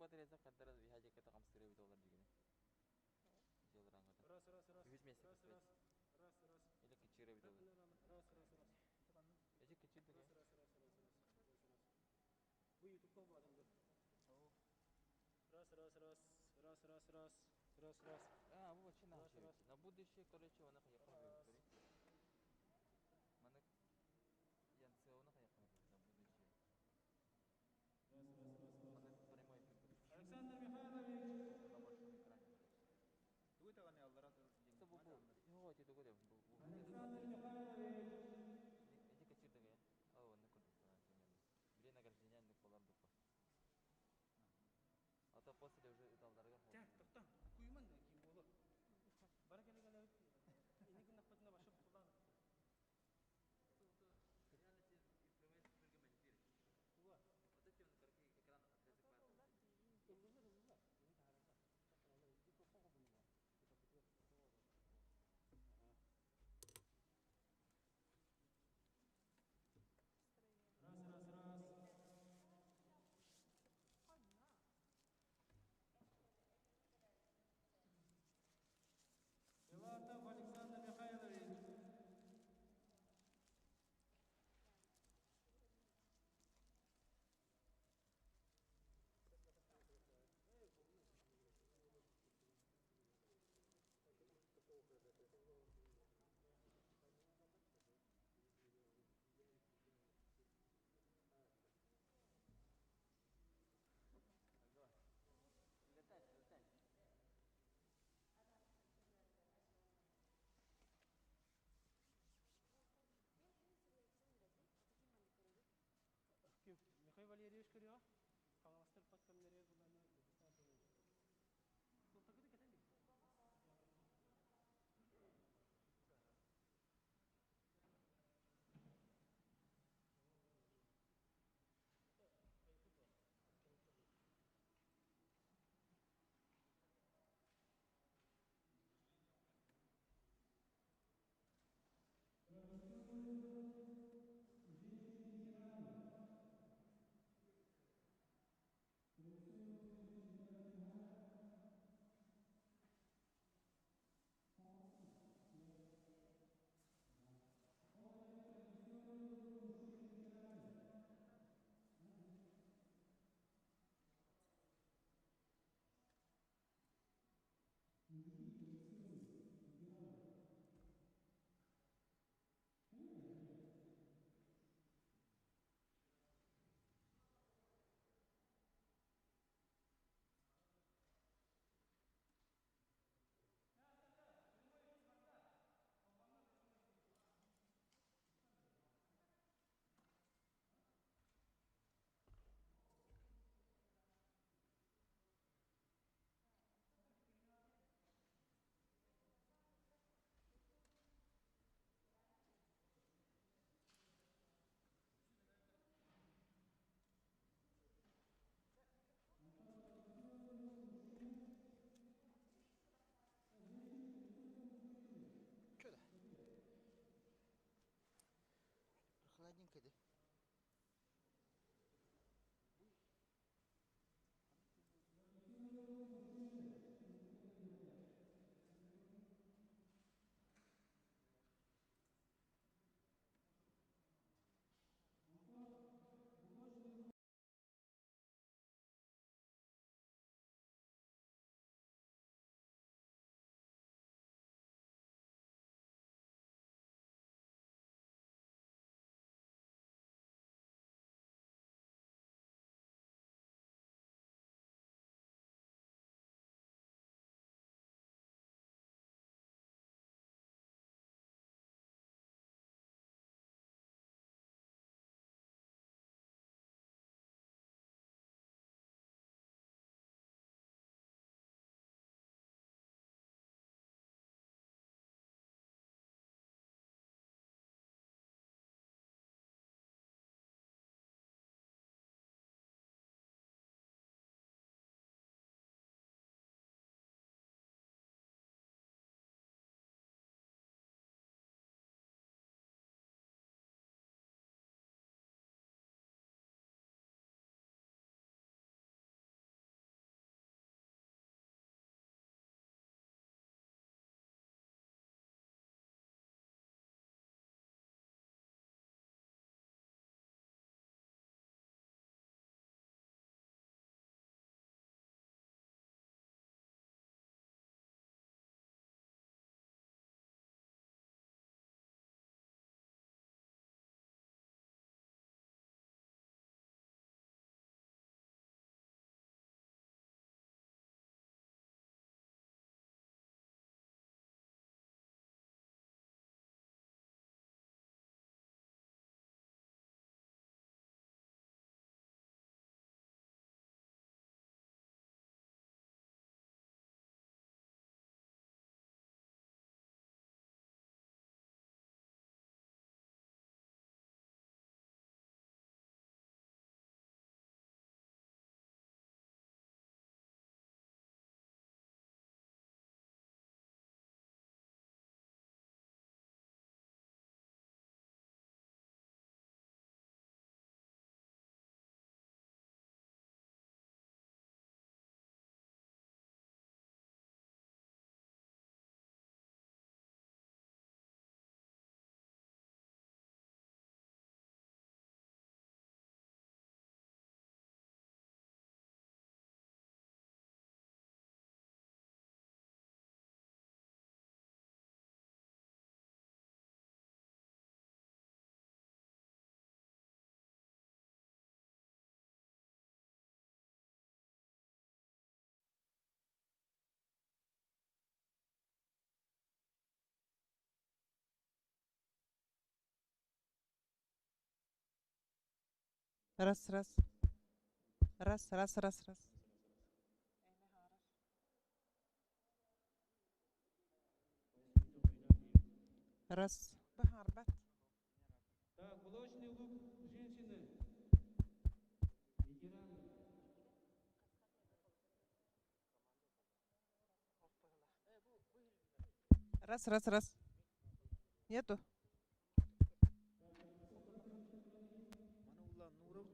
baterainya kadar aja kita kamu sendiri $1 juga. Jalan angkat. Wis mesik. Ini kecil ya $1. Ini kecil tuh ya. Bu YouTube kau buat ambil. Oh. Ras. Ah, bu baca nah. Nah, bu dişe kolej ona kayak apa gitu. Mana yang seona kayak apa gitu. Nah, bu dişe. Mana прямой эфир. Александр Михайлович. На большом экране. Tuh itu kan ya Allah Это bu. Oh, itu tuh dia bu. Александр Михайлович. Ini kecil tuh ya. Oh, ini kudu. Бери награждение полар дупа. А то после уже италдарға Тәк, тоқтам. Күймін да кейін болу. Бара келе ini kena pernah masuk pulang. Реально тебе прямая эфир монтирует. Gua. Вот эти вот корки экран отрезок по этому. Enggak. Ini tak ada tak. Kalau itu kok benar. Kita pikir itu. Ras. Раз, раз. Раз, раз, раз, раз. Раз. Bahar, bat. Так, блочный лук женщины. Ветераны. Раз, раз, раз. Нету. Манаула Нуров.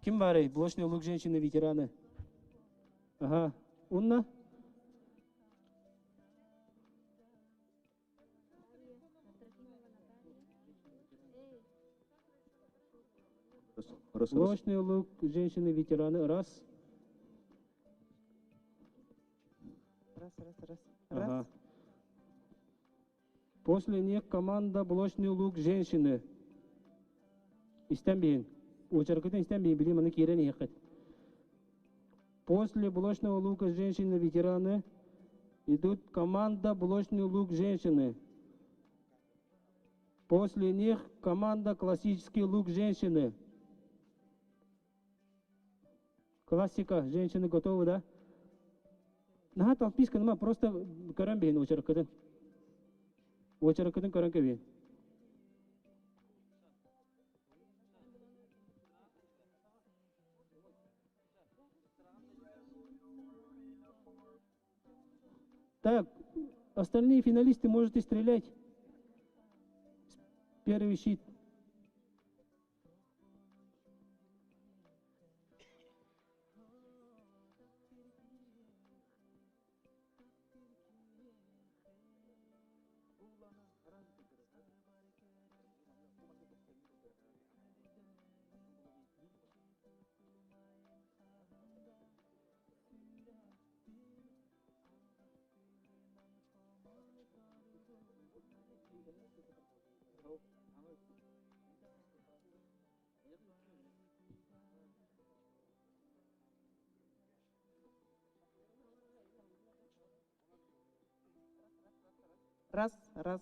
Ким бар ей? Блочный лук женщины, ветераны. Ага. Унна? Блочный лук женщины, ветераны. Раз. Раз, раз, раз. Ага. Раз. После них команда блочный лук женщины. Истенбейин. Очеркотен истенбейин. Билим, аны кирен ехать. После блочного лука женщины, ветераны, идут команда блочный лук женщины. После них команда классический лук женщины. Классика. Женщины готовы, да? Наха талписка, нема просто көрен бейін очеркотен. Очеркотен көрен кебейін. Так, остальные финалисты можете стрелять. Первый щит. Раз, раз.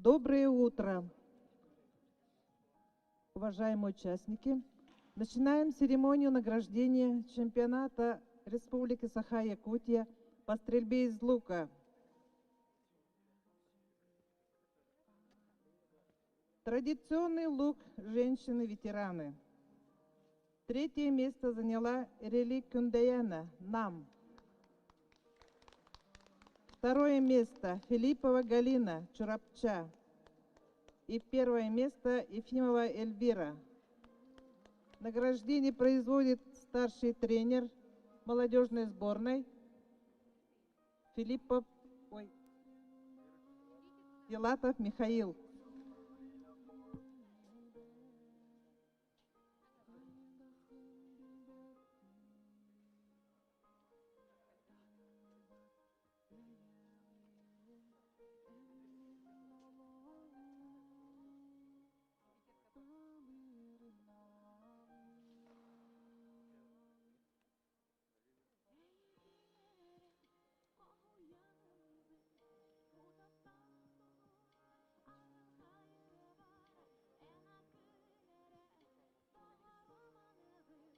Доброе утро, уважаемые участники. Начинаем церемонию награждения чемпионата Республики Саха-Якутия по стрельбе из лука. Традиционный лук женщины-ветераны. Третье место заняла Рели Кундаяна, нам. Второе место Филиппова Галина, Чурапча. И первое место Ефимова Эльвира. Награждение производит старший тренер молодежной сборной Елатов Михаил.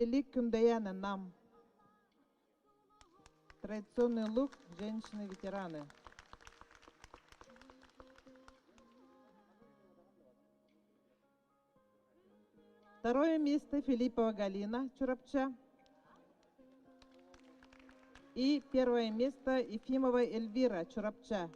Лик Кюндаяна нам. Традиционный лук женщины-ветераны. Второе место Филиппова Галина Чурапча. И первое место Ефимова Эльвира Чурапча.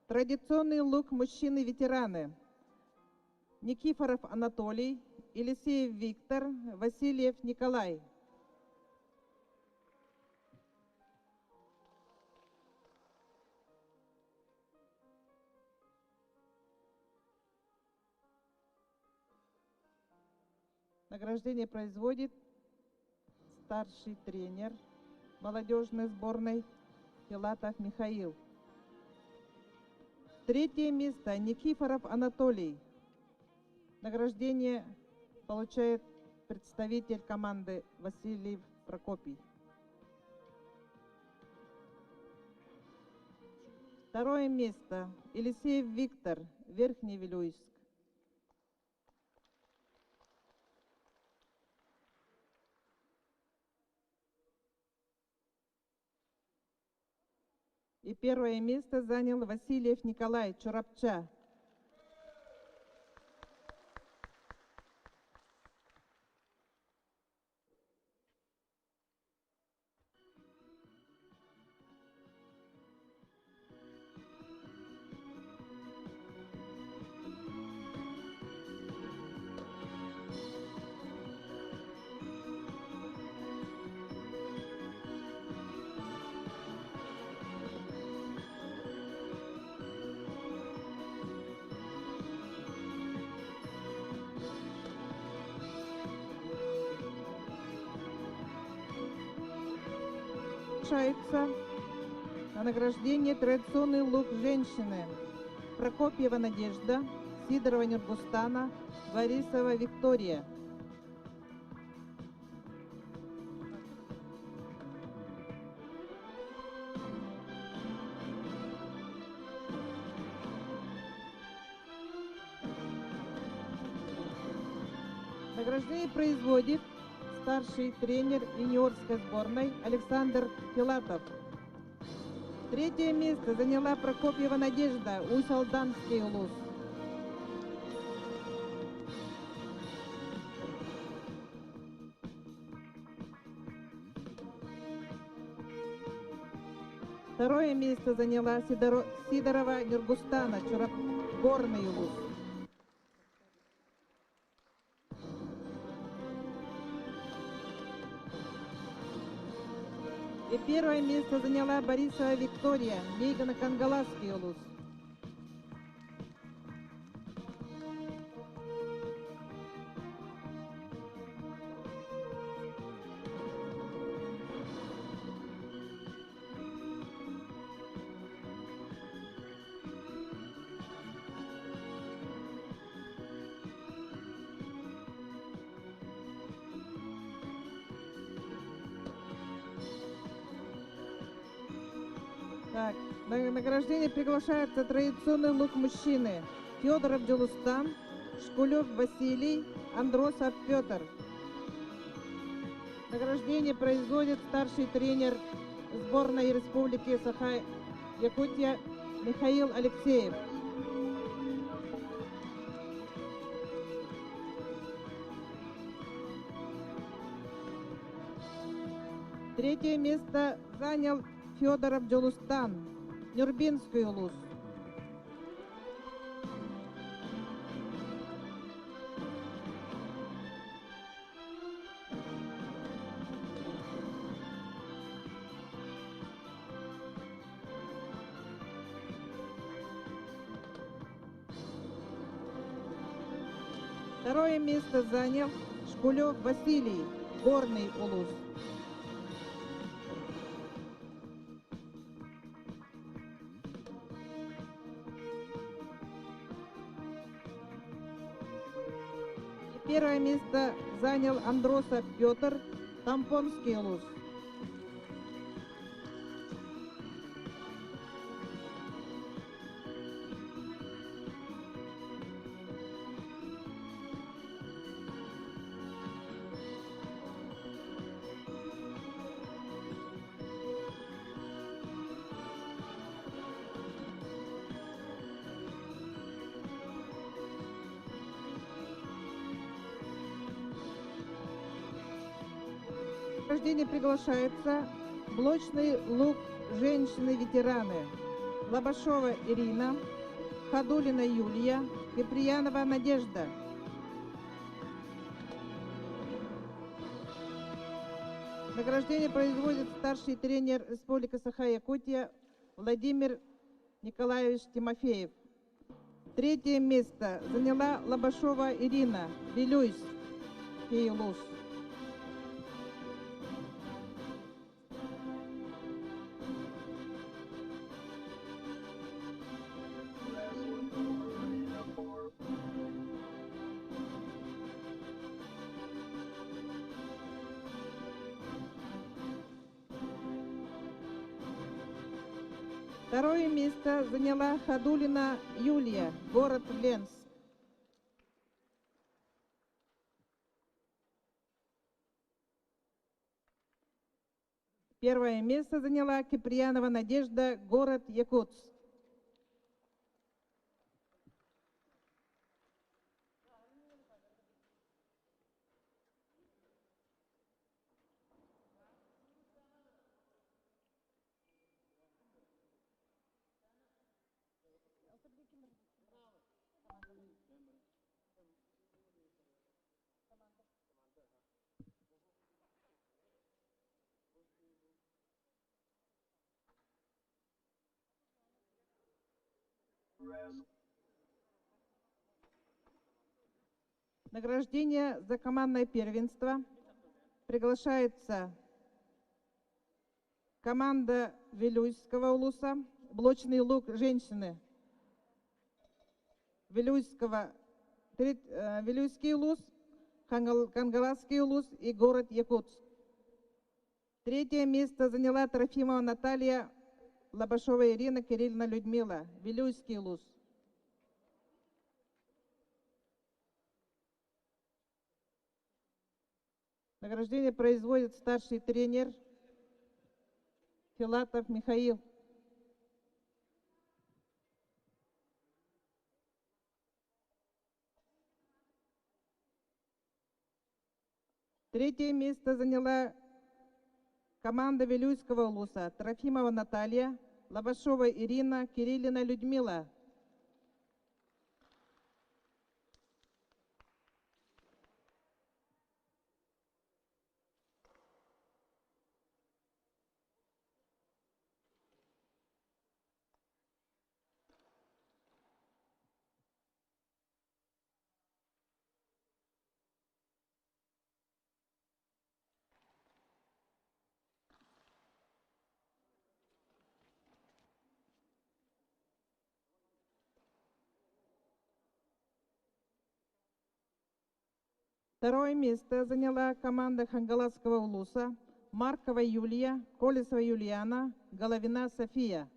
Традиционный лук мужчины-ветераны. Никифоров Анатолий, Елисеев Виктор, Васильев Николай. Награждение производит старший тренер молодежной сборной Филатов Михаил. Третье место Никифоров Анатолий. Награждение получает представитель команды Васильев Прокопий. Второе место Елисеев Виктор, Верхневилюйск. И первое место занял Васильев Николай, Чурапча. На награждение традиционный лук женщины. Прокопьева Надежда, Сидорова Нюргустана, Борисова Виктория. Награждение производит старший тренер юниорской сборной Александр Филатов. Третье место заняла Прокопьева Надежда, Усть-Алданский улус. Второе место заняла Сидорова Нюргустана, Горный улус. И первое место заняла Борисова Виктория, Мейгано-Кангаласский улус. Так, на награждение приглашается традиционный лук мужчины. Федоров Джулустан, Шкулев Василий, Андросов Петр. Награждение производит старший тренер сборной Республики Саха-Якутия Михаил Алексеев. Третье место занял Федоров Джулустан, Нюрбинский улус. Второе место занял Шкулев Василий, Горный Улус. И первое место занял Андросов Петр, Тампонский Улус. На награждение приглашается блочный лук женщины-ветераны Лобашова Ирина, Ходулина Юлия, Киприянова Надежда. Награждение производит старший тренер Республики Саха-Якутия Владимир Николаевич Тимофеев. Третье место заняла Лобашова Ирина, Вилюйс, Киелус. Второе место заняла Ходулина Юлия, город Ленск. Первое место заняла Киприянова Надежда, город Якутск. Награждение за командное первенство. Приглашается команда Вилюйского улуса, блочный лук женщины Вилюйский улус, Кангаласский улус и город Якутск. Третье место заняла Трофимова Наталья, Лобашова Ирина, Кирилловна Людмила, Вилюйский улус. Награждение производит старший тренер Филатов Михаил. Третье место заняла команда Вилюйского улуса Трофимова Наталья, Лобашова Ирина, Кирилловна Людмила. Второе место заняла команда Хангаласского улуса Маркова Юлия, Колесова Юлиана, Головина София.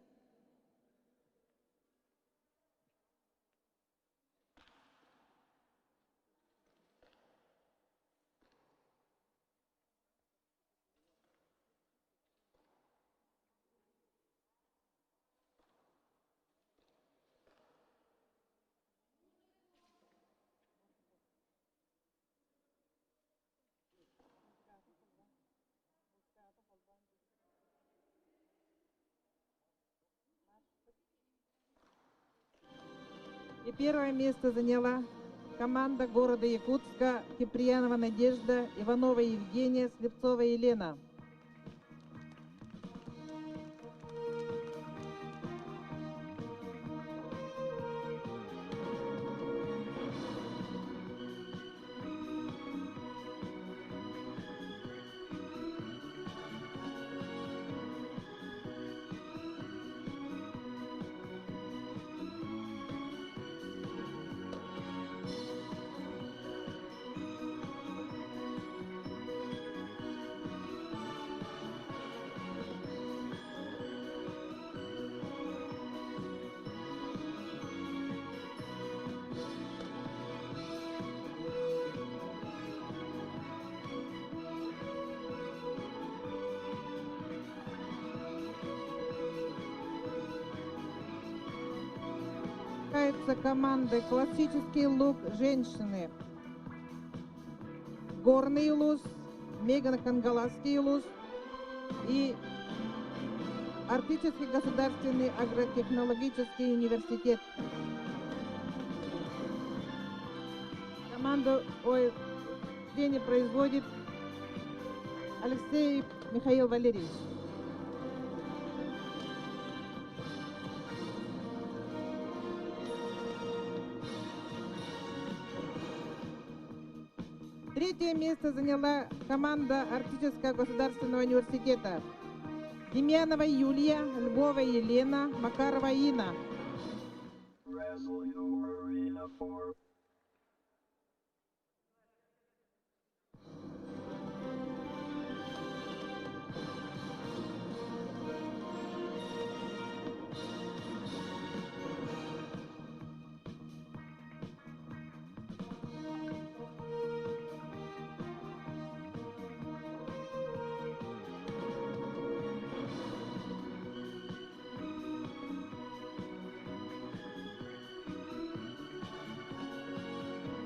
И первое место заняла команда города Якутска Киприянова Надежда, Иванова Евгения, Слепцова Елена. Представляются команды «Классический лук женщины», «Горный луз», «Мегано-Кангаласский луз» и Арктический государственный агротехнологический университет. Команду не производит Алексей Михаил Валерьевич. Третье место заняла команда Арктического государственного университета. Демьянова Юлия, Львова Елена, Макарова Инна.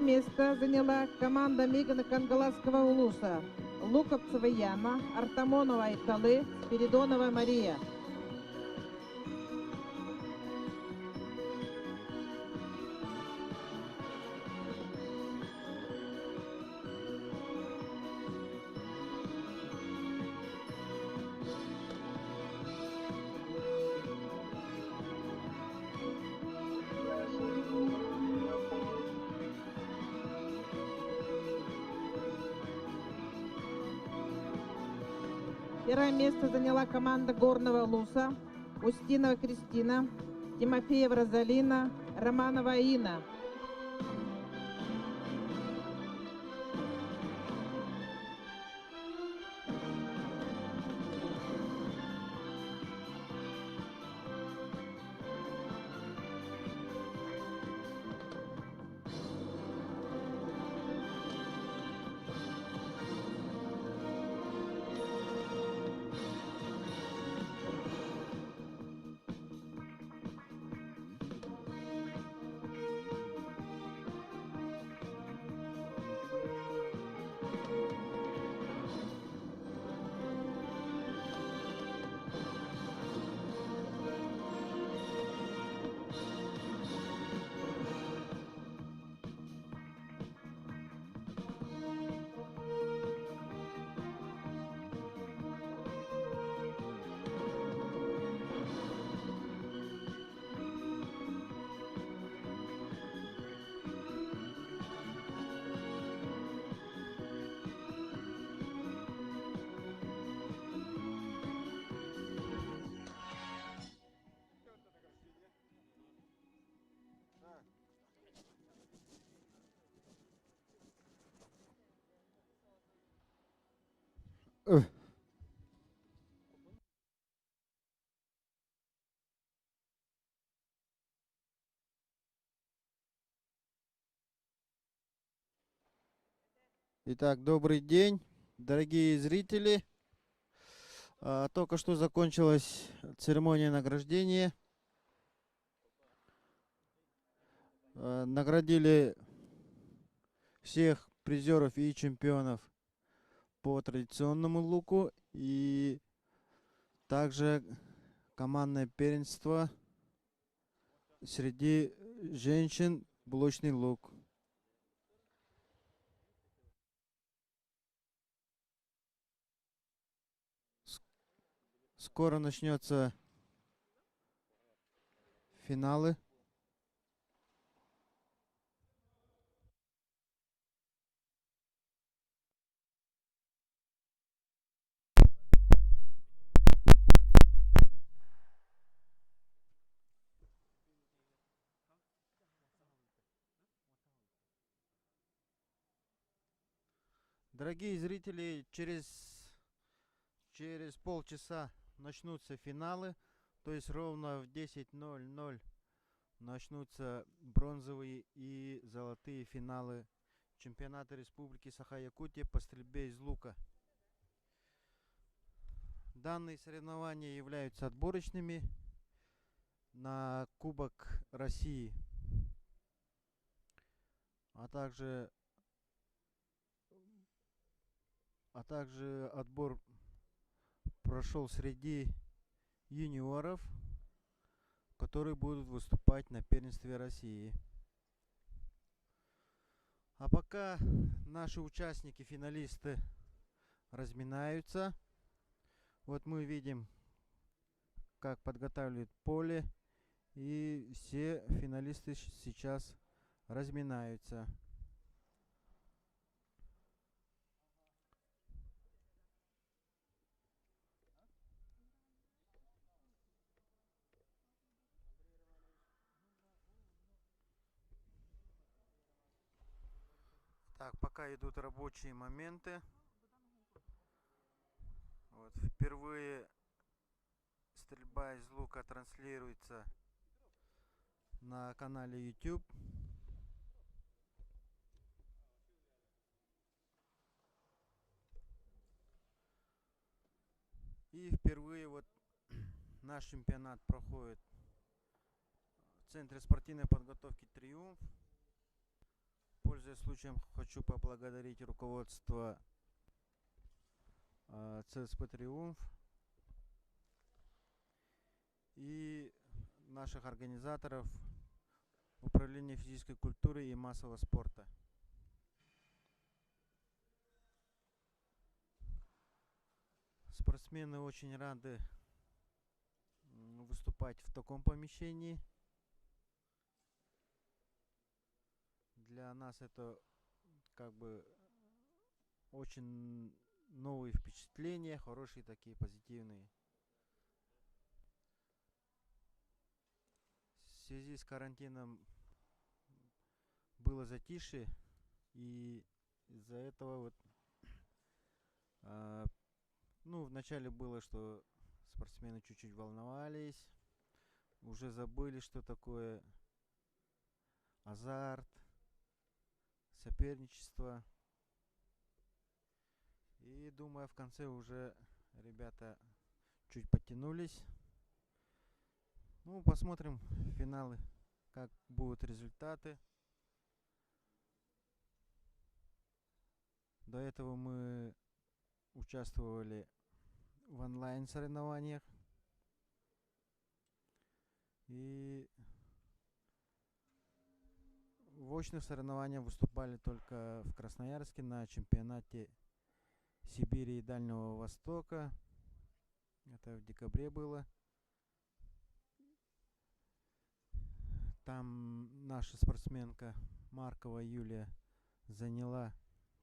Место заняла команда Мегано-Кангаласского улуса. Луковцева Яна, Артамонова Италы, Спиридонова Мария. Первое место заняла команда Горного Луса. Устинова Кристина, Тимофеева Розалина, Романова Инна. Итак, добрый день, дорогие зрители. Только что закончилась церемония награждения. Наградили всех призеров и чемпионов по традиционному луку и также командное первенство среди женщин блочный лук. Скоро начнется финалы. Дорогие зрители, через полчаса начнутся финалы, то есть ровно в 10:00 начнутся бронзовые и золотые финалы чемпионата Республики Саха-Якутия по стрельбе из лука. Данные соревнования являются отборочными на Кубок России. а также отбор прошел среди юниоров, которые будут выступать на первенстве России. А пока наши участники, финалисты разминаются, вот мы видим, как подготавливают поле, и все финалисты сейчас разминаются. Так, пока идут рабочие моменты. Вот, впервые стрельба из лука транслируется на канале YouTube. И впервые вот наш чемпионат проходит в Центре спортивной подготовки «Триумф». Пользуясь случаем, хочу поблагодарить руководство ЦСП «Триумф» и наших организаторов Управления физической культуры и массового спорта. Спортсмены очень рады выступать в таком помещении. Для нас это как бы очень новые впечатления, хорошие такие, позитивные. В связи с карантином было затишье, и из-за этого вот вначале было, что спортсмены чуть-чуть волновались, уже забыли, что такое азарт, соперничество. И думаю, в конце уже ребята чуть подтянулись. Ну, посмотрим финалы, как будут результаты. До этого мы участвовали в онлайн соревнованиях. И в очных соревнованиях выступали только в Красноярске на чемпионате Сибири и Дальнего Востока. Это в декабре было. Там наша спортсменка Маркова Юлия заняла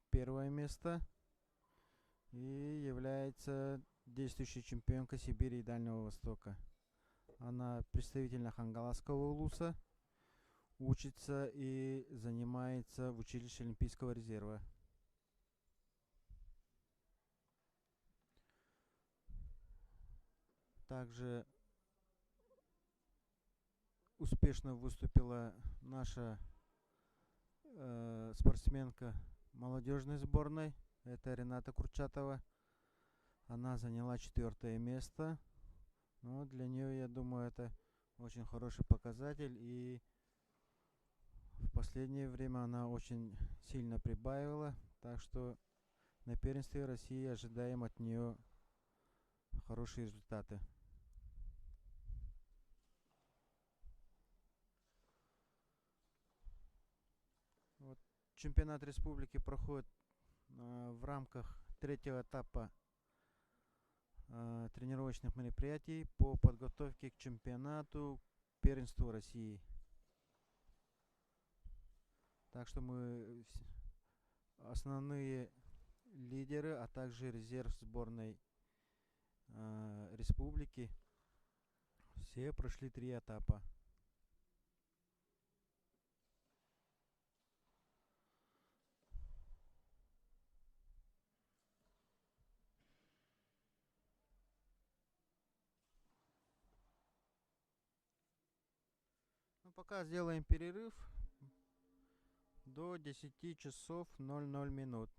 первое место и является действующей чемпионкой Сибири и Дальнего Востока. Она представитель Хангаласского улуса, учится и занимается в училище Олимпийского резерва. Также успешно выступила наша спортсменка молодежной сборной. Это Рената Курчатова. Она заняла 4 место. Но для нее, я думаю, это очень хороший показатель. И в последнее время она очень сильно прибавила. Так что на первенстве России ожидаем от нее хорошие результаты. Вот. Чемпионат республики проходит в рамках 3-го этапа тренировочных мероприятий по подготовке к чемпионату первенству России. Так что мы основные лидеры, а также резерв сборной республики все прошли 3 этапа. Ну, пока сделаем перерыв до 10 часов 00 минут.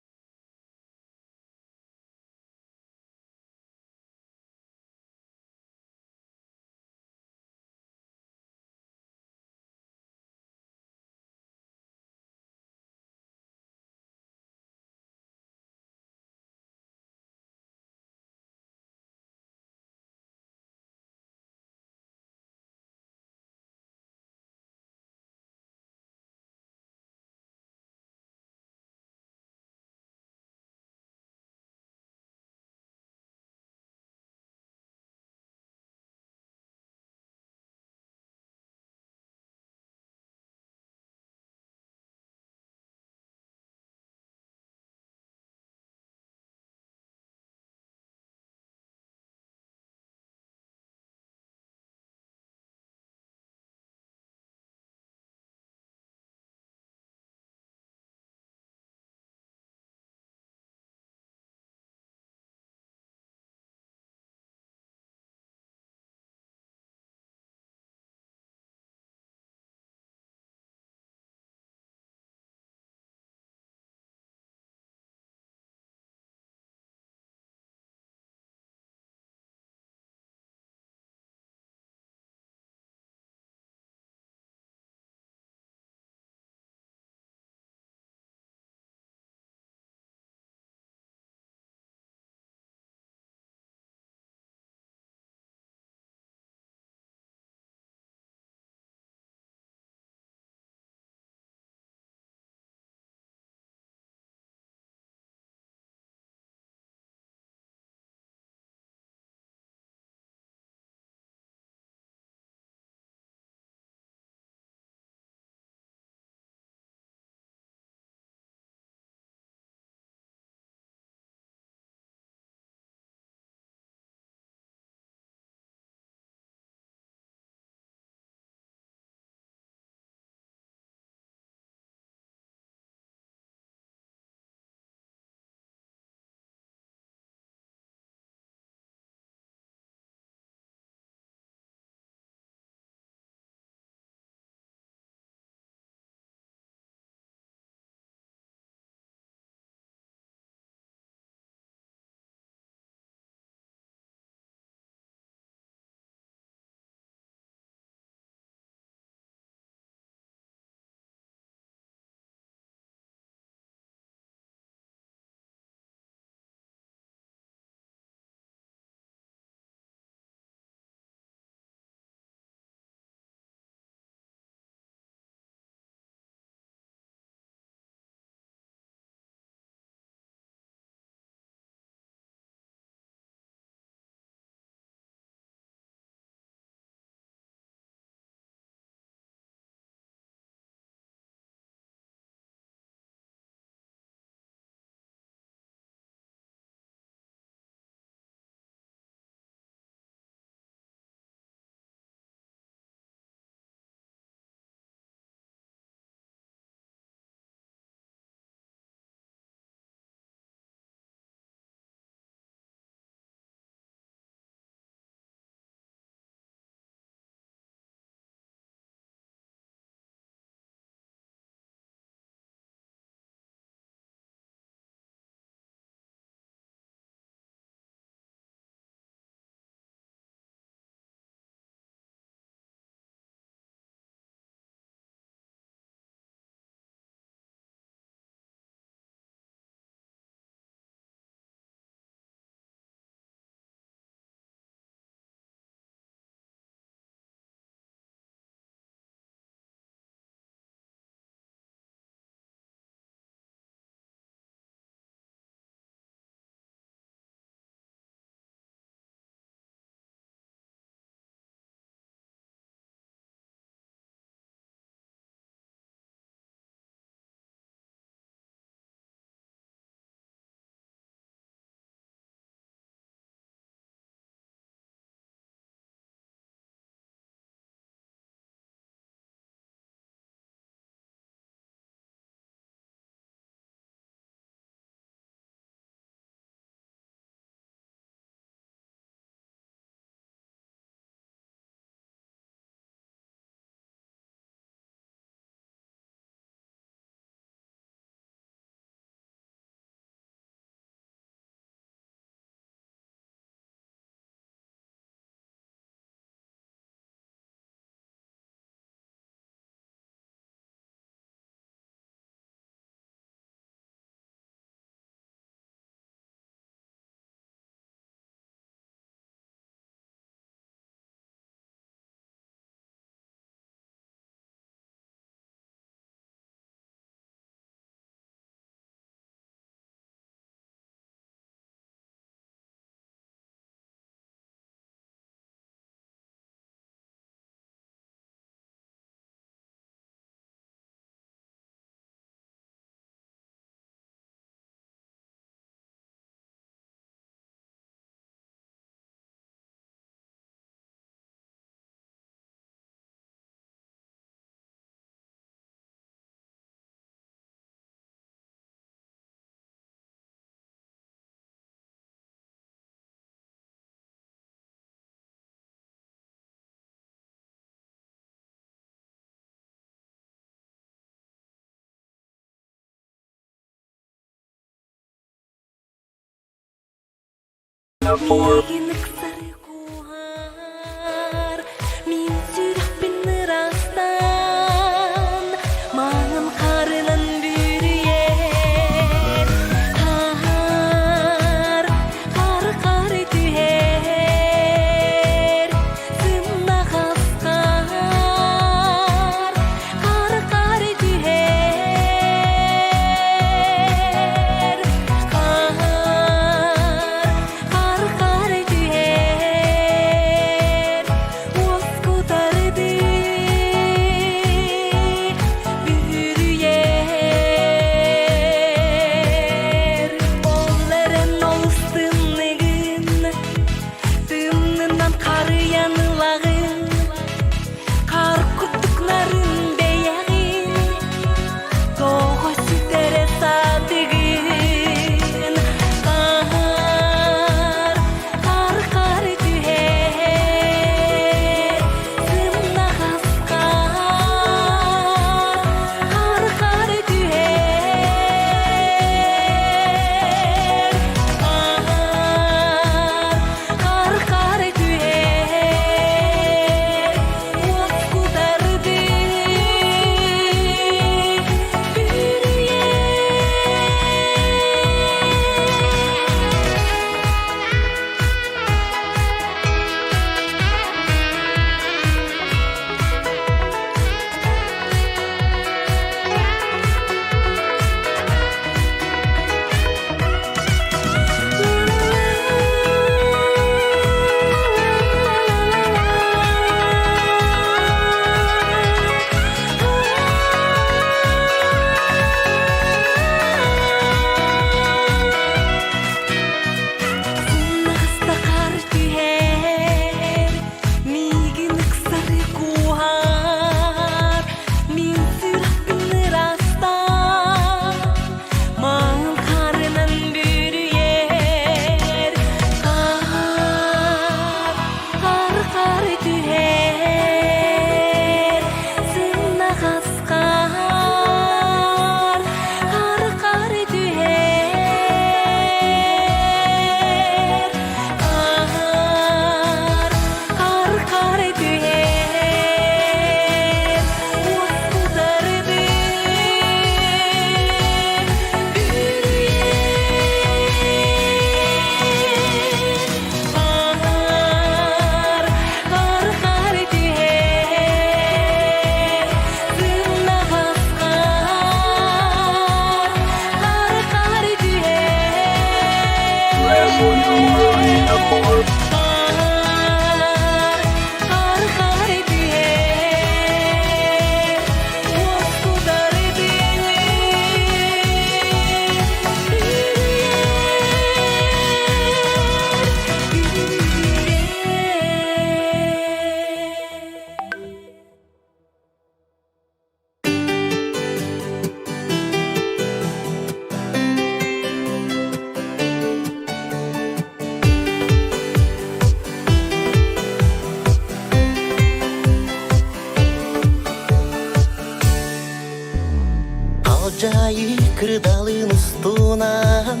Жайы кырдалын устунан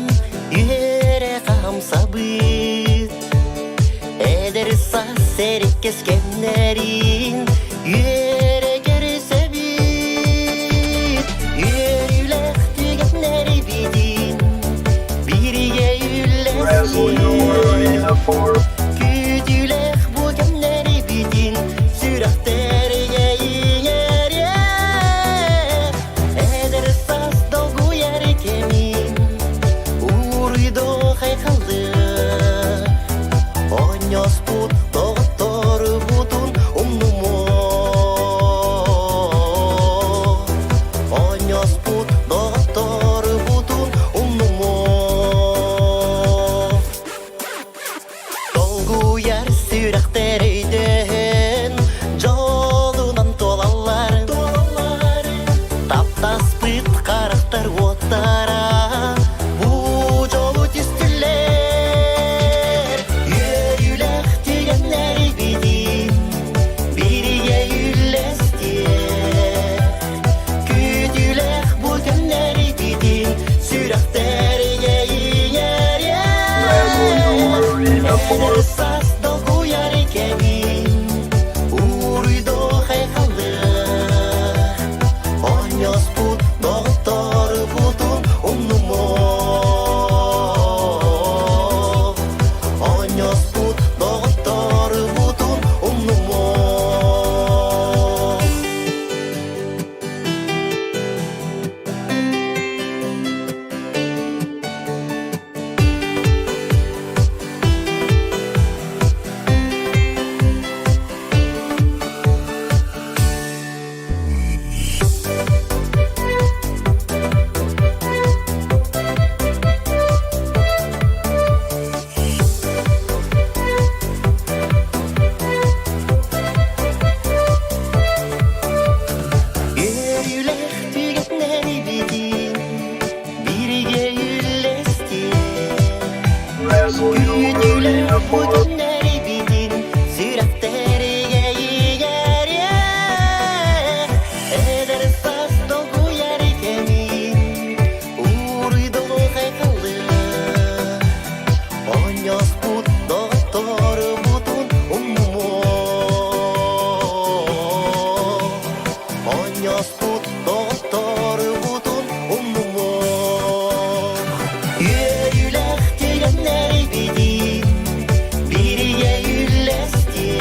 үйере камсабыт Эдер сас серик кескеннерин үйере керсебит Үйерүлек түйгеннери бидин бирге үйлесин Күдүлек бугеннери бидин сүрөктерге ийере Эдер сас долгу ерекемин урыйдо хайкалды Онёс пут тоғыттор бутун умнумо Onyosput doktor butun umnumo Yürülek diyenler bidin Biriye yüllestir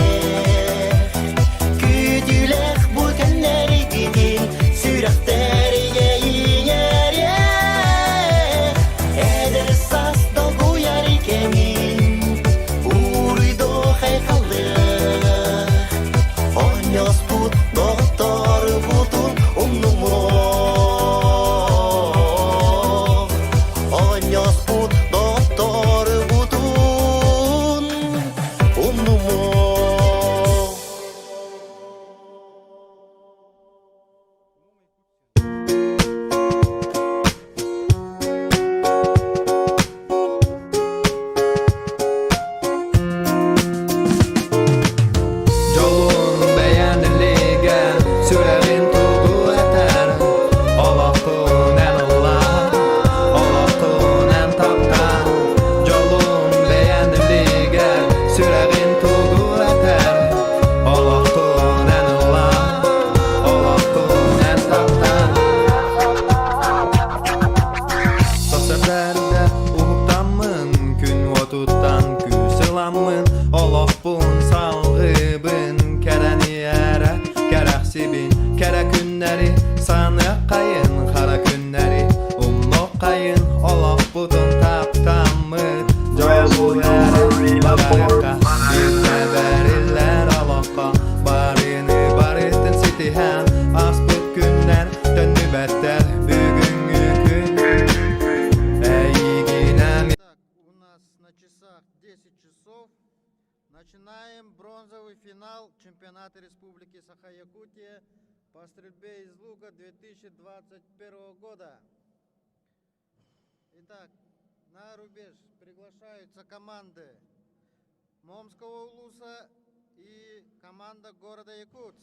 Küdülek butenler bidin Sürekter yeğer Eder sas dolgu yer kemin Uydu haykallı Onyosput doktor butun umnumo Onyosput doktor butun umnumo Yolun beğeniliğe sürerin tuğu eter Olaqtun en Allah, olaqtun en taptan Yolun beğeniliğe sürerin tuğu eter Olaqtun en Allah, olaqtun en taptan Soseberde uğuktanmın, gün otuttan küsülanmın Olaqbun salgıbın, kereni yere, gereksibin Kere günleri, sanıyak kayın, kara günleri Umlok kayın, olaqbudun taptanmın Joylu yere, bagaraka, bizne verirler alaqa Barini baritin sitihen, asbıt günler Döndü better, bugünkü gün Eğiginem Так, у нас на часах 10 часов. Начинаем бронзовый финал чемпионата Республики Саха-Якутия по стрельбе из лука 2021 года. Итак, на рубеж приглашаются команды Момского улуса и команда города Якутск.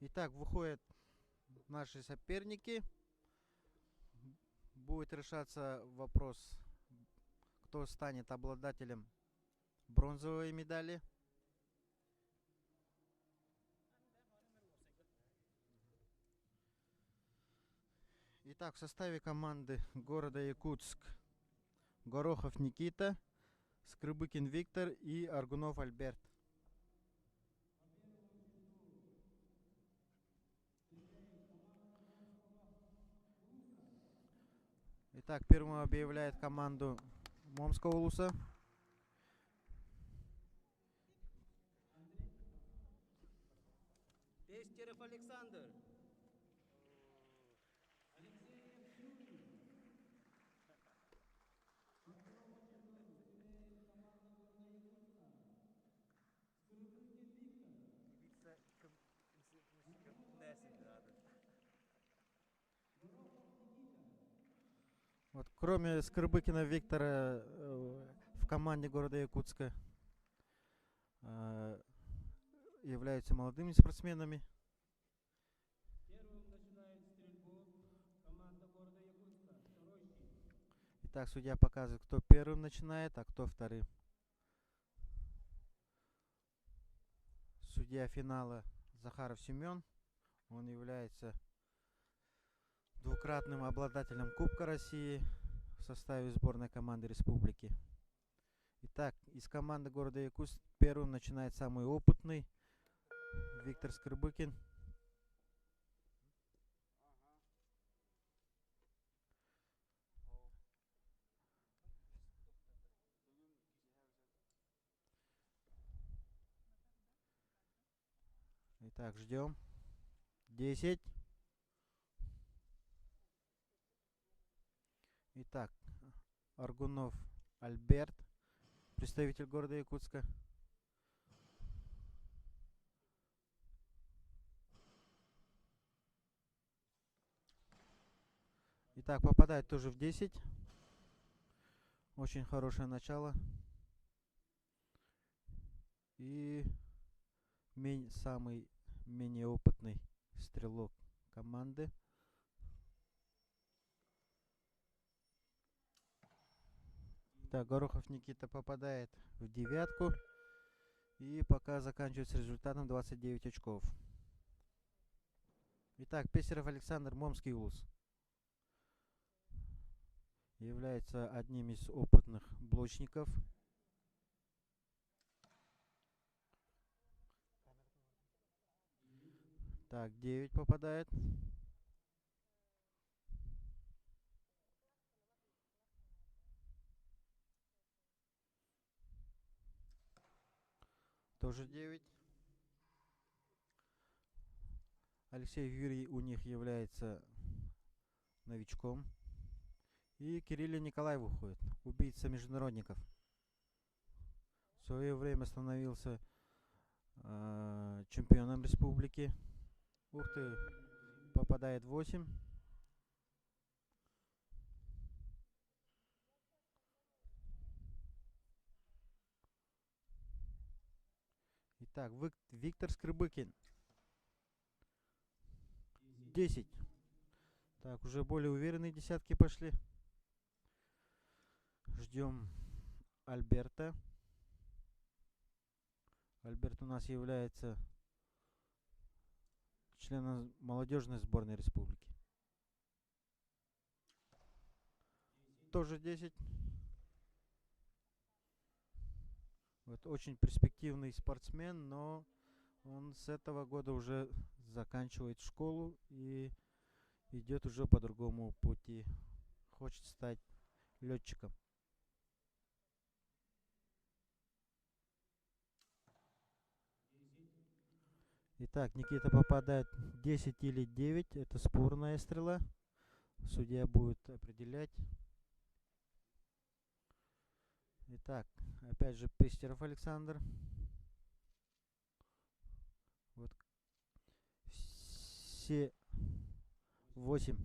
Итак, выходят наши соперники. Будет решаться вопрос, кто станет обладателем бронзовой медали. Итак, в составе команды города Якутск Горохов Никита, Скрыбыкин Виктор и Аргунов Альберт. Итак, первым объявляет команду Момского улуса. Пестеров Александр. Вот, кроме Скрыбыкина Виктора в команде города Якутска являются молодыми спортсменами. Итак, судья показывает, кто первым начинает, а кто вторым. Судья финала Захаров Семен. Он является двукратным обладателем Кубка России в составе сборной команды республики. Итак, из команды города Якутск первым начинает самый опытный Виктор Скрыбыкин. Итак, ждем. 10. Итак, Аргунов Альберт, представитель города Якутска. Итак, попадает тоже в 10. Очень хорошее начало. И самый менее опытный стрелок команды Так, Горохов Никита попадает в девятку. И пока заканчивается результатом 29 очков. Итак, Песеров Александр, Момский улус. Является одним из опытных блочников. Так, 9 попадает. Тоже 9. Алексей Юрий у них является новичком. И Кирилл Николай выходит. Убийца международников. В свое время становился чемпионом республики. Ух ты, попадает 8. Итак, Виктор Скрыбыкин. 10. Так, уже более уверенные десятки пошли. Ждем Альберта. Альберт у нас является членом молодежной сборной республики. Тоже 10. Вот очень перспективный спортсмен, но он с этого года уже заканчивает школу и идет уже по другому пути. Хочет стать летчиком. Итак, Никита попадает 10 или 9. Это спорная стрела. Судья будет определять. Итак, опять же Пестеров Александр. Вот все 8.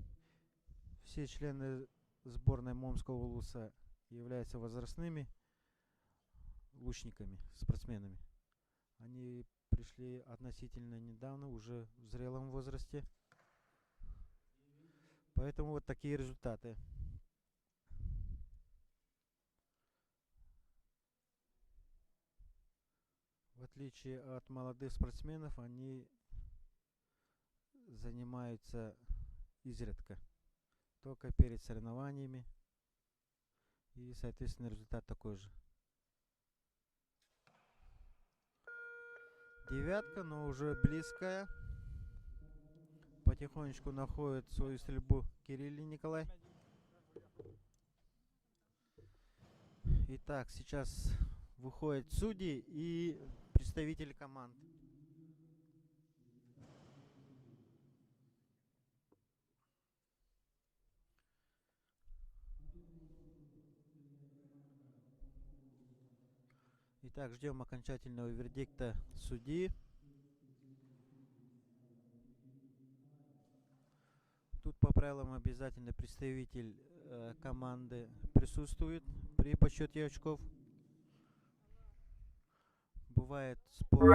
Все члены сборной Момского улуса являются возрастными лучниками, спортсменами. Они пришли относительно недавно, уже в зрелом возрасте. Поэтому вот такие результаты. В отличие от молодых спортсменов, они занимаются изредка, только перед соревнованиями. И, соответственно, результат такой же. Девятка, но уже близкая. Потихонечку находит свою стрельбу Кирилл Николай. Итак, сейчас выходят судьи и представители команд. Итак, ждем окончательного вердикта судьи. Тут по правилам обязательно представитель команды присутствует при подсчете очков. Бывает спор,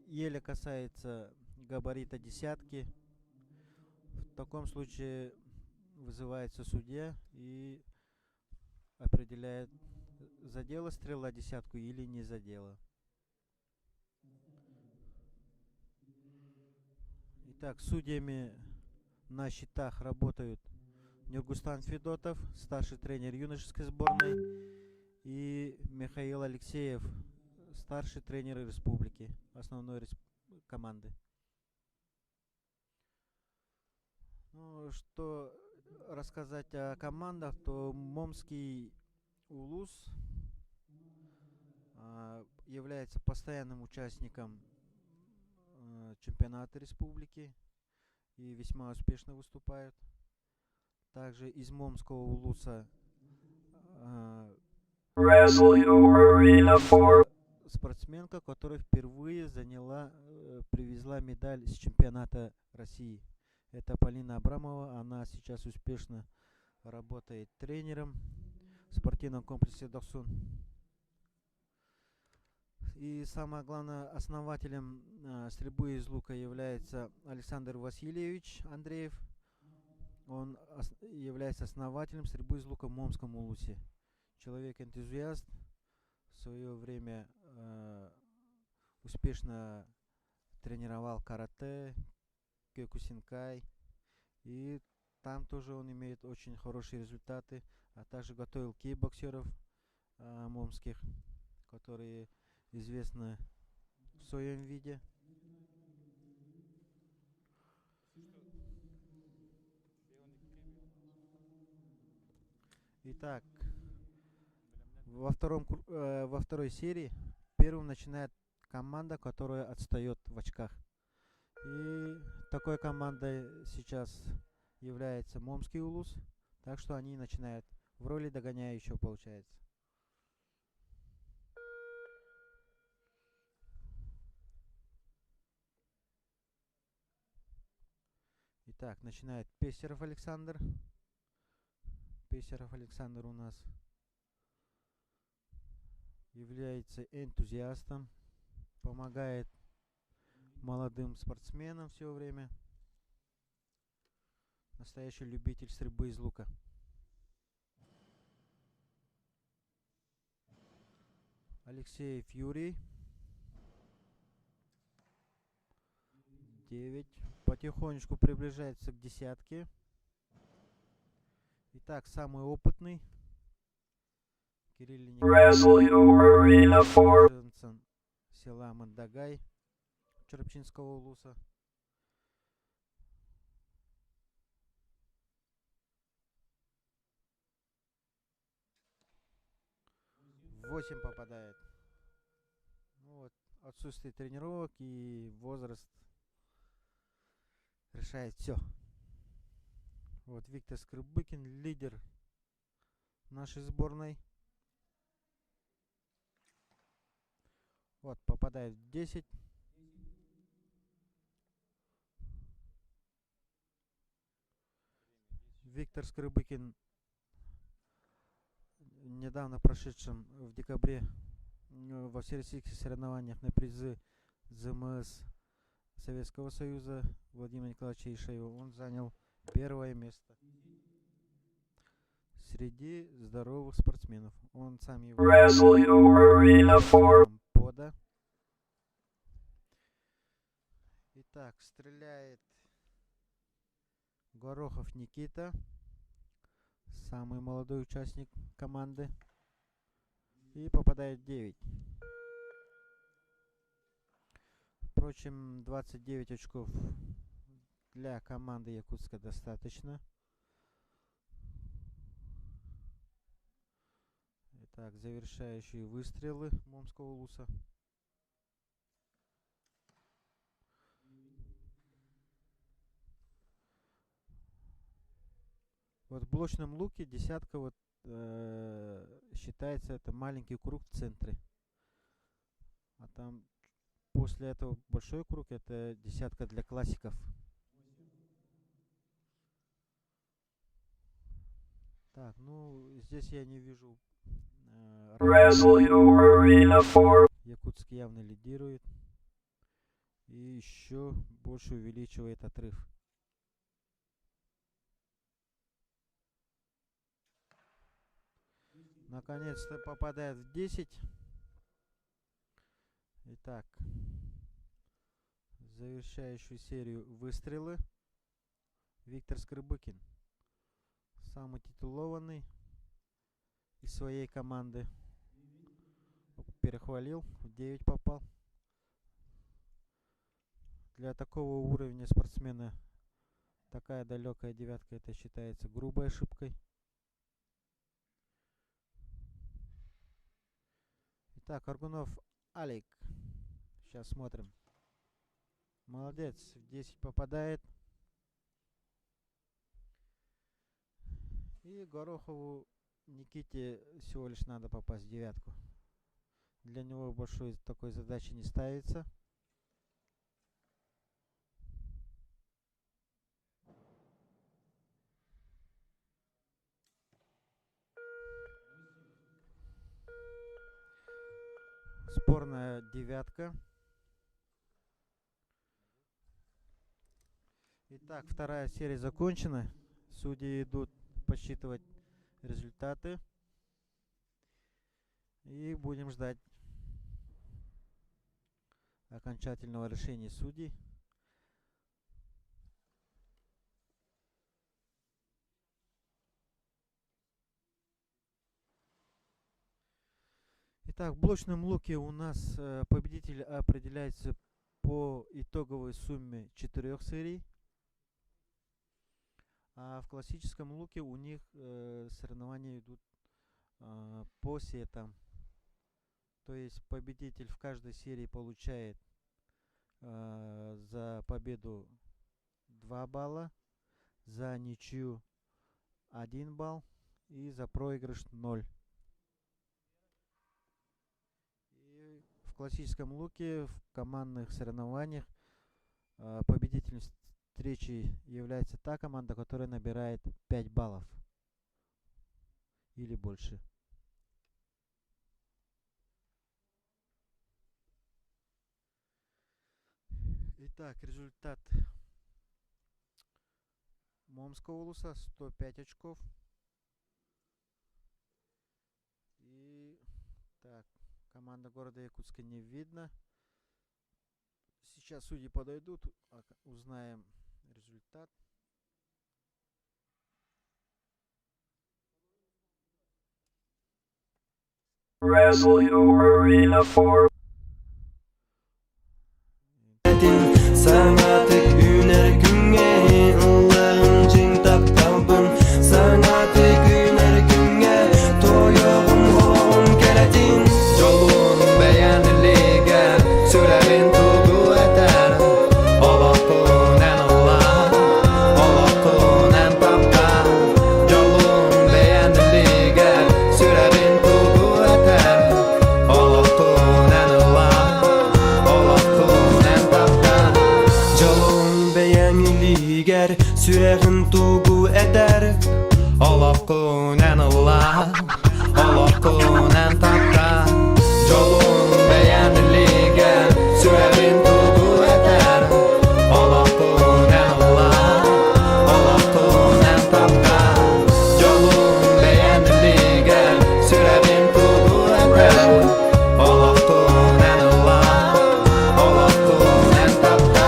еле касается габарита десятки. В таком случае вызывается судья и определяет, задела стрела десятку или не задела. Итак, судьями на счетах работают Нюргустан Федотов, старший тренер юношеской сборной, и Михаил Алексеев, старший тренер республики, основной команды. Ну, что рассказать о командах, то Момский улус является постоянным участником чемпионата республики и весьма успешно выступают. Также из Момского улуса спортсменка, которая впервые привезла медаль с чемпионата России. Это Полина Абрамова. Она сейчас успешно работает тренером в спортивном комплексе Дохсун. И самое главное, основателем стрельбы из лука является Александр Васильевич Андреев. Он является основателем стрельбы из лука в Момском улусе. Человек-энтузиаст, в свое время успешно тренировал карате, кёкусинкай, и там тоже он имеет очень хорошие результаты, а также готовил кикбоксеров момских, которые известны в своем виде. Итак, во второй серии первым начинает команда, которая отстает в очках. И такой командой сейчас является Момский улус, так что они начинают в роли догоняющего, получается. Итак, начинает Пестеров Александр. Пестеров Александр у нас является энтузиастом, помогает молодым спортсменам все время. Настоящий любитель стрельбы из лука. Алексеев Юрий. 9. Потихонечку приближается к десятке. Итак, самый опытный. Кирилл Николаевич села Мандагай Черепчинского улуса. В 8 попадает. Ну вот, отсутствие тренировок и возраст решает все. Вот Виктор Скрыбыкин, лидер нашей сборной. Вот, попадает в 10. Виктор Скрыбыкин недавно прошедшем в декабре во всероссийских соревнованиях на призы ЗМС Советского Союза Владимира Николаевича Ишеева он занял первое место среди здоровых спортсменов. Он сам является пода. Итак, стреляет Горохов Никита, самый молодой участник команды, и попадает 9. Впрочем, 29 очков для команды Якутска достаточно. Итак, завершающие выстрелы Момского улуса. Вот в блочном луке десятка вот считается это маленький круг в центре. А там после этого большой круг это десятка для классиков. Так, ну здесь я не вижу. Якутск явно лидирует. И еще больше увеличивает отрыв. Наконец-то попадает в 10. Итак, завершающую серию выстрелы. Виктор Скрыбыкин. Самый титулованный из своей команды. Перехвалил, в 9 попал. Для такого уровня спортсмена такая далекая девятка это считается грубой ошибкой. Итак, Аргунов Алик. Сейчас смотрим. Молодец, в 10 попадает. И Горохову Никите всего лишь надо попасть в девятку. Для него большой такой задачи не ставится. Спорная девятка. Итак, вторая серия закончена. Судьи идут подсчитывать результаты. И будем ждать окончательного решения судей. Итак, в блочном луке у нас победитель определяется по итоговой сумме 4 серий. А в классическом луке у них соревнования идут по сетам. То есть победитель в каждой серии получает за победу 2 балла, за ничью 1 балл и за проигрыш 0. И в классическом луке в командных соревнованиях победителем встречи является та команда, которая набирает 5 баллов или больше. Итак, результат Момского улуса 105 очков. И так, команда города Якутска не видно. Сейчас судьи подойдут, узнаем результат. Sana tek üner günge Allah'ım cintap kalbim Sana tek üner günge Toyuğum oğum geletin Yolun beğeniliğe Sürerin tuğu eder Olakun en Allah Olakun en tapka Yolun beğeniliğe Sürerin tuğu eder Olakun en Allah Olakun en tapka Yolun beğeniliğer Süreğin tuğu eder Olakun en Allah Olakun en tapka Yolun beğeniliğer Süreğin tuğu eder Olakun en Allah Olakun en tapka Yolun beğeniliğer Süreğin tuğu eder Olakun en Allah Olakun en tapka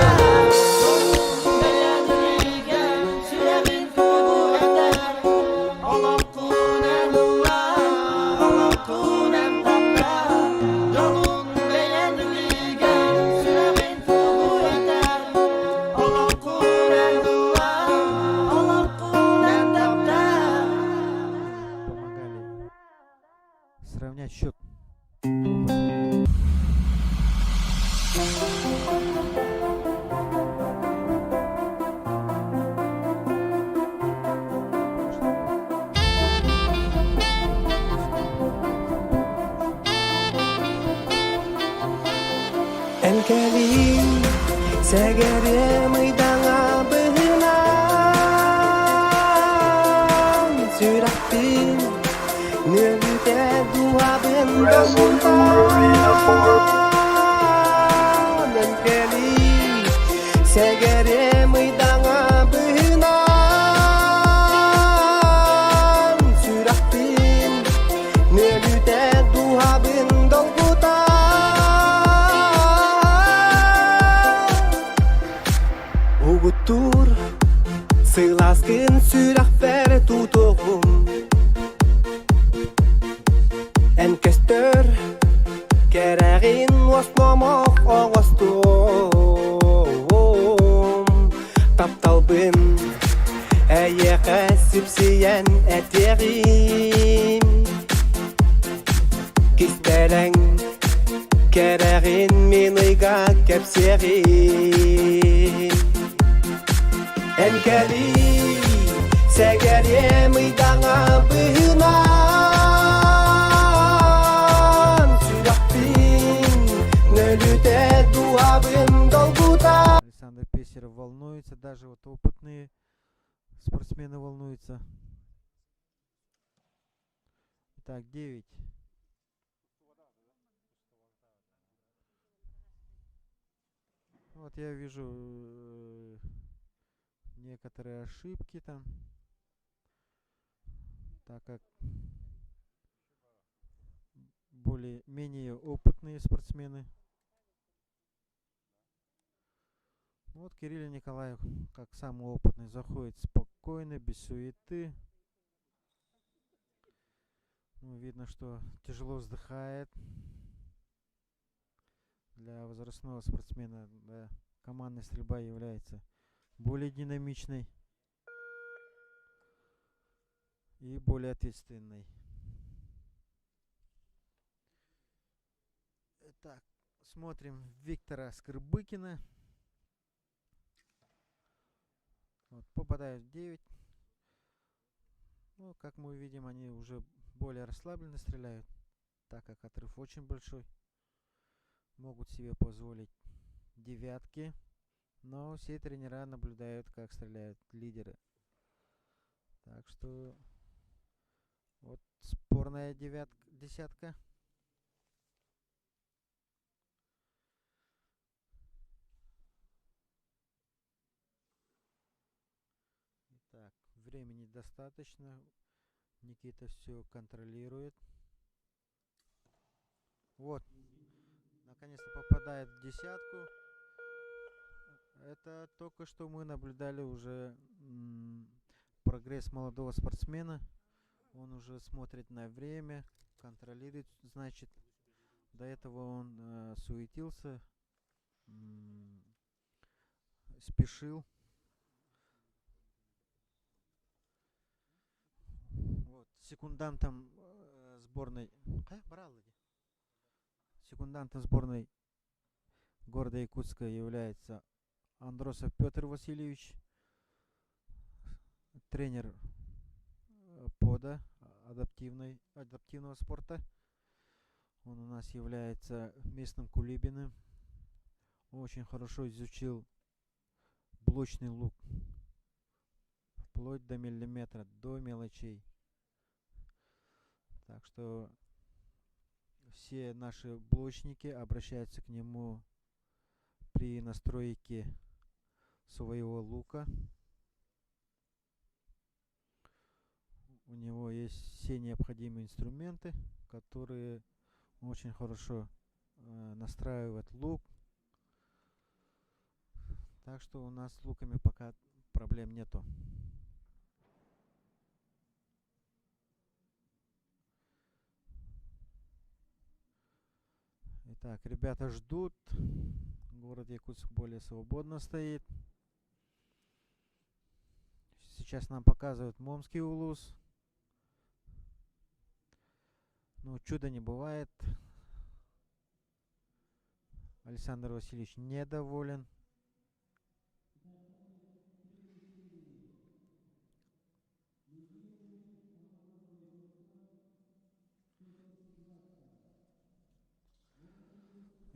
Помогали сравнять счет. Enkeli segere meydana bıhınan Sürekli nürüte duhabın donundan Enkeli segere meydana bıhınan Sürekli nürüte duhabın donundan Ugutur Sığlaskın sürah ver tutuğum Enkestör Kereğin osmamak ağustum Taptalbın Eyeğe süpsiyen eteğim Kistelen Kereğin minıga kepseğin Enkeli segere meydana bıhınan Sürekli nölüte duabın dolguda Александр Песеров волнуется, даже вот опытные спортсмены волнуются. Итак, 9. Вот я вижу некоторые ошибки там. так как более-менее опытные спортсмены. Вот Кирилл Николаев, как самый опытный, заходит спокойно, без суеты. Ну, видно, что тяжело вздыхает. Для возрастного спортсмена, да, командная стрельба является более динамичной и более ответственной. Итак, смотрим Виктора Скрыбыкина. Вот, попадают в 9. Ну, как мы видим, они уже более расслабленно стреляют, так как отрыв очень большой. Могут себе позволить девятки, но все тренера наблюдают, как стреляют лидеры. Так что вот спорная десятка. Итак, времени достаточно. Никита все контролирует. Вот, наконец-то попадает в десятку. Это только что мы наблюдали уже прогресс молодого спортсмена. Он уже смотрит на время, контролирует, значит. До этого он суетился, спешил. Вот, секундантом сборной города Якутска является Андросов Петр Васильевич, тренер ПОДа адаптивного спорта. Он у нас является местным кулибиным. Очень хорошо изучил блочный лук вплоть до миллиметра, до мелочей. Так что все наши блочники обращаются к нему при настройке своего лука. У него есть все необходимые инструменты, которые очень хорошо настраивают лук. Так что у нас с луками пока проблем нету. Итак, ребята ждут. Город Якутск более свободно стоит. Сейчас нам показывают Момский улус. Ну, чуда не бывает. Александр Васильевич недоволен.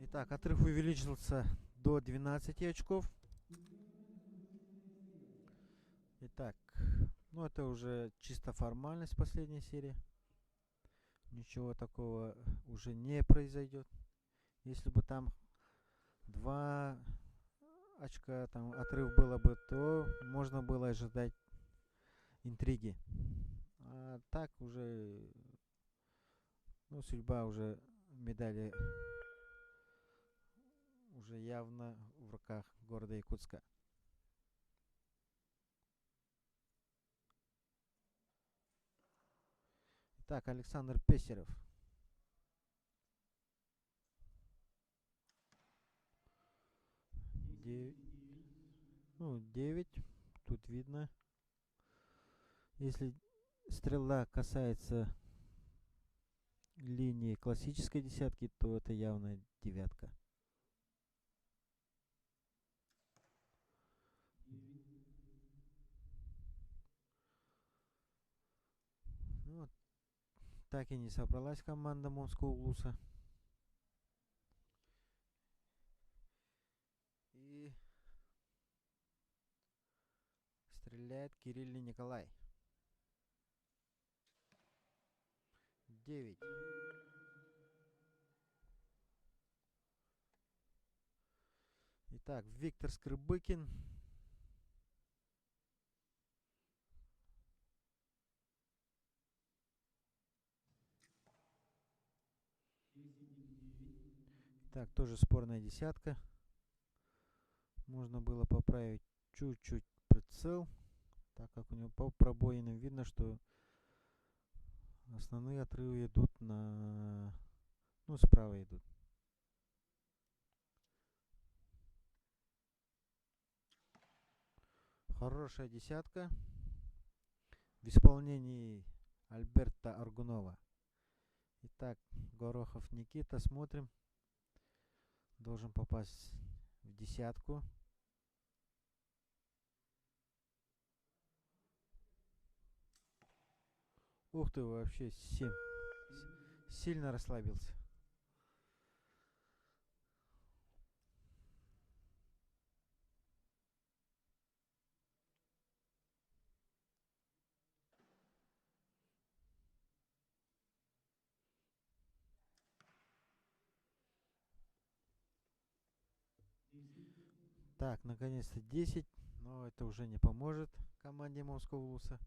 Итак, отрыв увеличился до 12 очков. Итак, ну это уже чисто формальность последней серии. Ничего такого уже не произойдет. Если бы там 2 очка там отрыв было бы, то можно было ожидать интриги. А так уже, ну, судьба уже медали уже явно в руках города Якутска. Так, Александр Песеров. Ну, 9. Тут видно. Если стрела касается линии классической десятки, то это явно девятка. Ну, вот. Так и не собралась команда Момского улуса. И стреляет Кирилл Николай. 9. Итак, Виктор Скрыбыкин. Так, тоже спорная десятка. Можно было поправить чуть-чуть прицел, так как у него по пробоинам видно, что основные отрывы идут на... Ну, справа идут. Хорошая десятка в исполнении Альберта Аргунова. Итак, Горохов Никита, смотрим. Должен попасть в десятку. Ух ты, вообще сильно расслабился. Так, наконец-то 10, но это уже не поможет команде Момского Улуса.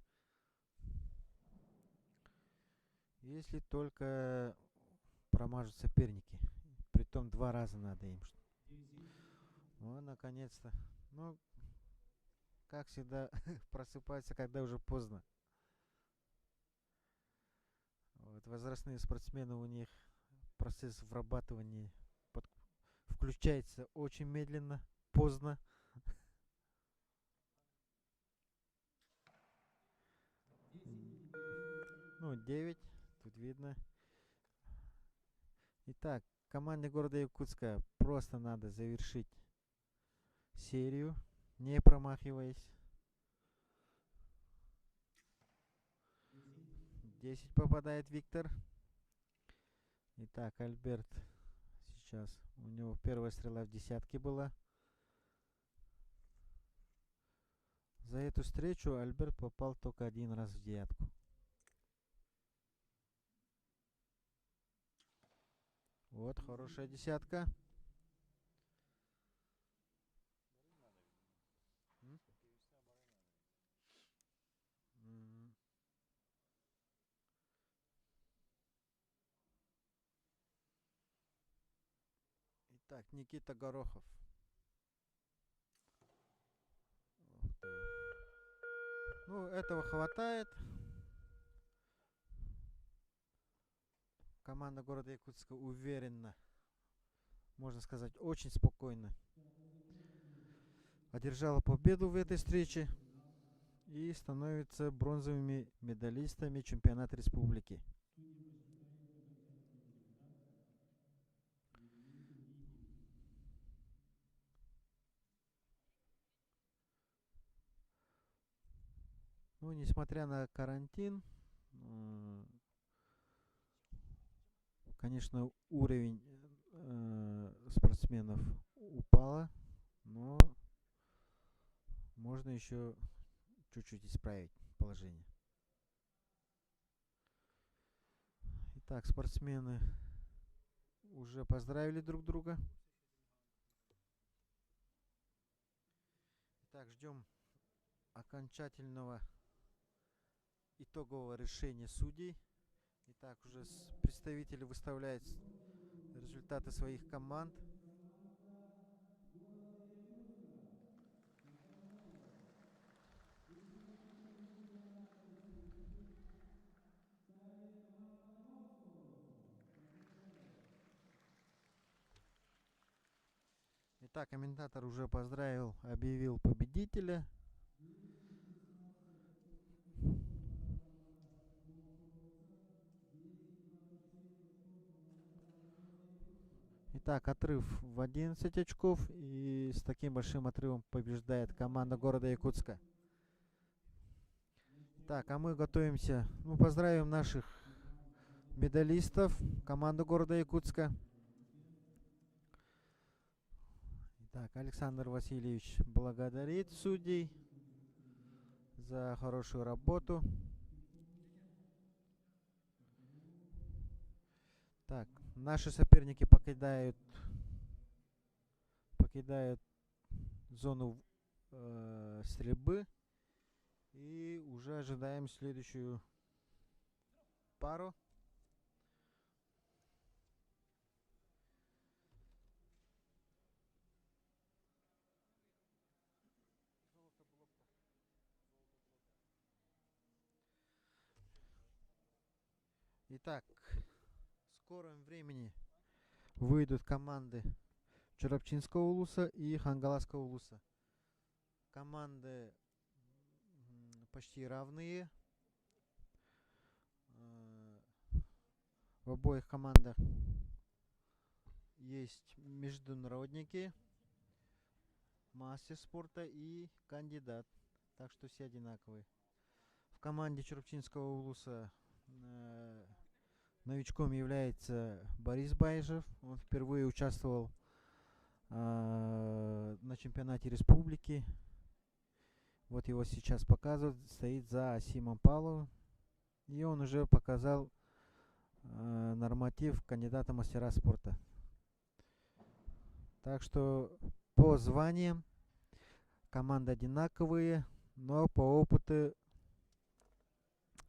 Если только промажут соперники. Притом 2 раза надо им. О, наконец-то. Ну, как всегда, просыпается, когда уже поздно. Вот, возрастные спортсмены, у них процесс врабатывания включается очень медленно, поздно. Ну, 9, тут видно. Итак, команде города Якутска просто надо завершить серию, не промахиваясь. 10 попадает Виктор. Итак, Альберт сейчас. У него первая стрела в десятке была. За эту встречу Альберт попал только 1 раз в девятку. Вот, хорошая десятка. Итак, Никита Горохов. Ух ты. Ну, этого хватает. Команда города Якутска уверенно, можно сказать, очень спокойно одержала победу в этой встрече и становится бронзовыми медалистами чемпионата республики. Ну, несмотря на карантин, конечно, уровень спортсменов упала, но можно еще чуть-чуть исправить положение. Итак, спортсмены уже поздравили друг друга. Итак, ждем окончательного итогового решения судей. Итак, уже представители выставляют результаты своих команд. Итак, комментатор уже поздравил, объявил победителя. Итак, отрыв в 11 очков, и с таким большим отрывом побеждает команда города Якутска. Так, а мы готовимся, ну, поздравим наших медалистов, команду города Якутска. Итак, Александр Васильевич благодарит судей за хорошую работу. Так, наши соперники покидают зону стрельбы. И уже ожидаем следующую пару. Итак, в скором времени выйдут команды Чорапчинского улуса и Хангаласского улуса. Команды почти равные. В обоих командах есть международники, мастер спорта и кандидат. Так что все одинаковые. В команде Чорапчинского улуса новичком является Борис Байжев. Он впервые участвовал на чемпионате республики. Вот его сейчас показывают. Стоит за Асимом Павловым. И он уже показал норматив кандидата мастера спорта. Так что по званиям команды одинаковые, но по опыту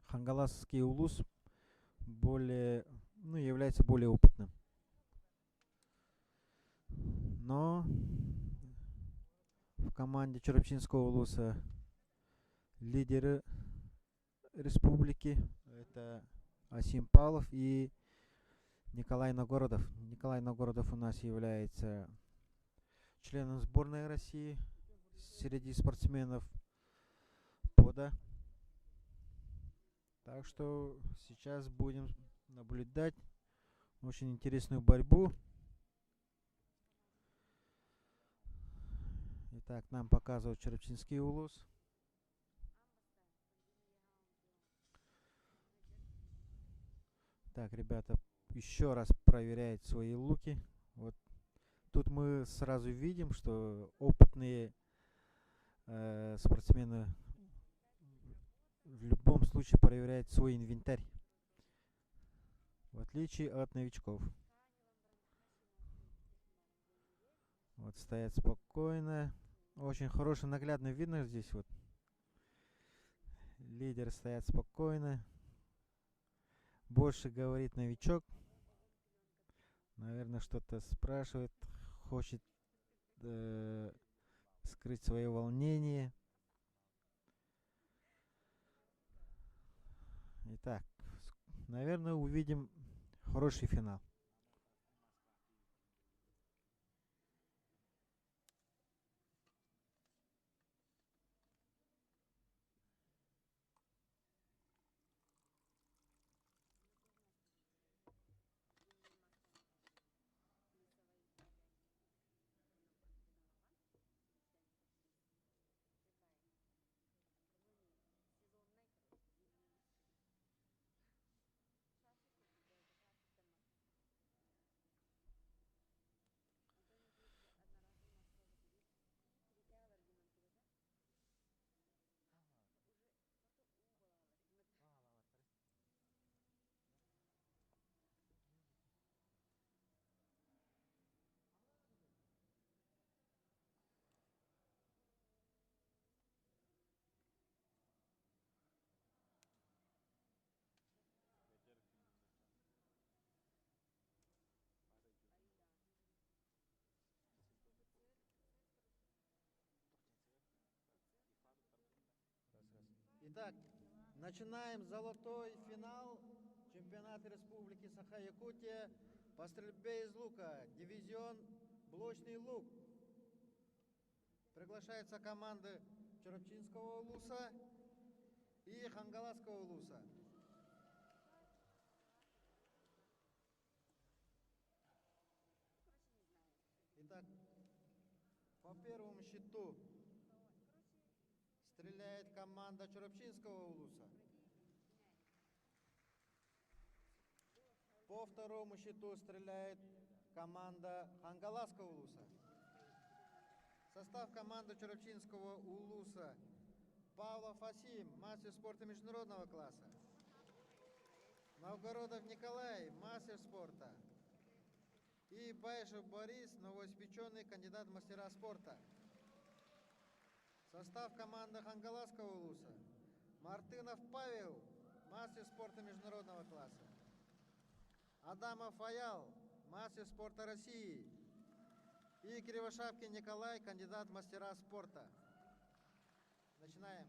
Хангаласский улус является более опытным. Но в команде Чорапчинского улуса лидеры республики это Асим Павлов и Николай Нагородов. Николай Нагородов у нас является членом сборной России среди спортсменов ПОДа. Так что сейчас будем наблюдать очень интересную борьбу. Итак, нам показывают Чорапчинский улус. Так, ребята еще раз проверяют свои луки. Вот тут мы сразу видим, что опытные спортсмены в любом случае проверяют свой инвентарь, в отличие от новичков. Вот стоят спокойно. Очень хорошо, наглядно видно здесь вот. Лидеры стоят спокойно. Больше говорит новичок. Наверное, что-то спрашивает. Хочет скрыть свое волнение. Итак, наверное, увидим хороший финал. Итак, начинаем золотой финал чемпионата Республики Саха-Якутия по стрельбе из лука. Дивизион блочный лук. Приглашаются команды Чорапчинского улуса и Хангаласского улуса. Итак, по первому счету стреляет команда Чорапчинского улуса. По второму счету стреляет команда Хангаласского улуса. Состав команды Чорапчинского улуса: Павлов Асим, мастер спорта международного класса; Новгородов Николай, мастер спорта; и Байжев Борис, новоиспеченный кандидат в мастера спорта. Состав команды Хангаласского улуса: Мартынов Павел, мастер спорта международного класса; Адамов Аял, мастер спорта России; и Кривошапкин Николай, кандидат в мастера спорта. Начинаем.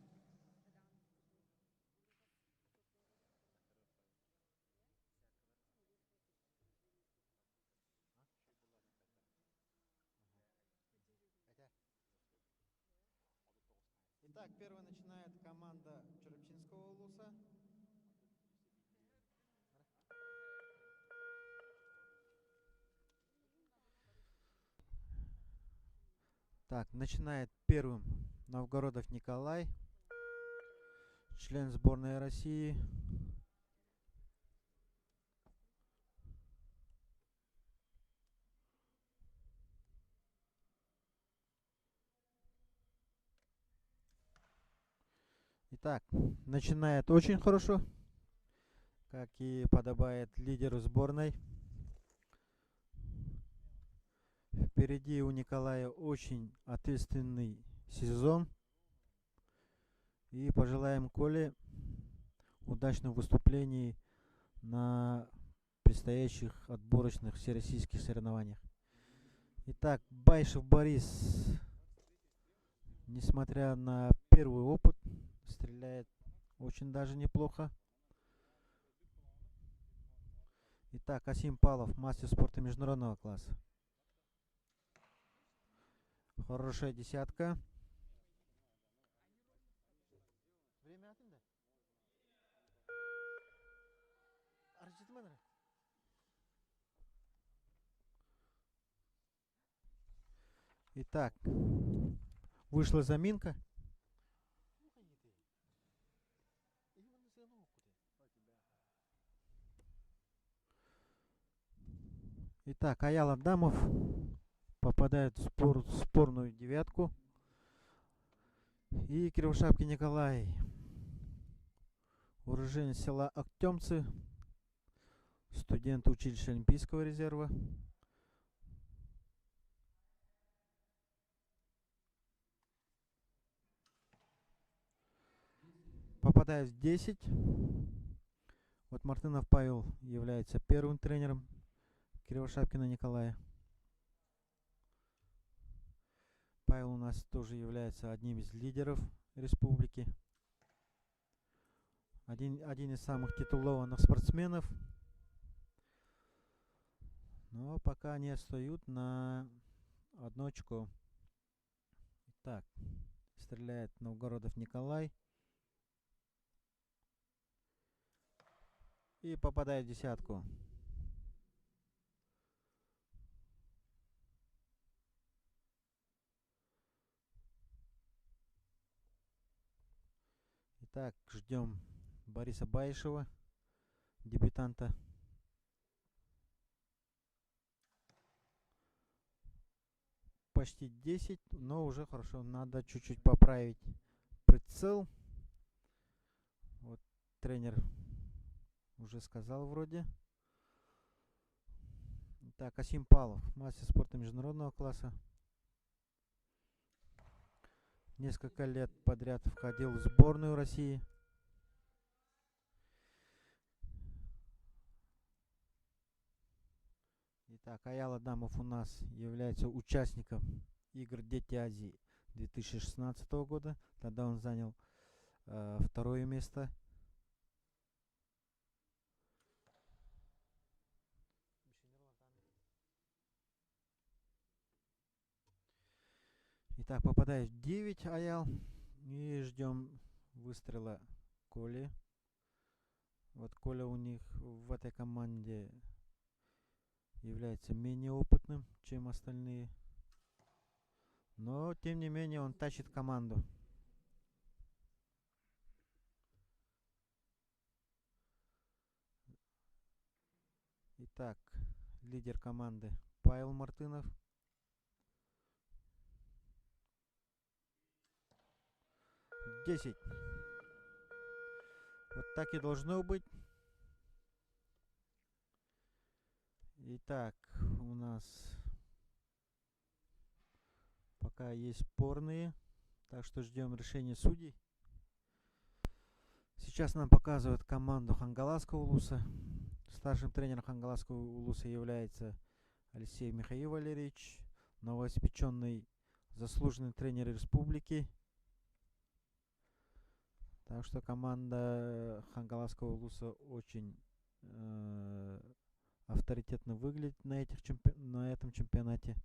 Итак, первая начинает команда Черепчинского улуса. Так, начинает первым Новгородов Николай, член сборной России. Итак, начинает очень хорошо, как и подобает лидеру сборной. Впереди у Николая очень ответственный сезон. И пожелаем Коле удачных выступлений на предстоящих отборочных всероссийских соревнованиях. Итак, Байшев Борис, несмотря на первый опыт, стреляет очень даже неплохо. Итак, Асим Павлов, мастер спорта международного класса. Хорошая десятка. Итак, вышла заминка. Итак, Аял Адамов попадает в спорную девятку. И Кривошапки Николай, уроженец села Актемцы, студент училища Олимпийского резерва. Попадает в 10. Вот Мартынов Павел является первым тренером Кривошапкина Николая. Павел у нас тоже является одним из лидеров республики. Один из самых титулованных спортсменов. Но пока они отстают на 1 очко. Итак, стреляет Новгородов Николай. И попадает в десятку. Итак, ждем Бориса Байшева, дебютанта. Почти 10, но уже хорошо. Надо чуть-чуть поправить прицел. Вот тренер уже сказал вроде. Так, Асим Павлов, мастер спорта международного класса. Несколько лет подряд входил в сборную России. Итак, Аял Адамов у нас является участником игр Дети Азии 2016 года. Тогда он занял 2-е место. Итак, попадает в 9 Аял. И ждем выстрела Коли. Вот Коля у них в этой команде является менее опытным, чем остальные. Но, тем не менее, он тащит команду. Итак, лидер команды Павел Мартынов. Десять. Вот так и должно быть. Итак, у нас пока есть спорные, так что ждем решения судей. Сейчас нам показывают команду Хангаласского улуса. Старшим тренером Хангаласского улуса является Алексей Михаил Валерьевич, новоиспеченный заслуженный тренер республики. Так что команда Хангаласского улуса очень авторитетно выглядит на этом чемпионате.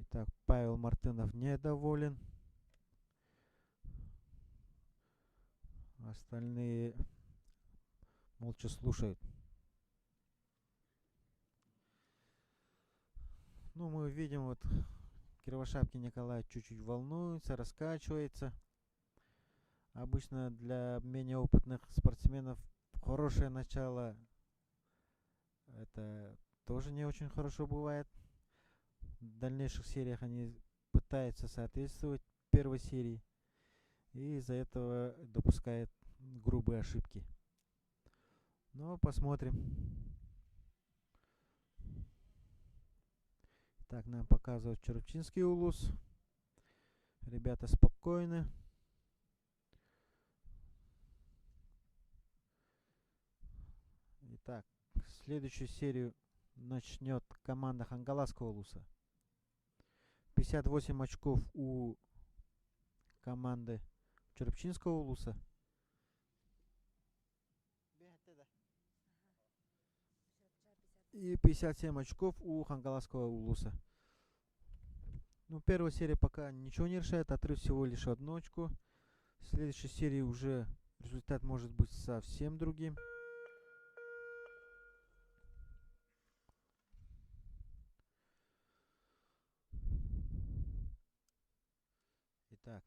Итак, Павел Мартынов недоволен. Остальные молча слушают. Ну, мы видим, вот Кривошапкин Николай чуть-чуть волнуется, раскачивается. Обычно для менее опытных спортсменов хорошее начало это тоже не очень хорошо бывает. В дальнейших сериях они пытаются соответствовать первой серии и из-за этого допускают грубые ошибки. Но посмотрим. Так, нам показывают Черепчинский улус. Ребята спокойны. Итак, следующую серию начнет команда Хангаласского улуса. 58 очков у команды Черепчинского улуса. И 57 очков у Хангаласского улуса. Ну, первая серия пока ничего не решает, отрыв всего лишь 1 очко. В следующей серии уже результат может быть совсем другим. Итак,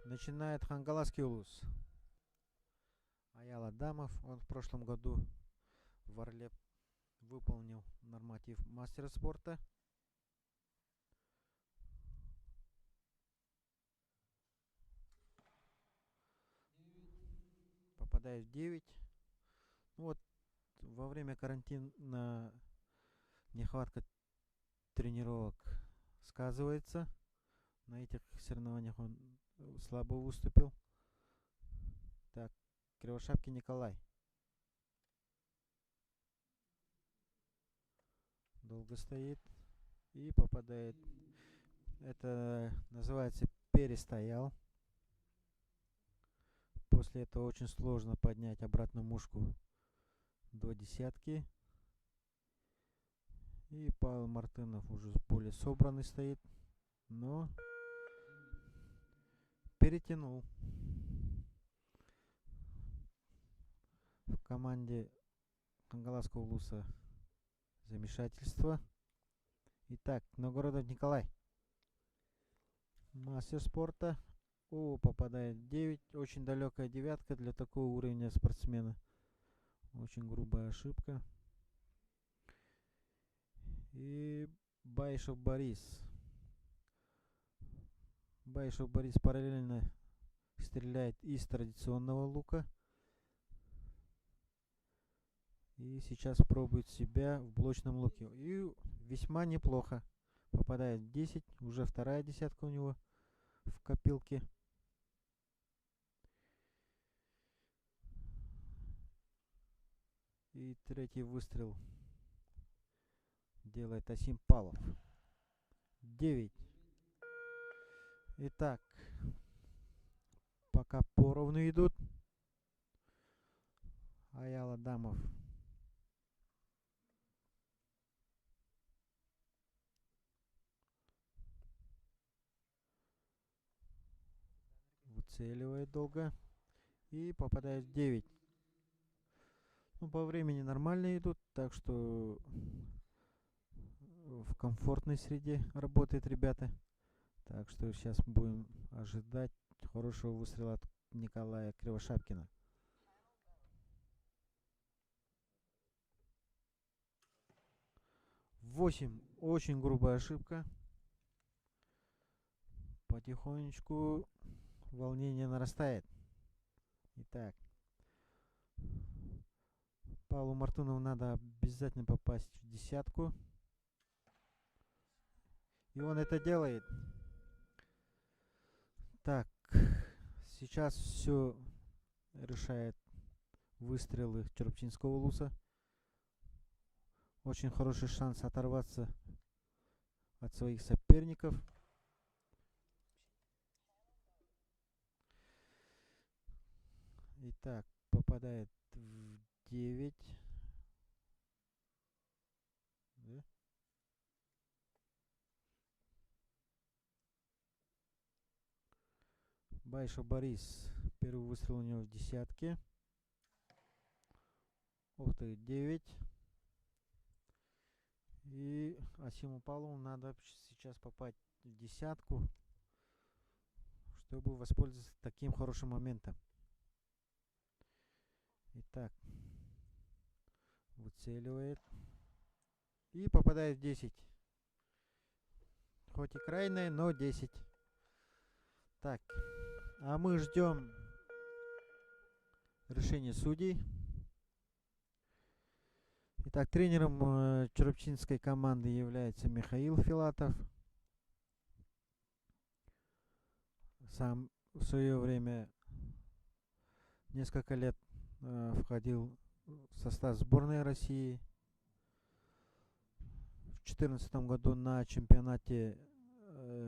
начинает Хангаласский улус. Аял Адамов, он в прошлом году в Орле выполнил норматив мастера спорта. Попадает в 9. Вот во время карантина нехватка тренировок сказывается. На этих соревнованиях он слабо выступил. Так, Кривошапкин Николай. Долго стоит и попадает. Это называется перестоял. После этого очень сложно поднять обратную мушку до десятки. И Павел Мартынов уже более собранный стоит, но перетянул. В команде Хангаласского улуса замешательство. Итак, Новгородов Николай. Мастер спорта. О, попадает в 9. Очень далекая девятка для такого уровня спортсмена. Очень грубая ошибка. И Баишев Борис. Баишев Борис параллельно стреляет из традиционного лука. И сейчас пробует себя в блочном луке. И весьма неплохо. Попадает в 10. Уже вторая десятка у него в копилке. И третий выстрел делает Асим Палов. 9. Итак, пока поровну идут. Аял Адамов выцеливает долго и попадает в 9. Ну, по времени нормально идут, так что в комфортной среде работают ребята. Так что сейчас будем ожидать хорошего выстрела от Николая Кривошапкина. Восемь. Очень грубая ошибка. Потихонечку волнение нарастает. Итак, Павлу Мартынову надо обязательно попасть в десятку. И он это делает. Так, сейчас все решает выстрелы Черепчинского улуса. Очень хороший шанс оторваться от своих соперников. Итак, попадает в 9. Да? Байшев Борис. Первый выстрел у него в десятке. Ух ты, 9. И Асиму Павлову надо сейчас попасть в десятку, чтобы воспользоваться таким хорошим моментом. Итак, выцеливает. И попадает в 10. Хоть и крайне, но 10. Так, а мы ждем решения судей. Итак, тренером Черепчинской команды является Михаил Филатов. Сам в свое время несколько лет входил в состав сборной России. В 2014 году на чемпионате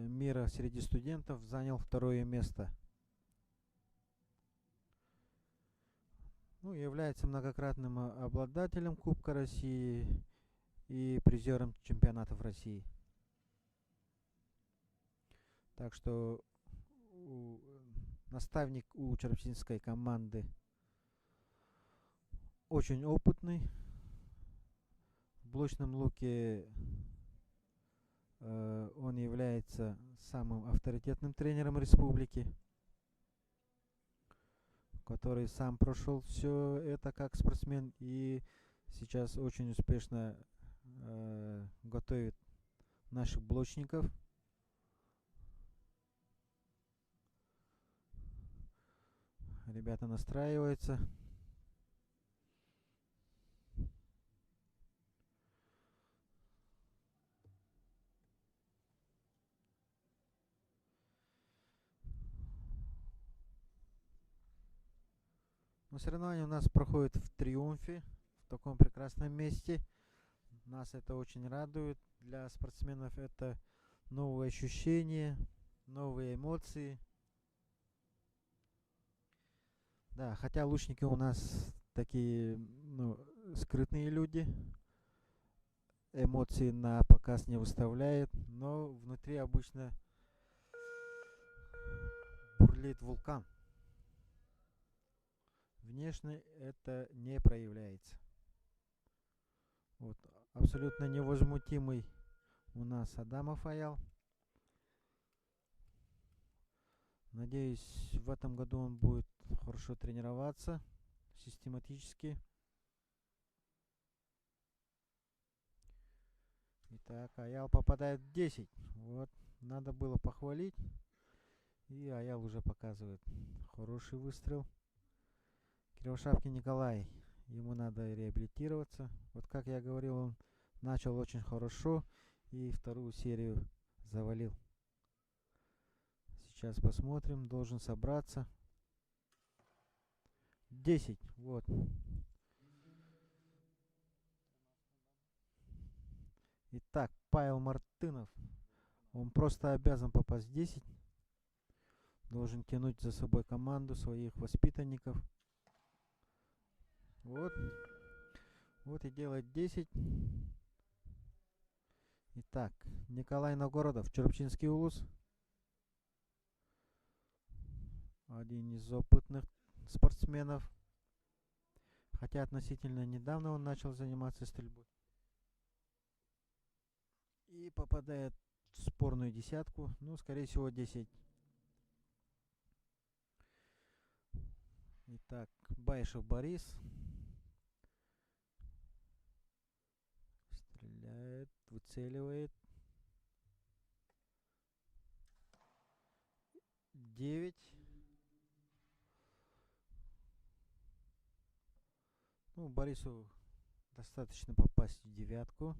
мира среди студентов занял 2-е место. Ну, является многократным обладателем Кубка России и призером чемпионатов России. Так что наставник у черепчинской команды очень опытный. В блочном луке он является самым авторитетным тренером республики, который сам прошел все это как спортсмен и сейчас очень успешно готовит наших блочников. Ребята настраиваются. Но соревнования у нас проходят в Триумфе, в таком прекрасном месте. Нас это очень радует. Для спортсменов это новые ощущения, новые эмоции. Да, хотя лучники у нас такие, ну, скрытные люди. Эмоции на показ не выставляют, но внутри обычно бурлит вулкан. Внешне это не проявляется. Вот, абсолютно невозмутимый у нас Адамов Аял. Надеюсь, в этом году он будет хорошо тренироваться, систематически. Итак, Аял попадает в 10. Вот, надо было похвалить. И Аял уже показывает хороший выстрел. Кривошапкин Николай. Ему надо реабилитироваться. Вот как я говорил, он начал очень хорошо и вторую серию завалил. Сейчас посмотрим. Должен собраться. 10. Вот. Итак, Павел Мартынов. Он просто обязан попасть в 10. Должен тянуть за собой команду своих воспитанников. Вот. Вот и делает 10. Итак, Николай Новгородов, Черепчинский улус. Один из опытных спортсменов. Хотя относительно недавно он начал заниматься стрельбой. И попадает в спорную десятку. Ну, скорее всего, 10. Итак, Байшев Борис. Стреляет, выцеливает. 9. Ну, Борису достаточно попасть в девятку,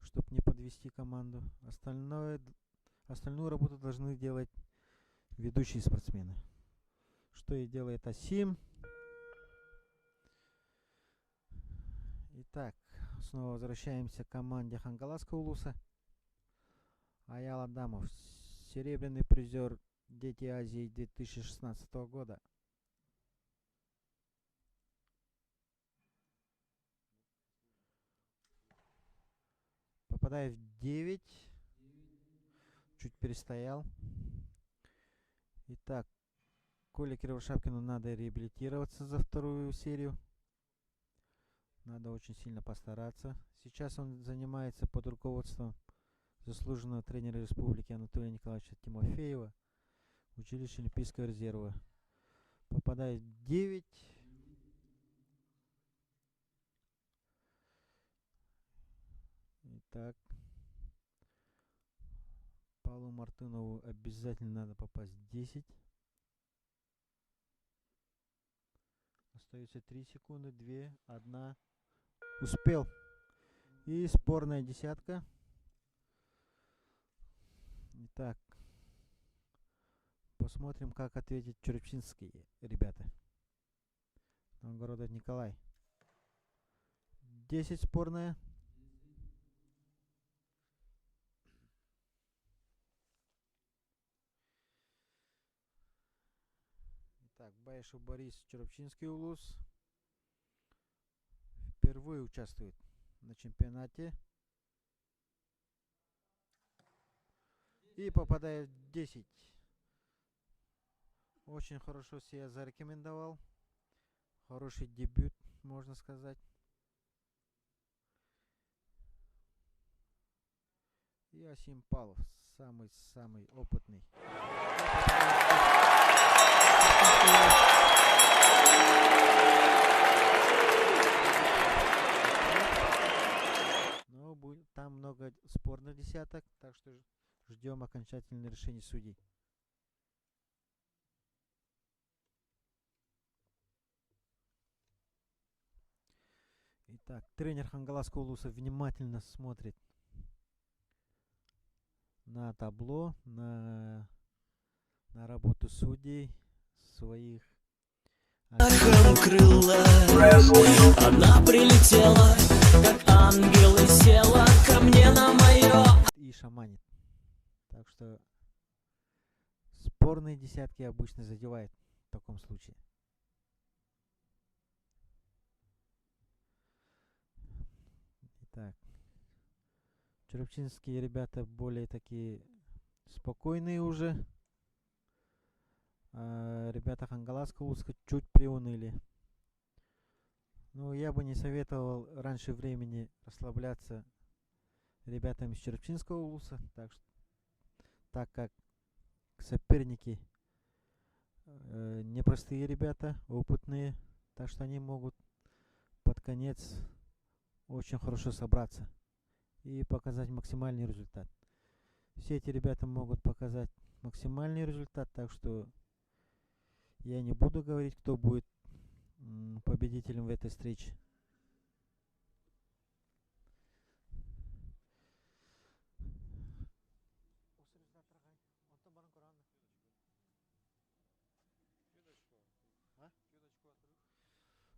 чтобы не подвести команду. Остальную работу должны делать ведущие спортсмены. Что и делает Асим. Итак, снова возвращаемся к команде Хангаласского улуса. Аял Адамов, серебряный призер Дети Азии 2016 года. Попадает в 9. Чуть перестоял. Итак, Коле Кривошапкину надо реабилитироваться за вторую серию. Надо очень сильно постараться. Сейчас он занимается под руководством заслуженного тренера республики Анатолия Николаевича Тимофеева в училище Олимпийского резерва. Попадает 9. Итак, Павлу Мартынову обязательно надо попасть 10. Остается 3 секунды, 2, 1. Успел. И спорная десятка. Итак, посмотрим, как ответят чурчинские ребята. Новгородов Николай. 10 спорная. Итак, Баишев Борис, Чурчинский улус. Впервые участвует на чемпионате. И попадает в 10. Очень хорошо себя зарекомендовал. Хороший дебют, можно сказать. И Асим Павлов, самый опытный. Но там много спорных десяток, так что ждем окончательное решение судей. Итак, тренер Хангаласского улуса внимательно смотрит на табло, на работу судей своих. Крыла, она прилетела, как ангел, и села ко мне на мое. И шаманит. Так что спорные десятки обычно задевают в таком случае. Итак, чурчинские ребята более такие спокойные уже. А ребята Хангаласского улуса чуть приуныли. Ну, я бы не советовал раньше времени расслабляться ребятам из Чурчинского улуса, так как соперники непростые ребята, опытные, так что они могут под конец очень хорошо собраться и показать максимальный результат. Все эти ребята могут показать максимальный результат, так что я не буду говорить, кто будет победителем в этой встрече.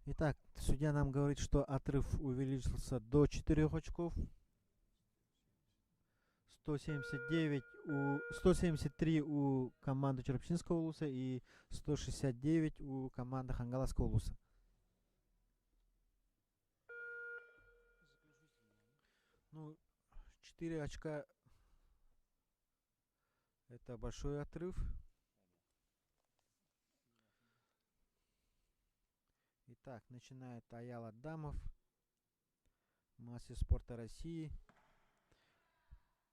Итак, судья нам говорит, что отрыв увеличился до 4 очков. 173 у команды Чурчинского улуса и 169 у команды Хангаласского улуса. Ну, 4 очка это большой отрыв. Итак, начинает Аял Адамов, мастер спорта России.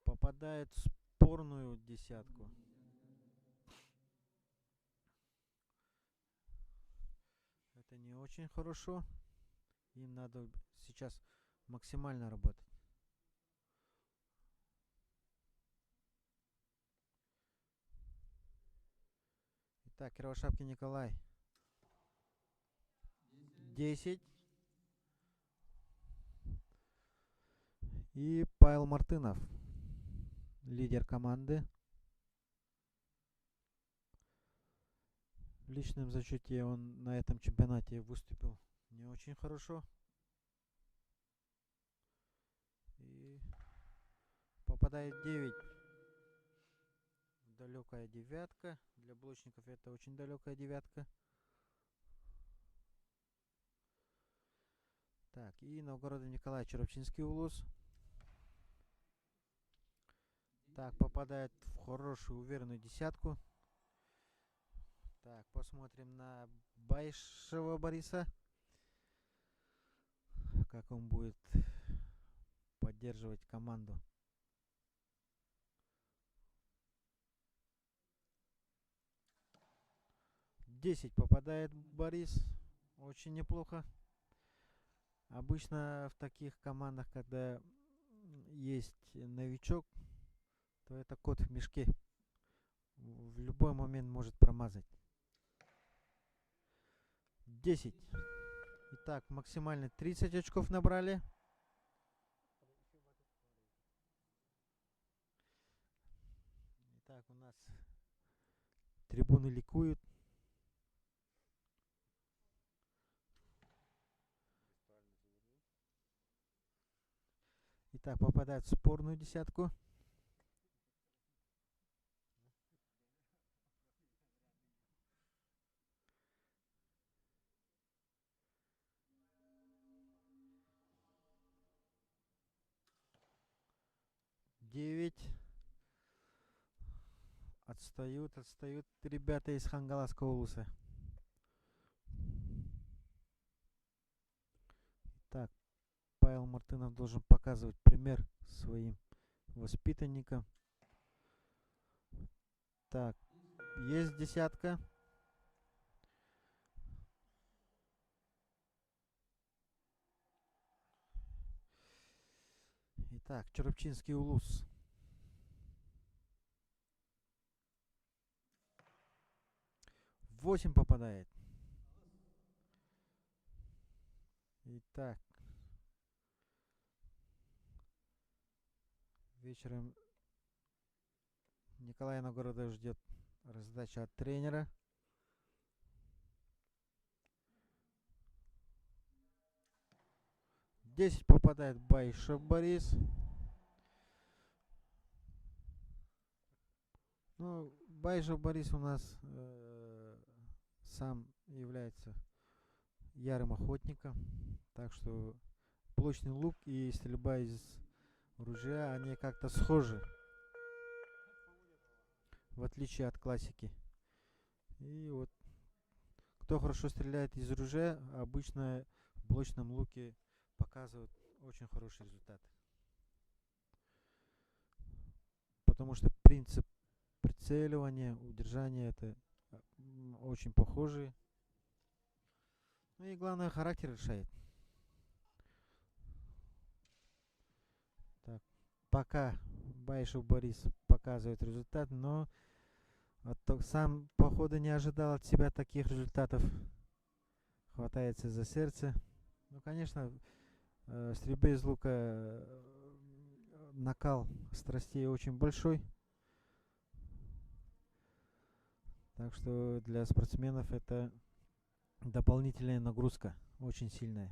Попадает в спорную десятку. Это не очень хорошо. Им надо сейчас максимально работать. Итак, Кривошапкин Николай. 10. И Павел Мартынов, лидер команды. В личном зачете он на этом чемпионате выступил не очень хорошо. И попадает 9. Далекая девятка. Для блочников это очень далекая девятка. Так, и Новгородов Николай, Чурчинский улус. Так, попадает в хорошую, уверенную десятку. Так, посмотрим на Баишева Бориса. Как он будет поддерживать команду. Десять попадает Борис. Очень неплохо. Обычно в таких командах, когда есть новичок, то это кот в мешке. В любой момент может промазать. 10. Итак, максимально 30 очков набрали. Итак, у нас трибуны ликуют. Итак, попадает в спорную десятку. Девять. Отстают ребята из Хангаласского улуса. Так, Павел Мартынов должен показывать пример своим воспитанникам. Так, есть десятка. Итак, Черопчинский улус. Восемь попадает. Итак, вечером Николая Новгородов ждет раздача от тренера. Десять попадает Баишев Борис. Ну, Баишев Борис у нас сам является ярым охотником. Так что блочный лук и стрельба из ружья, они как-то схожи. В отличие от классики. И вот, кто хорошо стреляет из ружья, обычно в блочном луке показывают очень хороший результат. Потому что принцип прицеливания, удержания это очень похожие. Ну и главное, характер решает. Так, пока Баишев Борис показывает результат, но сам походу не ожидал от себя таких результатов. Хватается за сердце. Ну, конечно, в стрельбе из лука накал страстей очень большой. Так что для спортсменов это дополнительная нагрузка, очень сильная.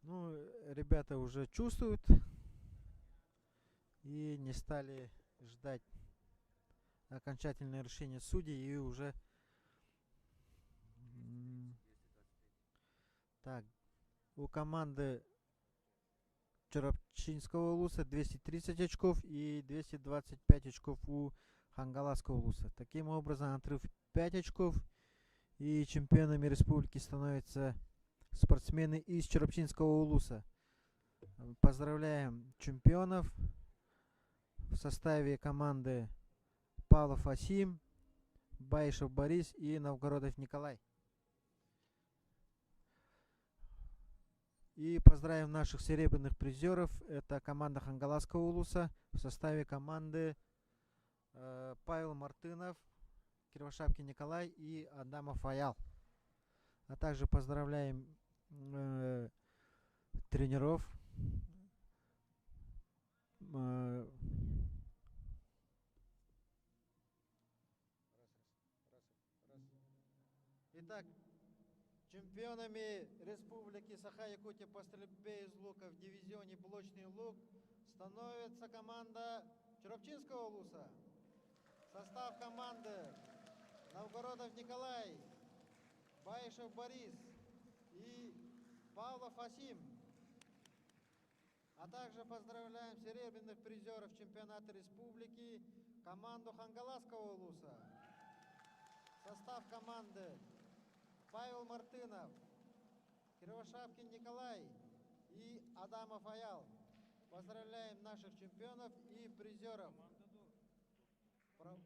Ну, ребята уже чувствуют и не стали ждать окончательное решение судей и уже так, у команды Черопчинского улуса 230 очков и 225 очков у Хангаласского улуса. Таким образом, отрыв 5 очков, и чемпионами республики становятся спортсмены из Черопчинского улуса. Поздравляем чемпионов в составе команды Павлов Асим, Баишев Борис и Новгородов Николай. И поздравим наших серебряных призеров. Это команда Хангаласского улуса в составе команды Павел Мартынов, Кривошапкин Николай и Адамов Аял. А также поздравляем тренеров. Итак, чемпионами Республики Саха-Якутия по стрельбе из лука в дивизионе блочный лук становится команда Черопчинского улуса. Состав команды: Новгородов Николай, Баишев Борис и Павлов Асим. А также поздравляем серебряных призеров чемпионата республики, команду Хангаласского улуса. Состав команды: Павел Мартынов, Кривошапкин Николай и Адамов Аял. Поздравляем наших чемпионов и призеров. Сразу,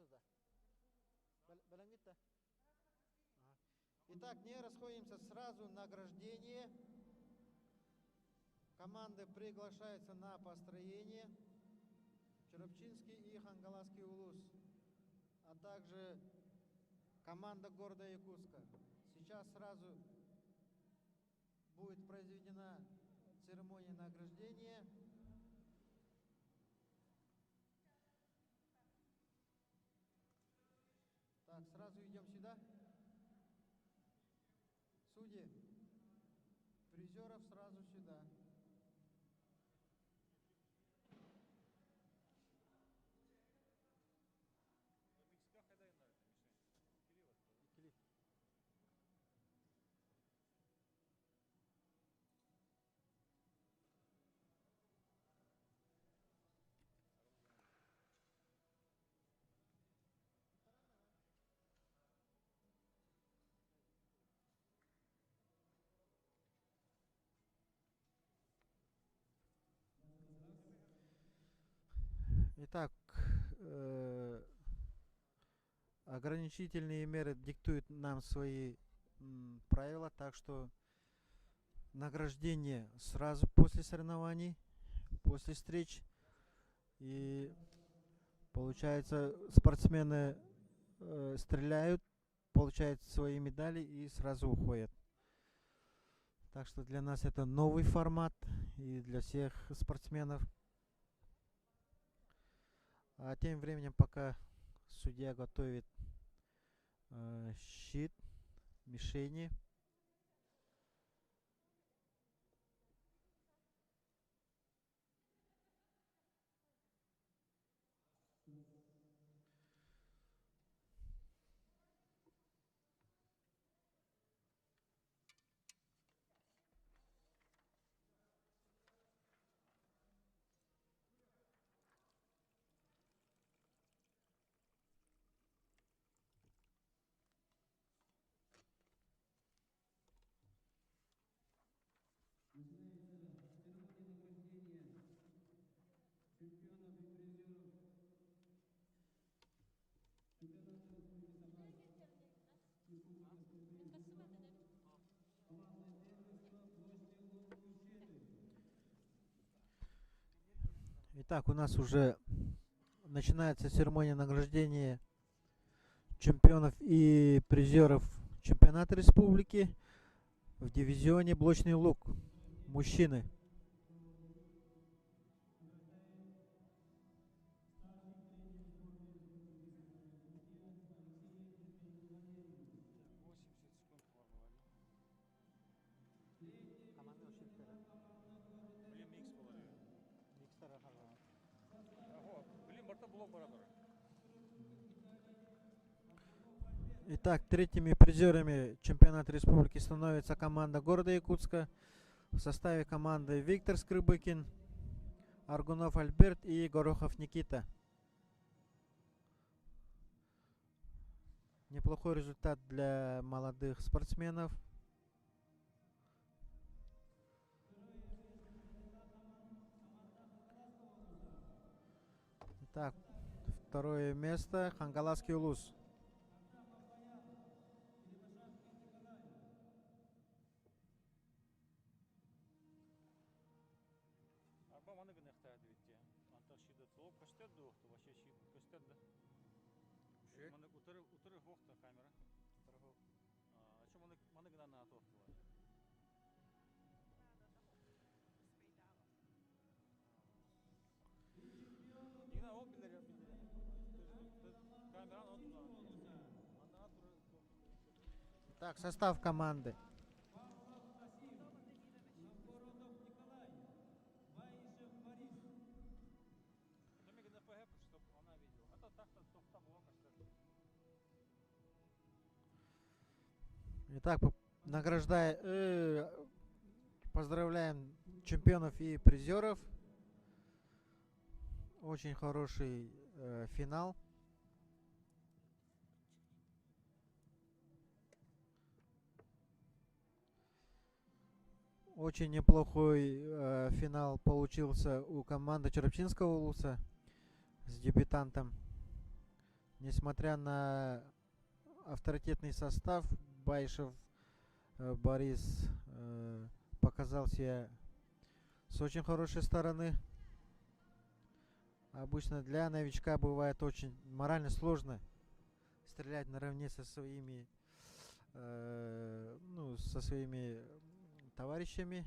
да? Ага. Итак, не расходимся, сразу награждение. Команды приглашаются на построение. Черепчинский и Хангаласский улус, а также команда города Якутска. Сейчас сразу будет произведена церемония награждения. Так, сразу идем сюда. Судьи, призеров сразу сюда. Итак, ограничительные меры диктуют нам свои правила, так что награждение сразу после соревнований, после встреч. И получается, спортсмены стреляют, получают свои медали и сразу уходят. Так что для нас это новый формат и для всех спортсменов. А тем временем, пока судья готовит щит, мишени. Итак, у нас уже начинается церемония награждения чемпионов и призеров чемпионата республики в дивизионе блочный лук. Мужчины. Итак, третьими призерами чемпионата республики становится команда города Якутска в составе команды Виктор Скрыбыкин, Аргунов Альберт и Горохов Никита. Неплохой результат для молодых спортсменов. Итак, второе место Хангаласский улус. Так, состав команды. Итак, Поздравляем чемпионов и призеров. Очень хороший финал. Очень неплохой финал получился у команды Черепчинского улуса с дебютантом. Несмотря на авторитетный состав, Байшев Борис показал себя с очень хорошей стороны. Обычно для новичка бывает очень морально сложно стрелять наравне со своими товарищами,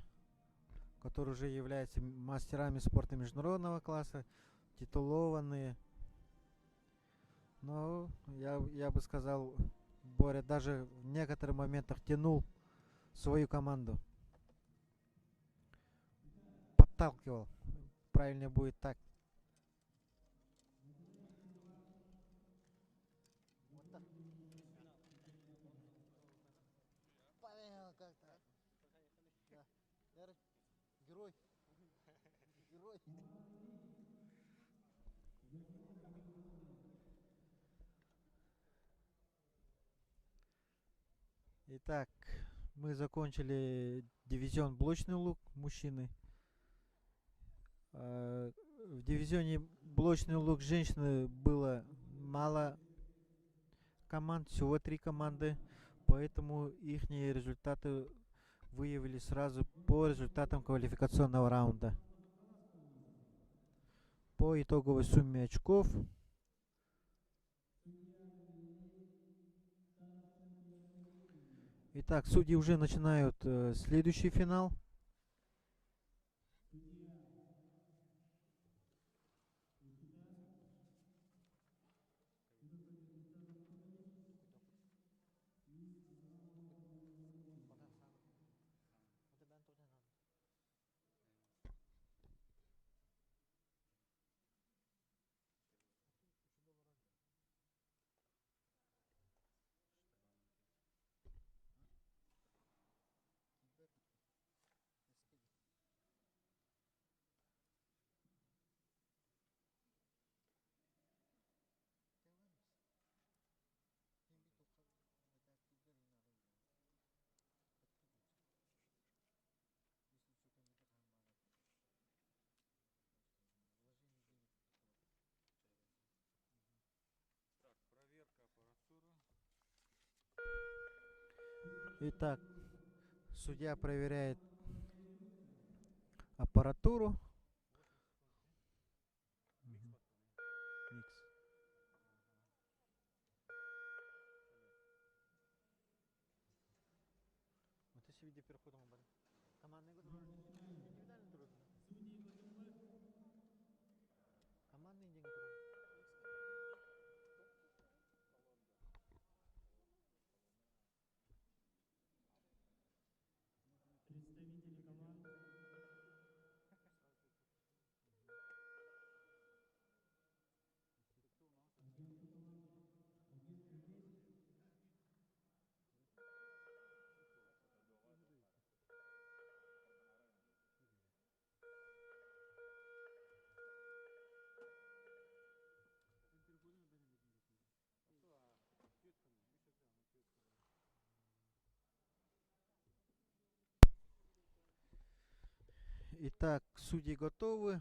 которые уже являются мастерами спорта международного класса, титулованные. Но я бы сказал, Боря даже в некоторых моментах тянул свою команду. Подталкивал. Правильнее будет так. Герой. Герой. Итак, мы закончили дивизион блочный лук мужчины. В дивизионе блочный лук женщины было мало команд, всего 3 команды, поэтому их результаты выявили сразу по результатам квалификационного раунда. По итоговой сумме очков итак, судьи уже начинают следующий финал. Итак, судья проверяет аппаратуру. Микс. Вот если видео переходом командный индивидуальный труд. Командный деньги. Представители команд. Итак, судьи готовы.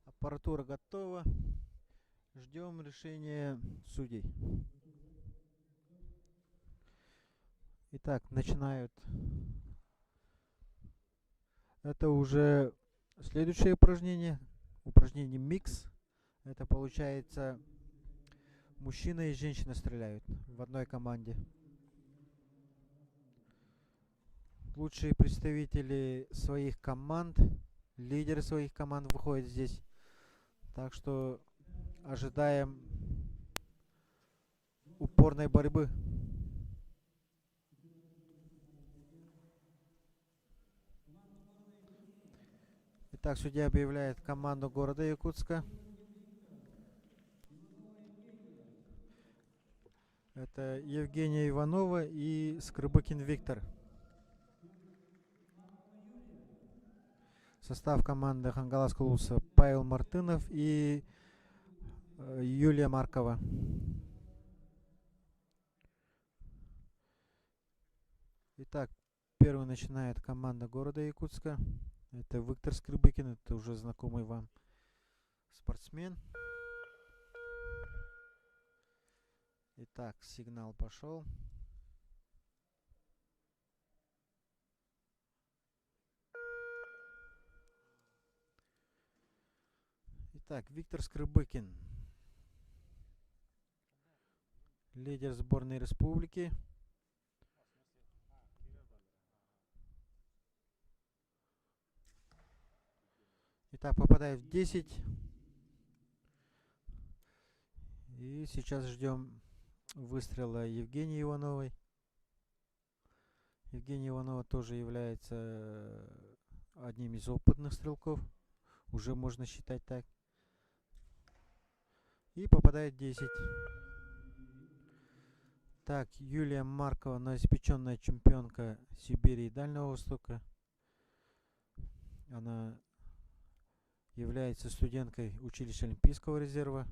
Аппаратура готова. Ждем решения судей. Итак, начинают. Это уже следующее упражнение. Упражнение микс. Это получается мужчина и женщина стреляют в одной команде. Лучшие представители своих команд, лидеры своих команд выходят здесь. Так что ожидаем упорной борьбы. Итак, судья объявляет команду города Якутска. Это Евгения Иванова и Скрыбыкин Виктор. Состав команды Хангаласского улуса: Павел Мартынов и Юлия Маркова. Итак, первый начинает команда города Якутска. Это Виктор Скрыбыкин, это уже знакомый вам спортсмен. Итак, сигнал пошел. Итак, Виктор Скрыбыкин, лидер сборной республики. Итак, попадает в 10. И сейчас ждем выстрела Евгении Ивановой. Евгения Иванова тоже является одним из опытных стрелков. Уже можно считать так. И попадает 10. Так, Юлия Маркова, новоиспеченная чемпионка Сибири и Дальнего Востока. Она является студенткой училища Олимпийского резерва.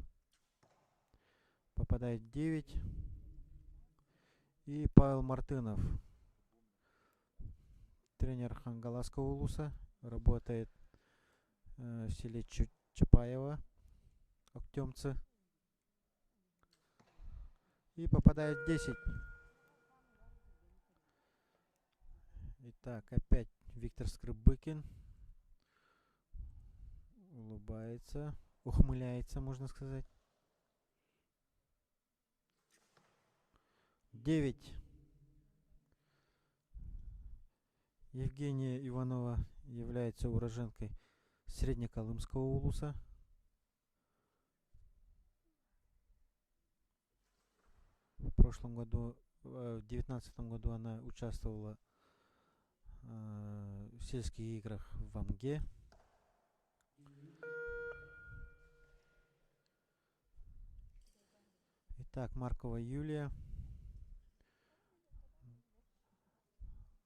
Попадает 9. И Павел Мартынов, тренер Хангаласского улуса, работает в селе Чапаево, Актемцы. И попадает 10. Итак, опять Виктор Скрыбыкин. Улыбается, ухмыляется, можно сказать. 9. Евгения Иванова является уроженкой Среднеколымского улуса. В прошлом году, в 2019 году она участвовала в сельских играх в Амге. Итак, Маркова Юлия.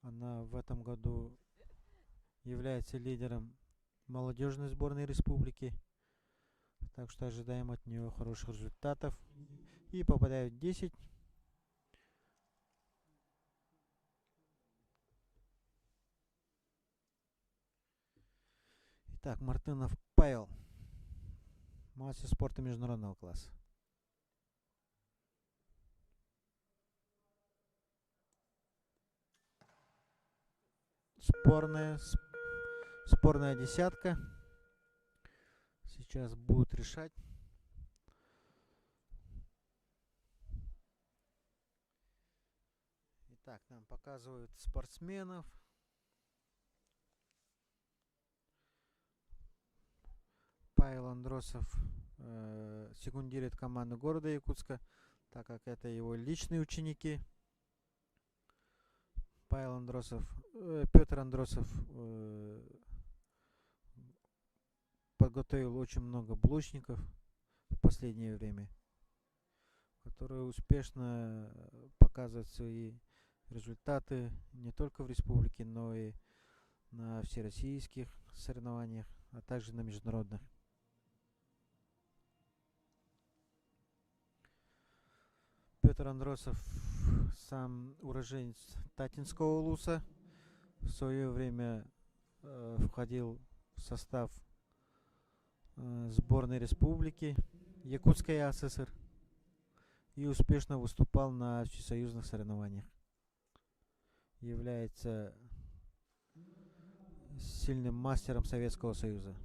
Она в этом году является лидером молодежной сборной республики. Так что ожидаем от нее хороших результатов. И попадает в 10. Итак, Мартынов Павел, мастер спорта международного класса. Спорная десятка. Сейчас будут решать. Итак, нам показывают спортсменов. Павел Андросов секундирует команду города Якутска, так как это его личные ученики. Петр Андросов подготовил очень много блочников в последнее время, которые успешно показывают свои результаты не только в республике, но и на всероссийских соревнованиях, а также на международных. Петр Андросов сам уроженец Татинского улуса. В свое время входил в состав сборной республики Якутской АССР и успешно выступал на всесоюзных соревнованиях. Является сильным мастером Советского Союза.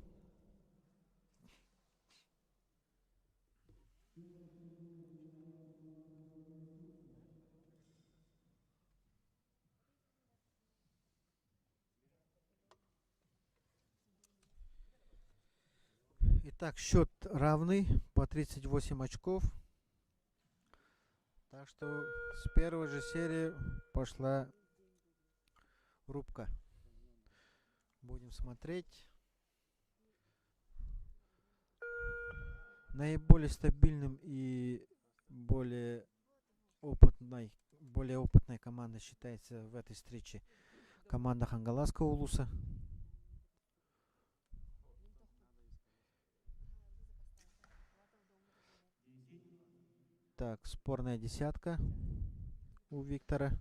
Итак, счет равный, по 38 очков. Так что с первой же серии пошла рубка. Будем смотреть. Наиболее стабильным и более опытной командой считается в этой встрече команда Хангаласского улуса. Так, спорная десятка у Виктора.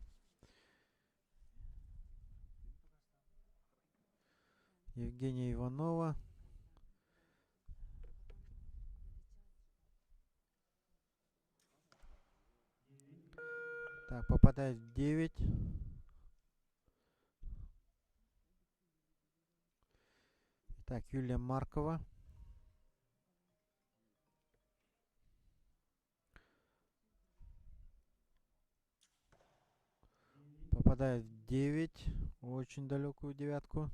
Евгения Иванова. Так, попадает в 9. Так, Юлия Маркова. Попадает в 9. Очень далекую девятку.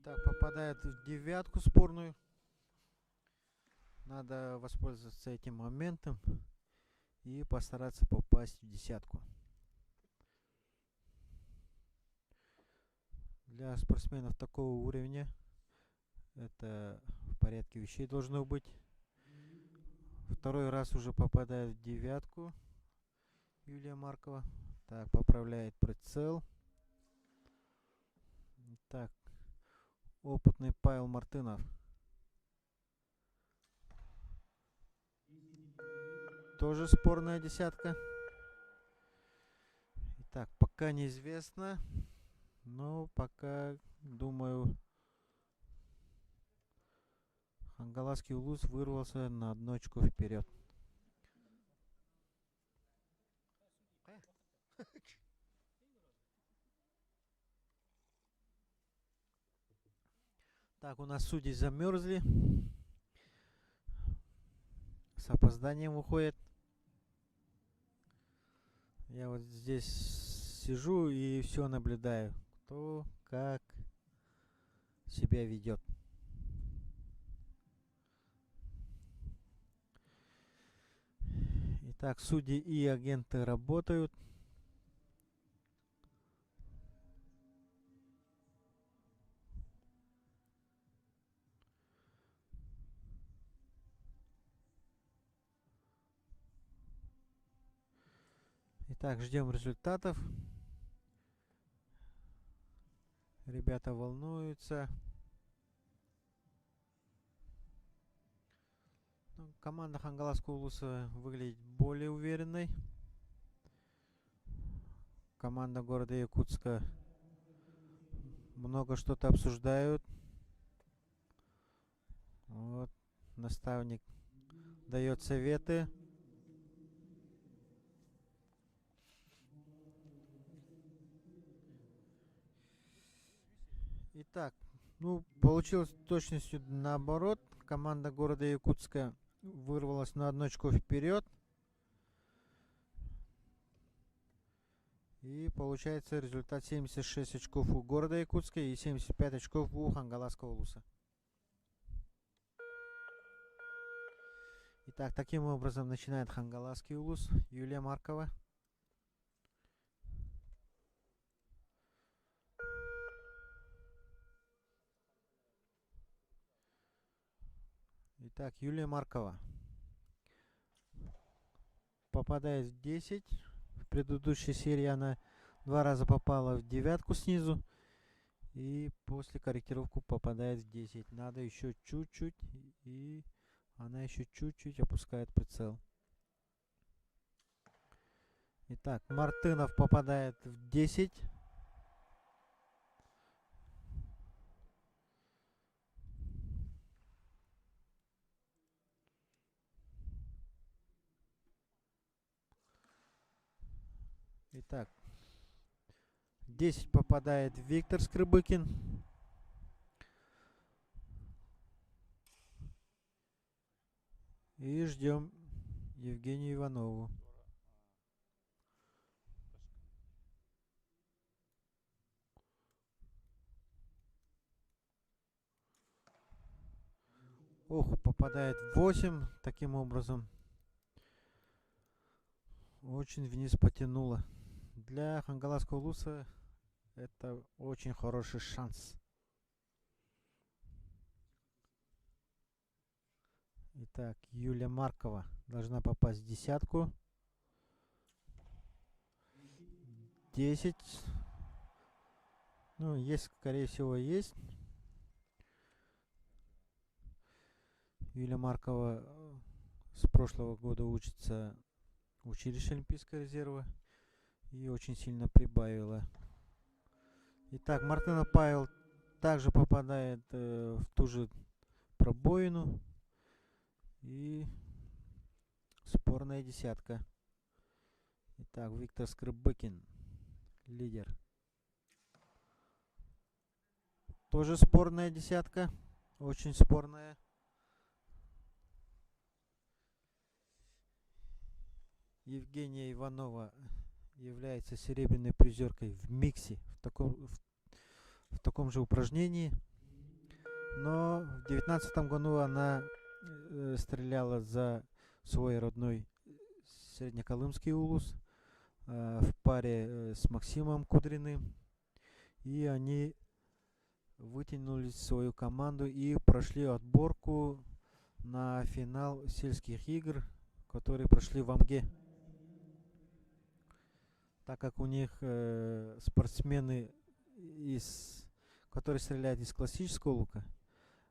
Так, попадает в девятку спорную. Надо воспользоваться этим моментом и постараться попасть в десятку. Для спортсменов такого уровня это в порядке вещей должно быть. Второй раз уже попадает в девятку Юлия Маркова. Так, поправляет прицел. Так, опытный Павел Мартынов. Тоже спорная десятка. Итак, пока неизвестно, но пока, думаю, Хангаласский улус вырвался на 1 очко вперед. Так, у нас судьи замерзли. С опозданием уходят. Я вот здесь сижу и все наблюдаю, кто как себя ведет. Итак, судьи и агенты работают. Итак, ждем результатов. Ребята волнуются. Команда Хангаласского улуса выглядит более уверенной. Команда города Якутска много что-то обсуждают. Вот, наставник дает советы. Итак, ну, получилось точностью наоборот. Команда города Якутска вырвалась на 1 очко вперед. И получается результат 76 очков у города Якутска и 75 очков у Хангаласского улуса. Итак, таким образом начинает Хангаласский улус. Юлия Маркова. Итак, Юлия Маркова попадает в 10. В предыдущей серии она 2 раза попала в девятку снизу. И после корректировки попадает в 10. Надо еще чуть-чуть. И она еще чуть-чуть опускает прицел. Итак, Мартынов попадает в 10. Итак, 10 попадает Виктор Скрыбыкин. И ждем Евгению Иванову. Ох, попадает в 8. Таким образом, очень вниз потянуло. Для Хангаласского улуса это очень хороший шанс. Итак, Юлия Маркова должна попасть в десятку. 10. Ну, есть, скорее всего, есть. Юлия Маркова с прошлого года учится в училище Олимпийского резерва и очень сильно прибавила. Итак, Мартынов Павел также попадает в ту же пробоину. И спорная десятка. Итак, Виктор Скрыбыкин, лидер. Тоже спорная десятка. Очень спорная. Евгения Иванова является серебряной призеркой в миксе в таком же упражнении. Но в 2019 году она стреляла за свой родной Среднеколымский улус в паре с Максимом Кудриным. И они вытянулись в свою команду и прошли отборку на финал сельских игр, которые прошли в Амге. Так как у них спортсмены, которые стреляют из классического лука,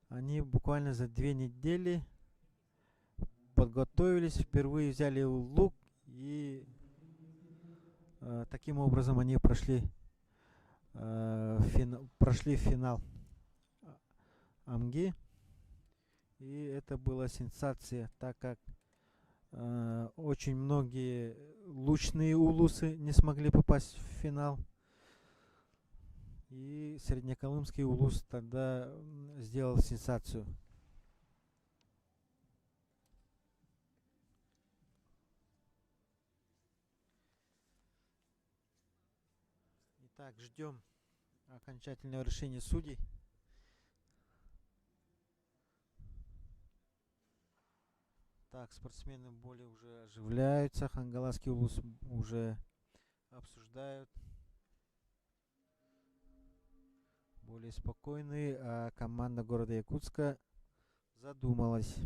они буквально за 2 недели подготовились, впервые взяли лук, и таким образом они прошли финал Амги. И это была сенсация, так как очень многие лучные улусы не смогли попасть в финал. И Среднеколымский улус тогда сделал сенсацию. Итак, ждем окончательного решения судей. Так, спортсмены более уже оживляются. Хангаласский улус уже обсуждают. Более спокойные, а команда города Якутска задумалась.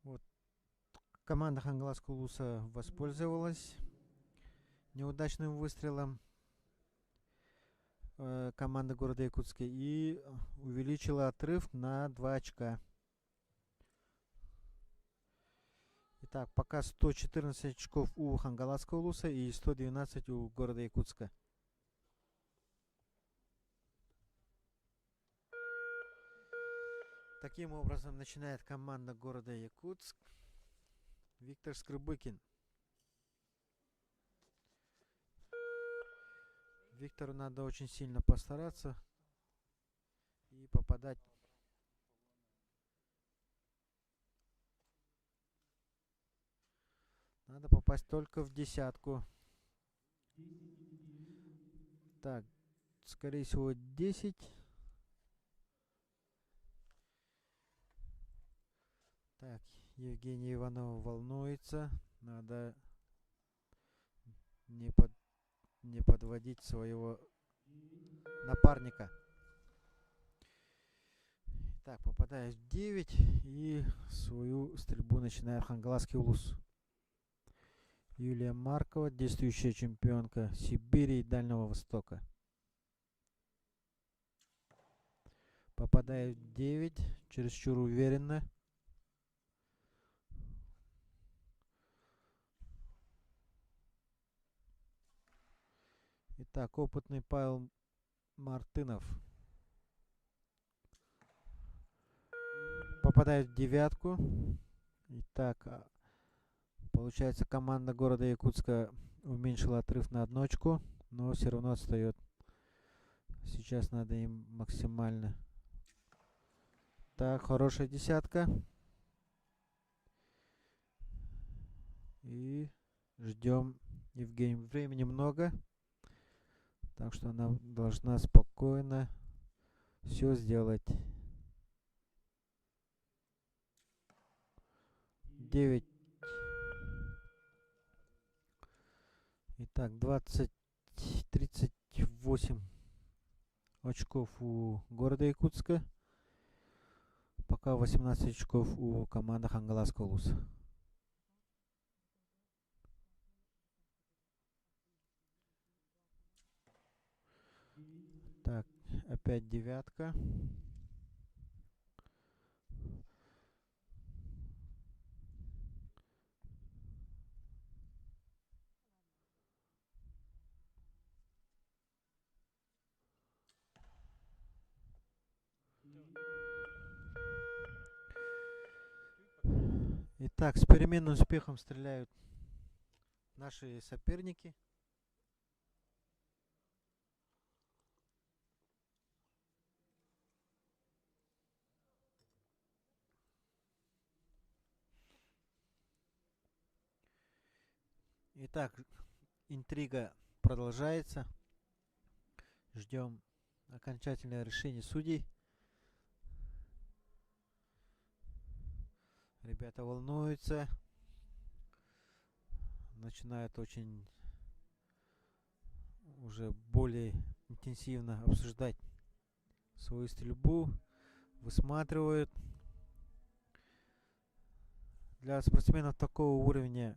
Вот. Команда Хангаласского улуса воспользовалась неудачным выстрелом команды города Якутска и увеличила отрыв на 2 очка. Итак, пока 114 очков у Хангаласского улуса и 112 у города Якутска. Таким образом начинает команда города Якутск. Виктор Скрыбыкин. Виктору надо очень сильно постараться и попадать. Надо попасть только в десятку. Так, скорее всего 10. Так, Евгения Иванова волнуется. Надо не подводить своего напарника. Так, попадает в 9 и свою стрельбу начинает Хангаласский улус. Юлия Маркова, действующая чемпионка Сибири и Дальнего Востока. Попадает в 9, чересчур уверенно. Итак, опытный Павел Мартынов попадает в 9. Итак, Получается, команда города Якутска уменьшила отрыв на 1 очко, но все равно отстает. Сейчас надо им максимально. Так, хорошая десятка. И ждем Евгению. Времени много, так что она должна спокойно все сделать. 9. Итак, 38 очков у города Якутска. Пока 18 очков у команды Хангаласского улуса. Так, опять девятка. Итак, с переменным успехом стреляют наши соперники. Итак, интрига продолжается. Ждем окончательное решение судей. Ребята волнуются. Начинают очень уже более интенсивно обсуждать свою стрельбу. Высматривают. Для спортсменов такого уровня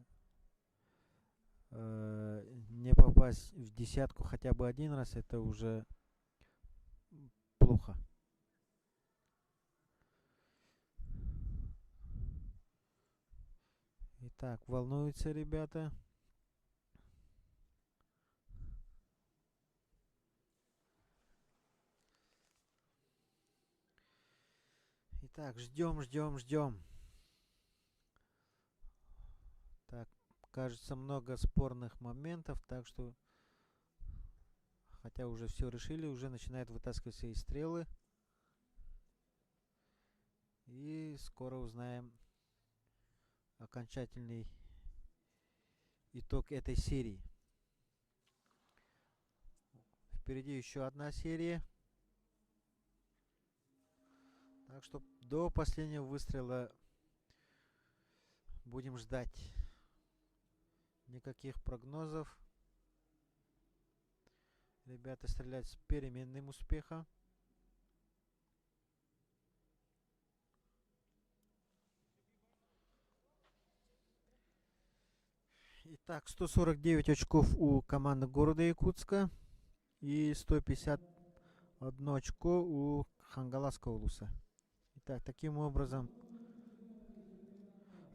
не попасть в десятку хотя бы один раз, это уже плохо. Итак, волнуются ребята. Итак, ждем. Так, кажется, много спорных моментов, так что, хотя уже все решили, уже начинают вытаскивать свои стрелы. И скоро узнаем окончательный итог этой серии. Впереди еще одна серия. Так что до последнего выстрела будем ждать. Никаких прогнозов. Ребята стреляют с переменным успехом. Итак, 149 очков у команды города Якутска и 151 очко у Хангаласского улуса. Итак, таким образом...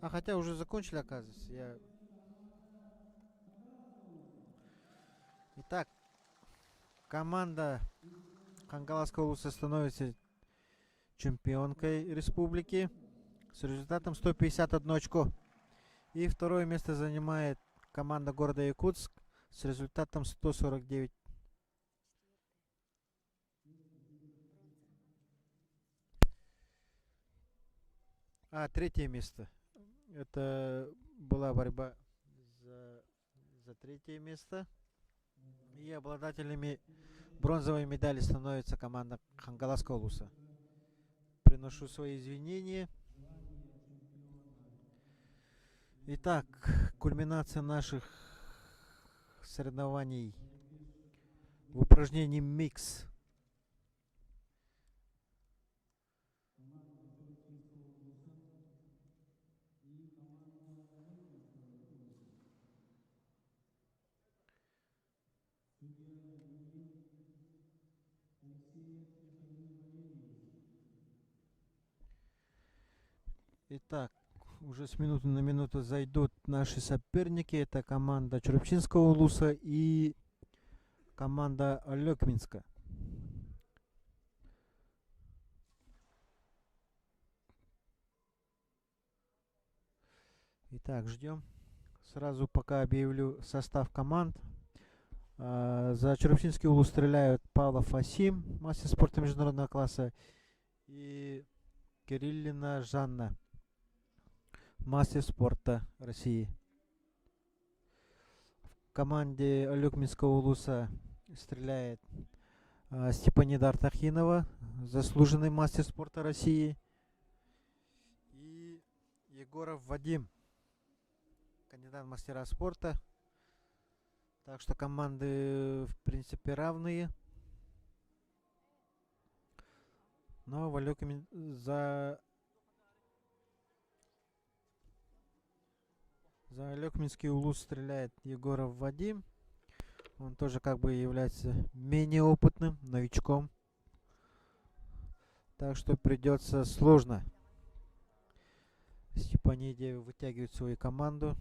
хотя уже закончили, оказывается. Итак, команда Хангаласского улуса становится чемпионкой республики с результатом 151 очко. И второе место занимает команда города Якутск с результатом 149. Третье место. Это была борьба за третье место. И обладателями бронзовой медали становится команда Хангаласского улуса. Приношу свои извинения. Итак, кульминация наших соревнований в упражнении микс. Итак, уже с минуты на минуту зайдут наши соперники. Это команда Чурапчинского улуса и команда Алекминска. Итак, ждем. Сразу пока объявлю состав команд. За Черепчинский улус стреляют Павлов Асим, мастер спорта международного класса, и Кириллина Жанна, мастер спорта России. В команде Алюкминского улуса стреляет Степанида Артахинова, заслуженный мастер спорта России, и Егоров Вадим, кандидат в мастера спорта. Так что команды в принципе равные. Но за Алёкминский улус стреляет Егоров Вадим. Он тоже как бы является менее опытным новичком. Так что придется сложно Степаниде вытягивать свою команду.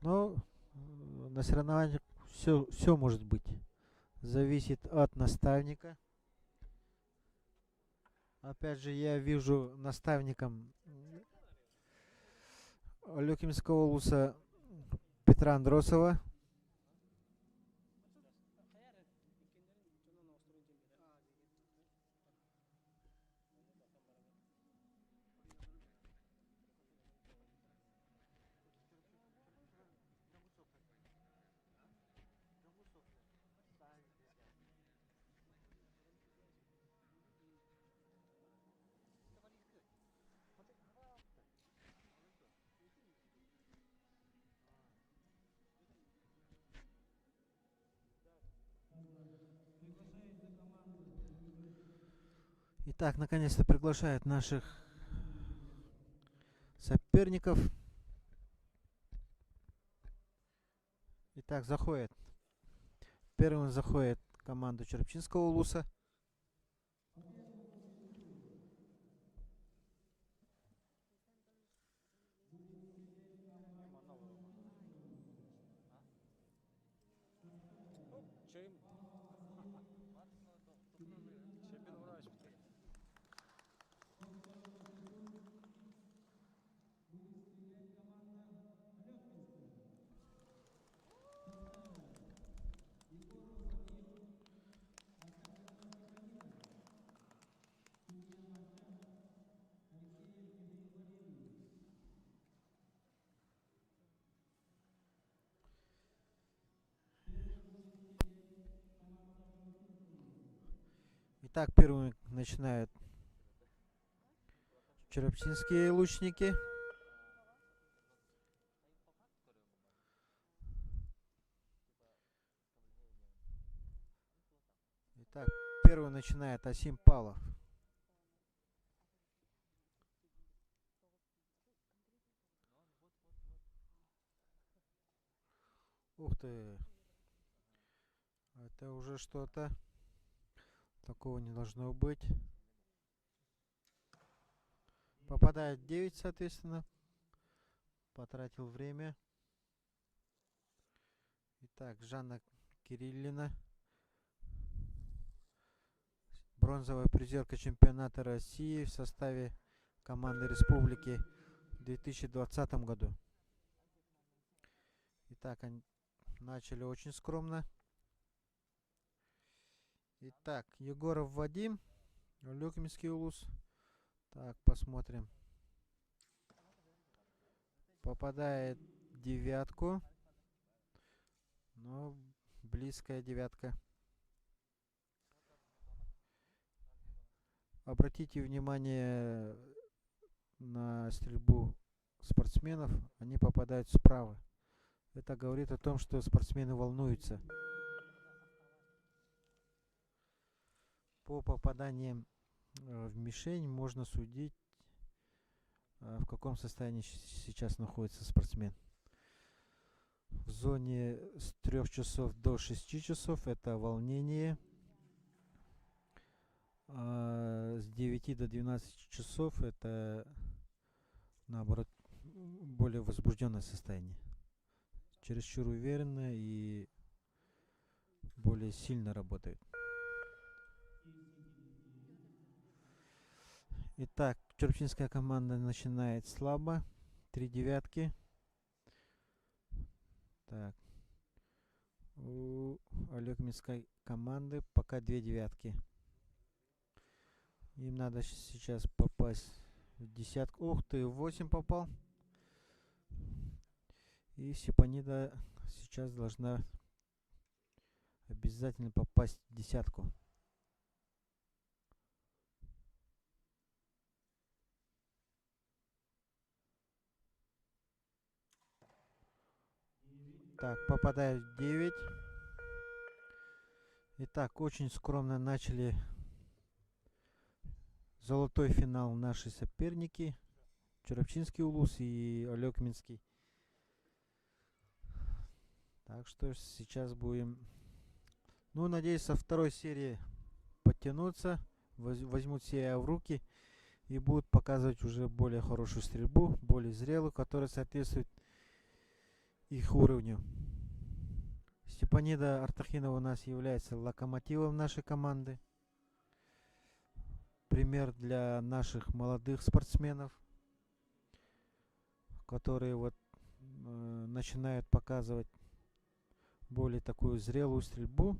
Но на соревнованиях все может быть. Зависит от наставника. Опять же, я вижу наставником Алюкминского улуса Петра Андросова. Итак, наконец-то приглашают наших соперников. Итак, заходит. Первым заходит команда Черепчинского улуса. Итак, первыми начинают черепчинские лучники. Итак, первым начинает Асим Павлов. Ух ты! Это уже что-то. Такого не должно быть. Попадает 9, соответственно. Потратил время. Итак, Жанна Кириллина. Бронзовая призерка чемпионата России в составе команды республики в 2020 году. Итак, они начали очень скромно. Итак, Егоров Вадим, Алюкминский улус. Так, посмотрим. Попадает девятку. Но близкая девятка. Обратите внимание на стрельбу спортсменов. Они попадают справа. Это говорит о том, что спортсмены волнуются. По попаданиям в мишень можно судить, в каком состоянии сейчас находится спортсмен. В зоне с 3 часов до 6 часов это волнение. А с 9 до 12 часов это, наоборот, более возбужденное состояние. Чересчур уверенно и более сильно работает. Итак, черепчинская команда начинает слабо. 3 девятки. Так. У Алекминской команды пока 2 девятки. Им надо сейчас попасть в десятку. Ух ты, 8 попал. И Степанида сейчас должна обязательно попасть в десятку. Так, попадает в 9. Итак, очень скромно начали золотой финал наши соперники. Чурапчинский улус и Алекминский. Так что сейчас будем... Ну, надеюсь, со второй серии подтянутся, возьмут себя в руки и будут показывать уже более хорошую стрельбу, более зрелую, которая соответствует их уровню. Степанида Артахинова у нас является локомотивом нашей команды. Пример для наших молодых спортсменов, которые вот начинают показывать более такую зрелую стрельбу.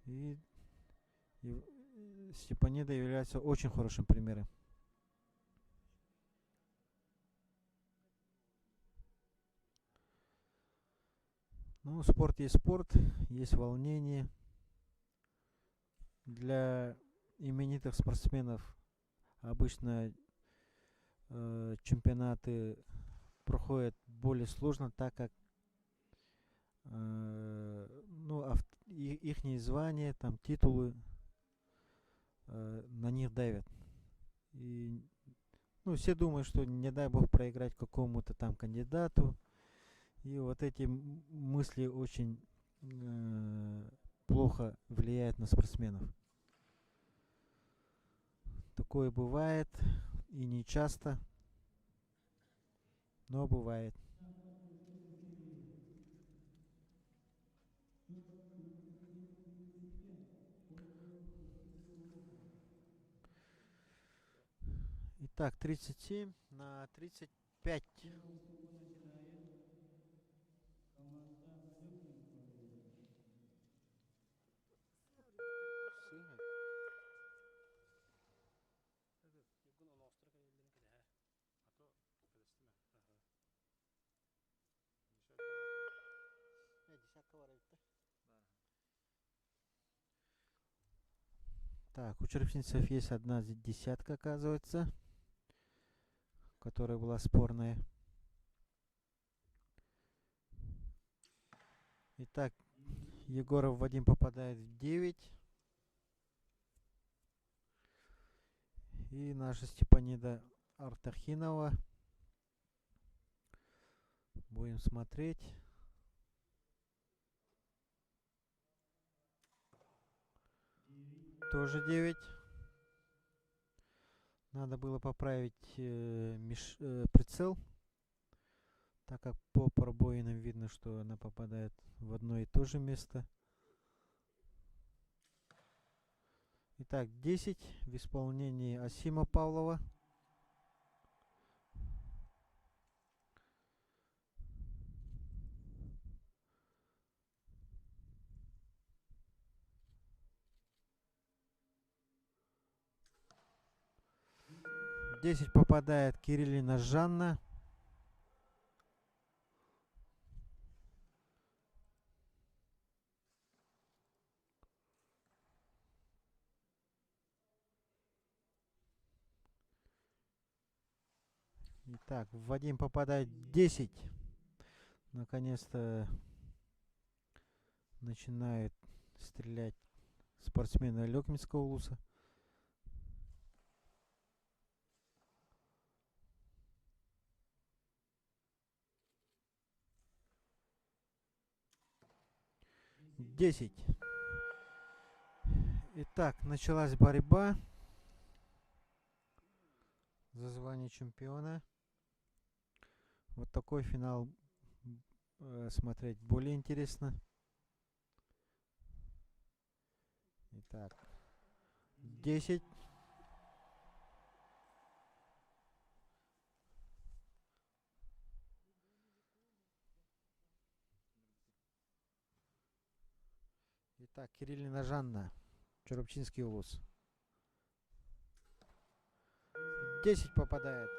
И Степанида является очень хорошим примером. Ну, спорт есть спорт, есть волнение. Для именитых спортсменов обычно чемпионаты проходят более сложно, так как ну, их звания, там титулы на них давят. И ну, все думают, что не дай бог проиграть какому-то там кандидату. И вот эти мысли очень плохо влияют на спортсменов. Такое бывает и не часто, но бывает. Итак, 37 на 35. Так, у черепчинцев есть одна десятка, оказывается, которая была спорная. Итак, Егоров Вадим попадает в 9. И наша Степанида Артахинова. Будем смотреть. Тоже 9. Надо было поправить прицел, так как по пробоинам видно, что она попадает в одно и то же место. Итак, 10 в исполнении Асима Павлова. Десять попадает Кириллина Жанна. Итак, Вадим попадает 10. Наконец-то начинает стрелять спортсмены Алекминского улуса. Десять. Итак, началась борьба за звание чемпиона. Вот такой финал смотреть более интересно. Итак, 10. Так, Кириллина Жанна, Чоропчинский улус. 10 попадает.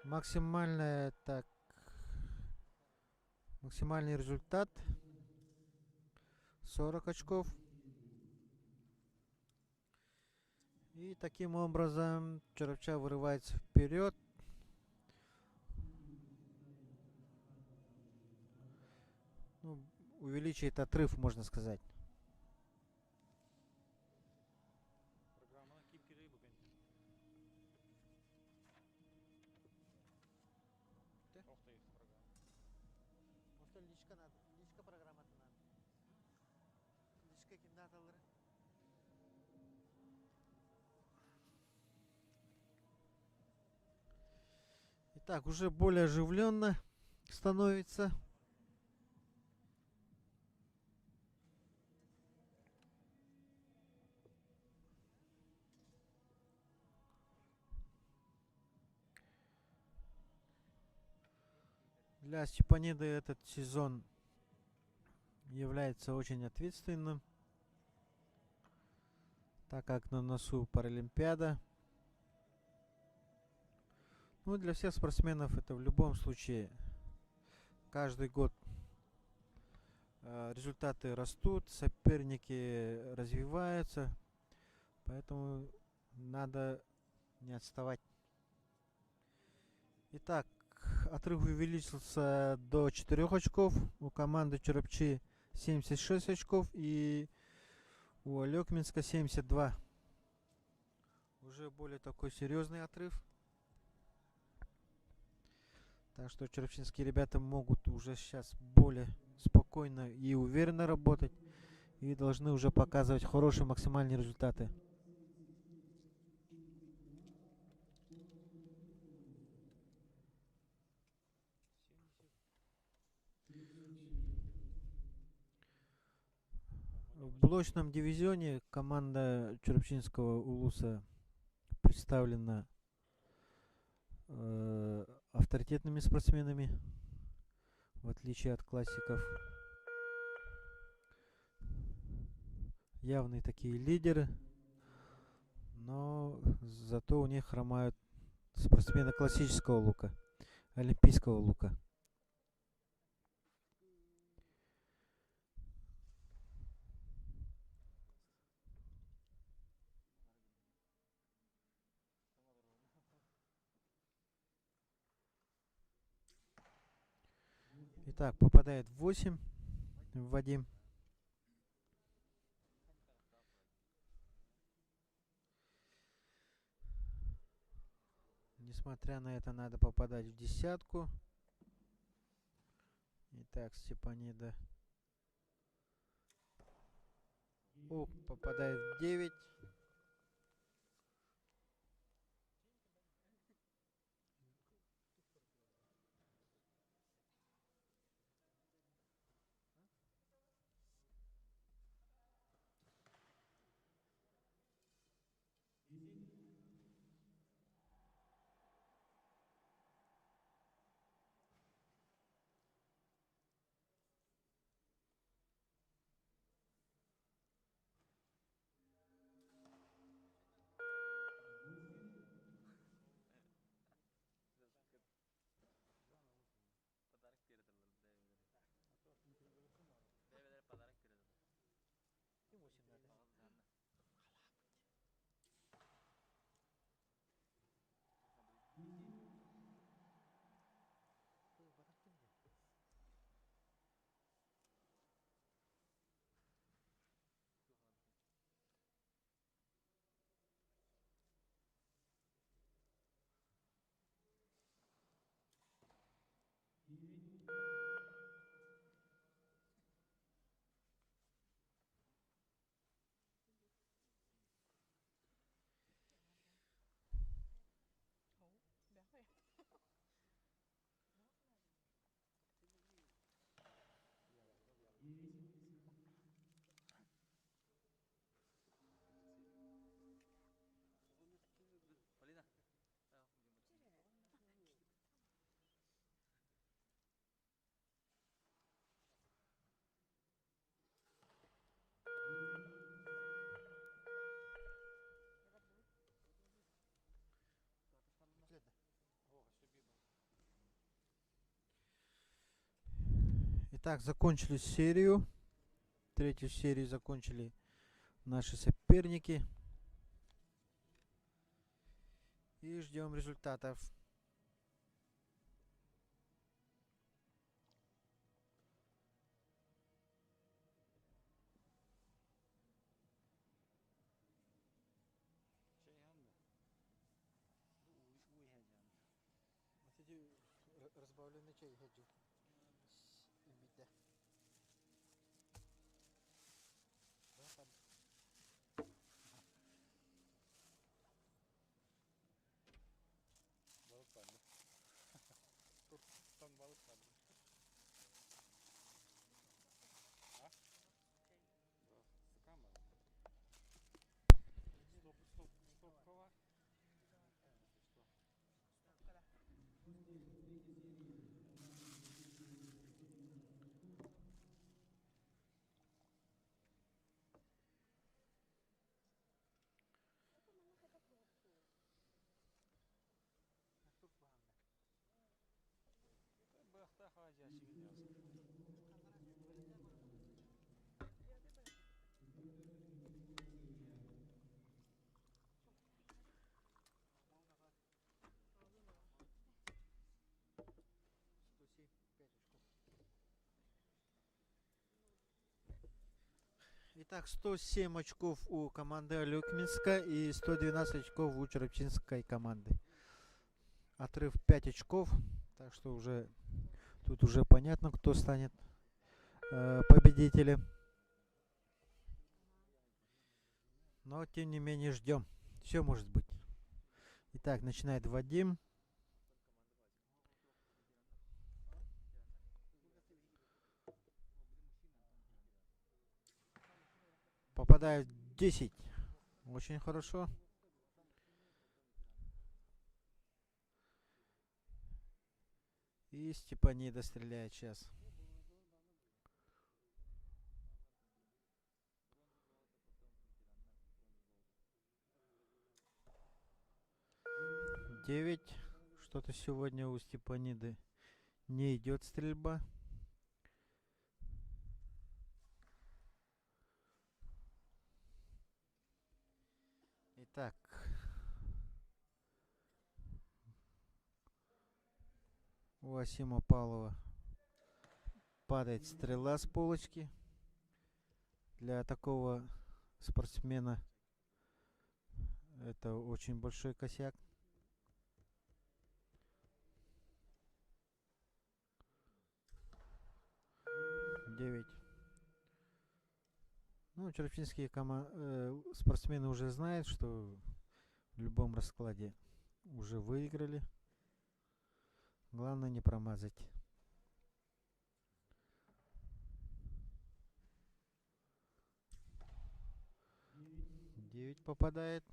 Максимальная, так, максимальный результат 40 очков. И таким образом Чоропча вырывается вперед. Ну, увеличивает отрыв, можно сказать. Итак, уже более оживленно становится. Для Степаниды этот сезон является очень ответственным, так как на носу Паралимпиада. Ну, для всех спортсменов это в любом случае каждый год результаты растут, соперники развиваются, поэтому надо не отставать. Итак, отрыв увеличился до 4 очков. У команды Чоропчи 76 очков и у Алекминска 72. Уже более такой серьезный отрыв. Так что чоропчинские ребята могут уже сейчас более спокойно и уверенно работать. И должны уже показывать хорошие максимальные результаты. В блочном дивизионе команда Чоропчинского улуса представлена авторитетными спортсменами, в отличие от классиков. Явные такие лидеры, но зато у них хромают спортсмены классического лука, олимпийского лука. Итак, попадает 8 Вадим. Несмотря на это, надо попадать в десятку. Итак, Степанида. О, попадает в 9. Итак, закончили серию. Третью серию закончили наши соперники. И ждем результатов. Разбавленный чай хочу. Итак, 107 очков у команды Алюкминска и 112 очков у Черепчинской команды. Отрыв 5 очков, так что уже тут уже понятно, кто станет победителем. Но тем не менее ждем. Все может быть. Итак, начинает Вадим. Попадает 10. Очень хорошо. И Степанида стреляет сейчас. Девять. Что-то сегодня у Степаниды не идет стрельба. Итак. У Асима Павлова падает стрела с полочки. Для такого спортсмена это очень большой косяк. Девять. Ну, черепчинские спортсмены уже знают, что в любом раскладе уже выиграли. Главное не промазать. 9 попадает.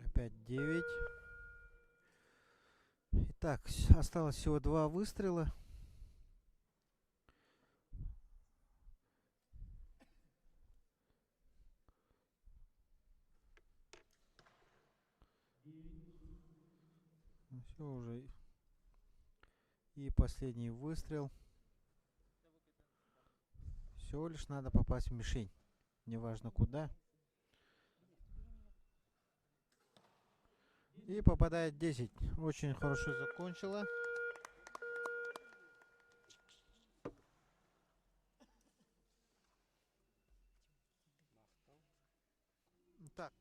Опять 9. Итак, осталось всего 2 выстрела. Все уже. И последний выстрел. Всего лишь надо попасть в мишень. Неважно куда. И попадает 10. Очень хорошо закончила. Так.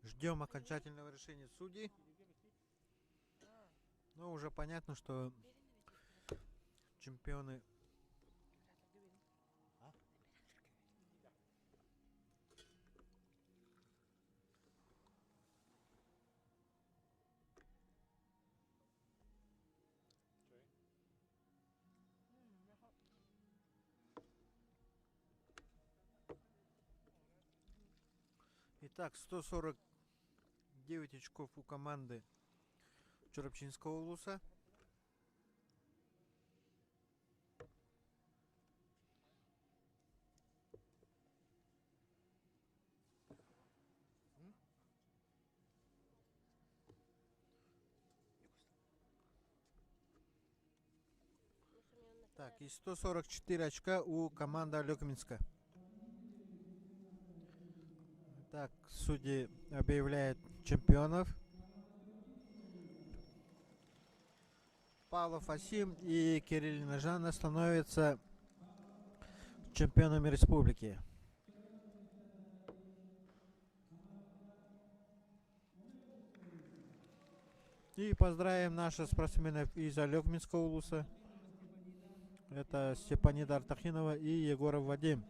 Ждем окончательного решения судей. Но уже понятно, что чемпионы... Итак, 149 очков у команды Чурапчинского улуса. Так, и 144 очка у команды Алекминска. Так, судьи объявляют чемпионов. Павлов Асим и Кириллина Жанна становятся чемпионами республики. И поздравим наших спортсменов из Алекминского улуса. Это Степанида Артахинова и Егоров Вадим.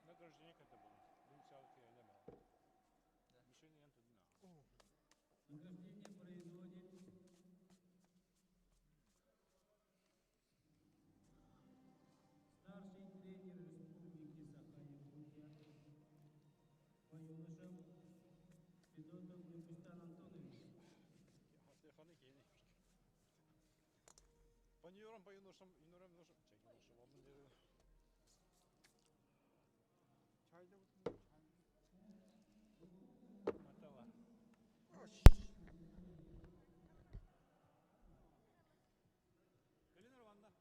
Награждение когда было? Думсалки я не брал. Мишени я тут знал. Награждение производит старший тренер Республики Саха-Якутия по юношам Федотов Люпустан Антонович. Стефаны Кени. По юнорам, по юношам, юнорам, юношам. Чек, юношам, он мне... Çayda mısın? Matala. Gelinir vanda.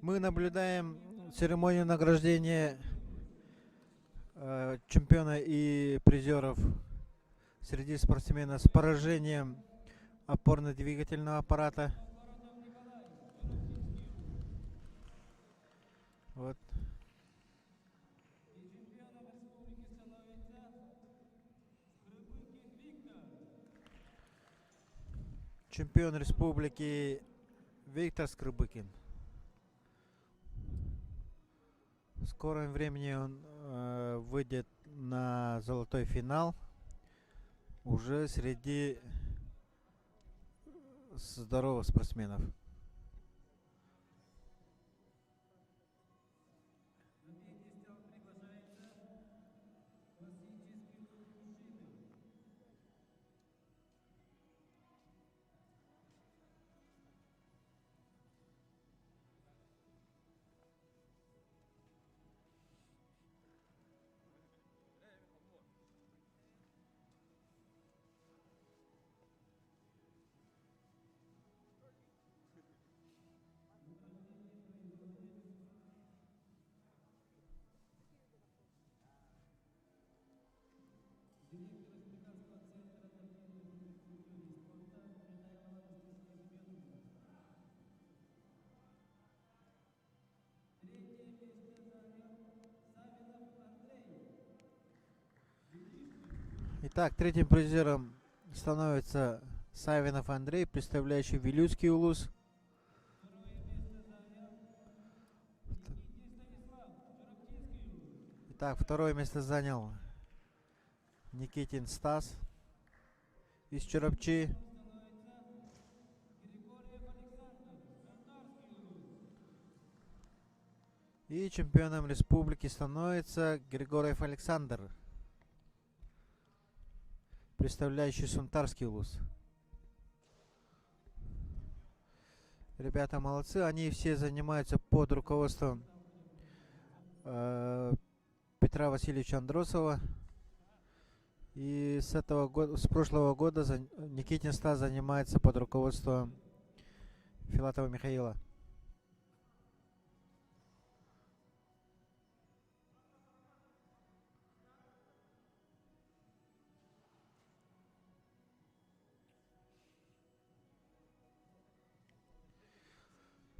Мы наблюдаем церемонию награждения чемпиона и призеров среди спортсменов с поражением опорно-двигательного аппарата. Вот. Чемпион республики Виктор Скрыбыкин. В скором времени он выйдет на золотой финал уже среди здоровых спортсменов. Итак, третьим призером становится Савинов Андрей, представляющий Вилюйский улус. Итак, второе место занял Никитин Стас из Чоропчи. И чемпионом республики становится Григорьев Александр, представляющий Сунтарский улус. Ребята молодцы, они все занимаются под руководством Петра Васильевича Андросова. И с прошлого года Никитин Стас занимается под руководством Филатова Михаила.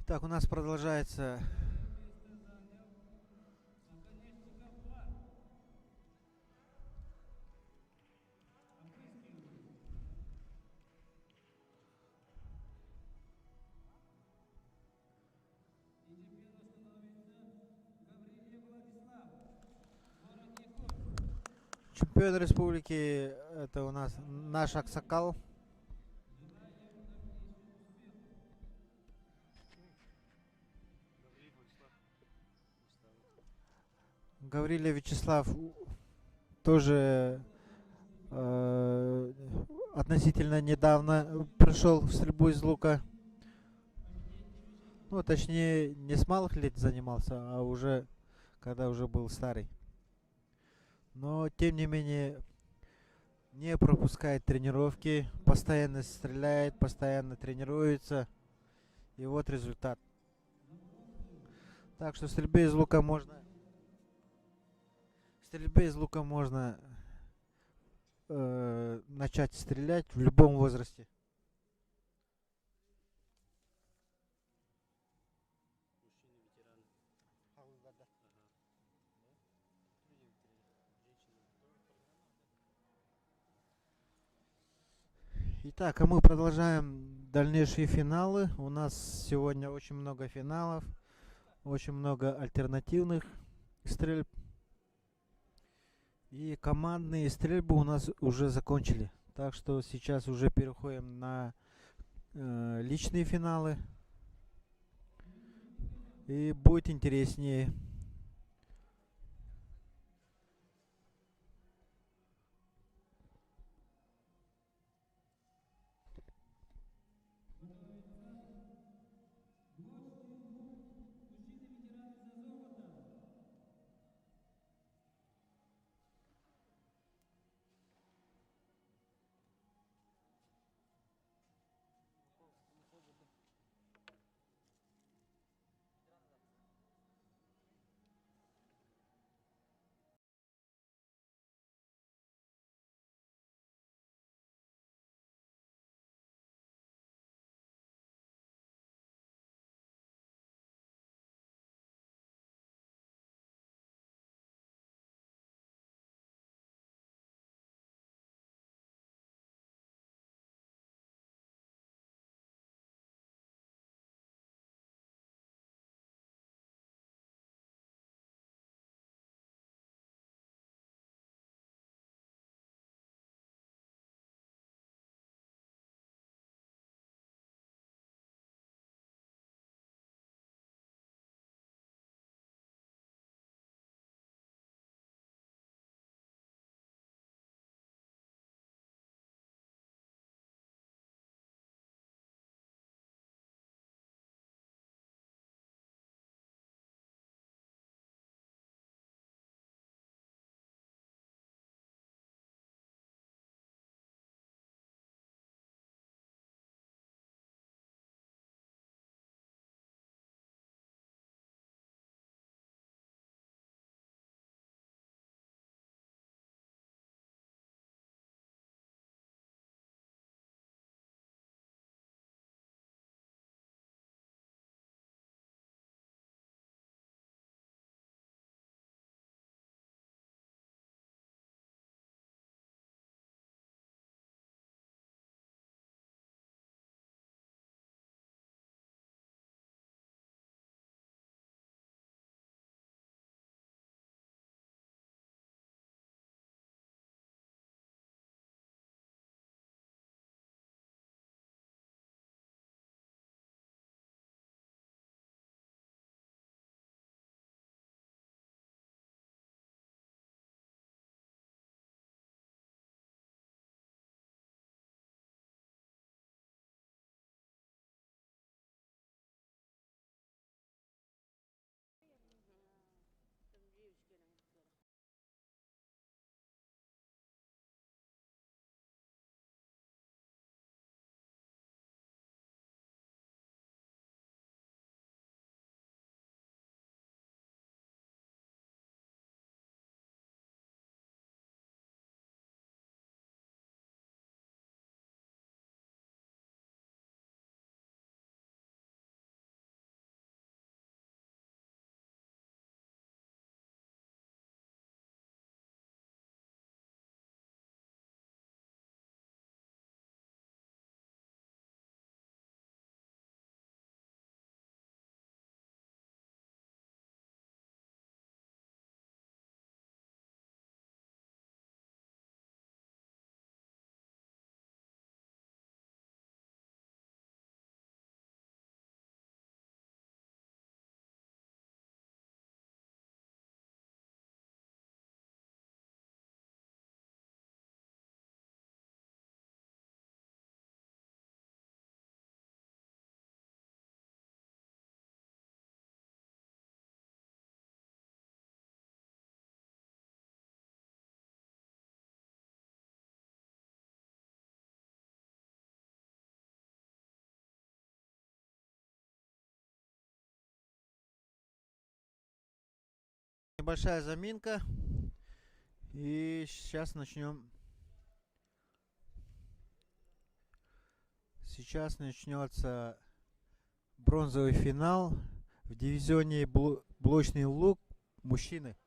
Так, у нас продолжается чемпион республики, это у нас наш Аксакал. Гаврилов Вячеслав тоже относительно недавно пришел в стрельбу из лука. Ну, точнее, не с малых лет занимался, а уже, когда уже был старый. Но, тем не менее, не пропускает тренировки, постоянно стреляет, постоянно тренируется. И вот результат. Так что в стрельбе из лука можно начать стрелять в любом возрасте. Итак, а мы продолжаем дальнейшие финалы. У нас сегодня очень много финалов, очень много альтернативных стрельб. И командные стрельбы у нас уже закончили. Так что сейчас уже переходим на личные финалы. И будет интереснее. Небольшая заминка. И сейчас начнем. Сейчас начнется бронзовый финал в дивизионе блочный лук мужчины.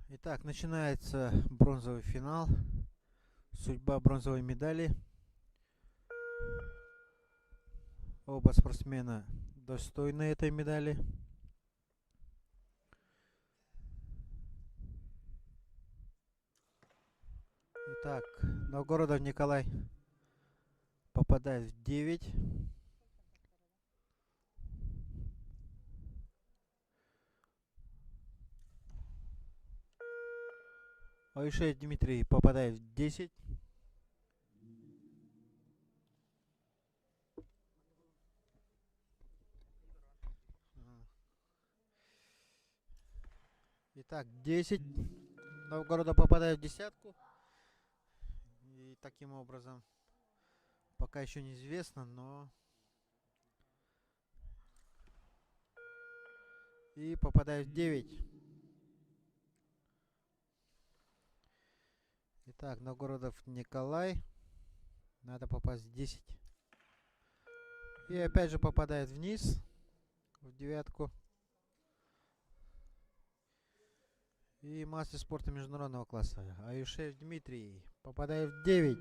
Итак, начинается бронзовый финал. Судьба бронзовой медали. Оба спортсмена достойны этой медали. Итак, Новгородов Николай попадает в 9. Оишев Дмитрий попадает в 10. Итак, 10. Новгорода попадает в десятку. И таким образом, пока еще неизвестно, но... И попадает в 9. Итак, Новгородов Николай. Надо попасть в 10. И опять же попадает вниз. В девятку. И мастер спорта международного класса. Оишев Дмитрий попадает в 9.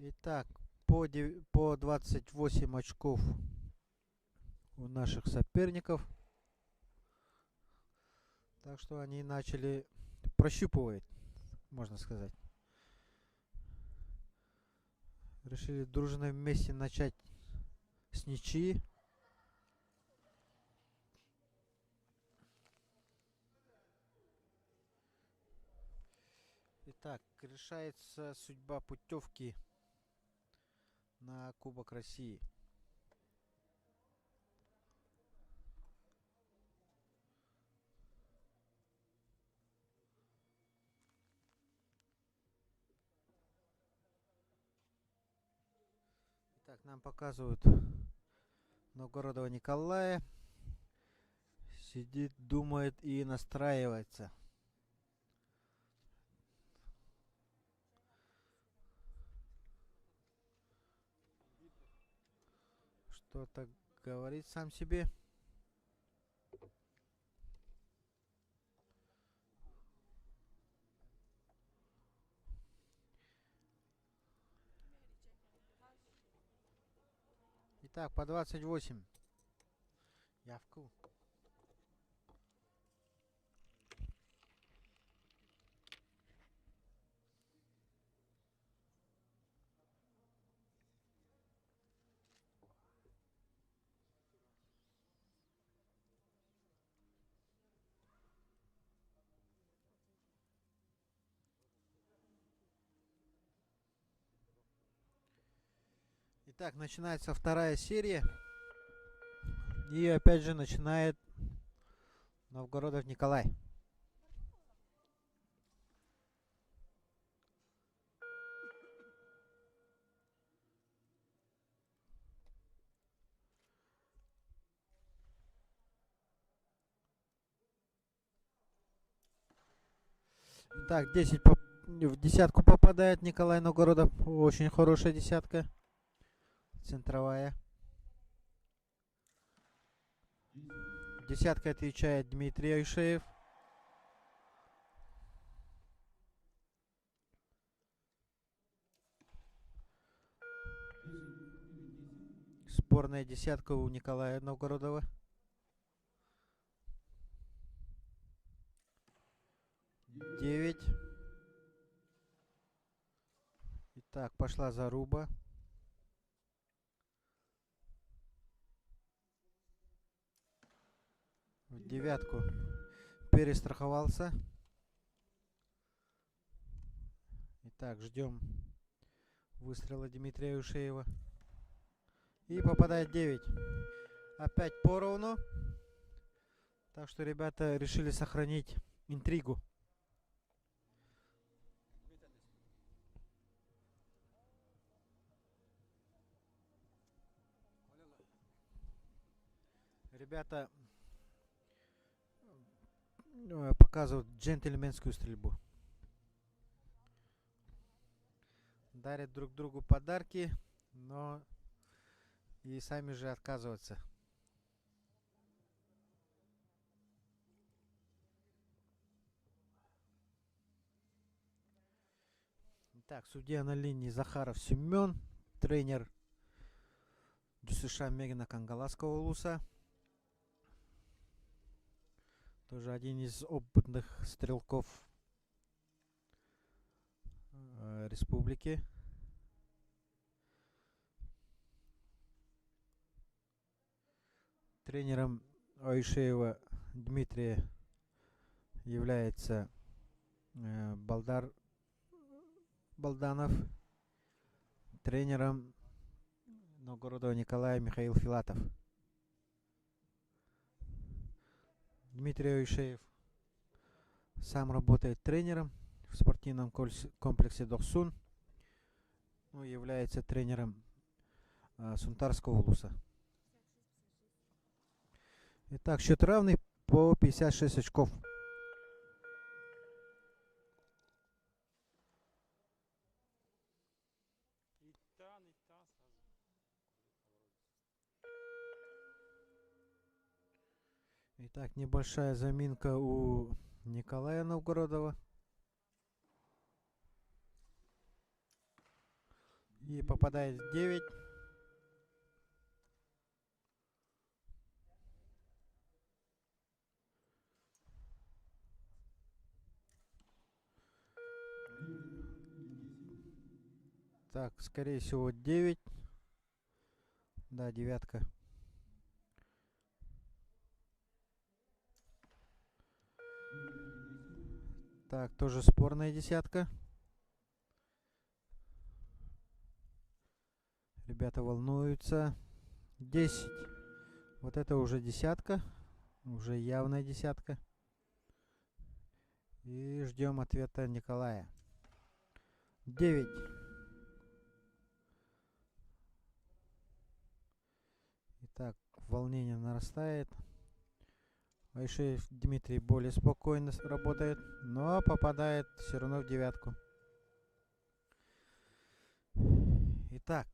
Итак, по 28 очков у наших соперников. Так что они начали прощупывать, можно сказать. Решили дружно вместе начать с ничьи. Итак, решается судьба путевки на Кубок России. Итак, нам показывают Новгородова Николая. Сидит, думает и настраивается. Что-то говорит сам себе. Итак, по 28. Явку. Итак, начинается вторая серия. И опять же начинает Новгородов Николай. Так, 10 в десятку попадает Николай Новгородов. Очень хорошая десятка. центровая. Десятка отвечает Дмитрий Айшеев. Спорная десятка у Николая Новгородова. Девять. Итак, пошла заруба. В девятку перестраховался. Итак, ждем выстрела Дмитрия Ушеева. И попадает 9. Опять поровну. Так что ребята решили сохранить интригу. Ребята показывают джентльменскую стрельбу. Дарят друг другу подарки, но и сами же отказываются. Так, судья на линии Захаров Семен, тренер ДЮСШ Мегана Кангаласского улуса. Тоже один из опытных стрелков республики. Тренером Айшеева Дмитрия является Балдар Балданов. Тренером Новгородова Николая Михаил Филатов. Дмитрий Айшеев сам работает тренером в спортивном комплексе Дохсун. Ну, является тренером Сунтарского улуса. Итак, счет равный по 56 очков. И та сразу. Итак, небольшая заминка у Николая Новгородова. И попадает в 9. Так, скорее всего 9. Да, девятка. Так, тоже спорная десятка. Ребята волнуются. 10. Вот это уже десятка. Уже явная десятка. И ждем ответа Николая. 9. Итак, волнение нарастает. Айшеев Дмитрий более спокойно работает, но попадает все равно в девятку. Итак,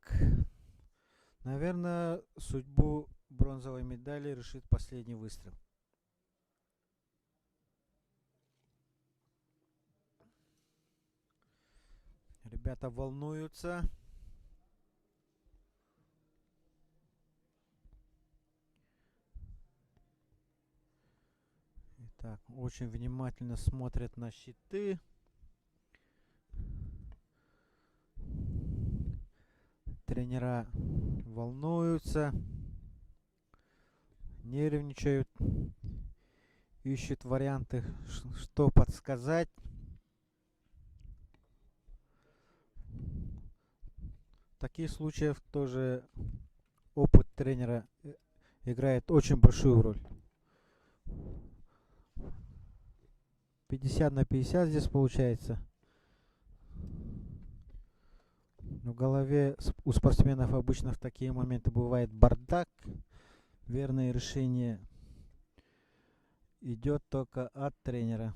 наверное, судьбу бронзовой медали решит последний выстрел. Ребята волнуются. Так, очень внимательно смотрят на щиты. Тренера волнуются, нервничают, ищут варианты, что подсказать. В таких случаях тоже опыт тренера играет очень большую роль. 50 на 50 здесь получается. В голове у спортсменов обычно в такие моменты бывает бардак. Верное решение идет только от тренера.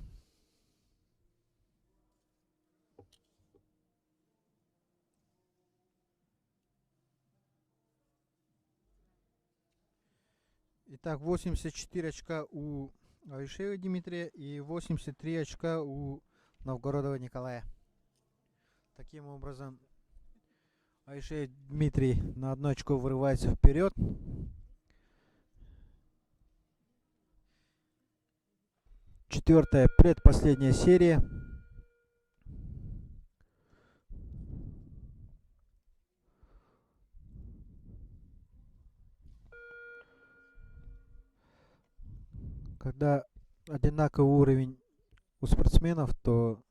Итак, 84 очка у Аишева Дмитрия и 83 очка у Новгородова Николая. Таким образом, Аишеев Дмитрий на 1 очко вырывается вперед. Четвертая, предпоследняя серия. Когда одинаковый уровень у спортсменов, то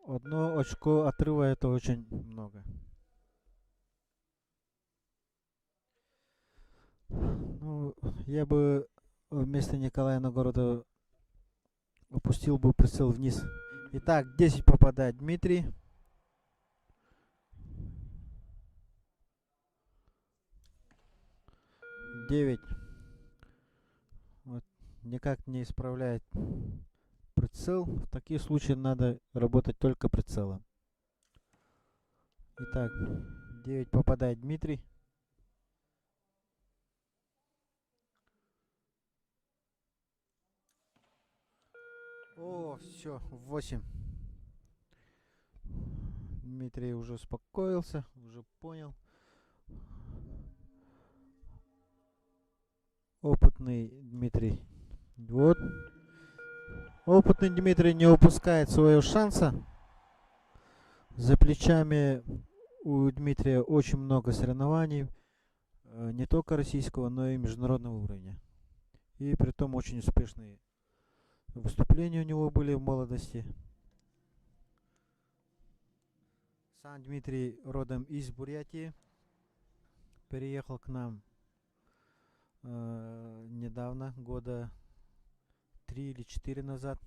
1 очко отрыва это очень много. Ну, я бы вместо Николая Новгородова опустил бы прицел вниз. Итак, 10 попадает Дмитрий. Девять. Вот, никак не исправляет прицел. В таких случаях надо работать только прицелом. Итак, 9 попадает Дмитрий. О, все, 8. Дмитрий уже успокоился, уже понял. Опытный Дмитрий. Вот. Опытный Дмитрий не упускает своего шанса. За плечами у Дмитрия очень много соревнований. Не только российского, но и международного уровня. И при том очень успешные выступления у него были в молодости. Сам Дмитрий родом из Бурятии. Переехал к нам недавно, года 3 или 4 назад.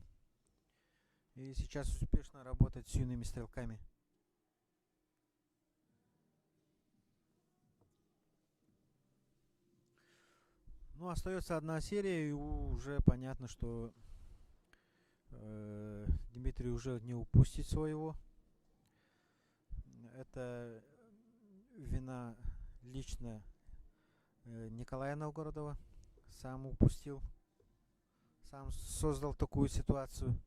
И сейчас успешно работает с юными стрелками. Ну, остается одна серия, и уже понятно, что Дмитрий уже не упустит своего. Это вина лично Николая Новгородова. Сам упустил. Сам создал такую ситуацию.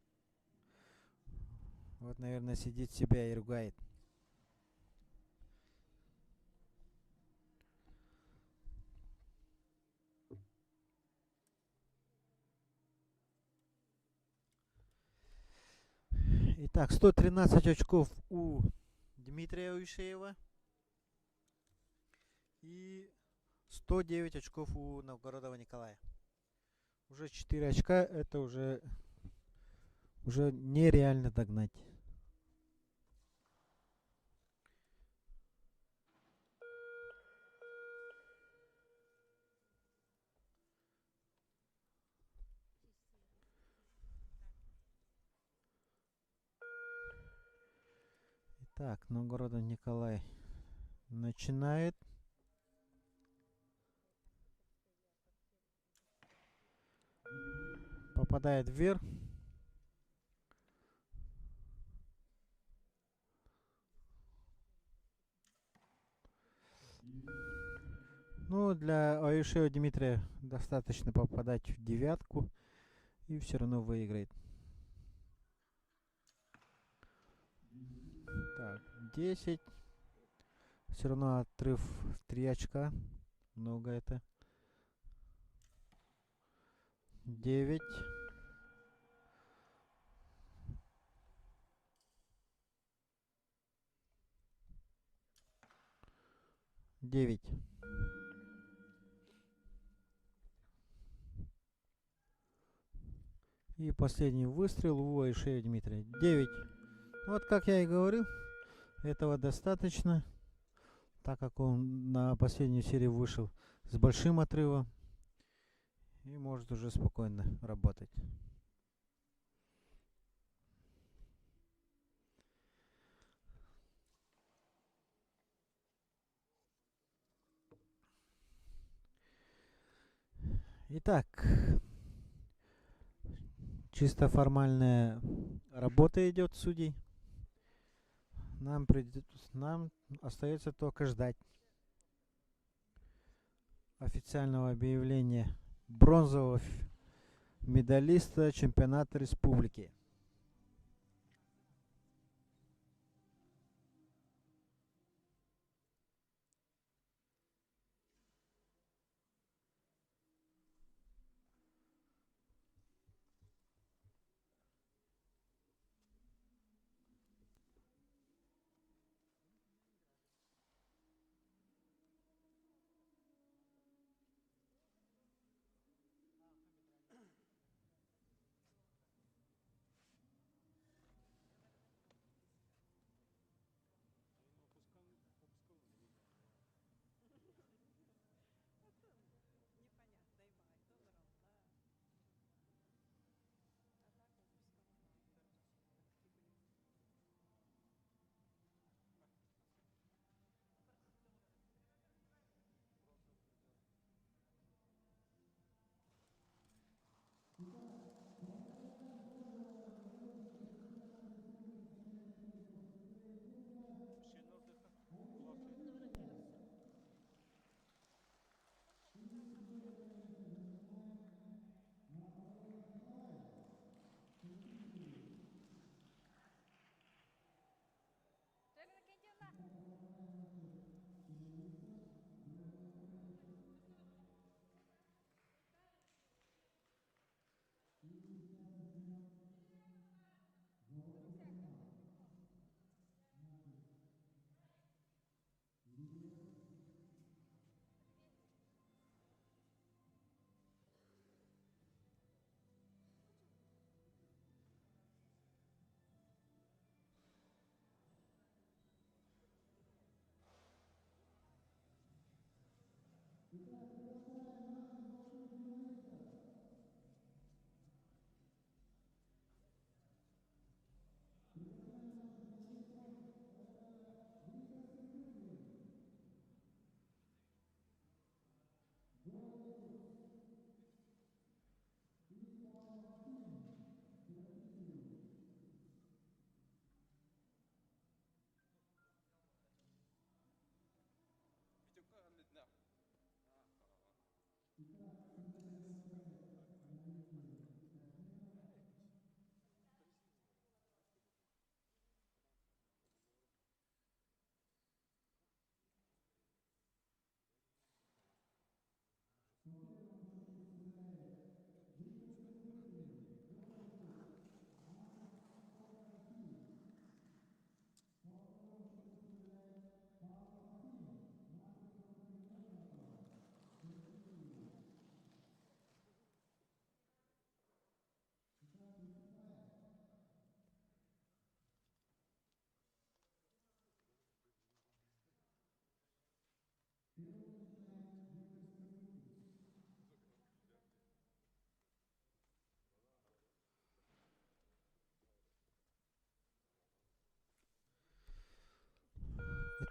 Вот, наверное, сидит себя и ругает. Итак, 113 очков у Дмитрия Уишеева и 109 очков у Новгородова Николая. Уже 4 очка, это уже нереально догнать. Итак, Новгородов Николай начинает. Попадает вверх. Ну, для Аюшева Дмитрия достаточно попадать в 9 и все равно выиграет. Так, 10. Все равно отрыв в 3 очка. Много это. 9. Девять. И последний выстрел у Аюшева Дмитрия. 9. Вот как я и говорил, этого достаточно, так как он на последнюю серию вышел с большим отрывом и может уже спокойно работать. Итак, чисто формальная работа идет судей. Нам остается только ждать. официального объявления бронзового медалиста чемпионата республики.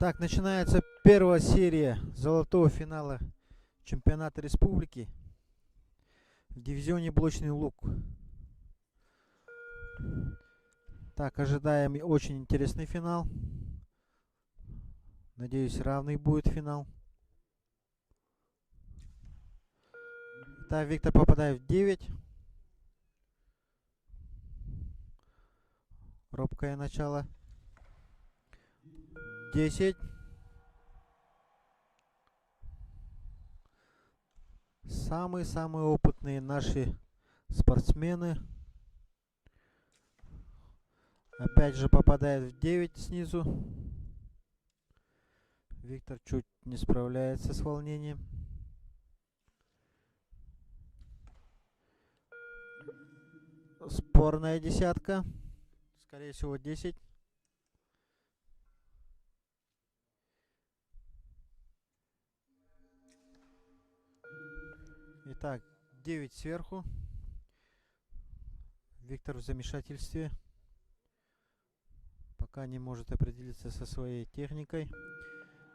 Итак, начинается первая серия золотого финала чемпионата республики в дивизионе блочный лук. Так, ожидаем очень интересный финал. Надеюсь, равный будет финал. Так, Виктор попадает в 9. Робкое начало. 10. Самые-самые опытные наши спортсмены. Опять же попадает в 9 снизу. Виктор чуть не справляется с волнением. Спорная десятка. Скорее всего 10. Итак, 9 сверху. Виктор в замешательстве. Пока не может определиться со своей техникой.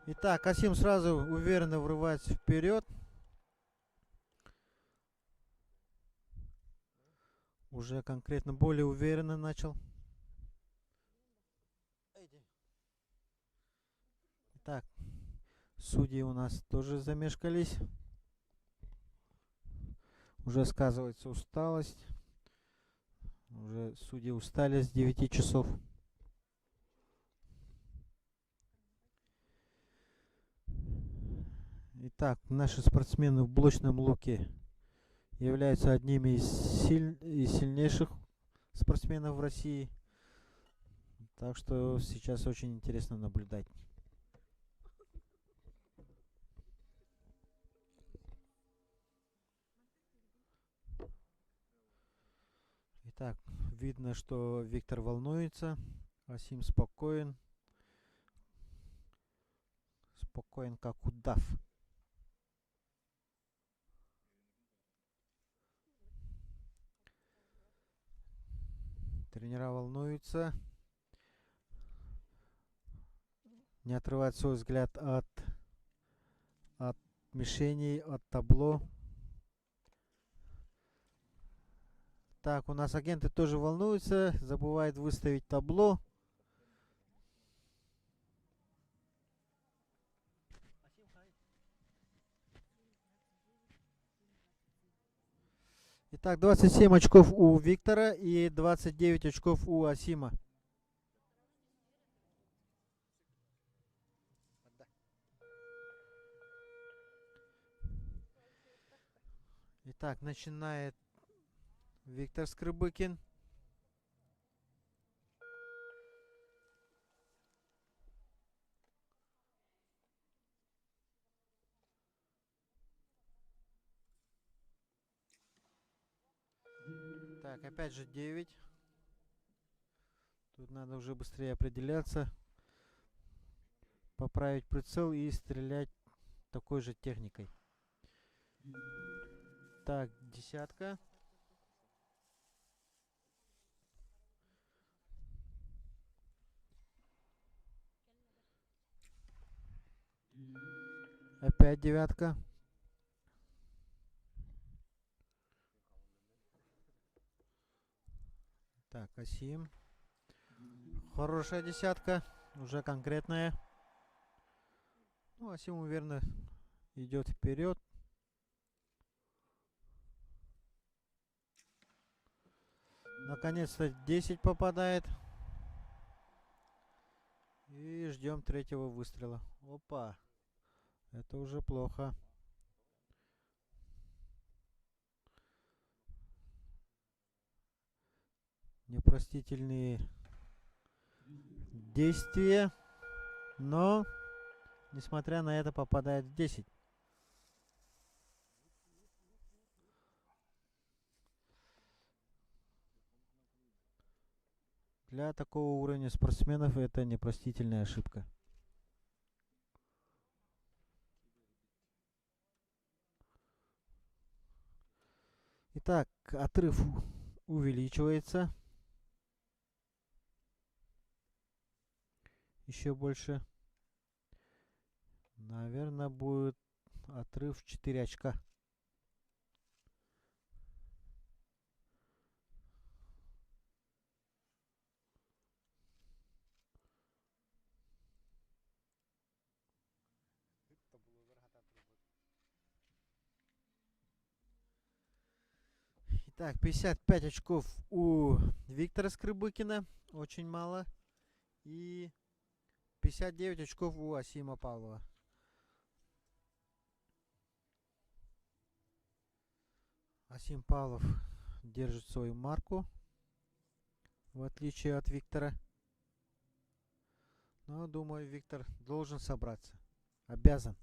Итак, Асим сразу уверенно врывается вперед. Уже конкретно более уверенно начал. Итак, судьи у нас тоже замешкались. Уже сказывается усталость. Уже судьи устали с 9 часов. Итак, наши спортсмены в блочном луке являются одними из сильнейших спортсменов в России. Так что сейчас очень интересно наблюдать. Итак, видно, что Виктор волнуется, Асим спокоен. Спокоен, как удав. Тренера волнуются. Не отрывать свой взгляд от мишеней, от табло. Так, у нас агенты тоже волнуются, забывают выставить табло. Итак, 27 очков у Виктора и 29 очков у Асима. Итак, начинает Виктор Скрыбыкин. Так, опять же 9. Тут надо уже быстрее определяться. Поправить прицел и стрелять такой же техникой. Так, десятка. Опять девятка. Так, Асим. Хорошая десятка. Уже конкретная. Ну, Асим уверенно идет вперед. Наконец-то 10 попадает. И ждем третьего выстрела. Опа. Это уже плохо. Непростительные действия. Но, несмотря на это, попадает в 10. Для такого уровня спортсменов это непростительная ошибка. Итак, отрыв увеличивается. Еще больше. Наверное, будет отрыв 4 очка. Итак, 55 очков у Виктора Скрыбыкина. Очень мало. И 59 очков у Асима Павлова. Асим Павлов держит свою марку, в отличие от Виктора. Но, думаю, Виктор должен собраться. Обязан.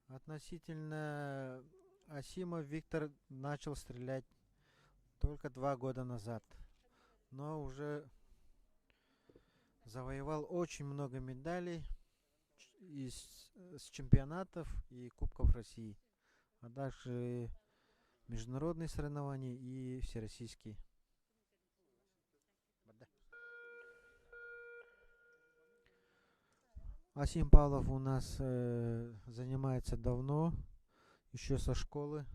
Относительно Асима Виктор начал стрелять только 2 года назад. Но уже завоевал очень много медалей с чемпионатов и Кубков России. А также международные соревнования и всероссийские. Асим Павлов у нас занимается давно, еще со школы.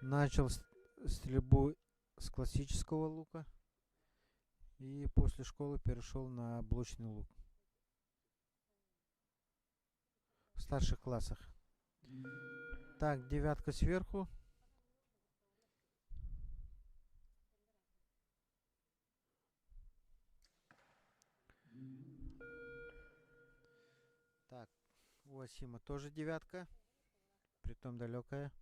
Начал стрельбу с классического лука и после школы перешел на блочный лук. в старших классах. Так, девятка сверху. Так, у Асима тоже девятка, притом далекая.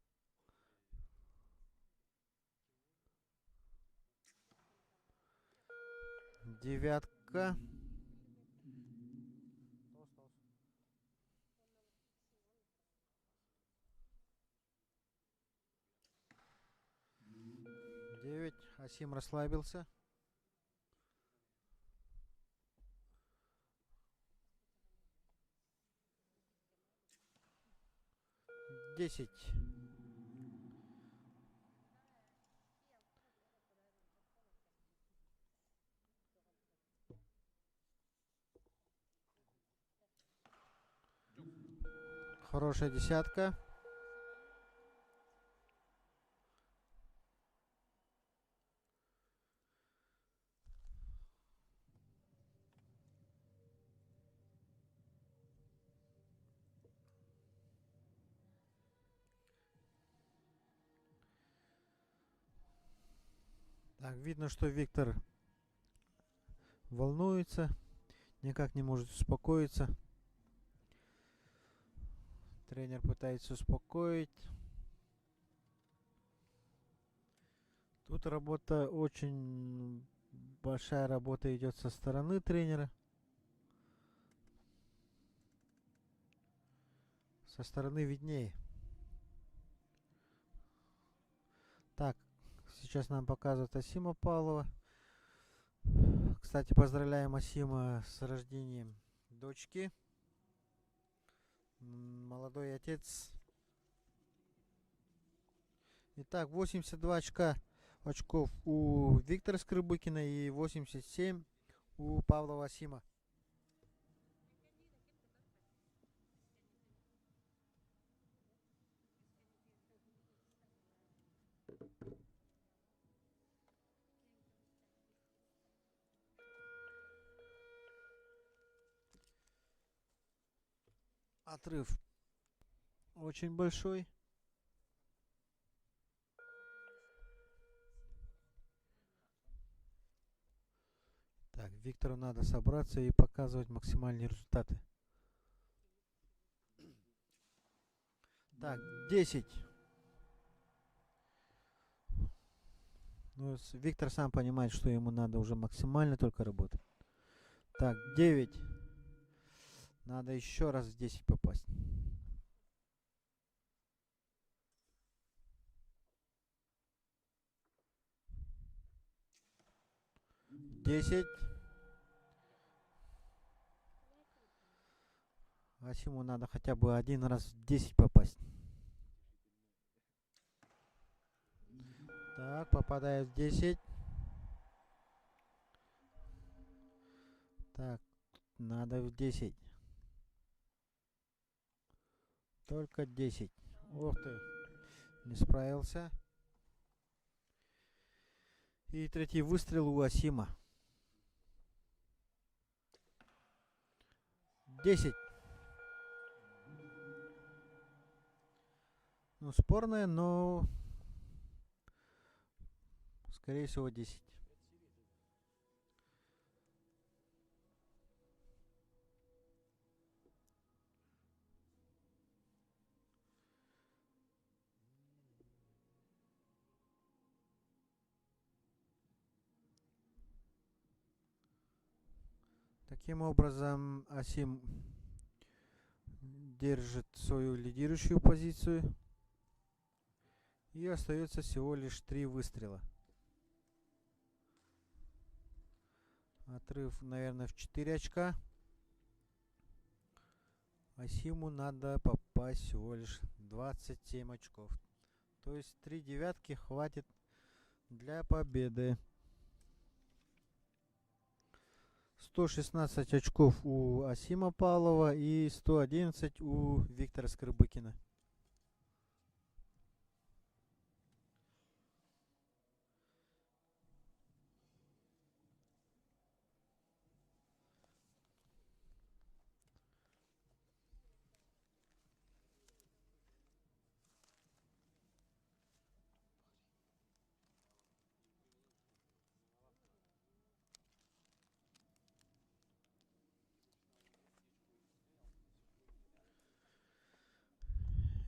Девятка. Девять. Асим расслабился. Десять. Хорошая десятка. Так, видно, что Виктор волнуется, никак не может успокоиться. Тренер пытается успокоить. Тут работа, очень большая работа идет со стороны тренера. Со стороны виднее. Так, сейчас нам показывают Асима Павлова. Кстати, поздравляем Асима с рождением дочки. Молодой отец. Итак, 82 очков у Виктора Скрыбыкина и 87 у Павлова Асима. Отрыв очень большой. Так, Виктору надо собраться и показывать максимальные результаты. Так, 10. Ну, Виктор сам понимает, что ему надо уже максимально только работать. Так, 9. Надо еще раз в 10 попасть. 10. Асиму надо хотя бы один раз в 10 попасть. Так, попадает в 10. Так, надо в 10. Только 10. Ух ты. Не справился. И третий выстрел у Асима. 10. Ну, спорное, но скорее всего 10. Таким образом, Асим держит свою лидирующую позицию. И остается всего лишь 3 выстрела. Отрыв, наверное, в 4 очка. Асиму надо попасть всего лишь 27 очков. То есть 3 девятки хватит для победы. 116 очков у Асима Павлова и 111 у Виктора Скрыбыкина.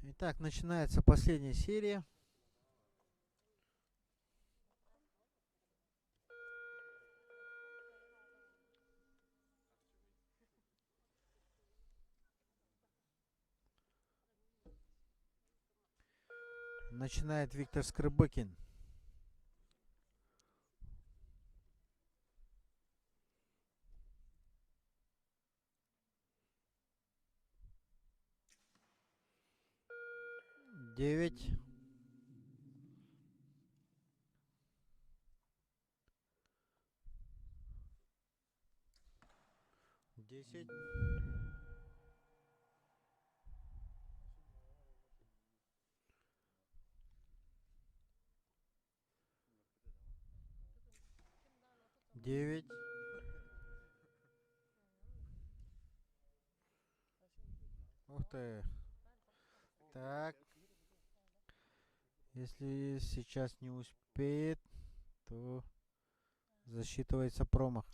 Итак, начинается последняя серия. Начинает Виктор Скрыбыкин. Девять. 10. 9. Ух ты. Так. Если сейчас не успеет, то засчитывается промах.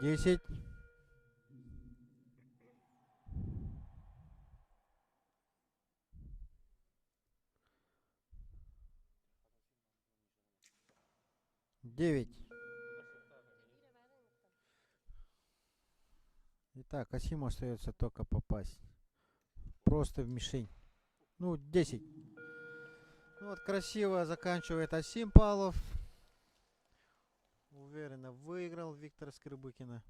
10. 9. Итак, Асиму остается только попасть. Просто в мишень. Ну, 10. Ну, вот красиво заканчивает Асим Павлов. Уверенно выиграл Виктора Скрыбыкина.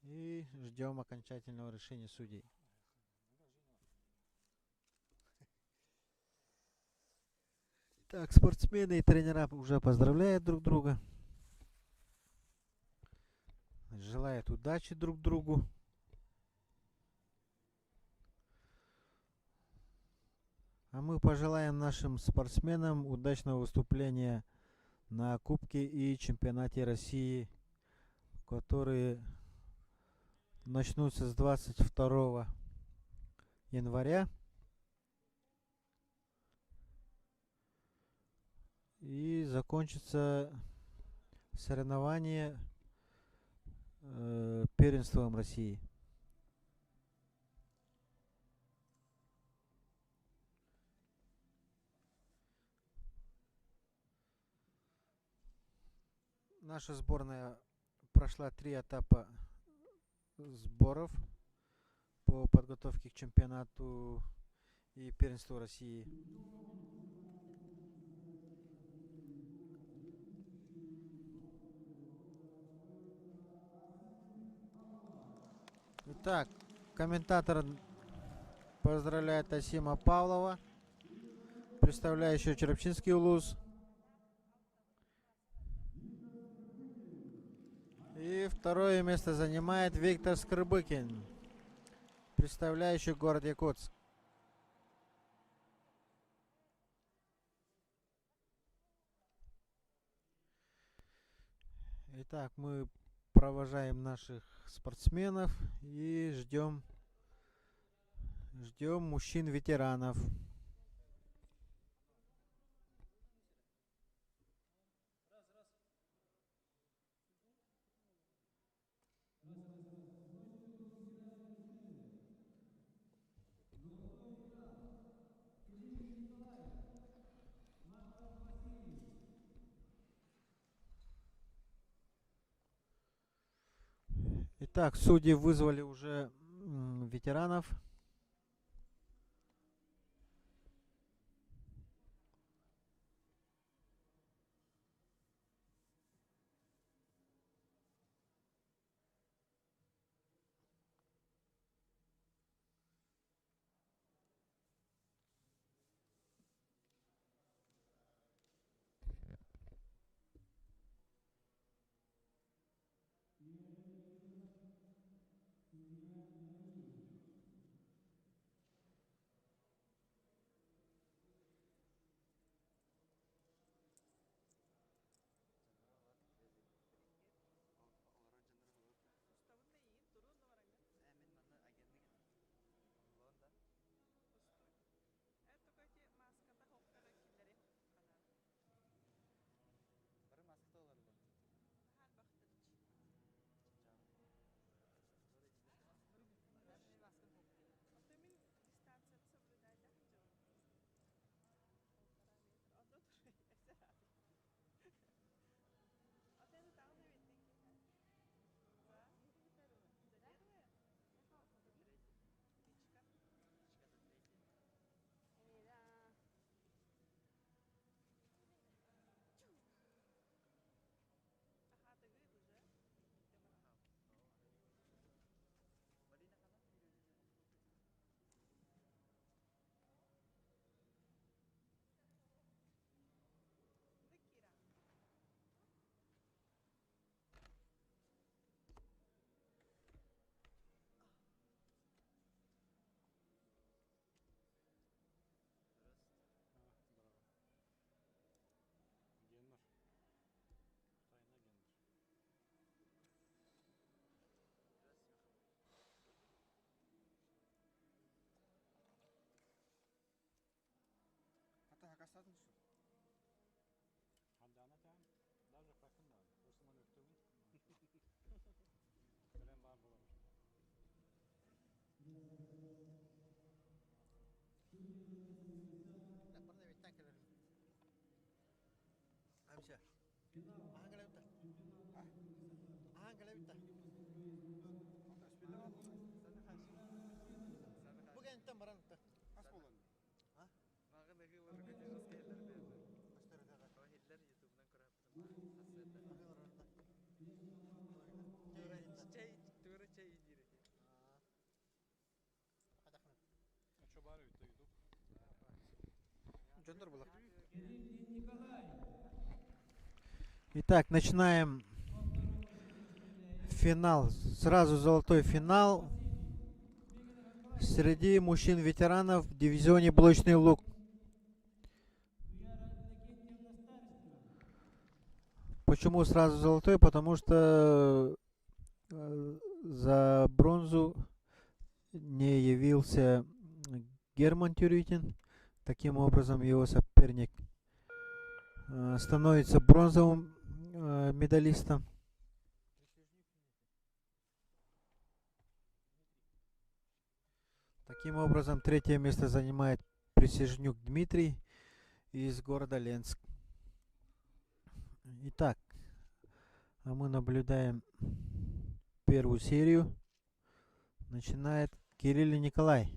И ждем окончательного решения судей. Так, спортсмены и тренера уже поздравляют друг друга. Желают удачи друг другу. А мы пожелаем нашим спортсменам удачного выступления на Кубке и Чемпионате России, которые начнутся с 22 января и закончится соревнование первенством России. Наша сборная прошла 3 этапа сборов по подготовке к чемпионату и первенству России. Итак, комментатор поздравляет Асима Павлова, представляющего Черепчинский улус. И второе место занимает Виктор Скрыбыкин, представляющий город Якутск. Итак, мы провожаем наших спортсменов и ждем мужчин-ветеранов. Итак, судьи вызвали уже ветеранов. Что барю, это YouTube. Итак, начинаем финал. Сразу золотой финал среди мужчин-ветеранов в дивизионе блочный лук. Почему сразу золотой? Потому что за бронзу не явился Герман Тюрютин. Таким образом, его соперник становится бронзовым медалистом. Таким образом, третье место занимает Присяжнюк Дмитрий из города Ленск. Итак, а мы наблюдаем первую серию. Начинает Кирилл и Николай.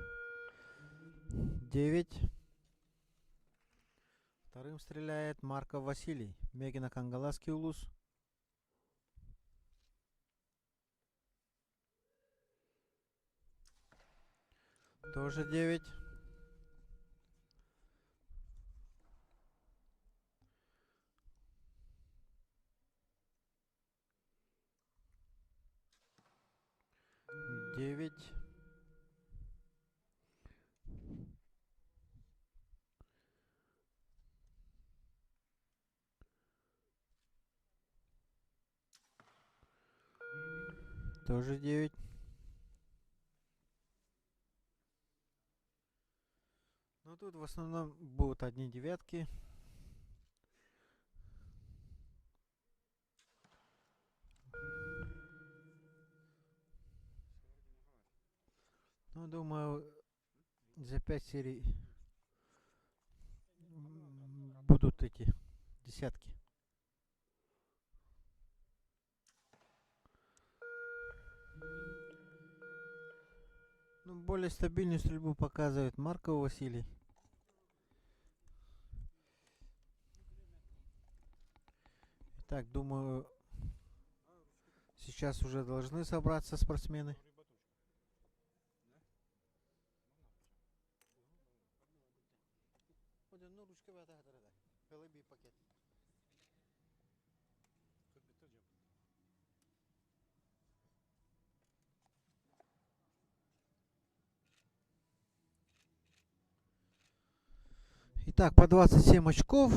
9. Вторым стреляет Марков Василий. Мегина Кангалаский улус. Тоже 9. Девять. Тоже 9. Но тут в основном будут одни девятки. Ну, думаю, за 5 серий будут эти десятки. Ну, более стабильную стрельбу показывает Марков Василий. Так, думаю, сейчас уже должны собраться спортсмены. Итак, по 27 очков.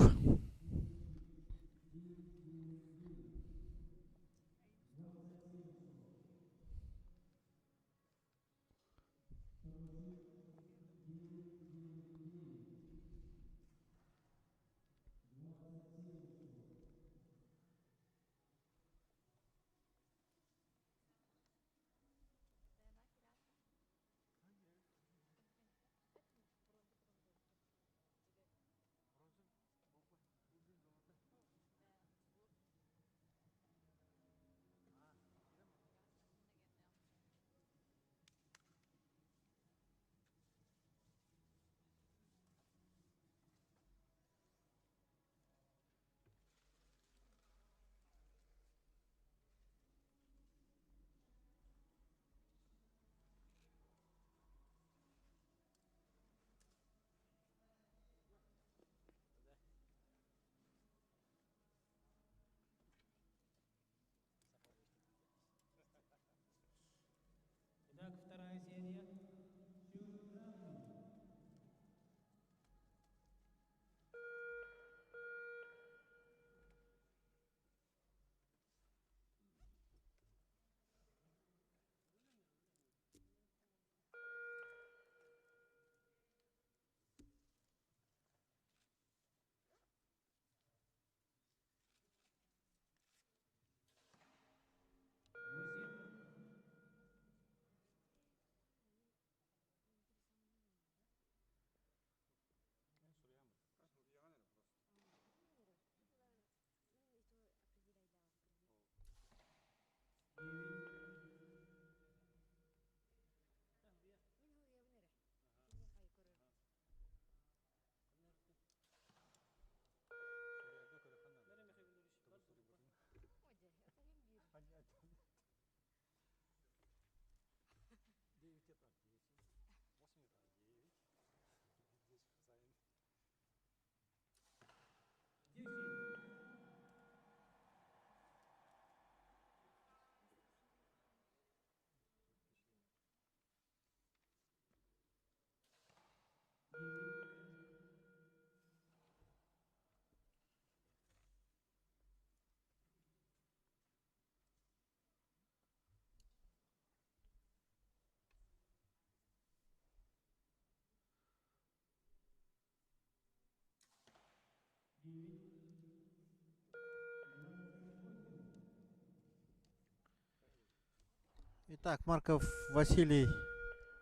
Итак, Марков Василий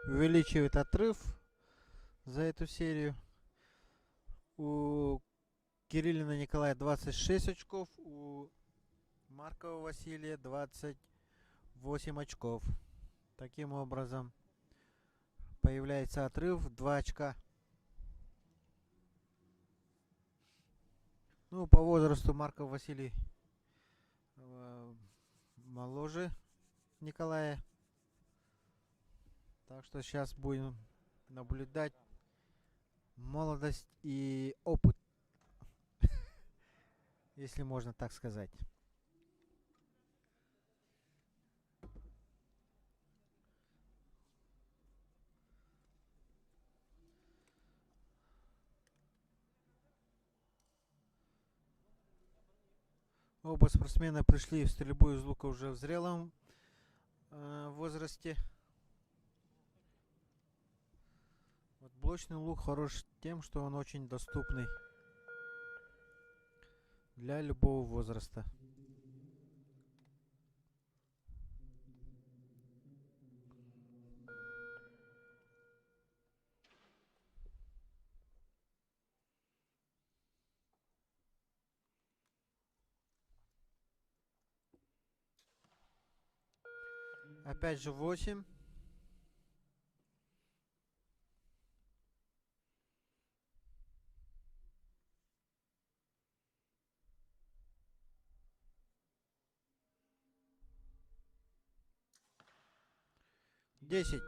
увеличивает отрыв за эту серию. У Кириллина Николая 26 очков, у Маркова Василия 28 очков. Таким образом, появляется отрыв в 2 очка. Ну, по возрасту Марков Василий моложе Николая. Так что сейчас будем наблюдать молодость и опыт, если можно так сказать. Оба спортсмена пришли в стрельбу из лука уже в зрелом возрасте. Вот блочный лук хорош тем, что он очень доступный для любого возраста. Опять же 8. Десять.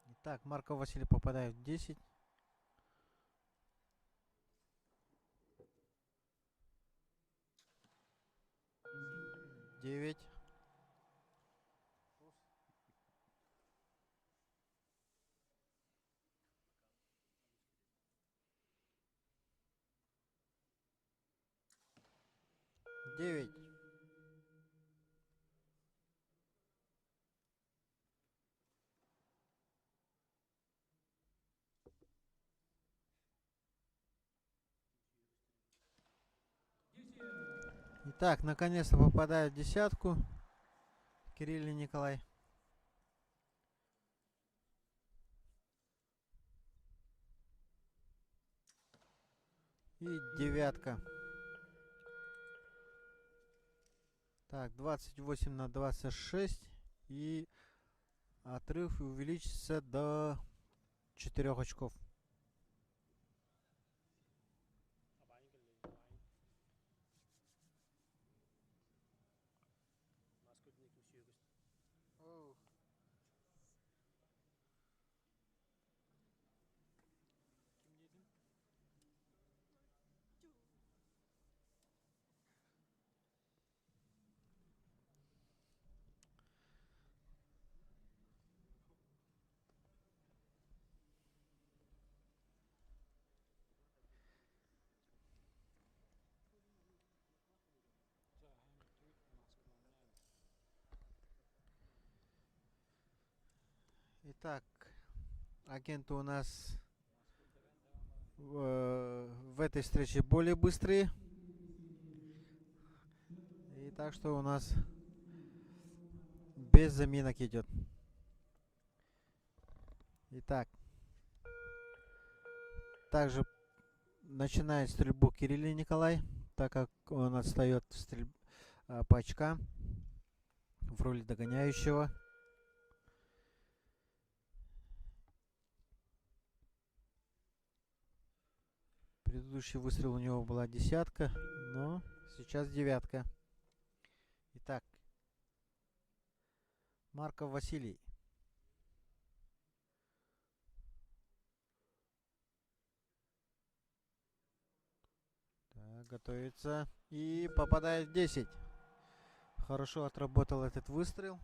Итак, Марков Василий попадает в 10. Девять. Девять. Итак, наконец-то попадает в десятку Кирилл и Николай. И девятка. Так, 28 на 26. И отрыв увеличится до 4 очков. Итак, агенты у нас в этой встрече более быстрые. И так что у нас без заминок идет. Итак, также начинает стрельбу Кирилл и Николай, так как он отстает по очкам в роли догоняющего. Предыдущий выстрел у него была десятка, но сейчас девятка. Итак, Марков Василий. Так, готовится и попадает в 10. Хорошо отработал этот выстрел.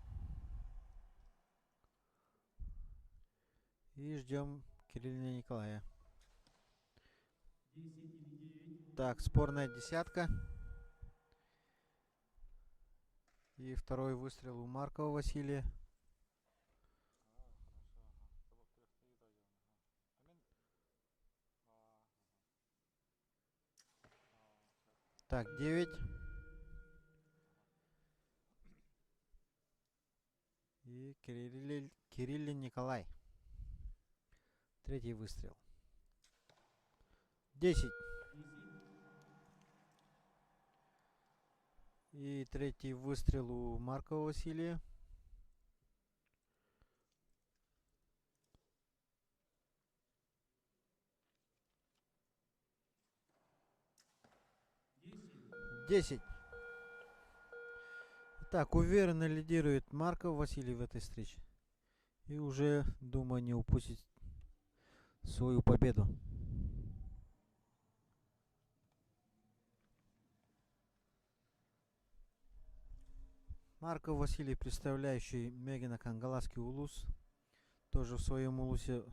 И ждем Кирилла Николая. Так, спорная десятка. И второй выстрел у Маркова Василия. Так, 9. И Кириллин Николай. Третий выстрел. 10. И третий выстрел у Маркова Василия. Десять. Так, уверенно лидирует Марков Василий в этой встрече. И уже, думаю, не упустит свою победу. Марков Василий, представляющий Мегина Кангаласский улус, тоже в своем улусе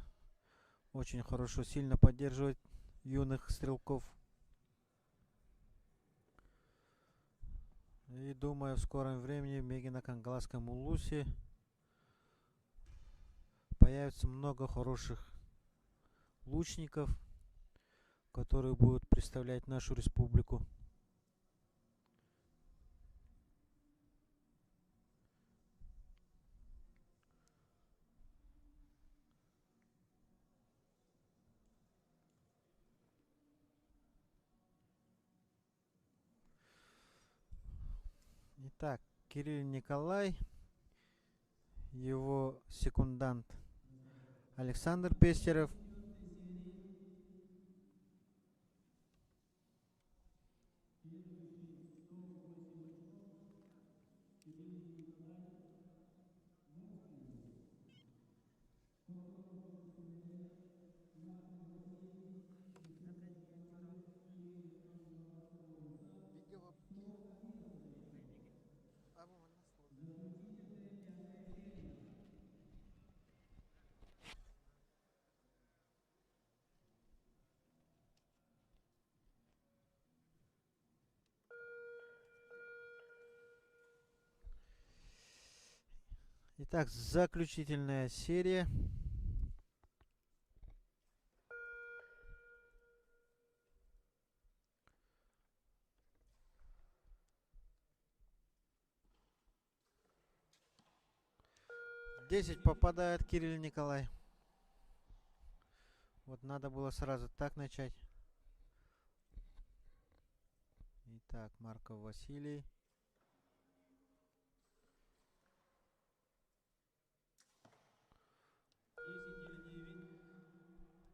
очень хорошо, сильно поддерживает юных стрелков. И думаю, в скором времени в Мегина Кангаласском улусе появится много хороших лучников, которые будут представлять нашу республику. Итак, Кирилл Николай, его секундант Александр Пестеров. Итак, заключительная серия. Десять попадает Кирилл Николай. Вот надо было сразу так начать. Итак, Марков Василий.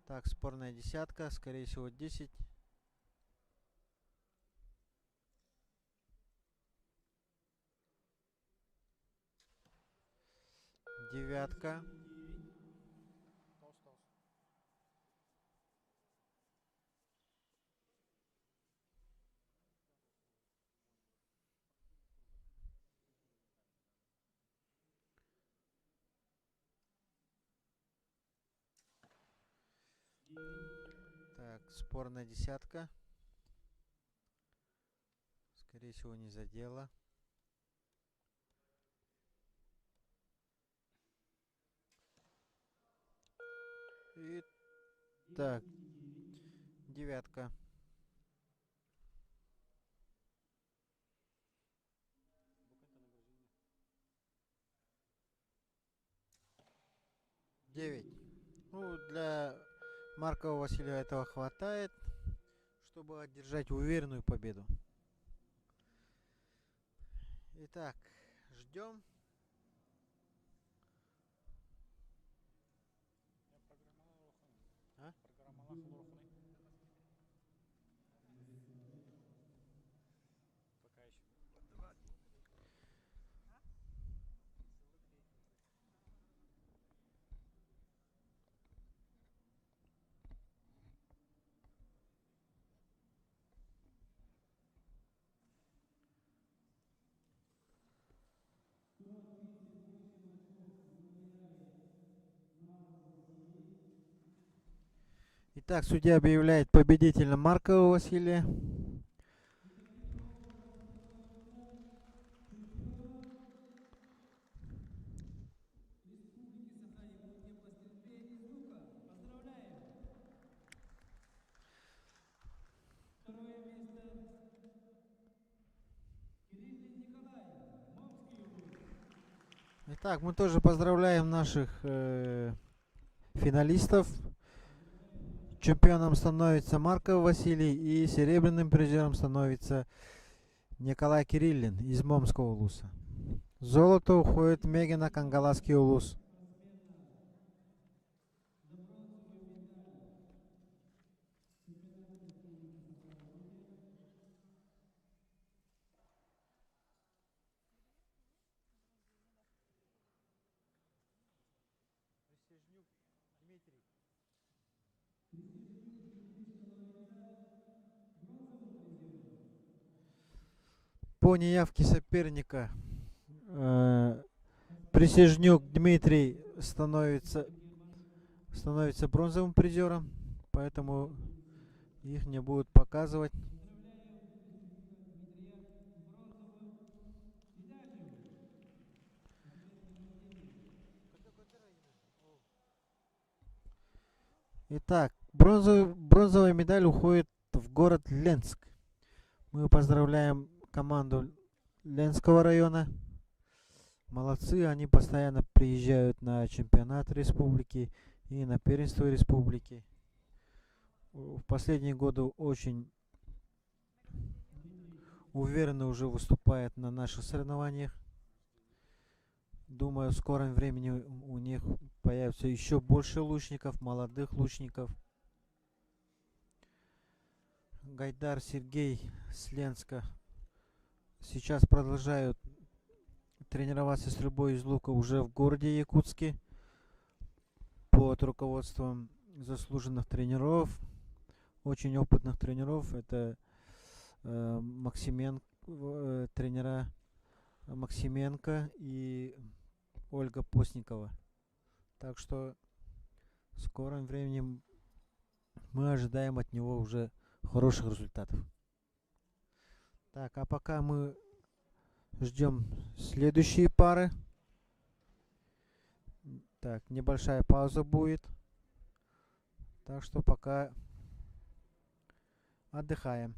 Так, спорная десятка, скорее всего 10. Девятка. Так, спорная десятка. Скорее всего, не задела. И так, девятка. Девять. Ну, для Маркова Василия этого хватает, чтобы одержать уверенную победу. Итак, ждем. А? Пока еще. Итак, судья объявляет победителя Маркова Василия. Так, мы тоже поздравляем наших финалистов. Чемпионом становится Марков Василий, и серебряным призером становится Николай Кириллин из Момского улуса. Золото уходит Мегина Кангаласский улус. По неявке соперника Присяжнюк Дмитрий становится бронзовым призером, поэтому их не будут показывать. Итак, бронзовая медаль уходит в город Ленск. Мы поздравляем команду Ленского района. Молодцы, они постоянно приезжают на чемпионат республики и на первенство республики. В последние годы очень уверенно уже выступают на наших соревнованиях. Думаю, в скором времени у них появится еще больше лучников, молодых лучников. Гайдар Сергей с Ленска сейчас продолжают тренироваться стрельбой из лука уже в городе Якутске под руководством заслуженных тренеров, очень опытных тренеров. Это тренера Максименко и Ольга Постникова. Так что в скором времени мы ожидаем от него уже хороших результатов. Так, а пока мы ждем следующие пары. Так, небольшая пауза будет. Так что пока отдыхаем.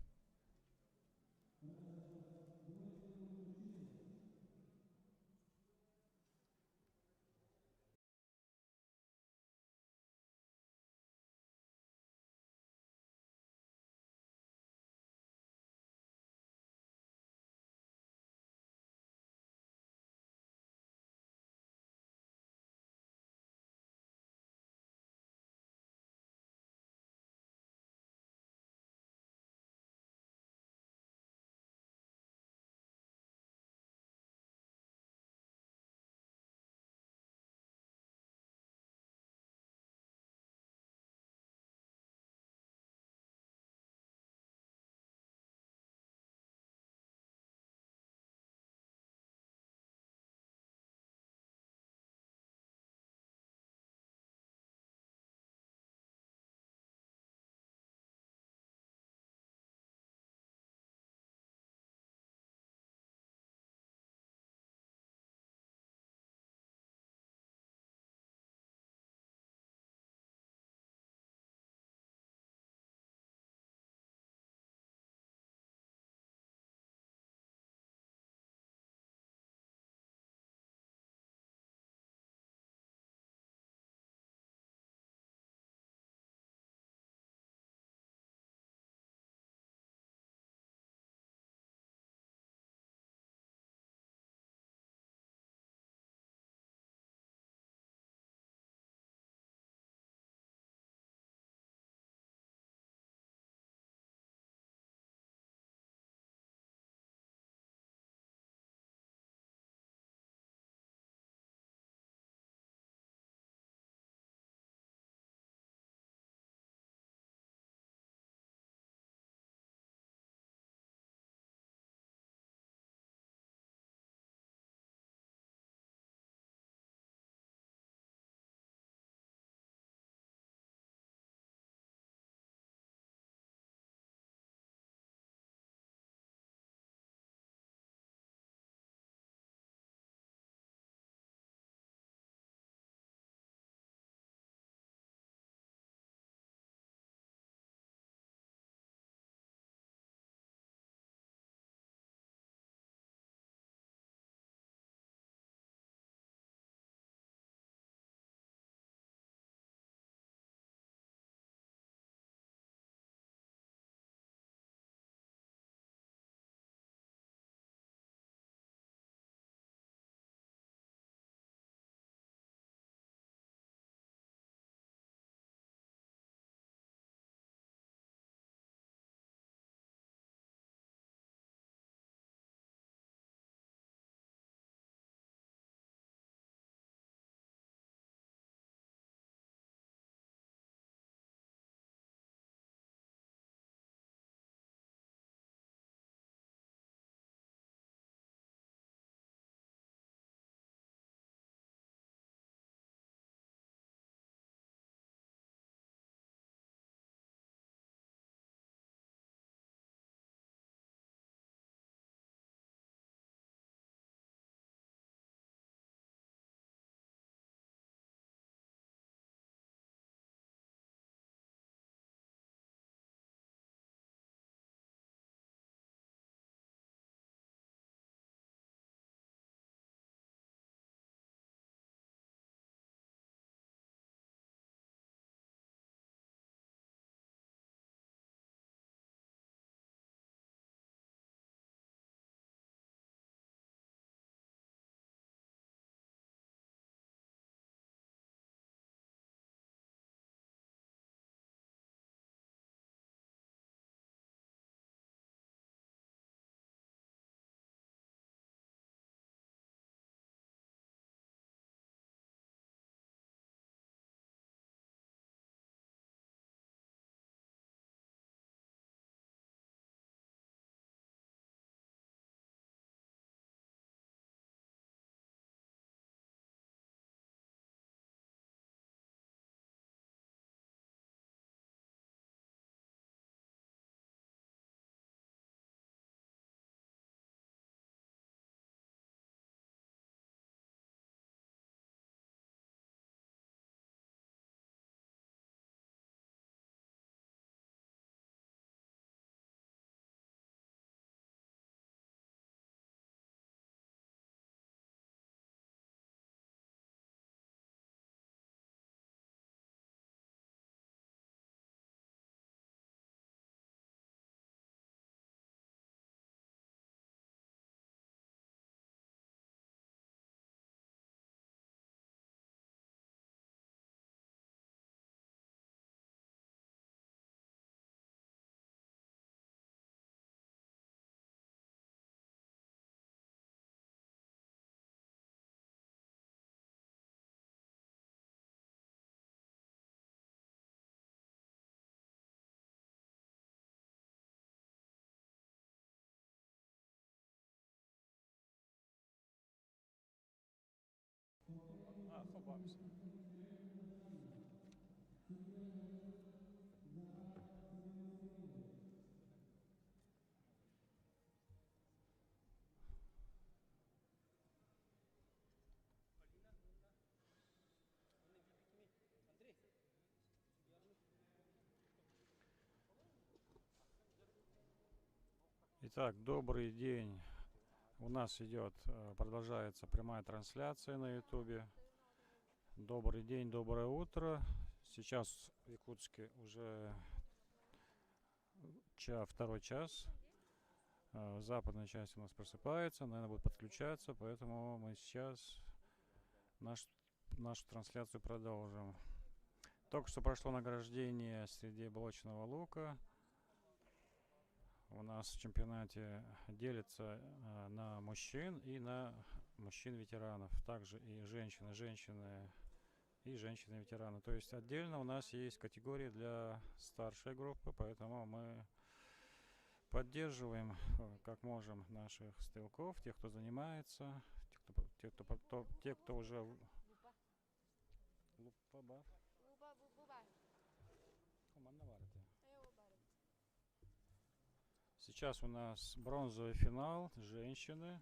Улыбаемся. Итак, добрый день. У нас идет, продолжается прямая трансляция на ютубе. Добрый день, доброе утро. Сейчас в Якутске уже второй час. Западная часть у нас просыпается, наверное, будет подключаться, поэтому мы сейчас нашу трансляцию продолжим. Только что прошло награждение среди блочного лука. У нас в чемпионате делится на мужчин и на мужчин-ветеранов. Также и женщины и женщины-ветераны. То есть отдельно у нас есть категории для старшей группы, поэтому мы поддерживаем как можем наших стрелков, тех, кто занимается, тех, кто уже... Сейчас у нас бронзовый финал, женщины.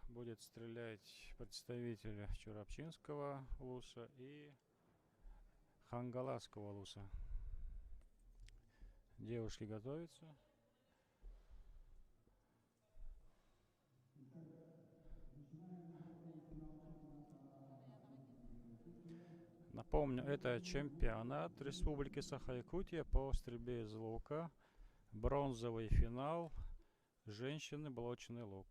Будет стрелять представитель Чурапчинского улуса и Хангаласского улуса. Девушки готовятся. Напомню, это чемпионат Республики Саха-Якутия по стрельбе из лука. Бронзовый финал. Женщины, блочный лук.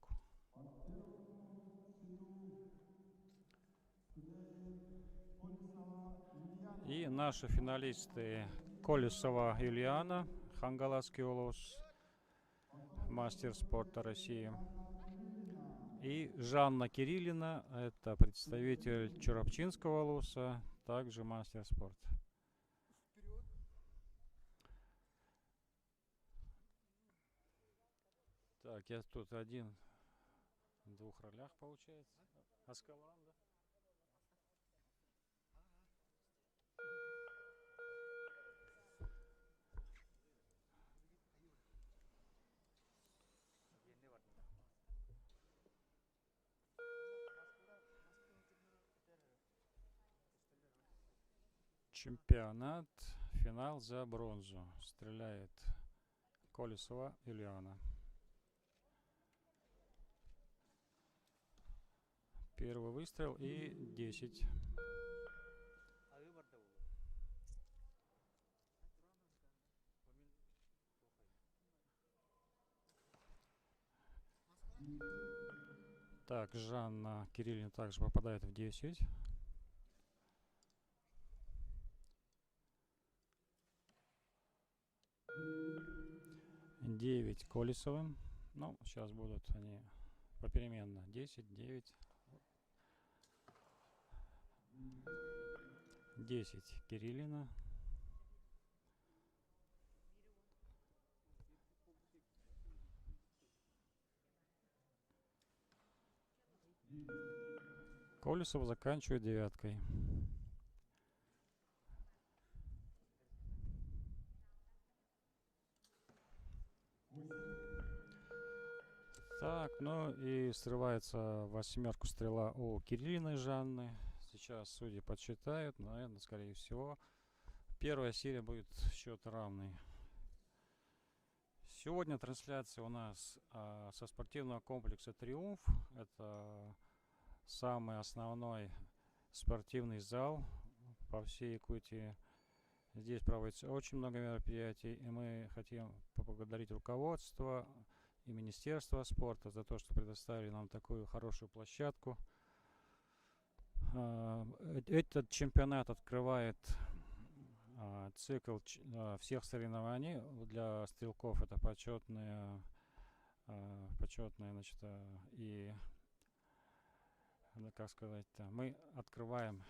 И наши финалисты: Колесова Юлиана, Хангаласский улус, мастер спорта России. И Жанна Кириллина, это представитель Чурапчинского улуса, также мастер спорта. Так, я тут один в двух ролях, получается. Аскаланда. Чемпионат, финал за бронзу. Стреляет Колесова Ильяна. Первый выстрел и 10. Так, Жанна Кириллина также попадает в 10. Девять Колесовым. Ну, сейчас будут они попеременно. 10, 9. 10 Кириллина. Колесов заканчивает 9. Так, ну и срывается 8 стрела у Кириллиной Жанны. Сейчас судьи подсчитают, наверное, скорее всего. Первая серия будет счет равный. Сегодня трансляция у нас со спортивного комплекса «Триумф». Это самый основной спортивный зал по всей Якутии. Здесь проводится очень много мероприятий, и мы хотим поблагодарить руководство и Министерство спорта за то, что предоставили нам такую хорошую площадку. Этот чемпионат открывает цикл всех соревнований для стрелков. Это почетные, значит, и, как сказать-то, мы открываем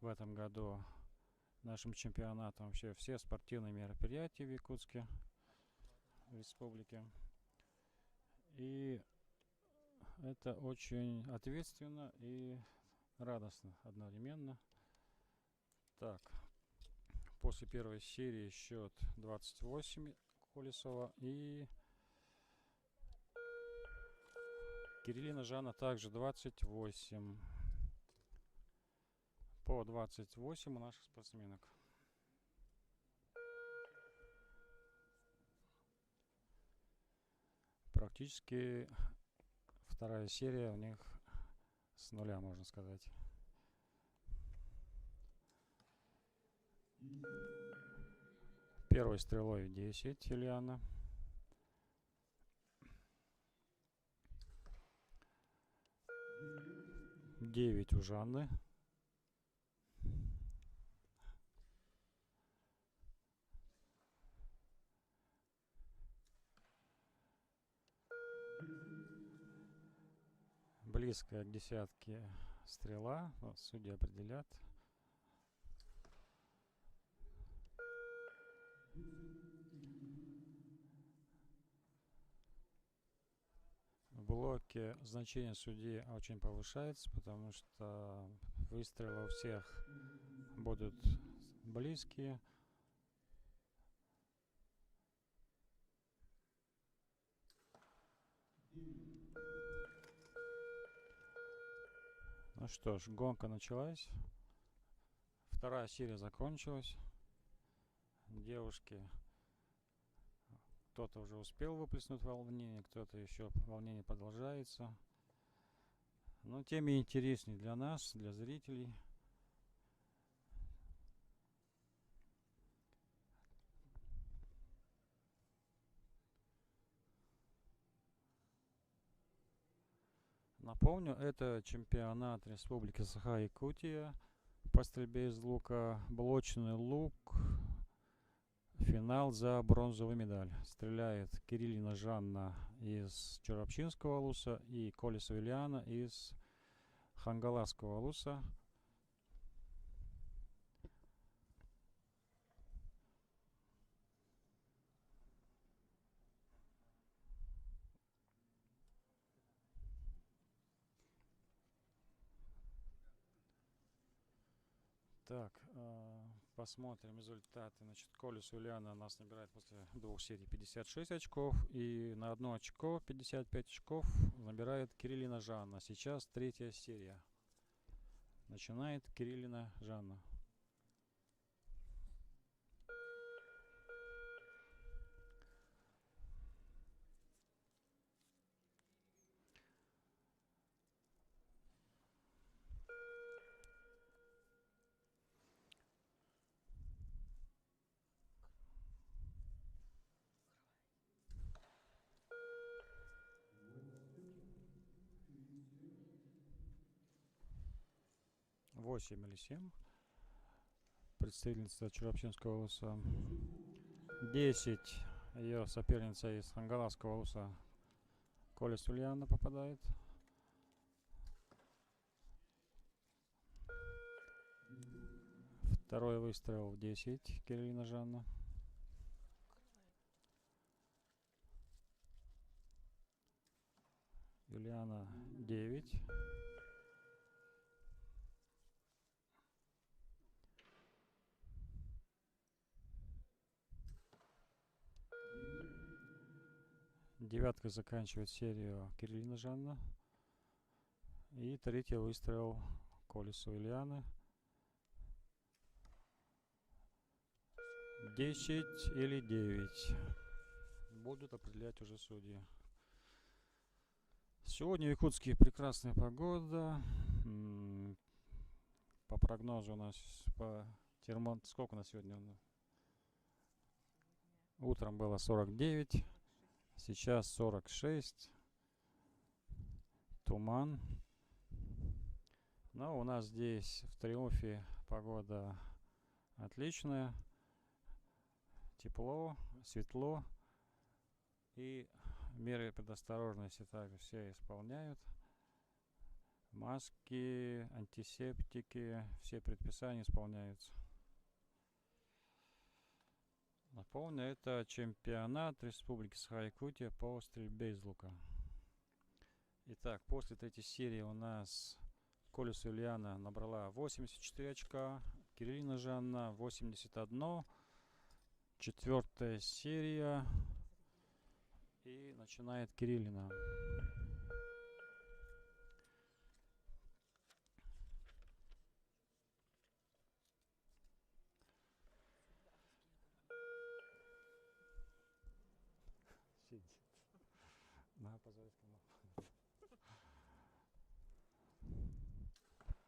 в этом году нашим чемпионатом вообще все спортивные мероприятия в Якутске, в республике. И это очень ответственно и радостно одновременно. Так, после первой серии счет 28 Колесова и Кириллина Жанна также 28. По 28 у наших спортсменок. Практически вторая серия у них с нуля, можно сказать. Первой стрелой 10 Юлиана. Девять у Жанны. Близкая к десятке стрела. Вот, судьи определят. В блоке значение судьи очень повышается, потому что выстрелы у всех будут близкие. Ну что ж, гонка началась. Вторая серия закончилась. Девушки, кто-то уже успел выплеснуть волнение, кто-то еще волнение продолжается. Но тем и интереснее для нас, для зрителей. Напомню, это чемпионат Республики Саха-Якутия по стрельбе из лука, блочный лук, финал за бронзовую медаль. Стреляет Кириллина Жанна из Чорапчинского улуса и Колесова Ильяна из Хангаласского улуса. Так, посмотрим результаты. Значит, Колесова Ильяна у нас набирает после двух серий 56 очков. И на одно очко, 55 очков, набирает Кириллина Жанна. Сейчас третья серия. Начинает Кириллина Жанна. Восемь или 7. Представительница Чурапчинского улуса. 10. Ее соперница из Хангаласского улуса Колесова Ильяна попадает. Второй выстрел в 10. Кириллина Жанна. Юлиана 9. Девяткой заканчивает серию Кириллина Жанна. И третий выстрел Колесова Ильяны. 10 или 9. Будут определять уже судьи. Сегодня в Якутске прекрасная погода. По прогнозу у нас по термометру, сколько у нас сегодня? Утром было 49, сейчас 46. Туман. Но у нас здесь в Триумфе погода отличная. Тепло, светло. И меры предосторожности также все исполняют. Маски, антисептики, все предписания исполняются. Напомню, это чемпионат Республики Саха-Якутия по стрельбе из лука. Итак, после третьей серии у нас Колесова Юлиана набрала 84 очка, Кириллина Жанна 81. Четвертая серия. И начинает Кириллина.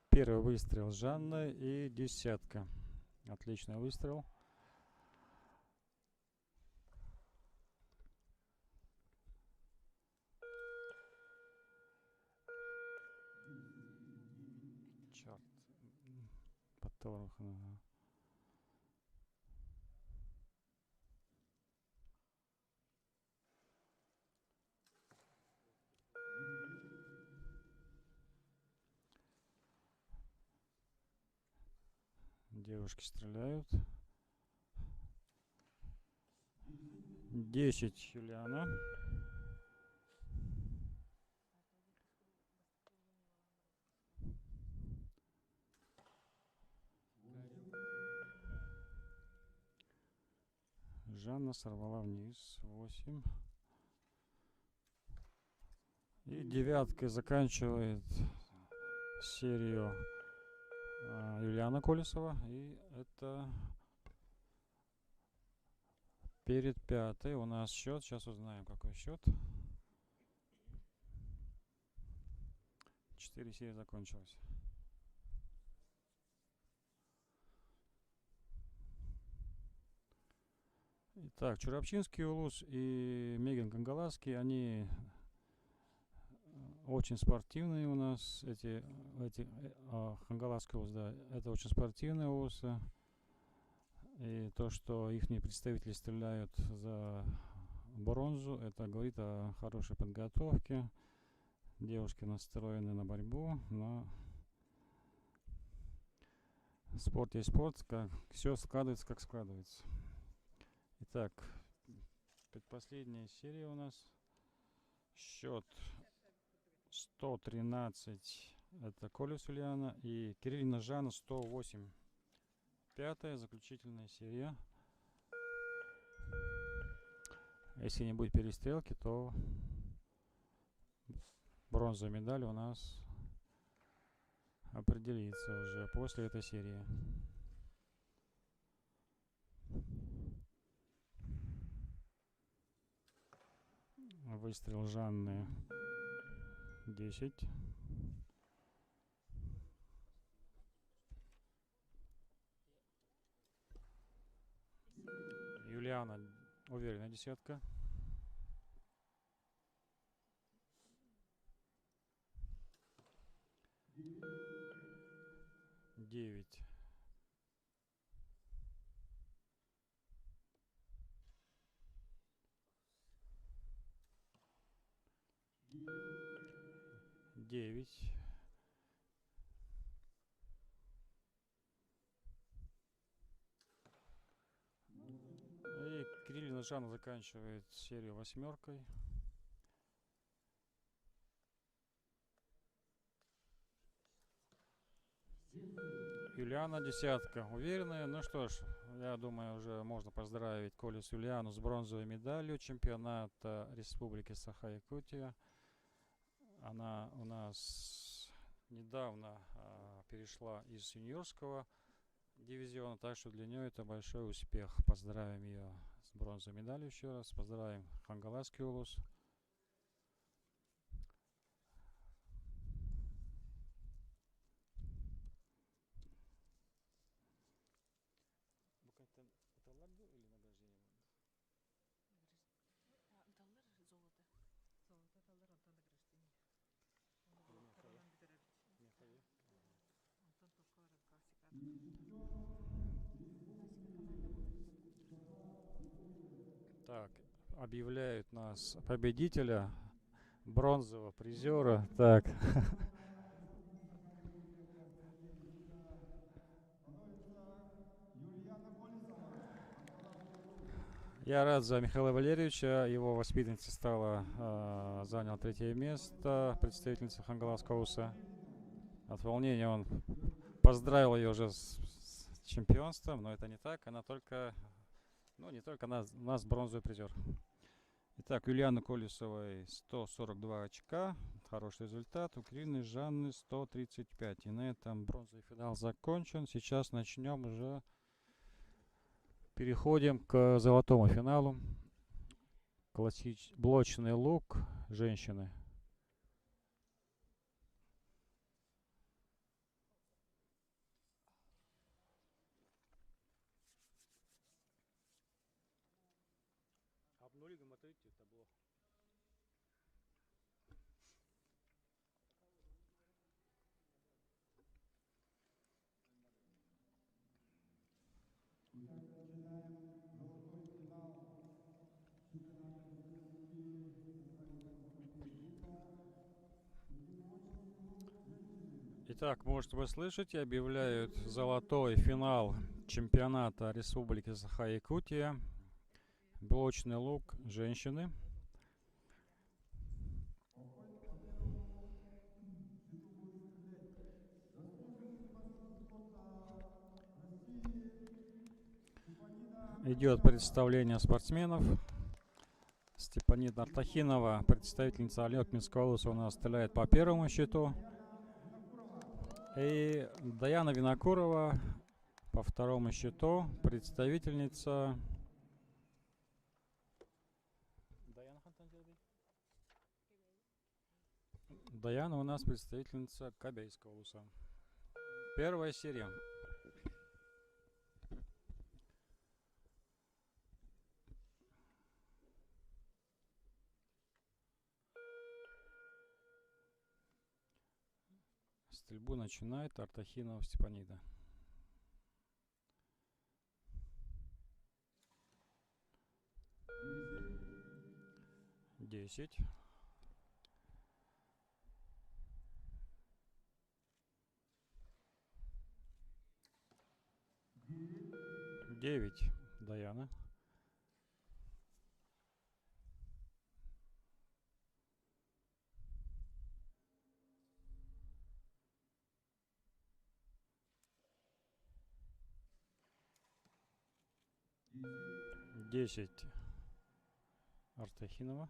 Первый выстрел Жанны и десятка. Отличный выстрел. Черт. Потом. Девушки стреляют. 10 Юлиана. Жанна сорвала вниз. 8. И девяткой заканчивает серию Юлиана Колесова. И это перед пятой у нас счет. Сейчас узнаем, какой счет. 4 серии закончилось. Итак, Чурапчинский Улус и Меган Кангалаский, они очень спортивные у нас. Кангалаский Улус, да, это очень спортивные улусы. И то, что их представители стреляют за бронзу, это говорит о хорошей подготовке. Девушки настроены на борьбу, но спорт есть спорт, все складывается, как складывается. Итак, предпоследняя серия у нас. Счет 113. Это Колесова Юлиана и Кириллина Жанна 108. Пятая, заключительная серия. Если не будет перестрелки, то бронзовая медаль у нас определится уже после этой серии. Выстрел Жанны 10. Юлиана уверенная десятка. 9. 9. И Кириллина Жанна заканчивает серию 8. Юлиана десятка. Уверенная. Ну что ж, я думаю, уже можно поздравить Колесову Юлиану с бронзовой медалью чемпионата Республики Саха-Якутия. Она у нас недавно перешла из юниорского дивизиона, так что для нее это большой успех. Поздравим ее с бронзовой медалью еще раз. Поздравим Кангалаский улус. Это лак был или награждение? Так, объявляют нас победителя, бронзового призера. Так. Я рад за Михаила Валерьевича. Его воспитанница заняла 3-е место, представительница Хангалаского улуса. От волнения он поздравил ее уже с чемпионством, но это не так. Она только, ну не только она, у нас бронзовый призер. Итак, Юлианы Колесовой 142 очка. Хороший результат. У Кирины Жанны 135. И на этом бронзовый финал закончен. Сейчас начнем уже. Переходим к золотому финалу. Блочный лук женщины. Итак, можете вы слышите, объявляют золотой финал чемпионата Республики Саха-Якутия. Блочный лук женщины. Идет представление спортсменов. Степанида Артахинова, представительница Алекминского улуса, у нас стреляет по первому счету. И Даяна Винокурова по второму счету, представительница... Даяна у нас представительница Кабейского улуса. Первая серия. Стрельбу начинает Артахинова Степанида. Десять. 9. Даяна. 10. Артахинова.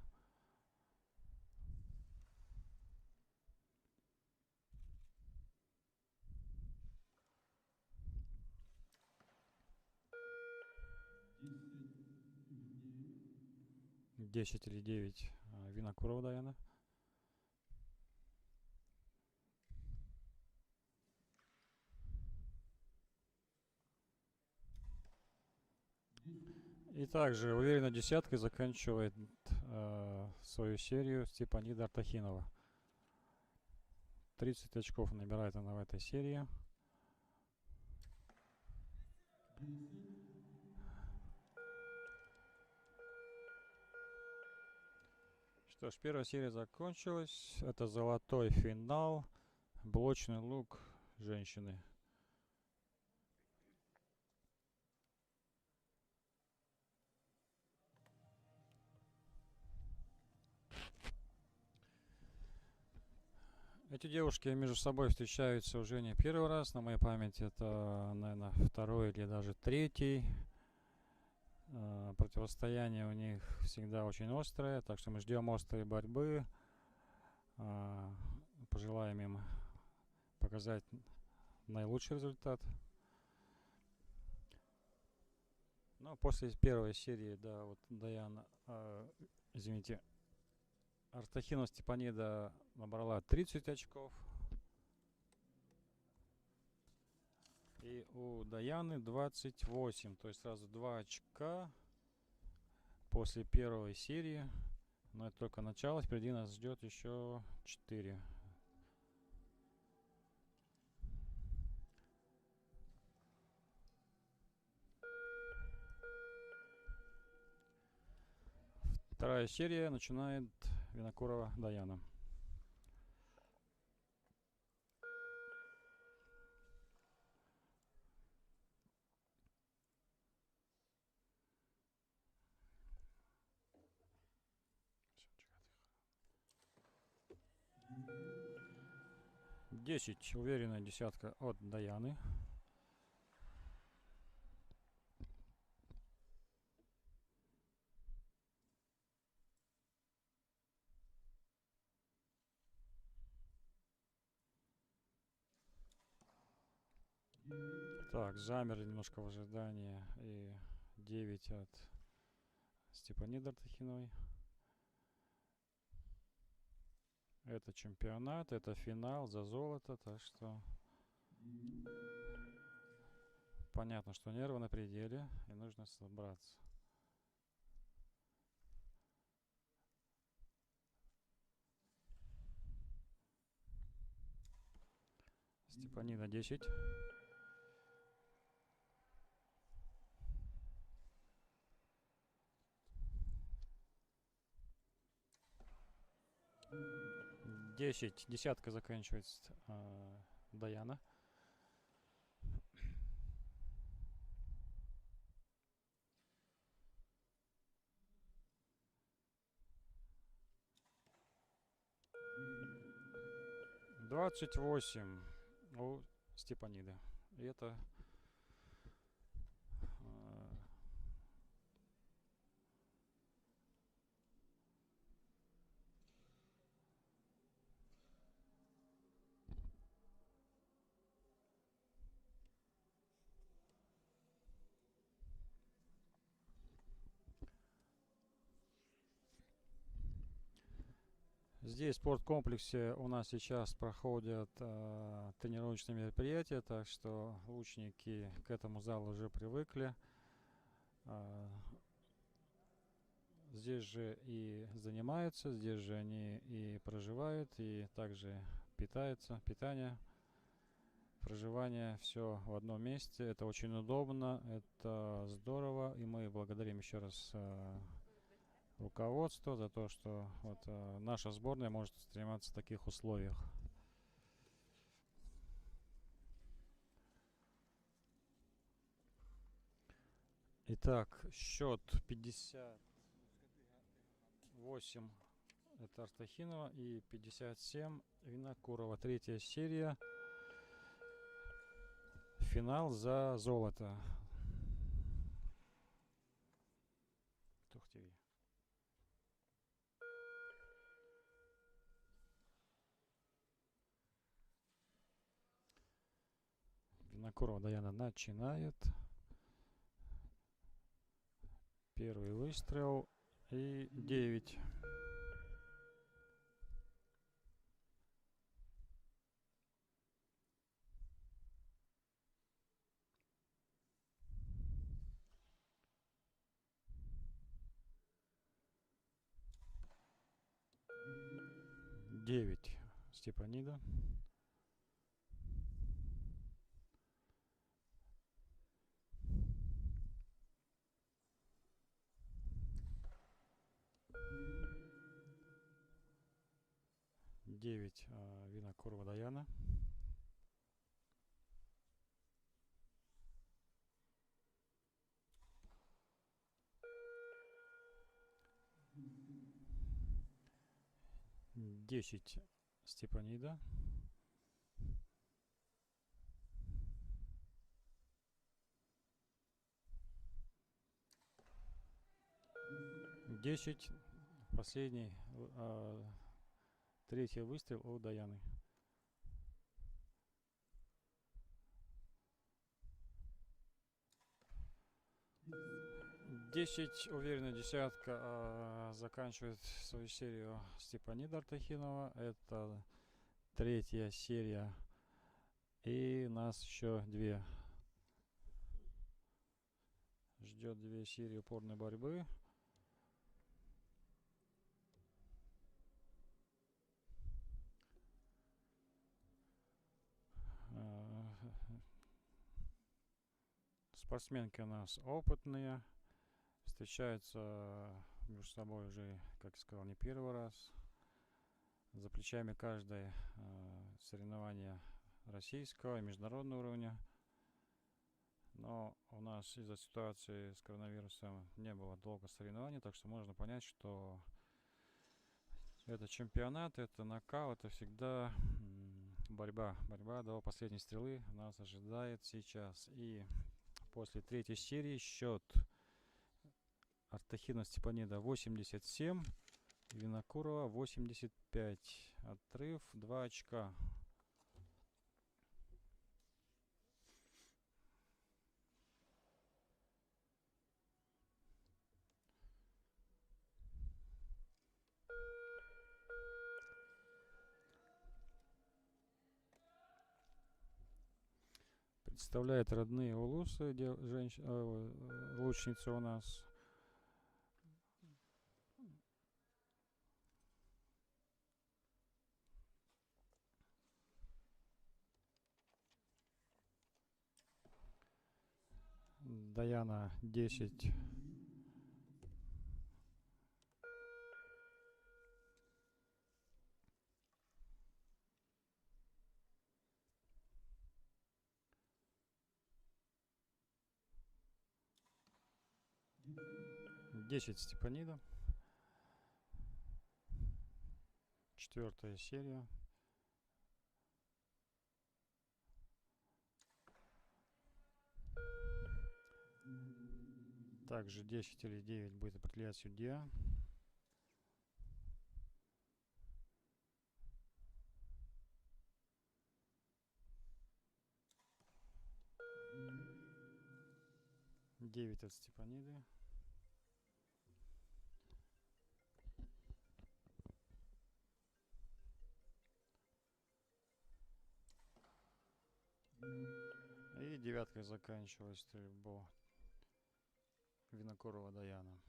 10 или 9. Винокурова Даяна. 10. И также уверенно десяткой заканчивает свою серию Степанида Артахинова. 30 очков набирает она в этой серии. Что ж, первая серия закончилась. Это золотой финал. Блочный лук женщины. Эти девушки между собой встречаются уже не первый раз. На моей памяти это, наверное, второй или даже третий. Противостояние у них всегда очень острое, так что мы ждем острой борьбы. Пожелаем им показать наилучший результат. Но после первой серии, да, вот Даяна, извините, Артахинова Степанида набрала 30 очков. И у Даяны 28, то есть сразу 2 очка после первой серии. Но это только начало, впереди нас ждет еще 4. Вторая серия начинает Винокурова Даяна. 10. Уверенная десятка от Даяны. Так, замерли немножко в ожидании. И 9 от Степаниды Артахиновой. Это чемпионат, это финал за золото, так что понятно, что нервы на пределе, и нужно собраться. Степанида 10. Десятка заканчивается Даяна. Двадцать 28 у Степаниды. И это здесь в спорткомплексе у нас сейчас проходят тренировочные мероприятия, так что лучники к этому залу уже привыкли. Здесь же и занимаются, здесь же они и проживают, и также питаются. Питание, проживание, все в одном месте. Это очень удобно, это здорово, и мы благодарим еще раз руководство за то, что вот, наша сборная может заниматься в таких условиях. Итак, счет 58 это Артахинова и 57 Винокурова. Третья серия. Финал за золото. Тухтиви. Винокурова Даяна начинает. Первый выстрел и 9. Девять Степанида. Девять Винокурова Даяна. Десять Степанида. Десять. Последний. Третий выстрел у Даяны. Десять. Уверенная десятка заканчивает свою серию Степанида Артахинова. Это третья серия. И нас еще две. Ждет две серии упорной борьбы. Спортсменки у нас опытные, встречаются между собой уже, как я сказал, не первый раз. За плечами каждое соревнование российского и международного уровня. Но у нас из-за ситуации с коронавирусом не было долго соревнований, так что можно понять, что это чемпионат, это нокаут, это всегда Борьба до последней стрелы нас ожидает сейчас. И после третьей серии счет Артахина Степанида 87, Винокурова 85. Отрыв 2 очка. Представляет родные улусы лучница у нас. Даяна 10. Десять Степанида. 4-я серия. Также 10 или 9 будет определять судья. Девять от Степаниды. И 9-кой заканчивает стрельбу Винокурова Даяна.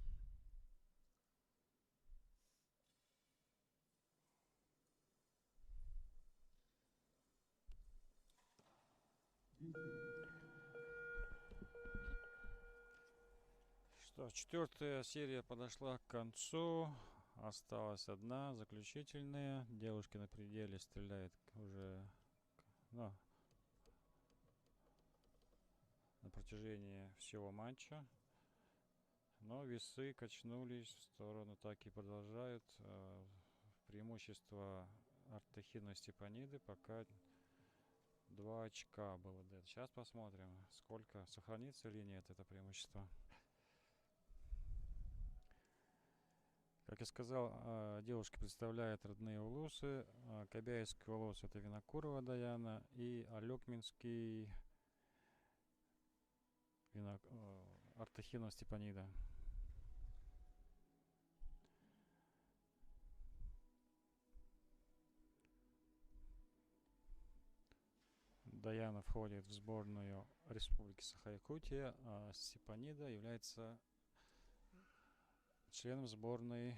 Что, 4-я серия подошла к концу. Осталась одна, заключительная. Девушки на пределе стреляет уже на протяжении всего матча. Но весы качнулись в сторону, так и продолжают. Преимущество Артахина Степаниды пока 2 очка было. Сейчас посмотрим, сколько сохранится или нет это преимущество. Как я сказал, девушки представляют родные улусы. Кобяйский улус — это Винокурова Даяна, и Алекминский Артахина Степанида. Даяна входит в сборную Республики Саха-Якутия, а Степанида является членом сборной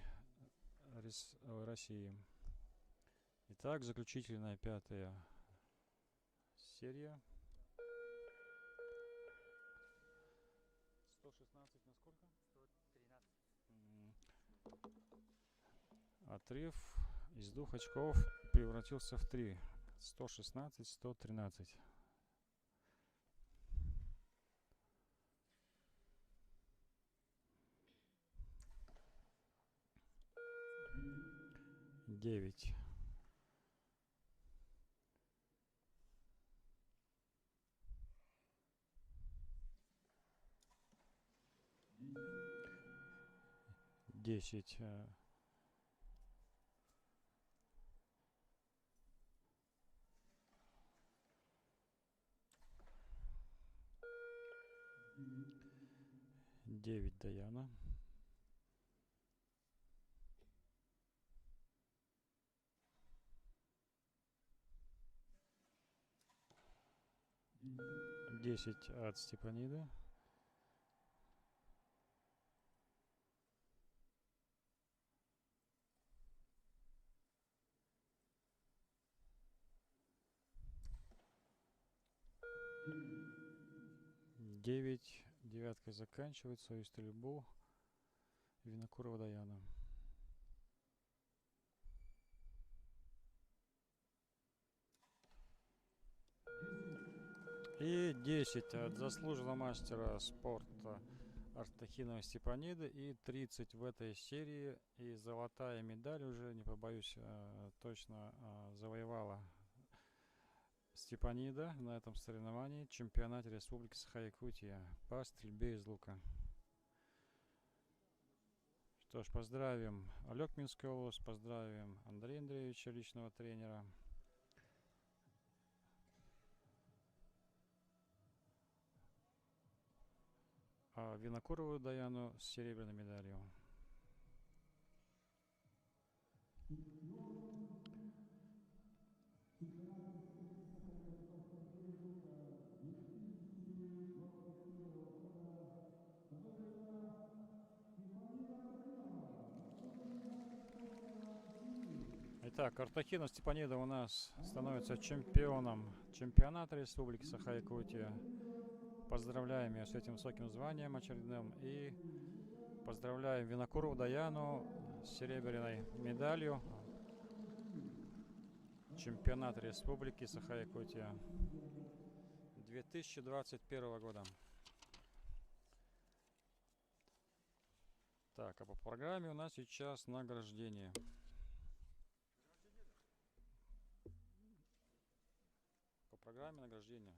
России. Итак, заключительная 5-я серия. 116 на сколько? 113. Отрыв из 2 очков превратился в 3. 116-113. Девять. Десять. Девять Даяна. Десять от Степаниды. Девять. 9-кой заканчивает свою стрельбу Винокурова Даяна. И 10 от заслуженного мастера спорта Артахинова Степаниды. И 30 в этой серии. И золотая медаль уже, не побоюсь, точно завоевала Степанида на этом соревновании, чемпионате Республики Саха-Якутия по стрельбе из лука. Что ж, поздравим Олег Минская область, поздравим Андрея Андреевича, личного тренера. А Винокурову Даяну с серебряной медалью. Итак, Артахина Степанида у нас становится чемпионом чемпионата Республики Саха-Якутия. Поздравляем ее с этим высоким званием очередным. И поздравляем Винокурову Даяну с серебряной медалью. Чемпионат Республики Саха-Якутия 2021 года. Так, а по программе у нас сейчас награждение. По программе награждения.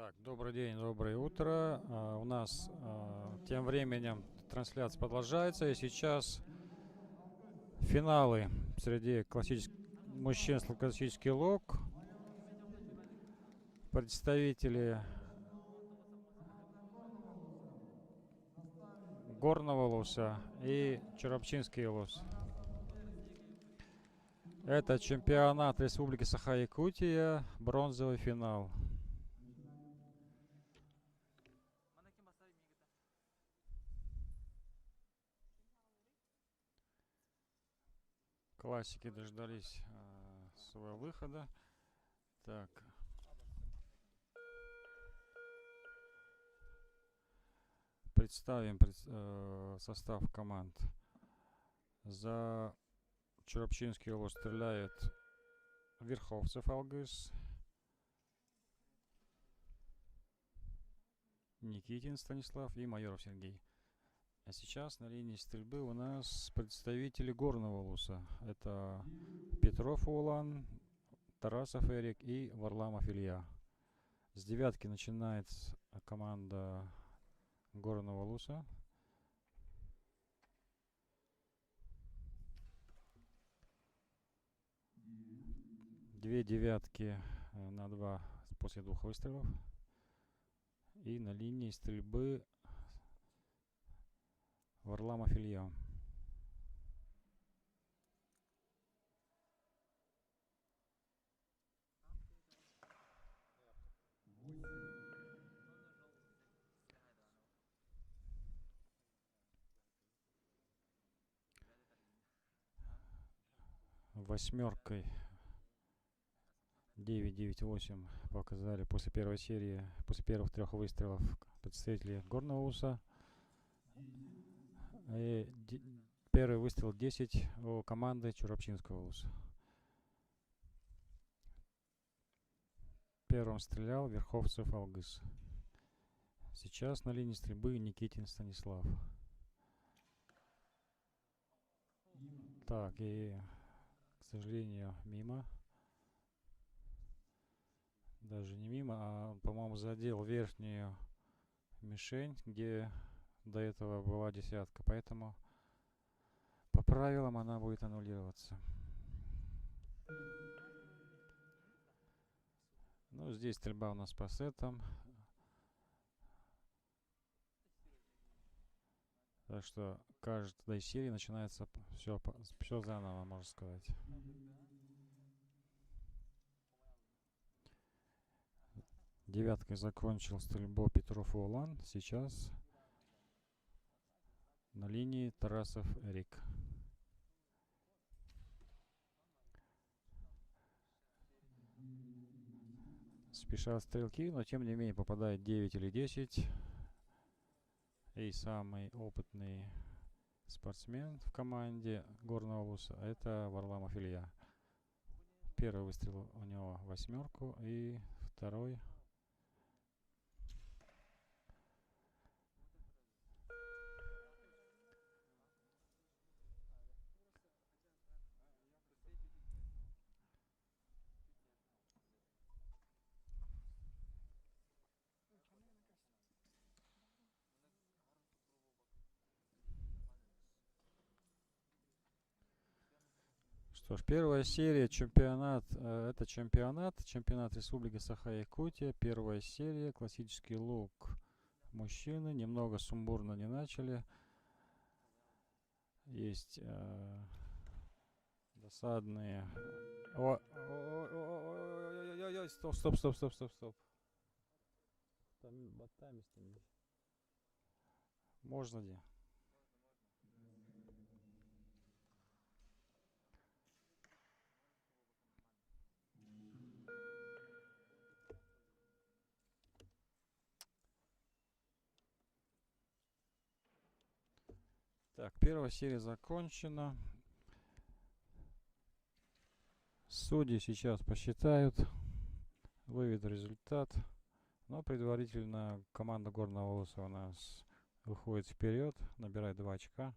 Так, добрый день, доброе утро. У нас тем временем трансляция продолжается, и сейчас финалы среди мужчин с классический лук. Представители горного луса и Чурапчинский лус. Это чемпионат Республики Саха-Якутия, бронзовый финал. Классики дождались своего выхода. Так. Представим состав команд. За Чурапчинский луз стреляет Верховцев Алгыс, Никитин Станислав и Майоров Сергей. А сейчас на линии стрельбы у нас представители горного луса. Это Петров Улан, Тарасов Эрик и Варламов Илья. С девятки начинает команда горного луса. Две девятки на 2 после 2 выстрелов. И на линии стрельбы Варламов Илья. Восьмеркой 9-9-8 показали после первой серии, после первых 3 выстрелов представители горного луса. И первый выстрел 10 у команды Чурапчинского луса. Первым стрелял Верховцев Алгыс. Сейчас на линии стрельбы Никитин Станислав. Так, и, к сожалению, мимо. Даже не мимо, а он, по-моему, задел верхнюю мишень, где до этого была десятка. Поэтому по правилам она будет аннулироваться. Ну, здесь стрельба у нас по сетам. Так что каждой серии начинается все заново, можно сказать. Девяткой закончил стрельбу Петров Улан. Сейчас на линии Тарасов Эрик. Спешат стрелки, но тем не менее попадает 9 или 10. И самый опытный спортсмен в команде горного луса — это Варламов Илья. Первый выстрел у него 8, и второй — что ж, первая серия, чемпионат, это чемпионат Республики Саха-Якутия, первая серия, классический лук мужчины, немного сумбурно не начали, есть досадные, стоп, можно ли? Так, первая серия закончена. Судьи сейчас посчитают, выведут результат. Но предварительно команда горного луса у нас выходит вперед, набирает 2 очка.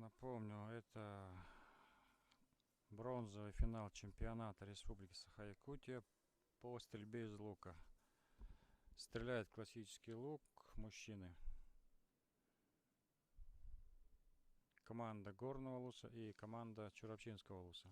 напомню, это бронзовый финал чемпионата Республики Саха-Якутия по стрельбе из лука. Стреляет классический лук мужчины. Команда Горного Луса и команда Чурапчинского Луса.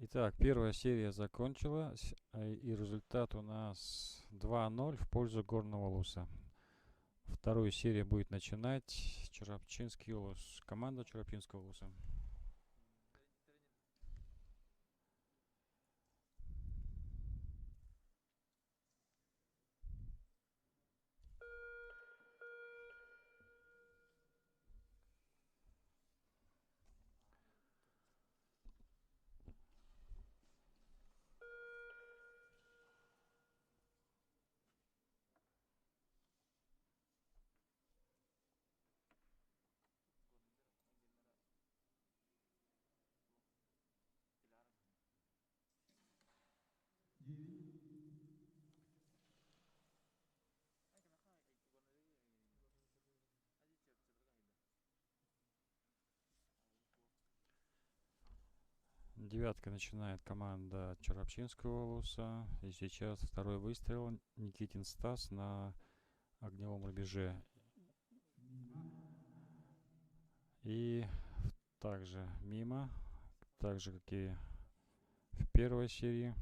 Итак, первая серия закончилась, и результат у нас 2-0 в пользу Горного Луса. Вторую серию будет начинать Чурапчинский Лус. Команда Чурапчинского Луса. Девятка начинает команда Чурапчинского Луса. И сейчас второй выстрел. Никитин Стас на огневом рубеже. И также мимо, так же как и в первой серии.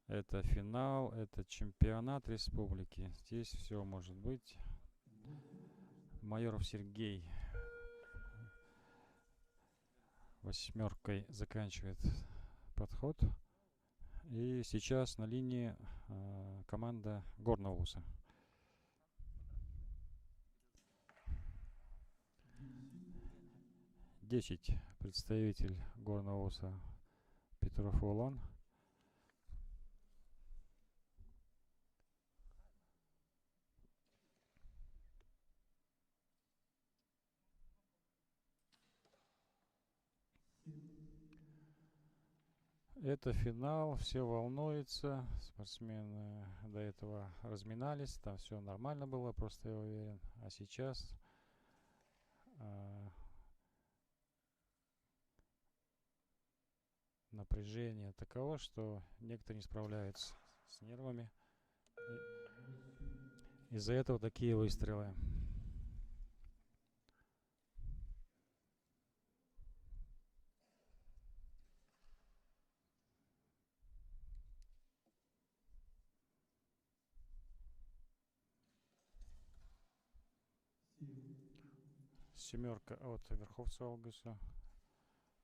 Это финал, это чемпионат республики. Здесь все может быть. Майоров Сергей восьмеркой заканчивает подход. И сейчас на линии команда Горного Луса. Десять. Представитель Горного Луса Петров Улан. Это финал, все волнуются, спортсмены до этого разминались, там все нормально было, просто я уверен. А сейчас напряжение таково, что некоторые не справляются с нервами. Из-за этого такие выстрелы. Семерка от Верховца Олгуса.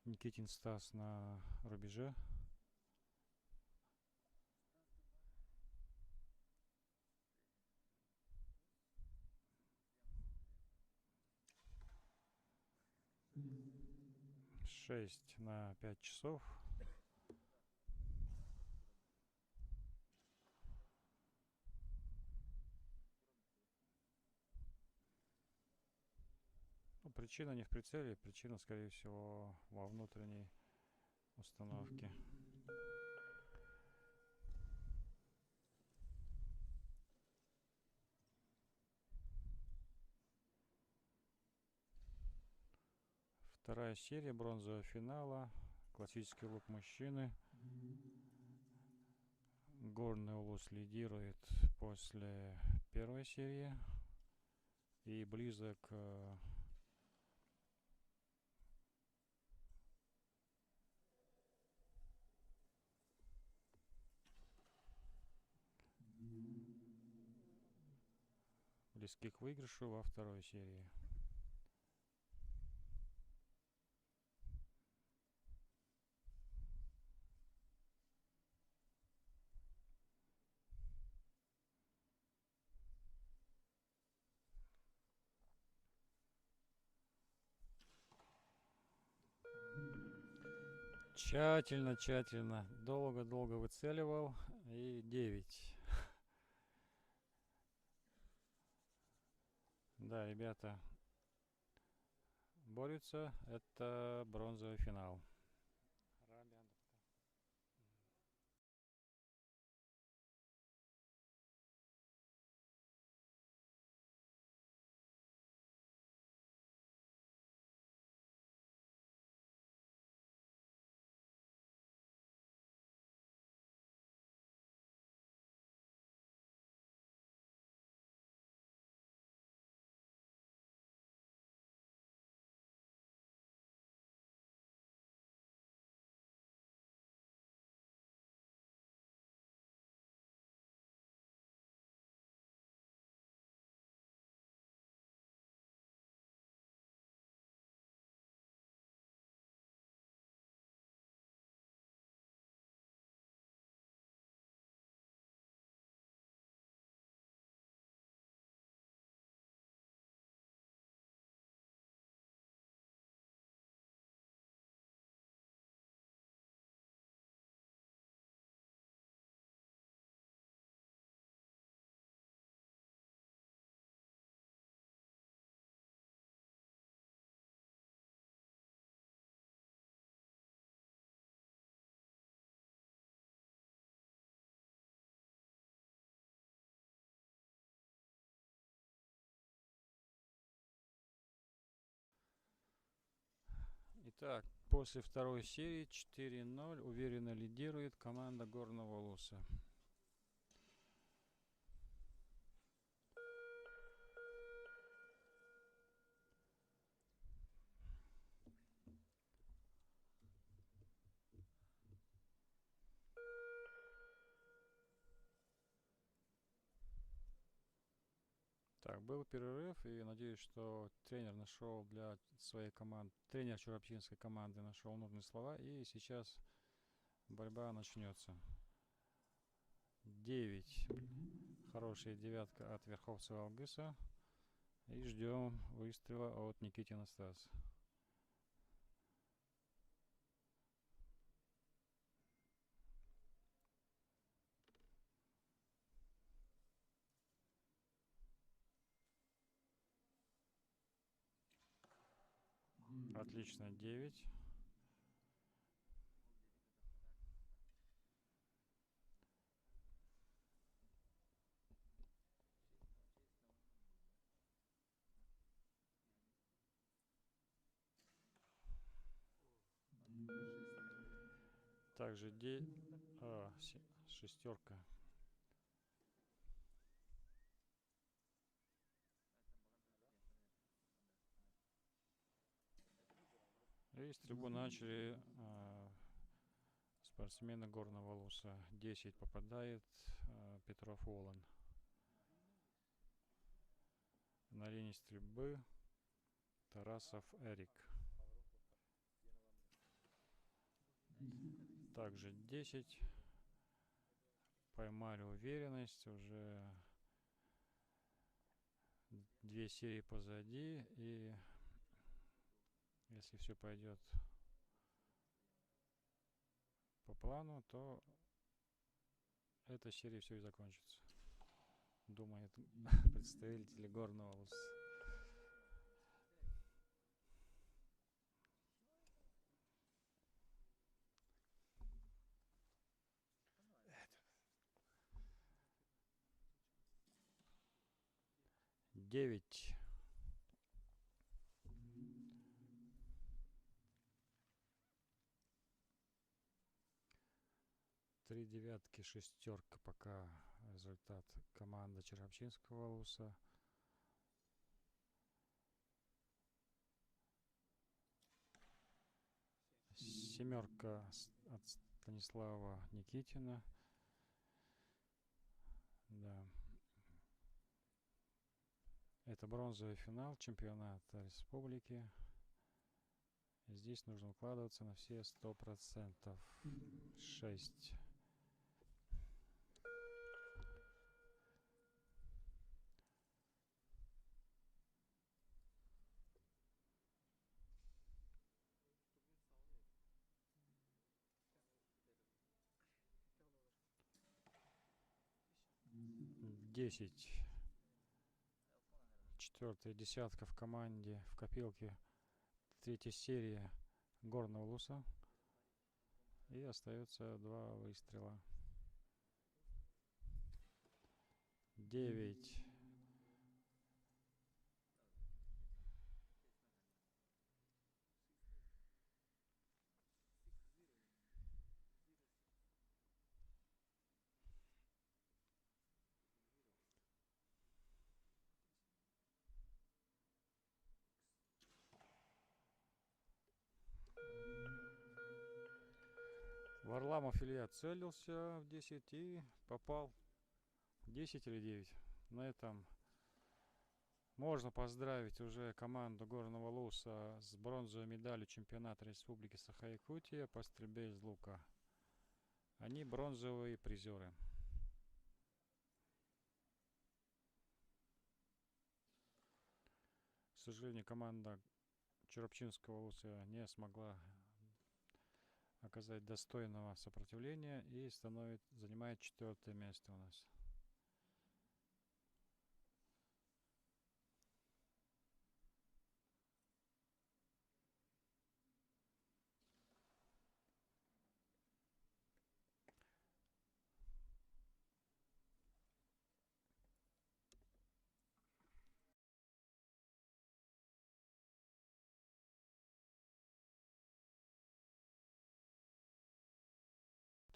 Никитин Стас на рубеже. Шесть на 5 часов. Причина не в прицеле, причина, скорее всего, во внутренней установке. Вторая серия бронзового финала. Классический лук мужчины. Горный Лус лидирует после первой серии и близок близки к выигрышу во второй серии. Тщательно, долго выцеливал. И 9. Да, ребята борются. Это бронзовый финал. Итак, после второй серии 4-0 уверенно лидирует команда Горного Улуса. Так, был перерыв, и надеюсь, что тренер нашел для своей команды, тренер чурапчинской команды нашел нужные слова, и сейчас борьба начнется. 9. Хорошая девятка от Верховцева Алгыса. И ждем выстрела от Никитина Стас. Отлично, 9. Также шестерка. И стрельбу начали спортсмены Горного Улуса. 10 попадает Петров Волан. На линии стрельбы Тарасов Эрик. Также 10. Поймали уверенность. Уже 2 серии позади. И если все пойдет по плану, то эта серия все и закончится. Думает представители Горного Улуса. Девять. Три девятки, шестерка пока результат команды Черопчинского Улуса. Семерка от Станислава Никитина. Да. Это бронзовый финал чемпионата республики. И здесь нужно укладываться на все 100%. 6. Десять. Четвертая десятка в команде, в копилке. Третья серия горного луса. И остается 2 выстрела. 9. Варламов Илья целился в 10 и попал 10 или 9. На этом можно поздравить уже команду Горного Луса с бронзовой медалью чемпионата Республики Саха-Якутия по стрельбе из лука. Они бронзовые призеры. К сожалению, команда Черопчинского Луса не смогла оказать достойного сопротивления и занимает 4-е место у нас.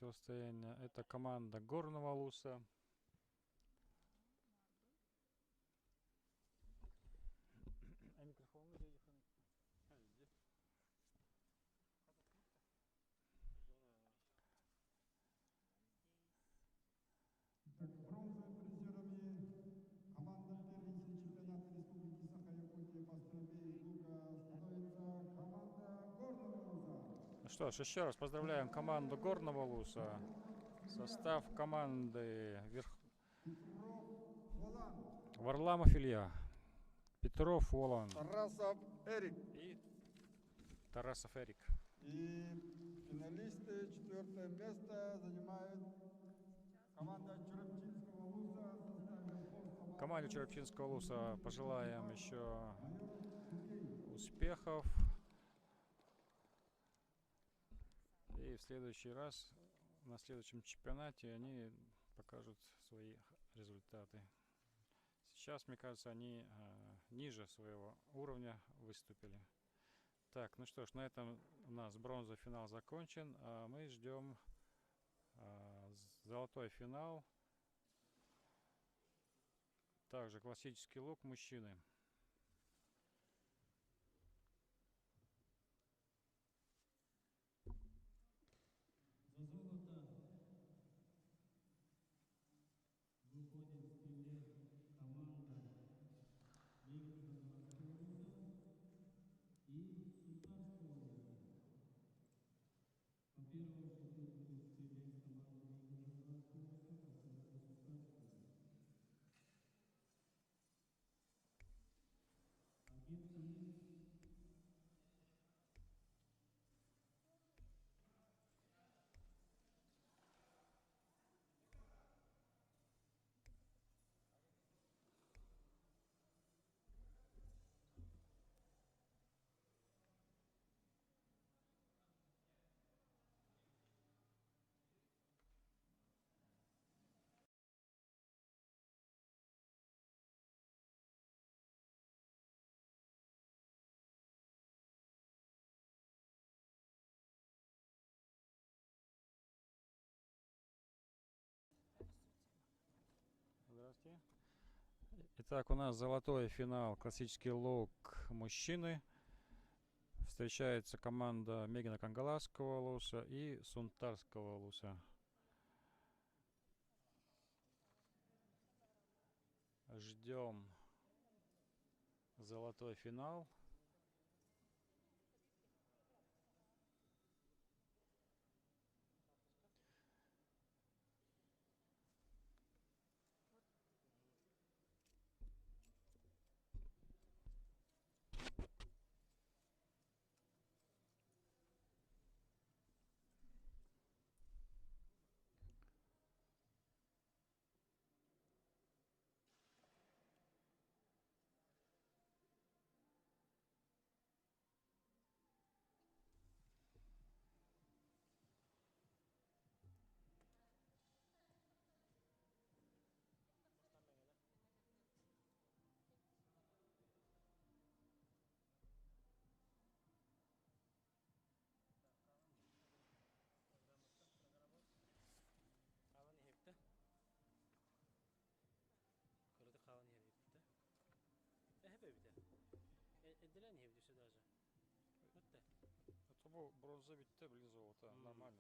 Противостояние — это команда Горного Луса. Бронзовыми призерами команда первенства чемпионата Республики Саха-Якутия по стрельбе из лука становится команда Горного Луса. Что ж, еще раз поздравляем команду Горного Луса. Состав команды Варламов Илья, Петров Волан Тарасов Эрик. и Тарасов Эрик. И финалисты 4-е место занимает команда Черепчинского Луса в составе Команде Черепчинского Луса пожелаем еще успехов. И в следующий раз, на следующем чемпионате, они покажут свои результаты. Сейчас, мне кажется, они ниже своего уровня выступили. Так, ну что ж, на этом у нас бронзовый финал закончен, а мы ждем золотой финал. Также классический лук мужчины. За золото выходит в стреле команда Ленинградского Луса и Султанского Луса. По первому счету будет стрелять команда Ленинградского Луса, по второму Султанского Луса. Агент Здравствуйте. Итак, у нас золотой финал, классический лук мужчины. Встречается команда Мегина Кангаласского Луса и Сунтарского Луса. Ждем Золотой финал. Это был бронза битте, блин, золото. Нормально.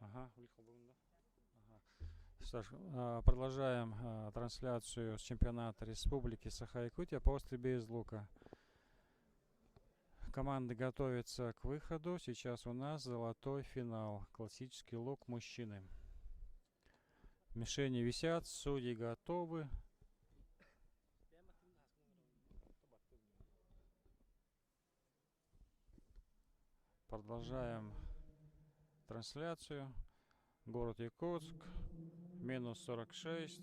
Ага, выехал был, да? Ага. Что ж, продолжаем трансляцию с чемпионата Республики Саха-Якутия по стрельбе из лука. Команды готовятся к выходу. Сейчас у нас золотой финал. Классический лук мужчины. Мишени висят, судьи готовы. Продолжаем трансляцию. Город Якутск. Минус 46.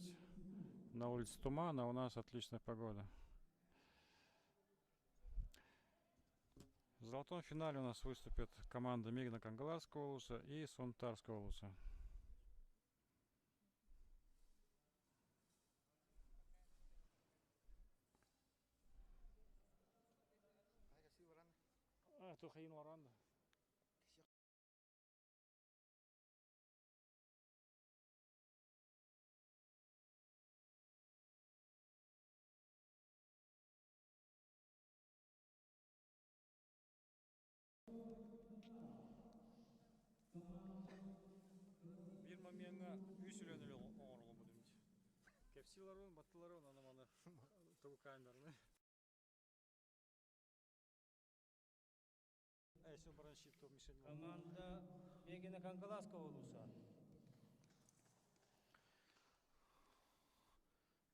На улице туман, а у нас отличная погода. В золотом финале у нас выступит команда Мигна Кангаласского улуса и Сунтарского улуса. Bir mamenga 3 löneli oğurlu bu demiş. Kepsilerin, battıların anamana tavuk kaynarını. Эсен баранши то мишень. Команда Мегина Кангаласского улуса.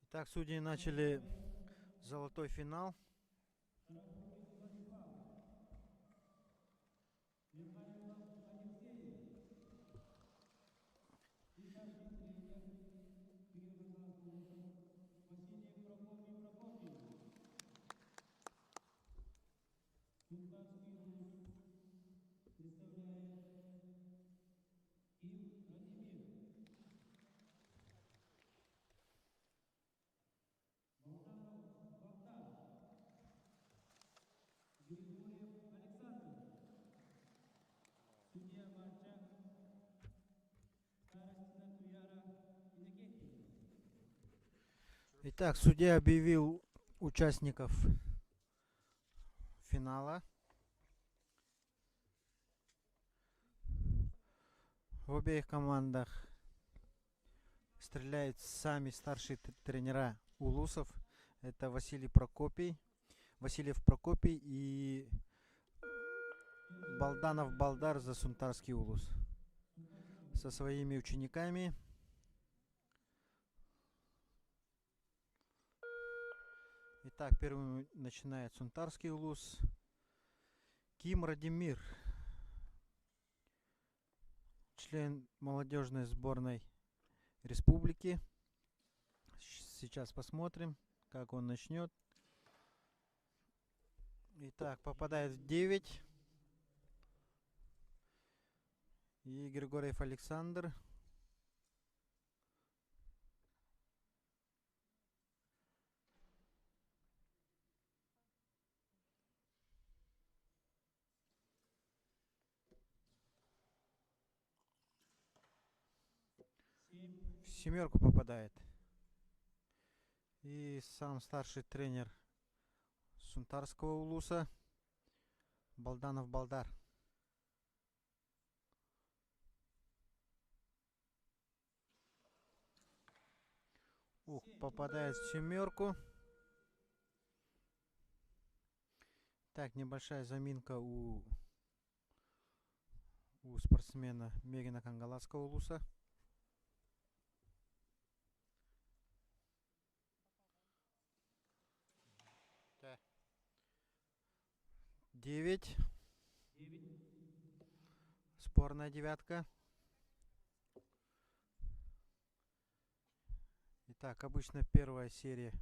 Итак, судьи начали золотой финал. Итак, судья объявил участников финала. В обеих командах стреляют сами старшие тренера улусов. Это Васильев Прокопий и Балданов Балдар за Сунтарский улус. Со своими учениками. Итак, первым начинает Сунтарский улус. Ким Радимир, член молодежной сборной республики. Сейчас посмотрим, как он начнет. Итак, попадает в 9. И Григорьев Александр. В 7 попадает. И сам старший тренер Сунтарского улуса Балданов Балдар. Попадает в 7. Так, небольшая заминка у спортсмена Мегина Кангаласского улуса. Так. 9. Спорная 9. Итак, обычно первая серия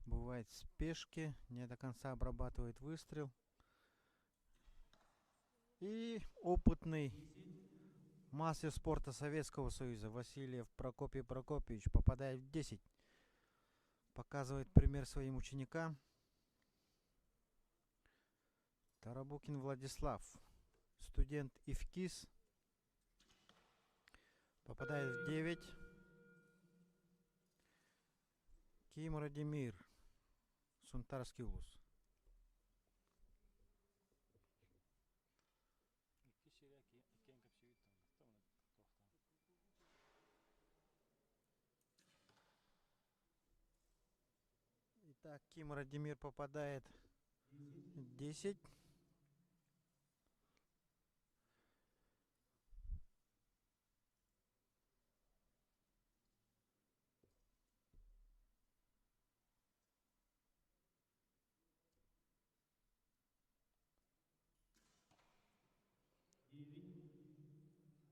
бывает в спешке, не до конца обрабатывает выстрел. И опытный мастер спорта Советского Союза Васильев Прокопий Прокопьевич попадает в 10. Показывает пример своим ученикам. Тарабукин Владислав, студент ИФКИС, попадает в 9. Ким Радимир, Сунтарский улус. Итак, Ким Радимир попадает в 10.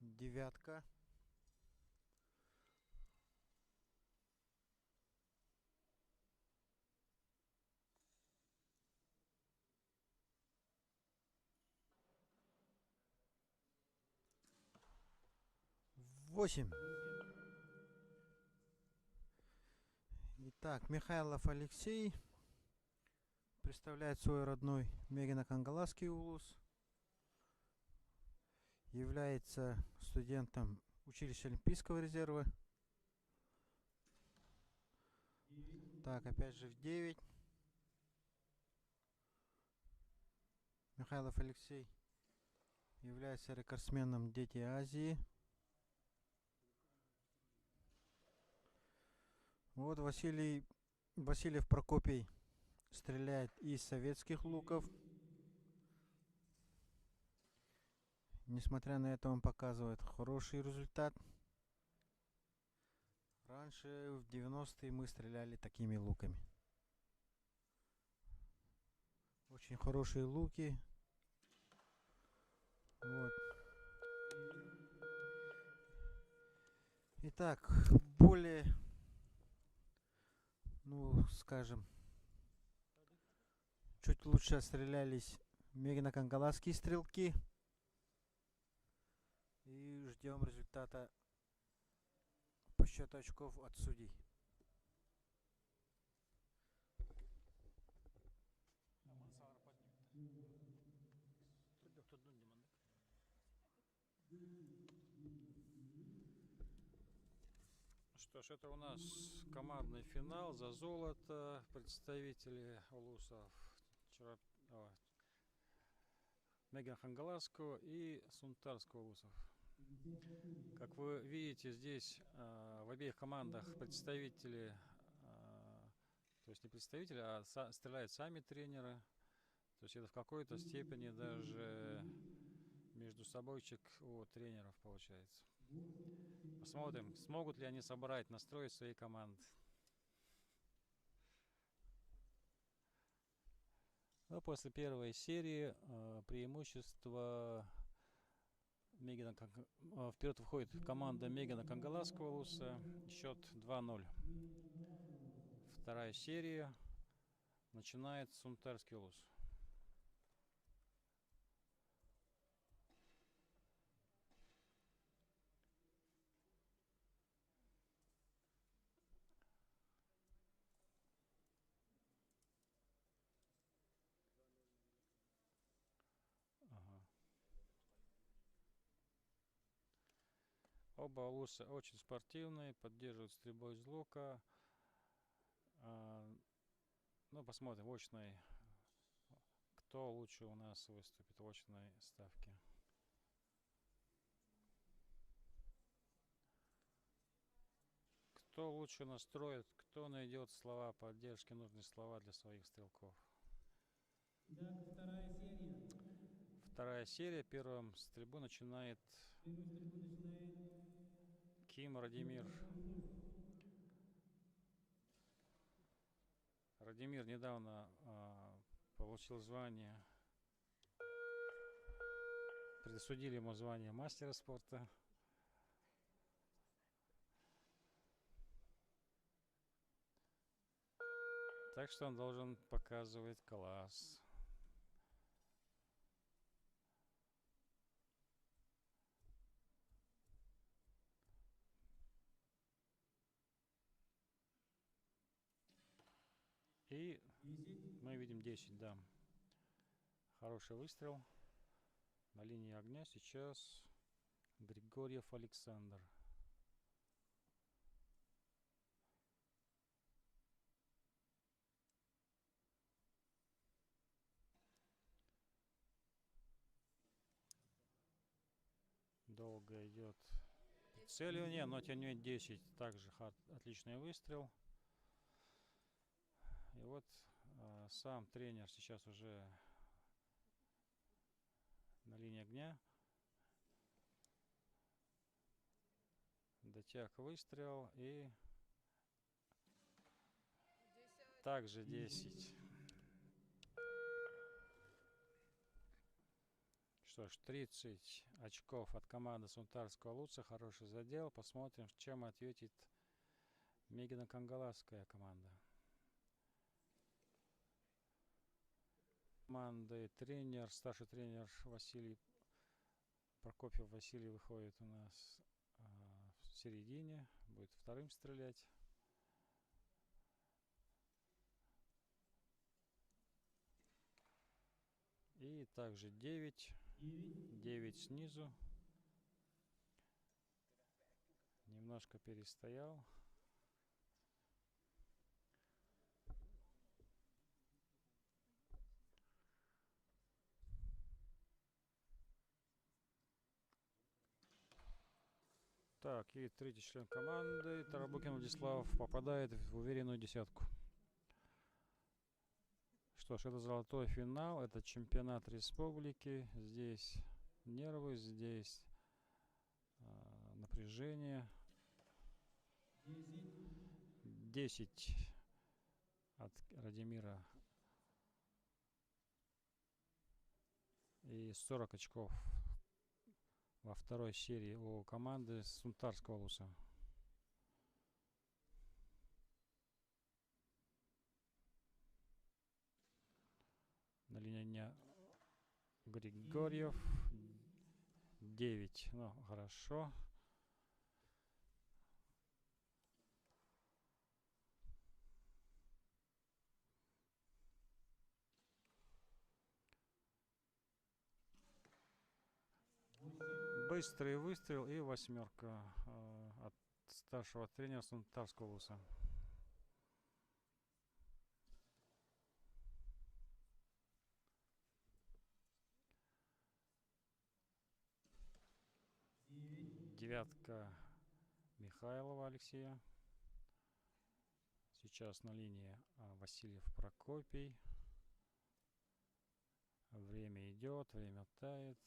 Девятка. Восемь. Итак, Михайлов Алексей представляет свой родной Мегино-Кангаласский улус. Является студентом училища Олимпийского резерва. Так, опять же в 9. Михайлов Алексей является рекордсменом Дети Азии. Вот Васильев Прокопий стреляет из советских луков. Несмотря на это, он показывает хороший результат. Раньше в 90-е мы стреляли такими луками. Очень хорошие луки. Вот. Итак, более, скажем, чуть лучше стрелялись Мегино-Кангаласские стрелки. И ждем результата по счету очков от судей. Что ж, это у нас командный финал за золото. Представители улусов Меган Хангаласского и Сунтарского улусов. Как вы видите, здесь в обеих командах представители, то есть не представители, а стреляют сами тренеры. То есть это в какой-то степени даже между собойчик у тренеров получается. Посмотрим, смогут ли они собрать, настроить свои команды. Но после первой серии преимущество вперед выходит команда Мегана Кангаласского улуса. Счет 2-0. Вторая серия начинает Сунтарский улус. Оба улуса очень спортивные, поддерживают стрельбой из лука. Ну, посмотрим, очной, кто лучше у нас выступит в очной ставке. Кто лучше настроит, кто найдет слова поддержки, нужные слова для своих стрелков. Вторая серия. Первым стрельбу начинает Ким Радимир. Радимир недавно получил звание, присудили ему звание мастера спорта. Так что он должен показывать класс. И мы видим 10 дам. Хороший выстрел. На линии огня сейчас Григорьев Александр. Долго идет прицеливание, но тем не менее 10. Также отличный выстрел. И вот сам тренер сейчас уже на линии огня. Дотяг выстрел и также 10. Что ж, 30 очков от команды Сунтарского улуса. Хороший задел. Посмотрим, чем ответит Мегана Кангаласская команда. Команды тренер, старший тренер Василий Прокопьев Василий выходит у нас в середине, будет вторым стрелять. И также 9 снизу. Немножко перестоял. Так, и третий член команды, Тарабукин Владислав, попадает в уверенную десятку. Что ж, это золотой финал, это чемпионат республики. Здесь нервы, здесь напряжение. 10 от Радимира и 40 очков во второй серии у команды Сунтарского улуса. На линии Григорьев 9. Ну, хорошо. Быстрый выстрел и восьмерка от старшего тренера Сунтарского улуса. Девятка Михайлова Алексея. Сейчас на линии Васильев Прокопий. Время идет, время тает.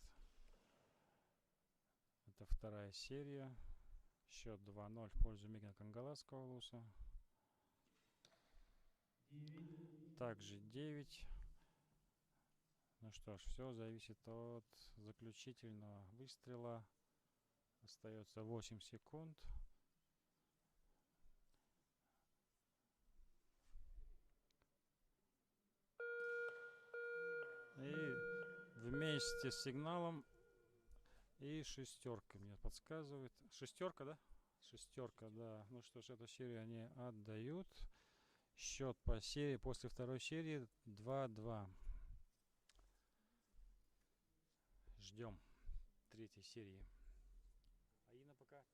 Это вторая серия. Счет 2-0 в пользу Мигна Кангаласского улуса. Также 9. Ну что ж, все зависит от заключительного выстрела. Остается 8 секунд. И вместе с сигналом и шестерка мне подсказывает. Шестерка, да? Шестерка, да. Ну что ж, эту серию они отдают. Счет по серии после второй серии 2-2. Ждем третьей серии. Аина пока.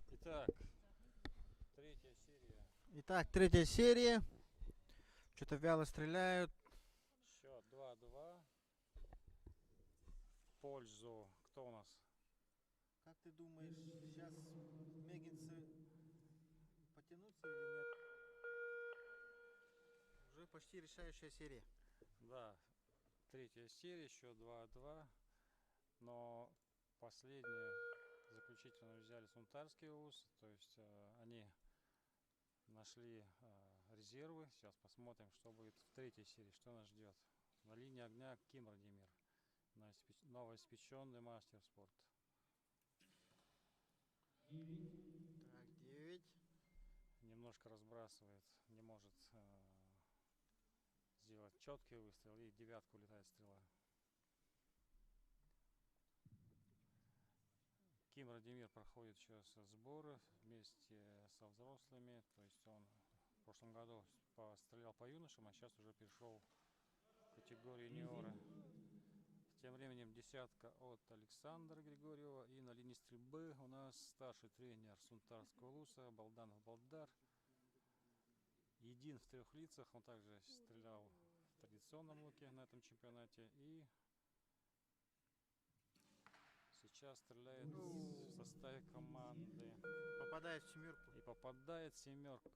Итак, третья серия. Итак, третья серия. Что-то вяло стреляют. Счет 2-2. В пользу. Кто у нас? Как ты думаешь, сейчас мегинцы потянутся или нет? Уже почти решающая серия. Да, третья серия, счет 2-2. Но последние заключительно взяли Сунтарский улус. То есть они нашли резервы. Сейчас посмотрим, что будет в третьей серии, что нас ждет. На линии огня Ким Радимир, новоиспеченный мастер спорта. Так, 9. Немножко разбрасывает, не может сделать четкий выстрел, и в девятку улетает стрела. Ким Радимир проходит сейчас сборы вместе со взрослыми, то есть он в прошлом году стрелял по юношам, а сейчас уже перешел в категорию юниора. Тем временем десятка от Александра Григорьева, и на линии стрельбы у нас старший тренер Сунтарского улуса Балданов Балдар. Един в 3 лицах, он также стрелял в традиционном луке на этом чемпионате и сейчас стреляет в составе команды. Попадает в семерку. И попадает в семерку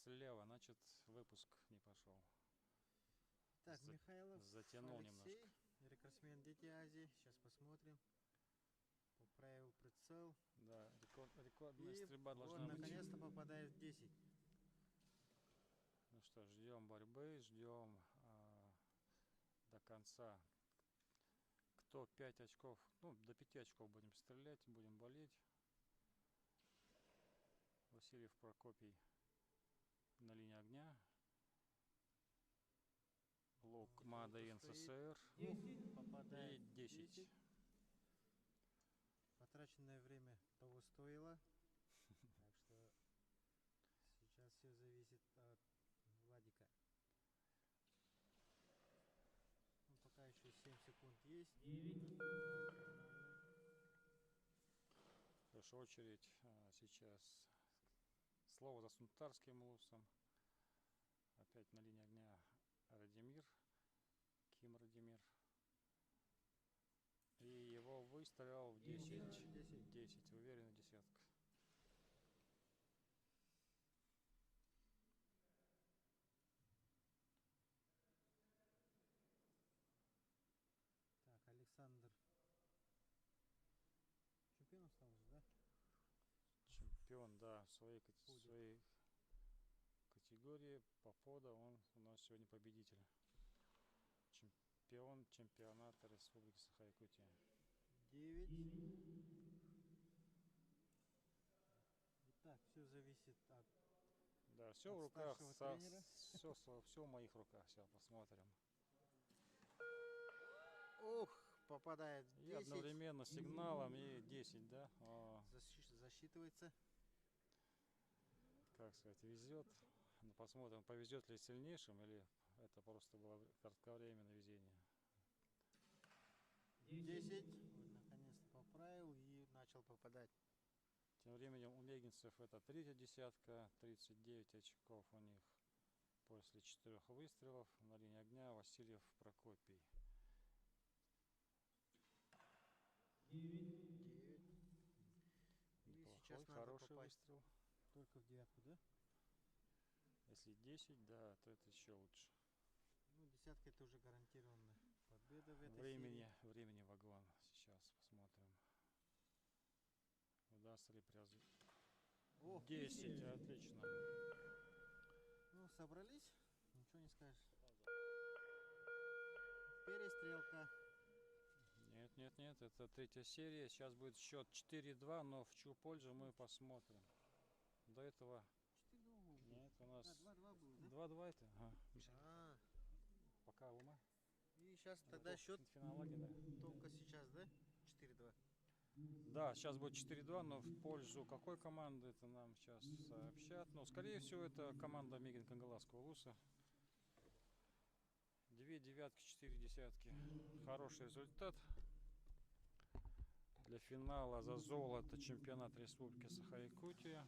слева, значит выпуск не пошел. Так, Михайлов, затянул Алексей, немножко. рекордсмен Дети Азии. Сейчас посмотрим. Поправил прицел. Да, рекордная И стрельба вот, должна быть. наконец-то попадает в 10. Ну что, ждем борьбы, ждем до конца. Кто 5 очков, ну до 5 очков будем стрелять, будем болеть. Васильев Прокопий на линии огня. Лук МАДА и НССР. Попадает И 10. Потраченное время того стоило. Так что сейчас все зависит от Владика. 7 секунд есть. Хорошо, очередь сейчас слово за Сунтарским улусом. Опять на линии огня Радимир, Ким Радимир. И его выстрел в 10. 10. Уверенная десятка. Так, Александр. Чемпионом стал уже, да? Чемпион, да, в своей категории по пода он у нас сегодня победитель. Чемпион чемпионата Республики Саха-Якутия. 9. Итак, все зависит от... Да, все От в руках, старшего тренера. все в моих руках. Сейчас посмотрим. Ух, попадает в И 10. одновременно сигналом и 10, да? Засчитывается. Как сказать, везет. Ну, посмотрим, повезет ли сильнейшим, или это просто было кратковременное везение. 10. Вот, наконец-то поправил и начал попадать. Тем временем у мегинцев это третья десятка, 39 очков у них после 4 выстрелов. На линии огня Васильев Прокопий. 9. И Неплохой, сейчас надо хороший попасть выстрел. только в девятку, да? Если 10, да, то это еще лучше. Ну, десятка это уже гарантированная победа в этой серии. Времени вагон. Сейчас посмотрим. Удастся ли превзойти. О, 10, отлично. Ну, собрались, ничего не скажешь. Перестрелка. Нет, это третья серия. Сейчас будет счет 4-2, но в чью пользу мы посмотрим. До этого... 4-2 был. Нет, у нас 2-2 был, да? 2-2 это. А, Пока ума. и сейчас тогда счет Финалоги, да. только сейчас, да? 4-2. Да, сейчас будет 4-2, но в пользу какой команды это нам сейчас сообщат. Но, скорее всего, это команда Мегин Кангаласского улуса. 2 девятки, 4 десятки. Хороший результат. Для финала за золото чемпионат Республики Саха-Якутия.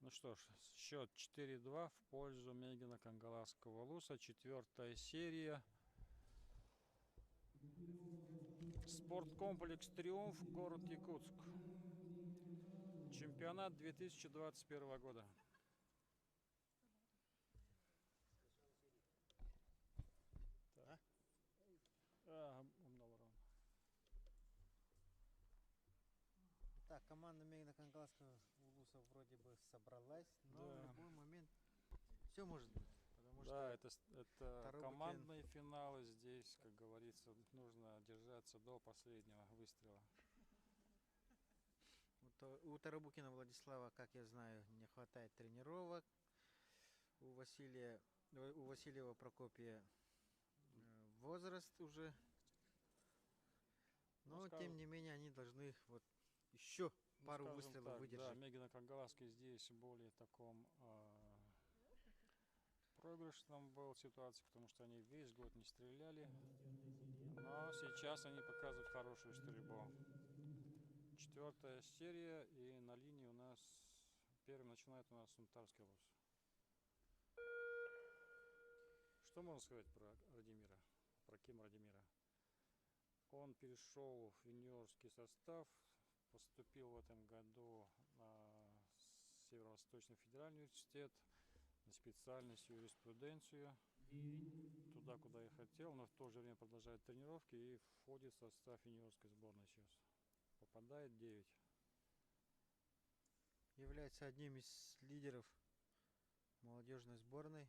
Ну что ж, счет 4-2 в пользу Мегина Кангаласского улуса. 4-я серия. Спорткомплекс «Триумф», город Якутск. Чемпионат 2021 года. Так. Так, команда Мегина Кангаласского улуса вроде бы собралась, но Да. в любой момент все может быть. Потому Да, что это Тарубыкин- командные финалы. Здесь, как говорится, нужно держаться до последнего выстрела. у Тарабукина Владислава, как я знаю, не хватает тренировок. У Васильева Прокопия возраст уже. Ну, Но, скажем- тем не менее, они должны вот еще пару Скажем выстрелов так, выдержать. Да, Мегина Кангаласский здесь более таком проигрышном был ситуации, потому что они весь год не стреляли. Но сейчас они показывают хорошую стрельбу. 4-я серия, и на линии у нас первым начинает у нас Сунтарский улус. Что можно сказать про Радимира, про Ким Радимира? Он перешел в юниорский состав, поступил в этом году на Северо-Восточный федеральный университет на специальность юриспруденцию, туда, куда я хотел, но в то же время продолжает тренировки и входит в состав юниорской сборной сейчас. Попадает 9. Является одним из лидеров молодежной сборной.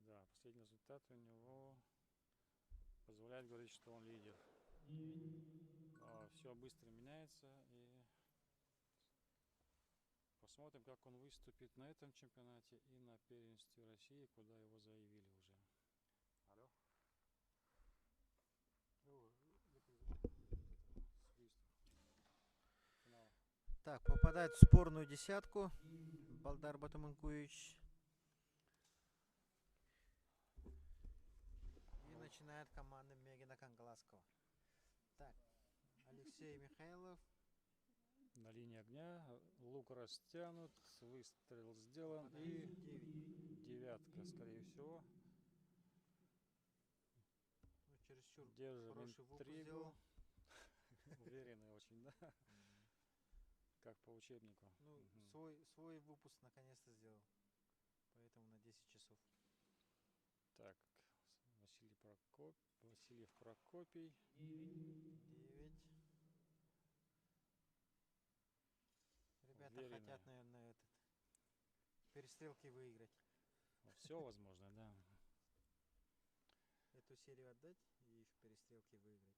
Да, последний результат у него позволяет говорить, что он лидер. Все быстро меняется, и посмотрим, как он выступит на этом чемпионате и на первенстве России, куда его заявили уже. Алло. Так, попадает в спорную десятку Балдар Батаманкуевич. начинает команда Мегина Кангаласского. Так, Алексей Михайлов. На линии огня. Лук растянут. Выстрел сделан. И Попадает 9. девятка, скорее всего. Ну, чересчур Держим хороший выпуск интригу. сделал. Уверенный очень, да? Как по учебнику. Ну, Мгм. свой выпуск наконец-то сделал. Поэтому на 10 часов. Так, Васильев Прокопий. 9. Ребята Уверенные. хотят, наверное, перестрелки выиграть. Все возможно, да. Эту серию отдать и в перестрелке выиграть.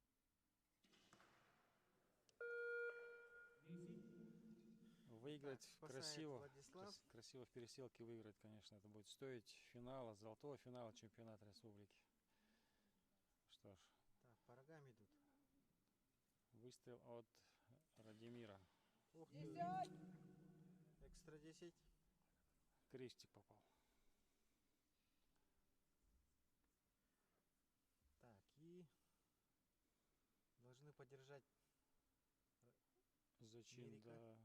Выиграть Так, спасает красиво, Владислав. красиво в перестрелке выиграть, конечно, это будет стоить финала, золотого финала чемпионата республики. Что ж, Так, по рогам идут. выстрел от Радимира. Ух ты. Экстра 10. Крестик попал. Так, и должны поддержать Зачин, Лирика. да.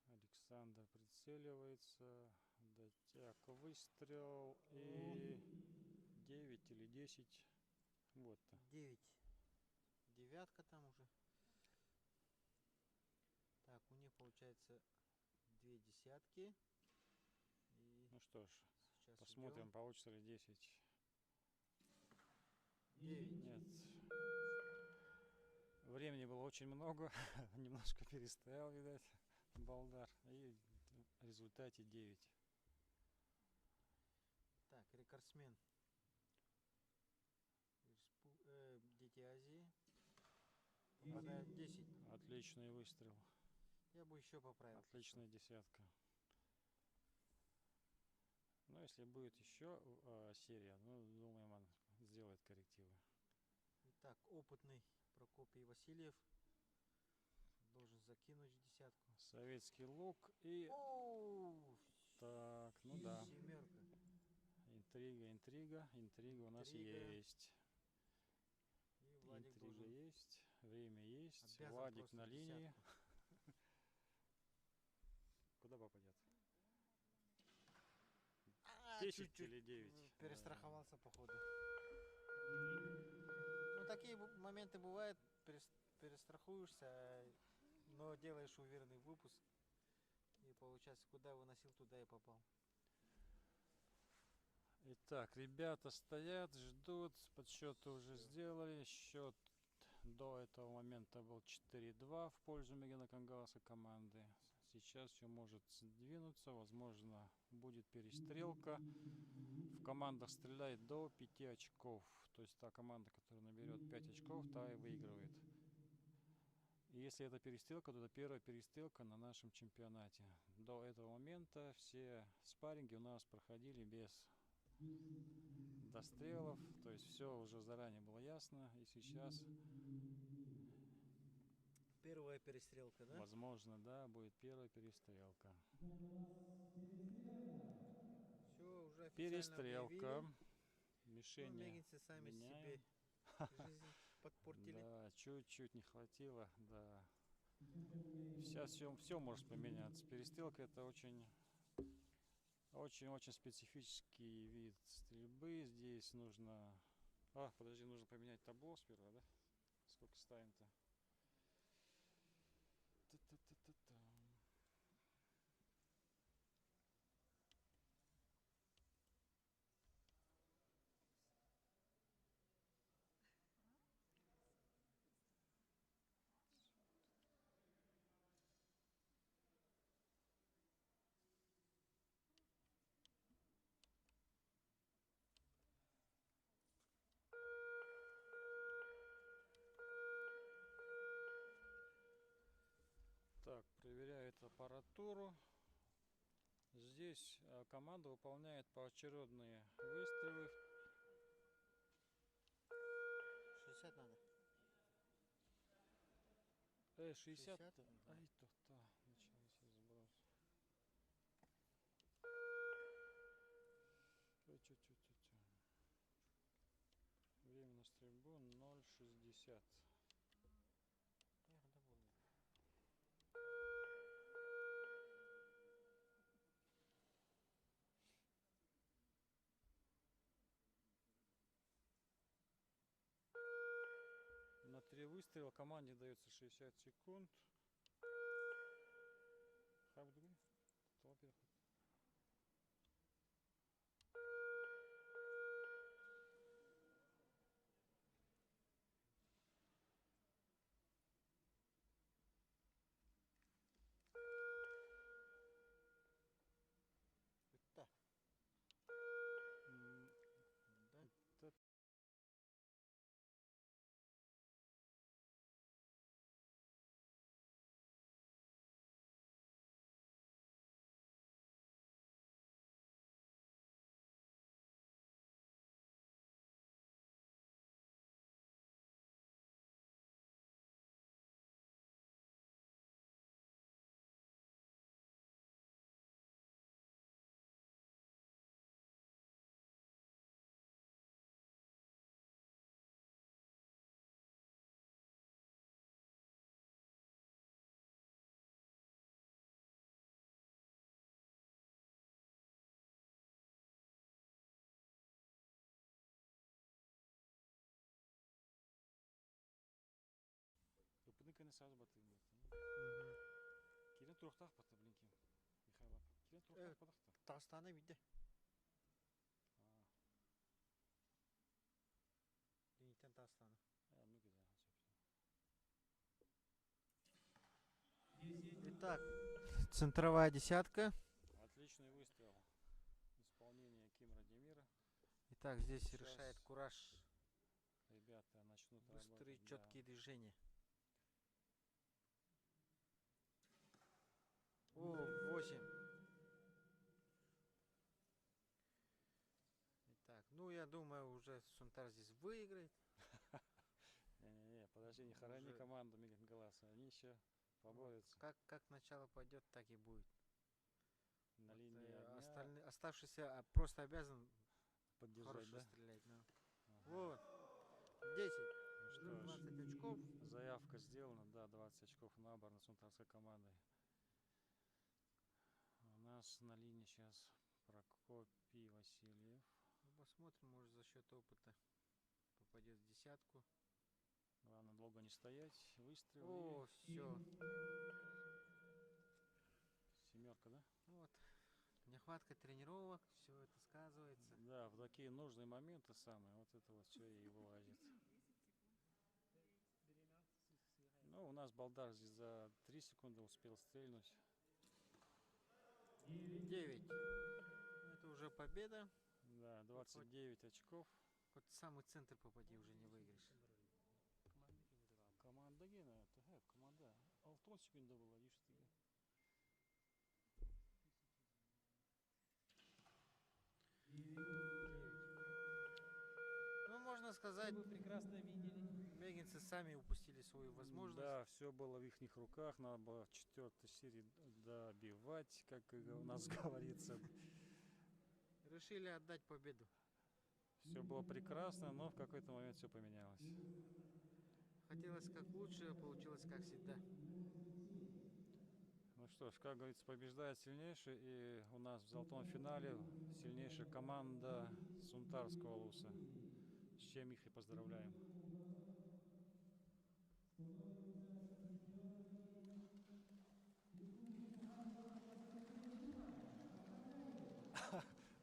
Александр прицеливается. Дотяг выстрел. И 9 или 10. Вот-то. 9. Девятка там уже. Так, у них получается 2 десятки. И Ну что ж, сейчас посмотрим, идем. получится ли 10. 9. Нет. Времени было очень много. Немножко перестоял, видать, Балдар. И в результате 9. Так, рекордсмен. Дети Азии. Попадает 10. Отличный выстрел. Я бы еще поправил. Отличная десятка. Но если будет еще серия, ну, думаем, он сделает коррективы. Итак, опытный Прокопий Васильев должен закинуть десятку. Советский лук и... Оу, Так, ну да. семерка. Интрига у нас Интрига. есть. И Владик Интрига должен есть. Время есть. обязан Владик просто на линии. десятку. Куда попадет? А, 10 чуть-чуть или 9? перестраховался, походу. Ну, такие моменты бывают, перестрахуешься, но делаешь уверенный выпуск. И получается, куда выносил, туда и попал. Итак, ребята стоят, ждут. Подсчеты уже сделали. Счет до этого момента был 4-2 в пользу Мегина Кангаласской команды. Сейчас все может сдвинуться. Возможно, будет перестрелка. В командах стреляет до 5 очков. То есть та команда, которая наберет 5 очков, та и выигрывает. И если это перестрелка, то это первая перестрелка на нашем чемпионате. До этого момента все спарринги у нас проходили без дострелов. То есть все уже заранее было ясно. И сейчас, Первая перестрелка, да? возможно, да, будет первая перестрелка. Все, уже официально Перестрелка. объявили. Ну, Мишени мегинцы сами меняем. себе жизнь подпортили. Да, чуть-чуть не хватило, да. Сейчас все может поменяться. Перестрелка — это очень специфический вид стрельбы. Здесь нужно... подожди, нужно поменять табло сперва, да? Сколько ставим-то? Та-та-та-та-та. Так, проверяет аппаратуру. Здесь команда выполняет поочередные выстрелы. 60 надо. 60. 60? Ай, то-то. Начался сброс. Тю-тю-тю-тю. Время на стрельбу 0:60. На 3 выстрела команде дается 60 секунд. Хабдуги. Толпер. Да. Да. Упыныканы сразу батырым. Келен тұрақтақ бата блинки. Михайлов. Келен тұрақтақ батақты. Тастаны биде. Линитен тастаны. Ну где. Итак, центровая десятка. Отличный выстрел. Исполнение Ким Радимира. Итак, здесь Сейчас решает кураж. Ребята начнут Быстрые, работать. четкие движения. О, 8. Итак, ну я думаю, уже Сунтар здесь выиграет. Не-не-не, подожди, не хорони Уже. команду Мегагласа. Они еще поборются Как начало пойдет, так и будет. на Вот, линии огня. остальные, оставшийся просто обязан Поддержать, хорошо да? стрелять. Ну. Ага. Вот. 10. Ну что Плюс ж, 20 очков. заявка сделана, да, 20 очков на оборону сунтарской командой. У нас на линии сейчас Прокопий Васильев. Ну, посмотрим, может за счет опыта попадет в десятку. Главное долго не стоять. Выстрел. О, все. Семерка, да? Вот. Нехватка тренировок, все это сказывается. Да, в такие нужные моменты самые, вот это вот все и вылазит. Ну, у нас Балдар здесь за 3 секунды успел стрельнуть. 9. Это уже победа. Да, 29 очков. Хоть в самый центр попади, уже не выиграешь. Команда гена, это команда. 6 секунда была, видишь ты. Ну, можно сказать, Вы прекрасно видели. мегинцы сами упустили свою возможность. Да, все было в их руках, надо было в 4-й серии добивать, как у нас говорится. Решили отдать победу. Все было прекрасно, но в какой-то момент все поменялось. Хотелось как лучше, а получилось как всегда. Ну что ж, как говорится, побеждает сильнейший, и у нас в золотом финале сильнейшая команда Сунтарского Улуса. С чем их и поздравляем.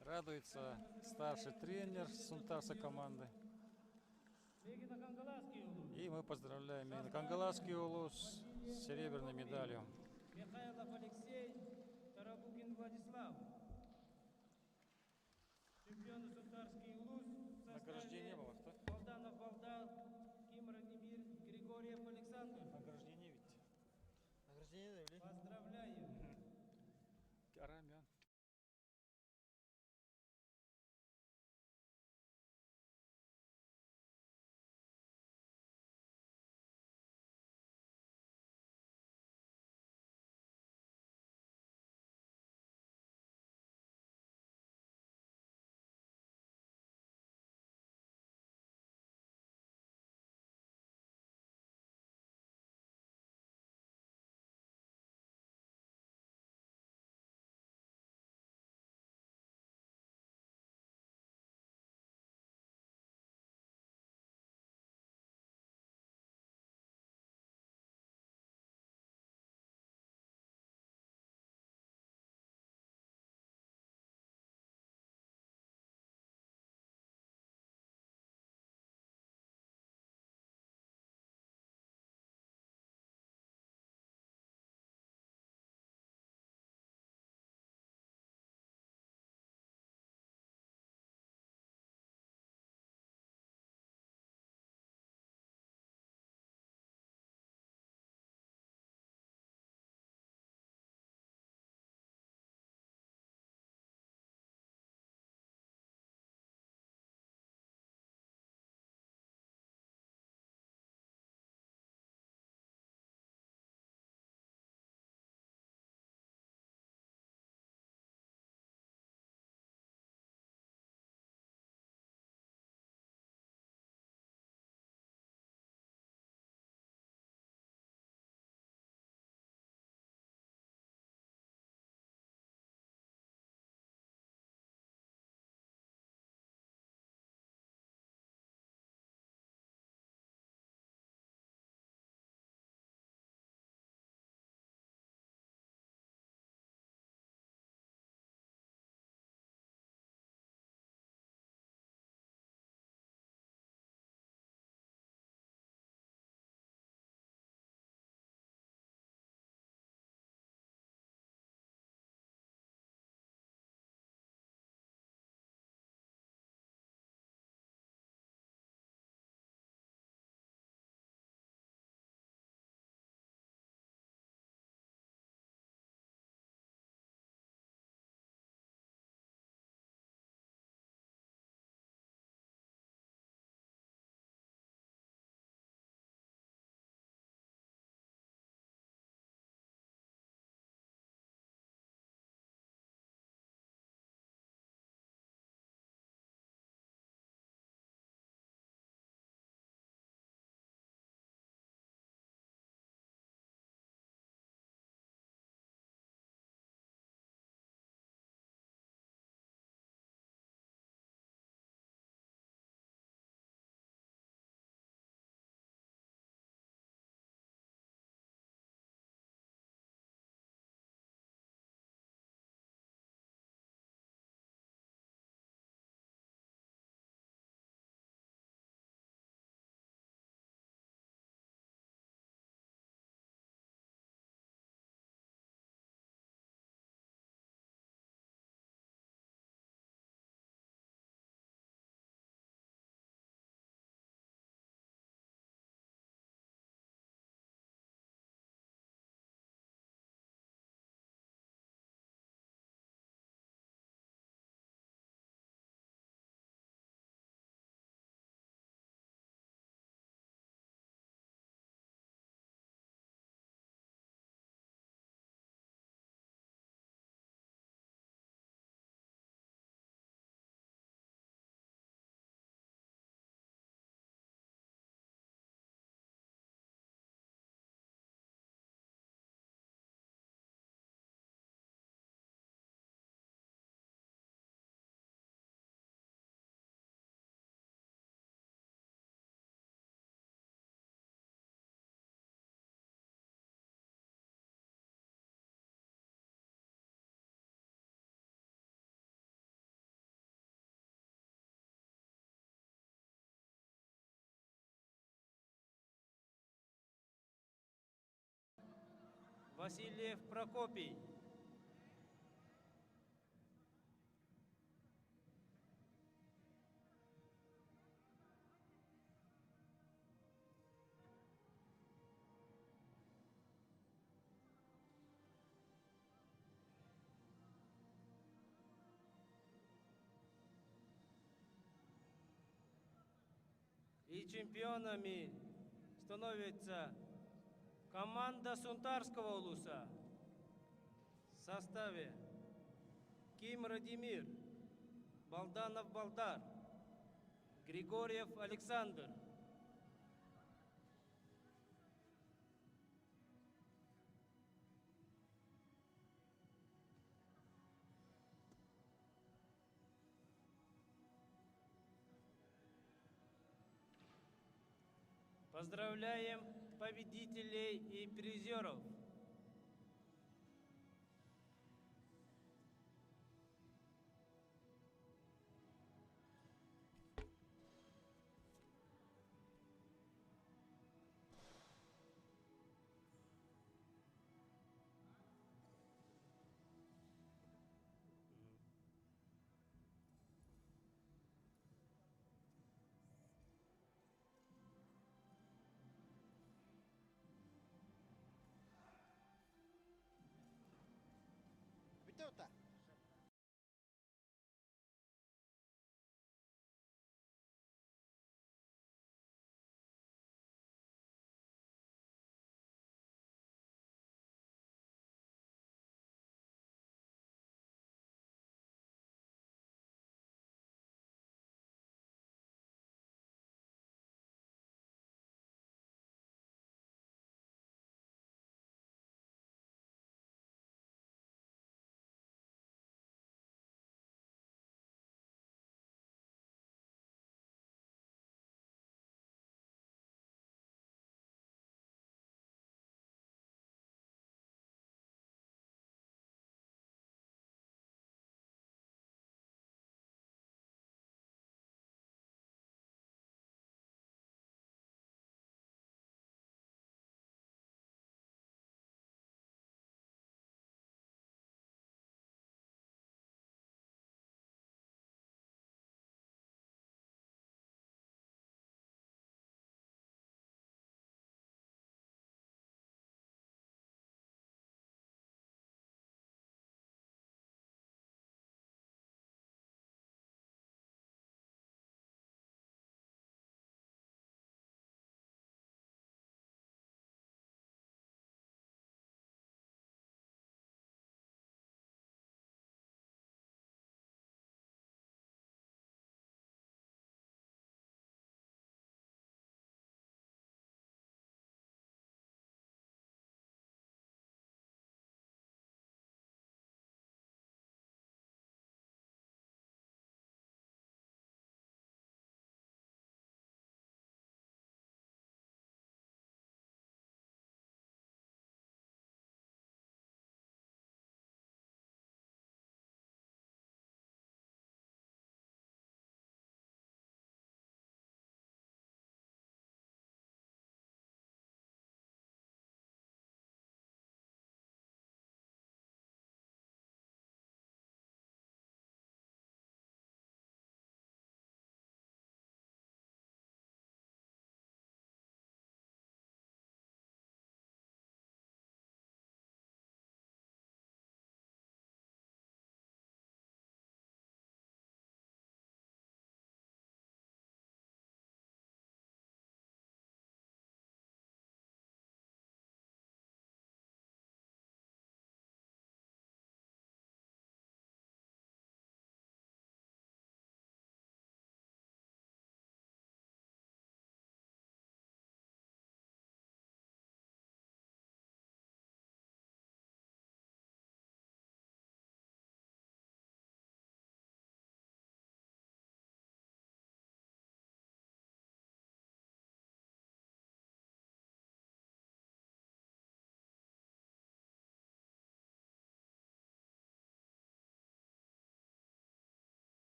Радуется старший тренер Сунтарской команды. И мы поздравляем именно Кангаласский Улус с серебряной медалью. Михайлов Алексей, Тарабукин Владислав. Чемпионы Сунтарский Улус. Награждения не было, что? Балданов Балдар, Ким Радимир, Григорьев Александр. Награждения видите? Награждение завели. Поздравляю. Арамян. Васильев Прокопий. И чемпионами становится команда Сунтарского улуса в составе Ким Радимир, Балданов Балдар, Григорьев Александр. Поздравляем победителей и призеров.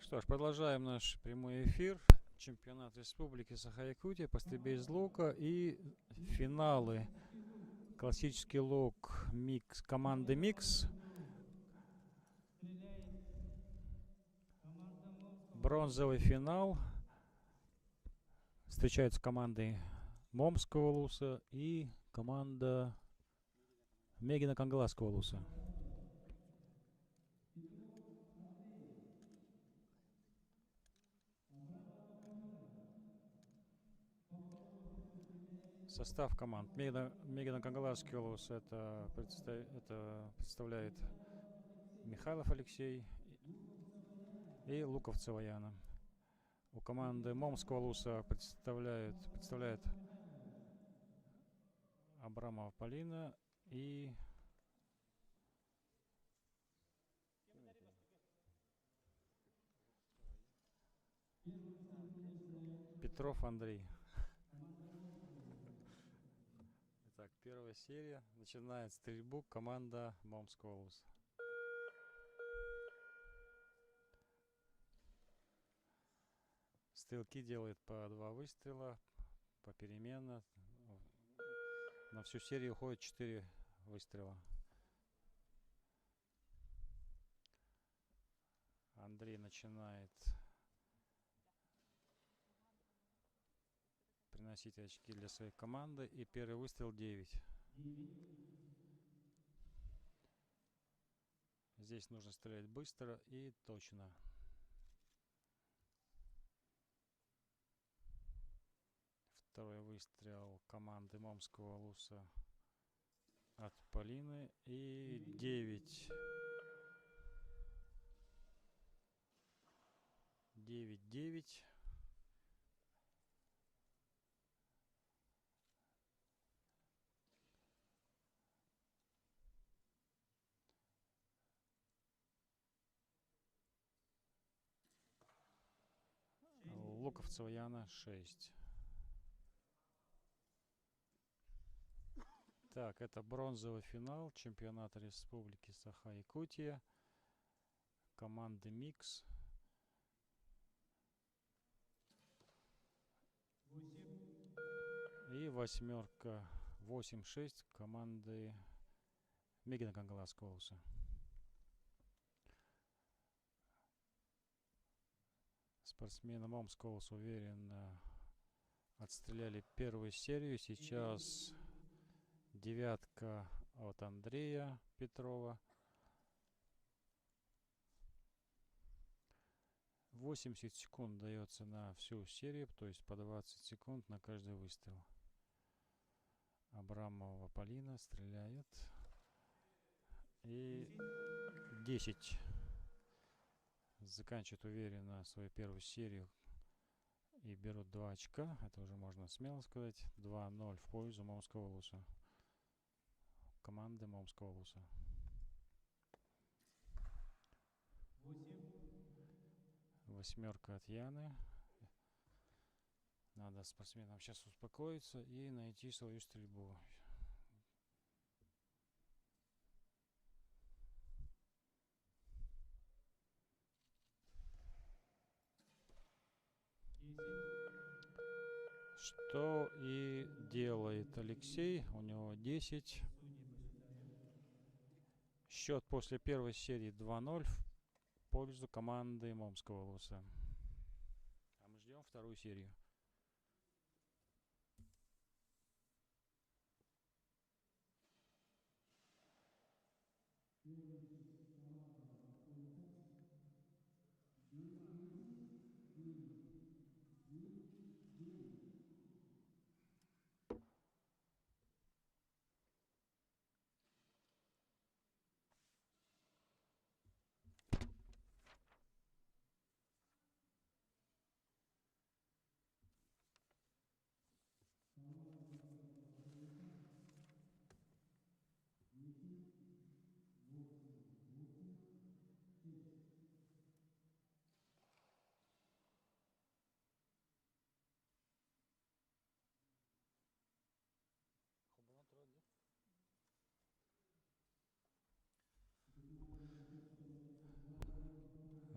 Что ж, продолжаем наш прямой эфир. Чемпионат Республики Саха-Якутия по стрельбе из лука и финалы. Классический лук микс, команды микс. Бронзовый финал. Встречаются команды Момского луса и команда Мегино-Кангаласского луса. Состав команд. Мегино-Кангаласский лус это представляет Михайлов Алексей и Луковцева Яна. У команды Момского луса представляет Абрамова Полина и Петров Андрей. Итак, первая серия. Начинает стрельбу команда Момского луса. Стрелки делают по 2 выстрела попеременно. На всю серию уходит 4 выстрела. Андрей начинает приносить очки для своей команды. И первый выстрел 9. Здесь нужно стрелять быстро и точно. Второй выстрел команды Момского луса от Полины. И 9. 9-9. Луковцева Яна 6. Так, это бронзовый финал чемпионата Республики Саха-Якутия. Команды микс. И восьмерка 8-6 команды Мегино-Кангаласского луса. Спортсмены Момского луса уверенно отстреляли первую серию. Сейчас девятка от Андрея Петрова. 80 секунд дается на всю серию, то есть по 20 секунд на каждый выстрел. Абрамова Полина стреляет. И 10. Заканчивает уверенно свою первую серию и берут 2 очка. Это уже можно смело сказать. 2-0 в пользу Момского луса. Команды Момского луса. Восьмерка от Яны. Надо спортсменам сейчас успокоиться и найти свою стрельбу. Что и делает Алексей. У него 10. Счет после первой серии 2-0 в пользу команды Момского луса. А мы ждем вторую серию.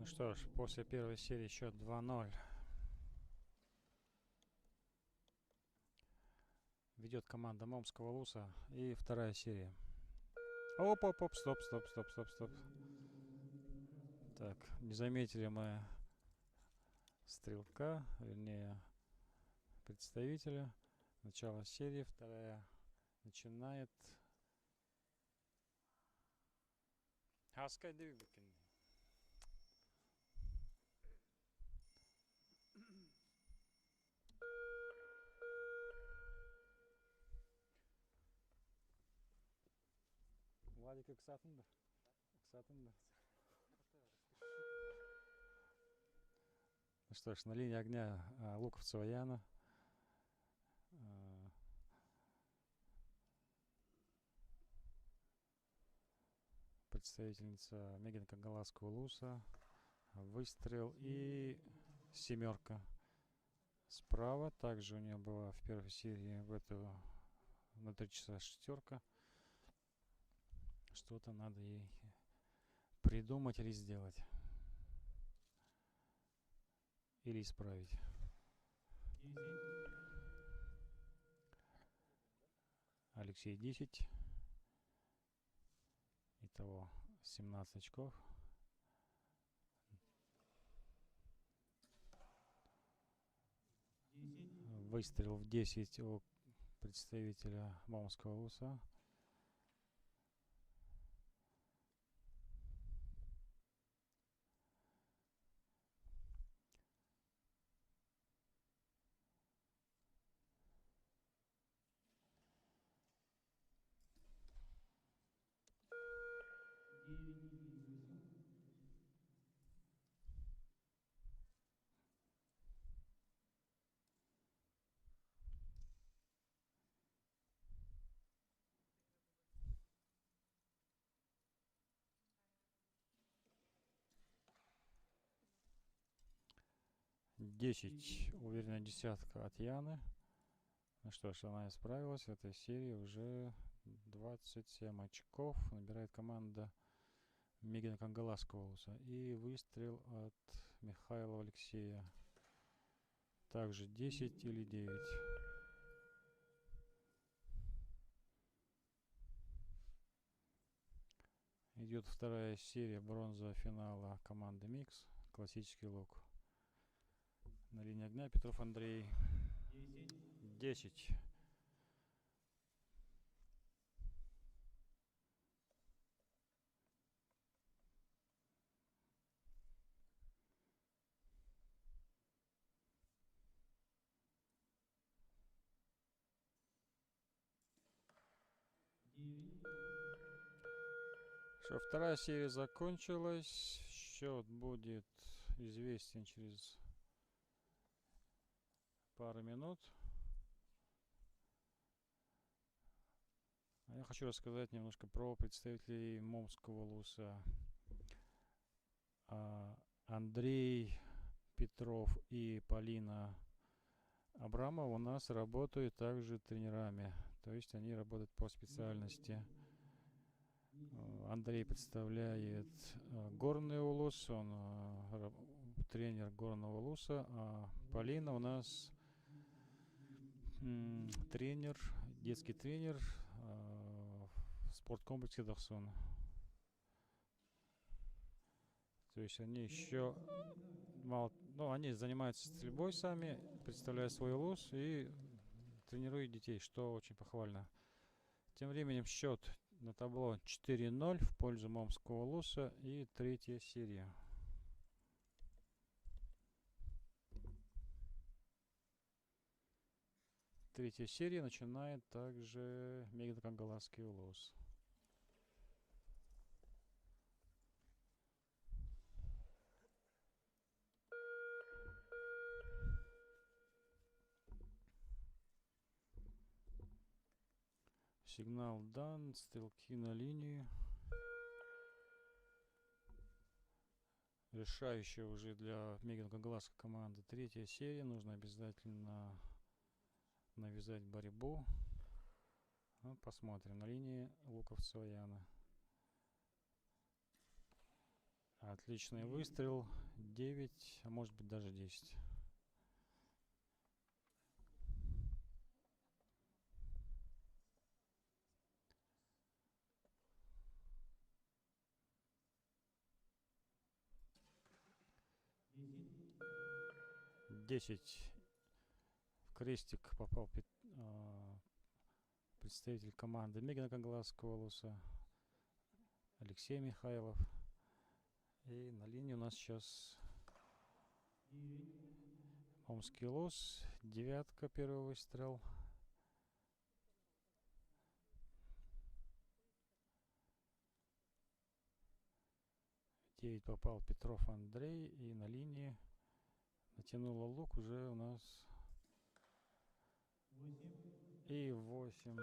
Ну что ж, после первой серии счет 2-0. Ведет команда Момского Луса. И вторая серия. Оп, стоп. Так, не заметили мы стрелка, вернее, представителя. Начало серии, вторая начинает. Хаскай Дюбикин. Владик Иксатенберг. Ну что ж, на линии огня Луковцева Яна. Представительница Меган Кангаласского Луса. Выстрел и семерка. Справа. Также у нее была в первой серии на 3 часа шестерка. Что-то надо ей придумать или сделать. Или исправить. Алексей 10. Итого 17 очков. Выстрел в 10 у представителя Момского Луса. Десять. Уверенная десятка от Яны. Ну что ж, она исправилась. В этой серии уже 27 очков. Набирает команда Мегана Кангаласского Луса. И выстрел от Михаила Алексея. Также 10 или 9. Идет вторая серия бронзового финала команды Микс. Классический лук. На линии огня Петров Андрей. 10. Что, вторая серия закончилась. Счет будет известен через пару минут. А я хочу рассказать немножко про представителей Момского Луса. Андрей Петров и Полина Абрамова у нас работают также тренерами. То есть они работают по специальности. Андрей представляет горный улус, он тренер горного улуса, а Полина у нас тренер, детский тренер в спорткомплексе Дахсон. То есть они еще мало, они занимаются стрельбой сами, представляют свой улус и тренируют детей, что очень похвально. Тем временем счет на табло 4-0 в пользу Момского Луса и третья серия. Третья серия начинает также Меган Кангаласский Лус. Сигнал дан, стрелки на линии. Решающая уже для Меган Кангаласской команды третья серия. Нужно обязательно навязать борьбу. Ну, посмотрим. На линии Луковцева Яна. Отличный выстрел. 9, а может быть даже 10. Десять. В крестик попал представитель команды Мегина Конголасского улуса Алексей Михайлов. И на линии у нас сейчас Омский улус. 9, первый выстрел. В 9 попал Петров Андрей. И на линии натянула лук уже у нас. И 8.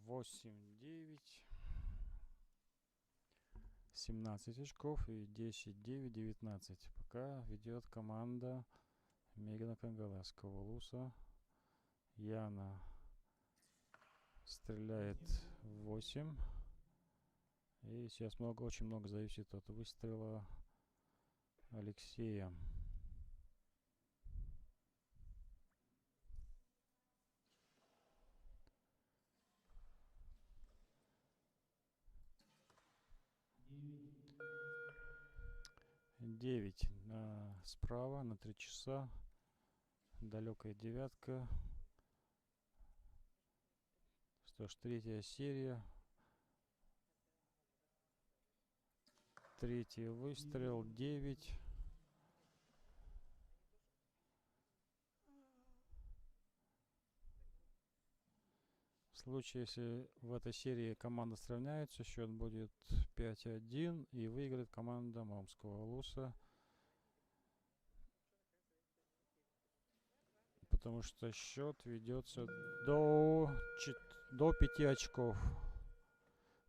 8, 9. 17 очков и 10, 9, 19. Пока ведет команда Мегина Конголасского улуса. Яна стреляет 8. И сейчас очень много зависит от выстрела Алексея. Девять справа на 3 часа. Далекая 9. 103 серия. 3 выстрел. 9. В случае, если в этой серии команда сравняется, счет будет 5-1 и выиграет команда Омского улуса. Потому что счет ведется до 5 очков.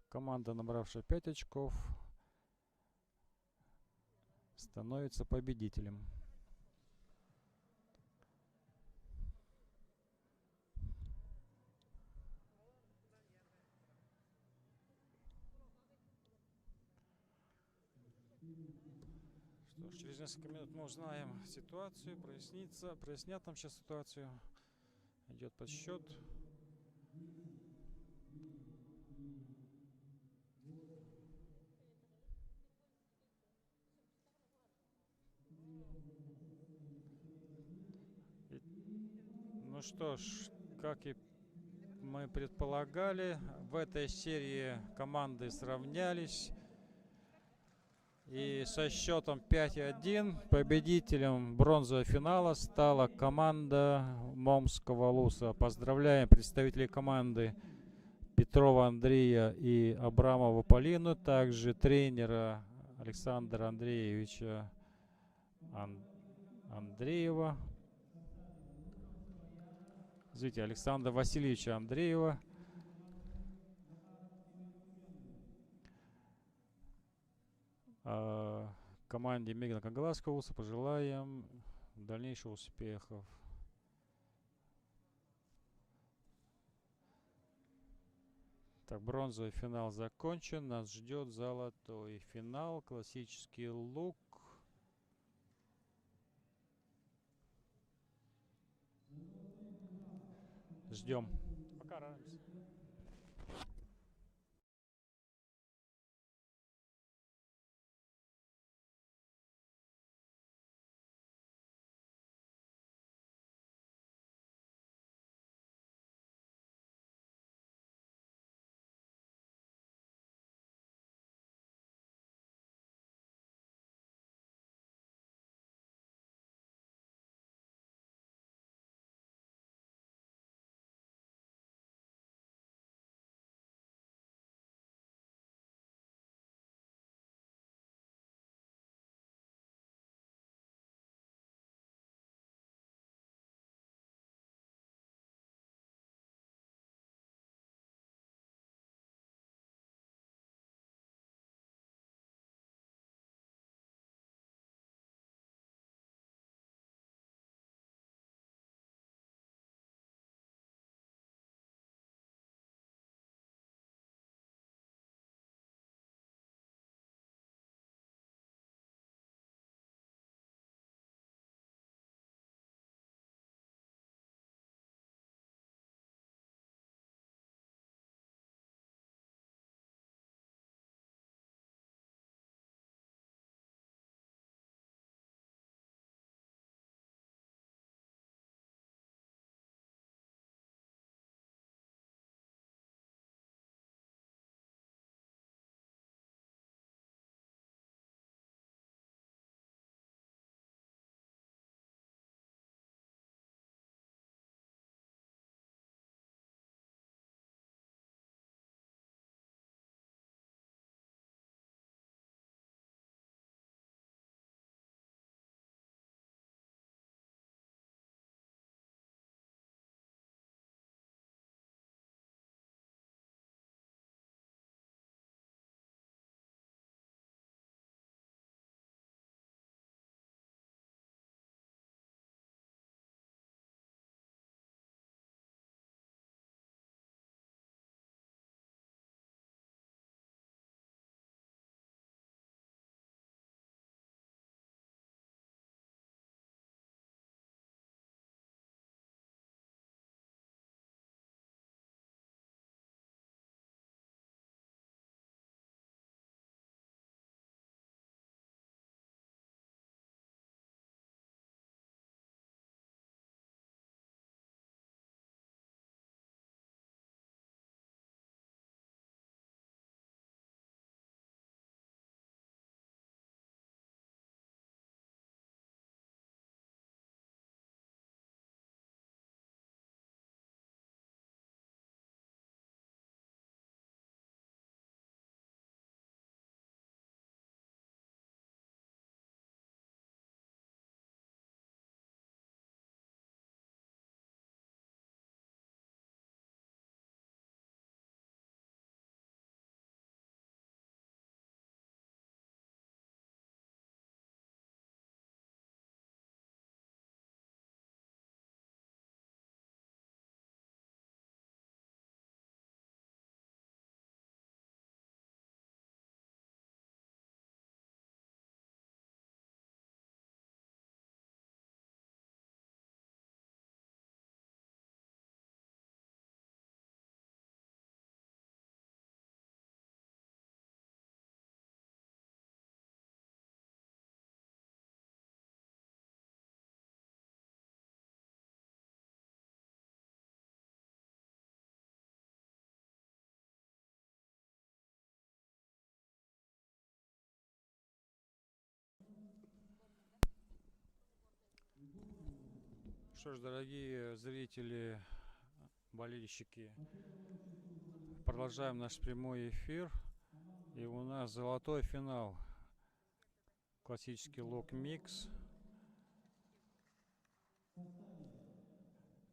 Команда, набравшая 5 очков, становится победителем. Что ж, через несколько минут мы узнаем ситуацию, прояснят нам сейчас ситуацию. Идет подсчет. Ну что ж, как и мы предполагали, в этой серии команды сравнялись. И со счетом 5-1 победителем бронзового финала стала команда Омского улуса. Поздравляем представителей команды Петрова Андрея и Абрамову Полину, также тренера Александра Андреевича Андреева. Извините, Александра Васильевича Андреева. Команде Мегина Конголасского улуса пожелаем дальнейших успехов. Так, бронзовый финал закончен. Нас ждет золотой финал. Классический лук. Ждем. Пока радуемся. Что ж, дорогие зрители, болельщики, продолжаем наш прямой эфир. И у нас золотой финал. Классический лог-микс.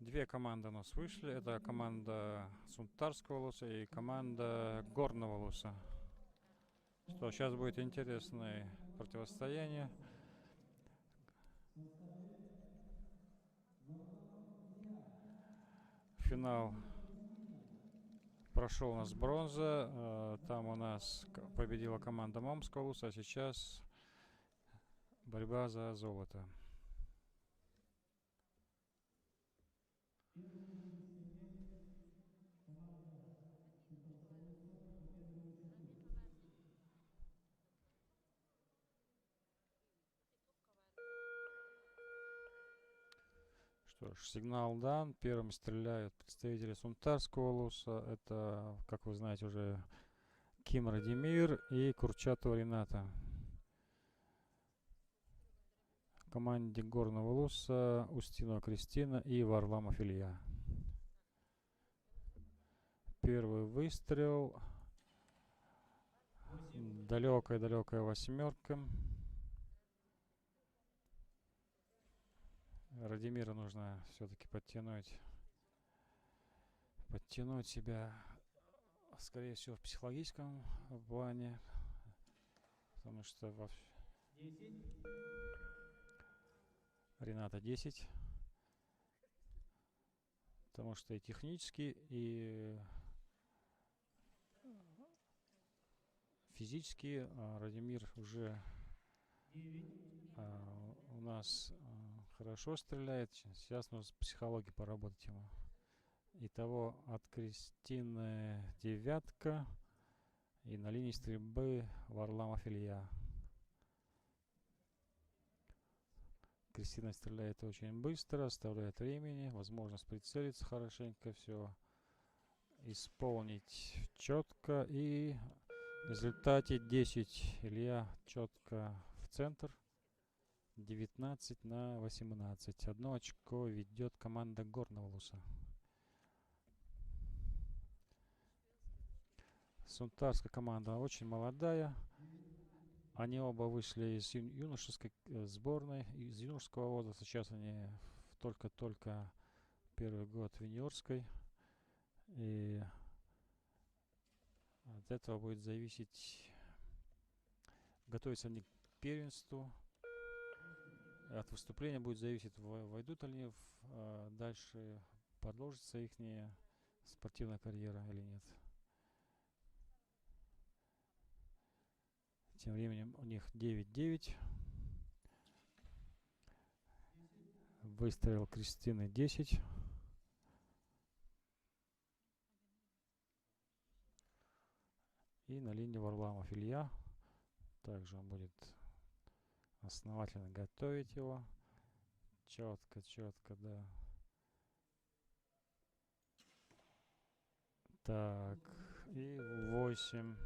Две команды у нас вышли. Это команда Сунтарского Улуса и команда Горного Улуса. Что, сейчас будет интересное противостояние. Финал прошел у нас бронза. Там у нас победила команда Мамского Улуса, а сейчас борьба за золото. Что ж, сигнал дан. Первым стреляют представители Сунтарского Улуса. Это, как вы знаете, уже Ким Радимир и Курчатова Рената. В команде Горного Улуса Устинова Кристина и Варламов Илья. Первый выстрел. Далекая восьмерка. Радимира нужно все-таки подтянуть себя, скорее всего, в психологическом плане, потому что Рената 10, потому что и технически, и физически Радимир уже у нас хорошо стреляет. Сейчас нужно с психологией поработать ему. Итого от Кристины 9. И на линии стрельбы Варламов Илья. Кристина стреляет очень быстро, оставляет времени, возможность прицелиться хорошенько, все исполнить четко. И в результате 10 Илья четко в центр. 19-18. Одно очко ведет команда Горного Улуса. Сунтарская команда очень молодая. Они оба вышли из юношеской сборной, из юношеского возраста. Сейчас они только первый год в юниорской. И от этого будет зависеть, готовятся они к первенству. От выступления будет зависеть, войдут ли они дальше, продолжится их спортивная карьера или нет. Тем временем у них 9-9. Выстрел Кристины 10. И на линии Варламов Илья. Также он будет основательно готовить его. Четко, да. Так, и 8.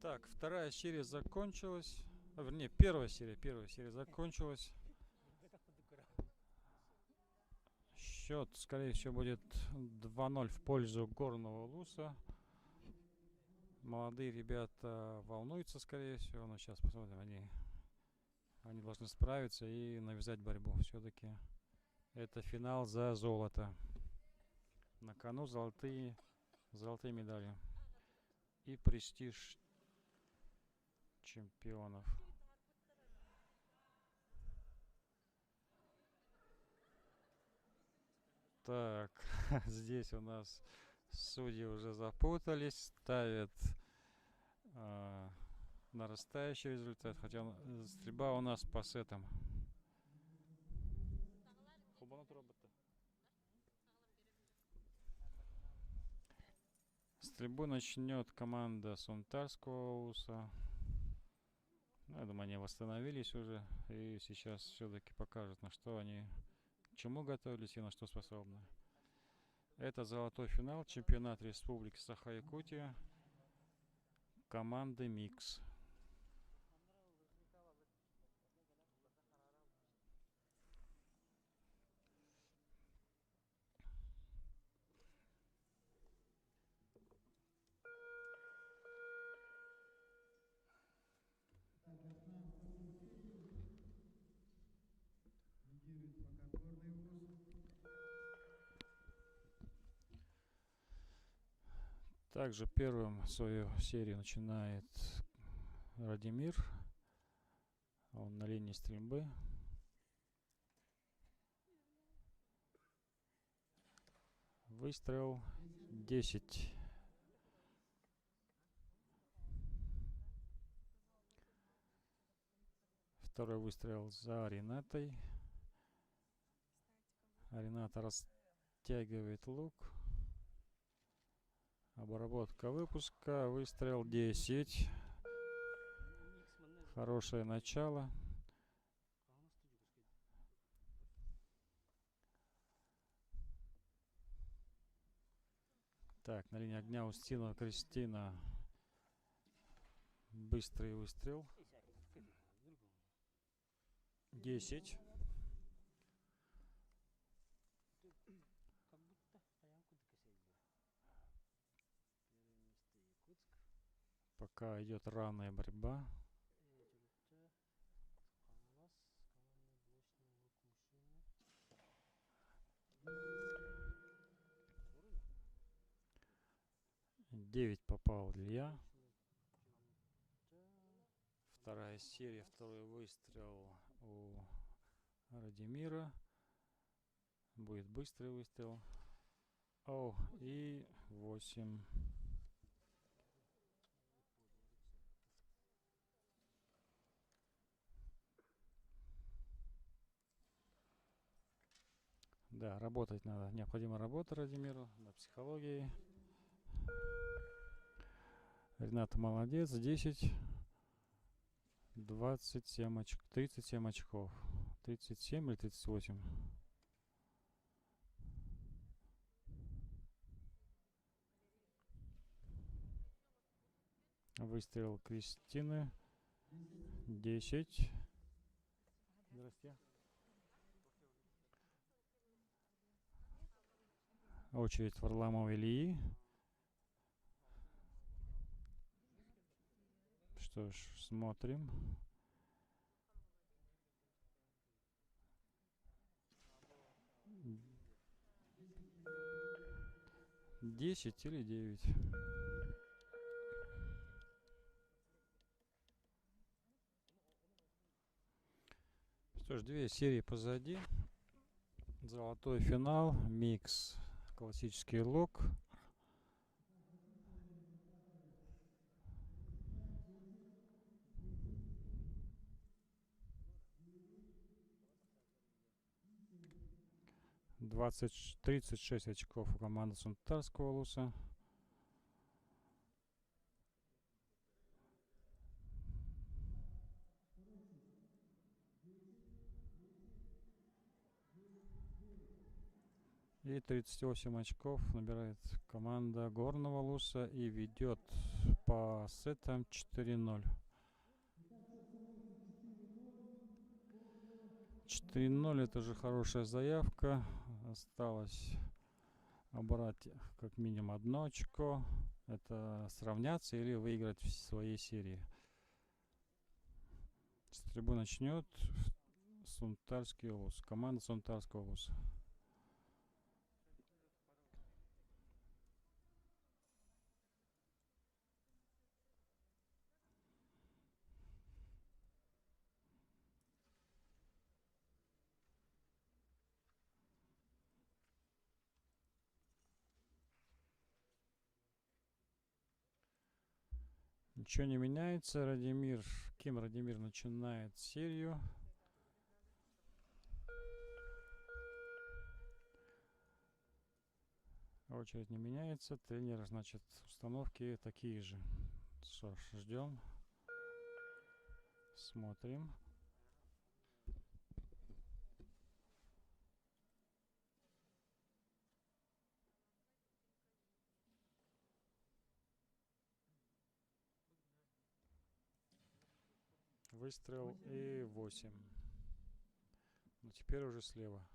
Так, вторая серия закончилась. Вернее, первая серия закончилась. Счет, скорее всего, будет 2-0 в пользу Горного Улуса. Молодые ребята волнуются, скорее всего, но сейчас посмотрим, они должны справиться и навязать борьбу. Все-таки это финал за золото. На кону золотые медали и престиж чемпионов. Так, здесь у нас судьи уже запутались, ставят нарастающий результат, хотя стрельба у нас по сетам. Стрельбу начнет команда Сунтарского Улуса. Ну, я думаю, они восстановились уже и сейчас все-таки покажут, на что они, к чему готовились и на что способны. Это золотой финал чемпионата Республики Саха-Якутия команды «Микс». Также первым свою серию начинает Радимир. Он на линии стрельбы. Выстрел 10. Второй выстрел за Ренатой. Рената растягивает лук. Обработка выпуска. Выстрел 10. Хорошее начало. Так, на линии огня Устинова Кристина. Быстрый выстрел. 10. Пока идет равная борьба. Девять попал Илья. Вторая серия, второй выстрел у Радимира. Будет быстрый выстрел. О, и 8. Да, работать надо. Необходима работа Радимиру на психологии. Рената молодец. 10. 27 очков. 37 очков. 37 или 38? Выстрел Кристины. 10. Здрасте. Очередь Варламова Ильи. Что ж, смотрим. Десять или 9. Что ж, 2 серии позади. Золотой финал, микс, классический лук. — 36 очков у команды Сунтарского улуса. И 38 очков набирает команда Горного Луса и ведет по сетам 4-0. 4-0 это же хорошая заявка. Осталось обрать как минимум 1 очко. Это сравняться или выиграть в своей серии. Стрельбу начнет Сунтарский улус. Команда Сунтарского улуса. Ничего не меняется. Ким Радимир начинает серию. Очередь не меняется. Тренер, значит, установки такие же. Что ж, ждем. Смотрим. Выстрел и 8. Но теперь уже слева.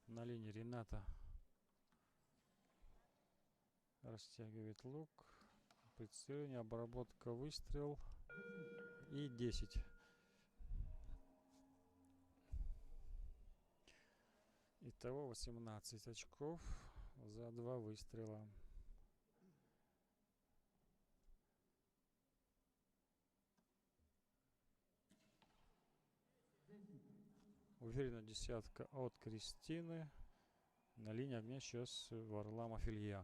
На линии Рената растягивает лук. Прицеливание, обработка, выстрел и 10. Итого 18 очков за 2 выстрела. Уверенно десятка от Кристины. На линии огня сейчас Варламов Илья.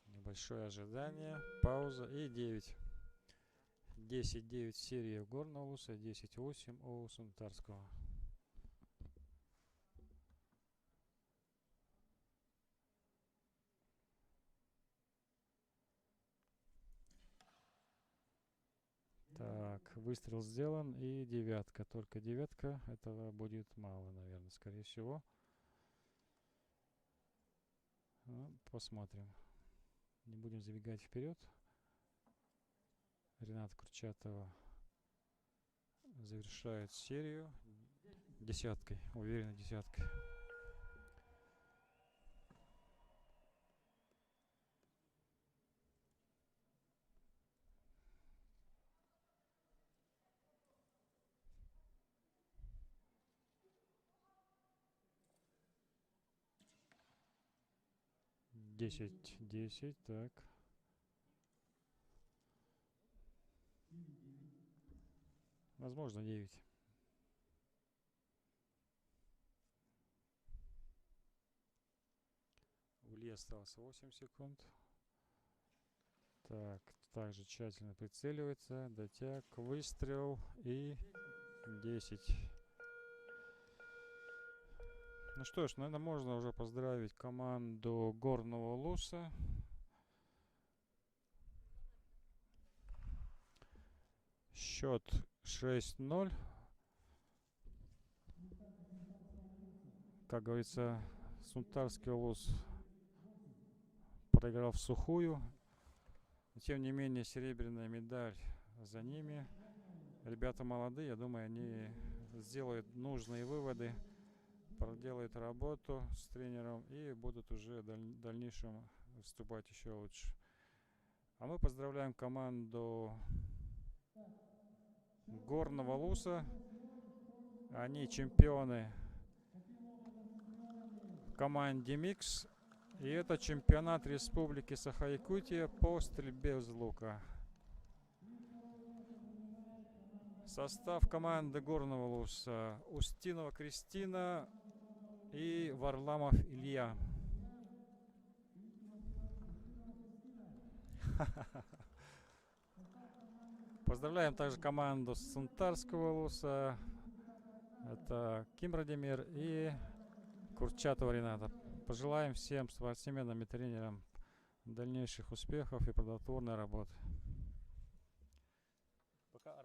Небольшое ожидание, пауза и 9. 10-9 серия Горного Улуса, 10-8 у Сунтарского. Так, выстрел сделан и девятка. Только девятка, этого будет мало, наверное, скорее всего. Ну, посмотрим. Не будем забегать вперед. Рената Курчатова завершает серию десяткой, уверенно десяткой. Десять, 10, так. Возможно, 9. У Ильи осталось 8 секунд. Так, также тщательно прицеливается. Дотяг, выстрел и 10. Ну что ж, наверное, можно уже поздравить команду Горного Улуса. Счет 6-0. Как говорится, Сунтарский Улус проиграл в сухую. Тем не менее, серебряная медаль за ними. Ребята молодые, я думаю, они сделают нужные выводы, проделают работу с тренером и будут уже в дальнейшем выступать еще лучше. А мы поздравляем команду Горного Улуса. Они чемпионы в команде «Микс». И это чемпионат Республики Саха-Якутия по стрельбе из лука. Состав команды Горного Улуса: Устинова Кристина и Варламов Илья. Поздравляем также команду Сунтарского Улуса. Это Ким Радимир и Курчатова Рената. Пожелаем всем спортсменам и тренерам дальнейших успехов и плодотворной работы. Пока.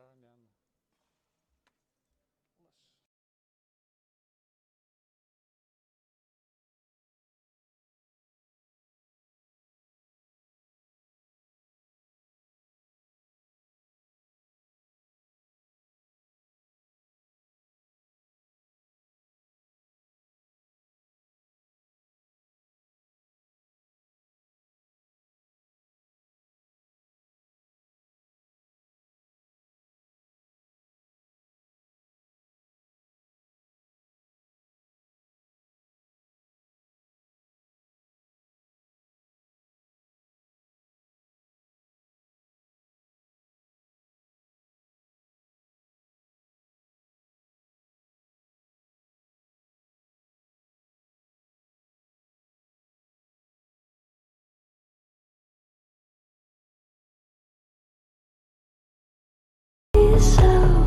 yourself.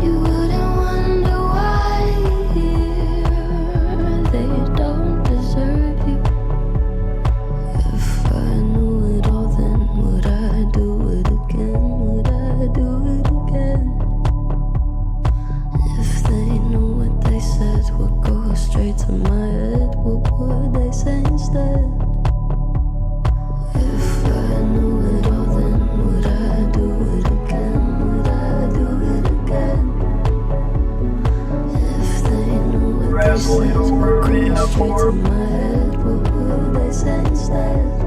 You wouldn't wonder why they don't deserve you. If I knew it all, then would I do it again? Would I do it again? If they knew what they said would go straight to my head, what would they say instead? If I knew it all, then would I do it again? Would I do it again? If they knew what they said would go straight to my head, what would they say instead?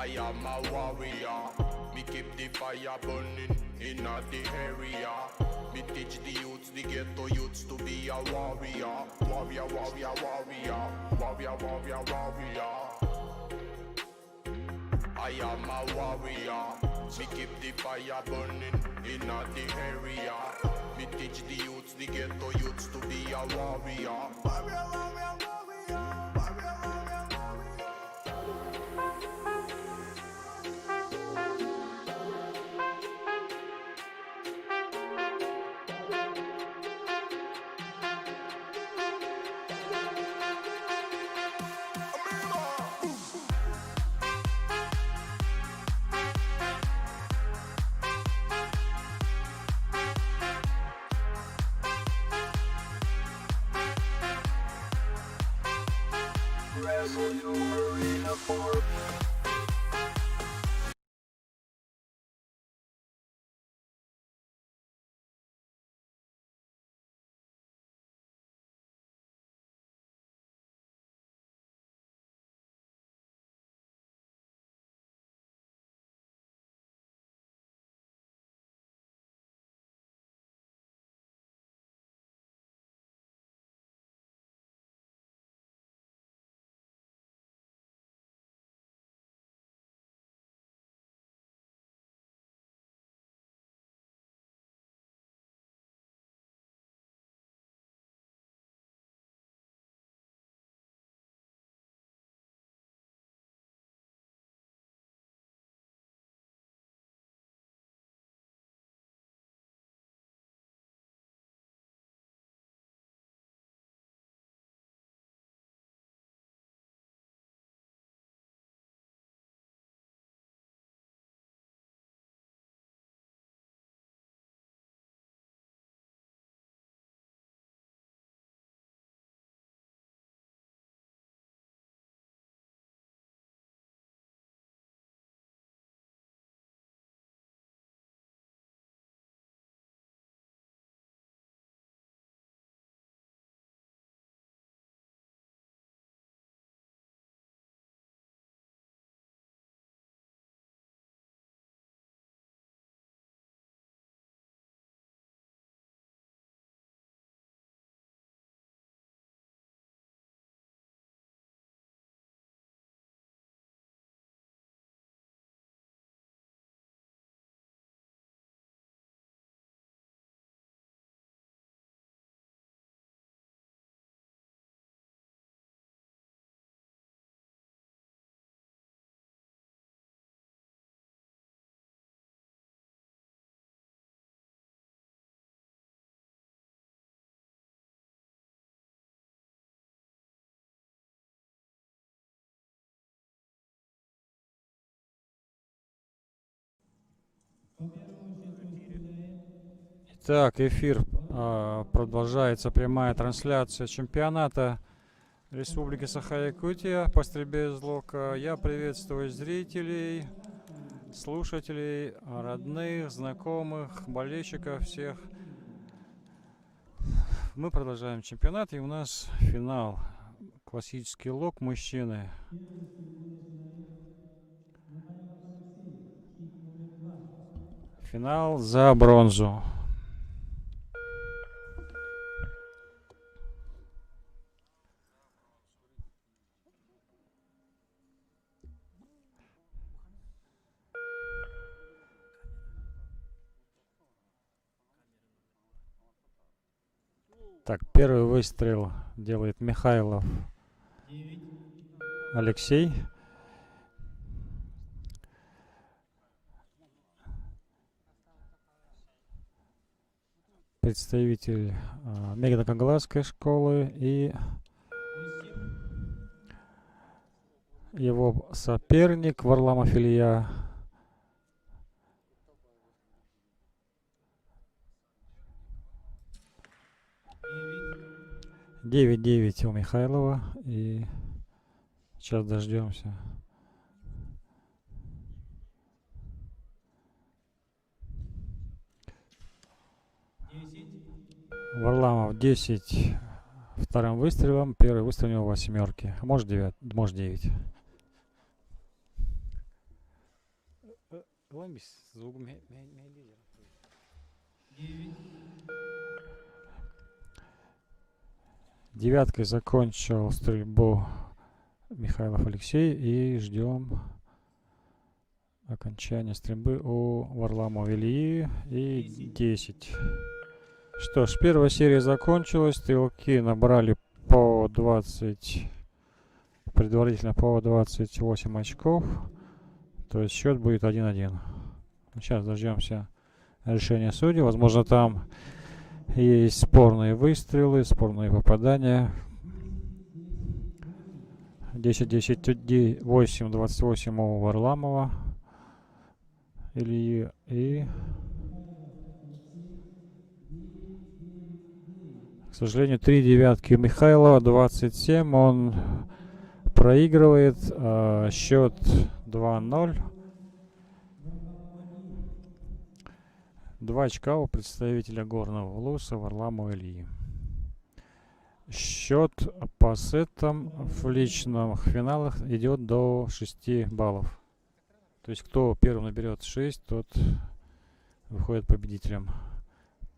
I am a warrior. Me keep the fire burning in the area. Me teach the youths, the ghetto youths to be a warrior. Warrior, warrior, warrior. Warrior, warrior, warrior. I am a warrior. Me keep the fire burning in the area. Me teach the youths, the ghetto youths to be a warrior. Warrior, warrior, warrior. Warrior, warrior, warrior. Так, эфир продолжается, прямая трансляция чемпионата Республики Саха-Якутия по стрельбе из лука. Я приветствую зрителей, слушателей, родных, знакомых, болельщиков всех. Мы продолжаем чемпионат, и у нас финал. Классический лук мужчины. Финал за бронзу. Так, первый выстрел делает Михайлов Алексей. Представитель Мегдокогласской школы и его соперник Варламов Илья. 9-9 у Михайлова, и сейчас дождемся. Варламов 10 вторым выстрелом, первый выстрел у него восьмерки, может 9, может 9. Девяткой закончил стрельбу Михайлов Алексей, и ждем окончания стрельбы у Варламова Ильи. И 10. Что ж, первая серия закончилась. Стрелки набрали по 20, предварительно по 28 очков. То есть счет будет 1-1. Сейчас дождемся решения судей. Возможно, там есть спорные выстрелы, спорные попадания. 10-10, 8-28 у Варламова. Ильи и... К сожалению, 3 девятки у Михайлова, 27. Он проигрывает. Счет 2-0. 2 очка у представителя Горного Улуса Варламова Ильи. Счет по сетам в личных финалах идет до 6 баллов. То есть кто первым наберет 6, тот выходит победителем.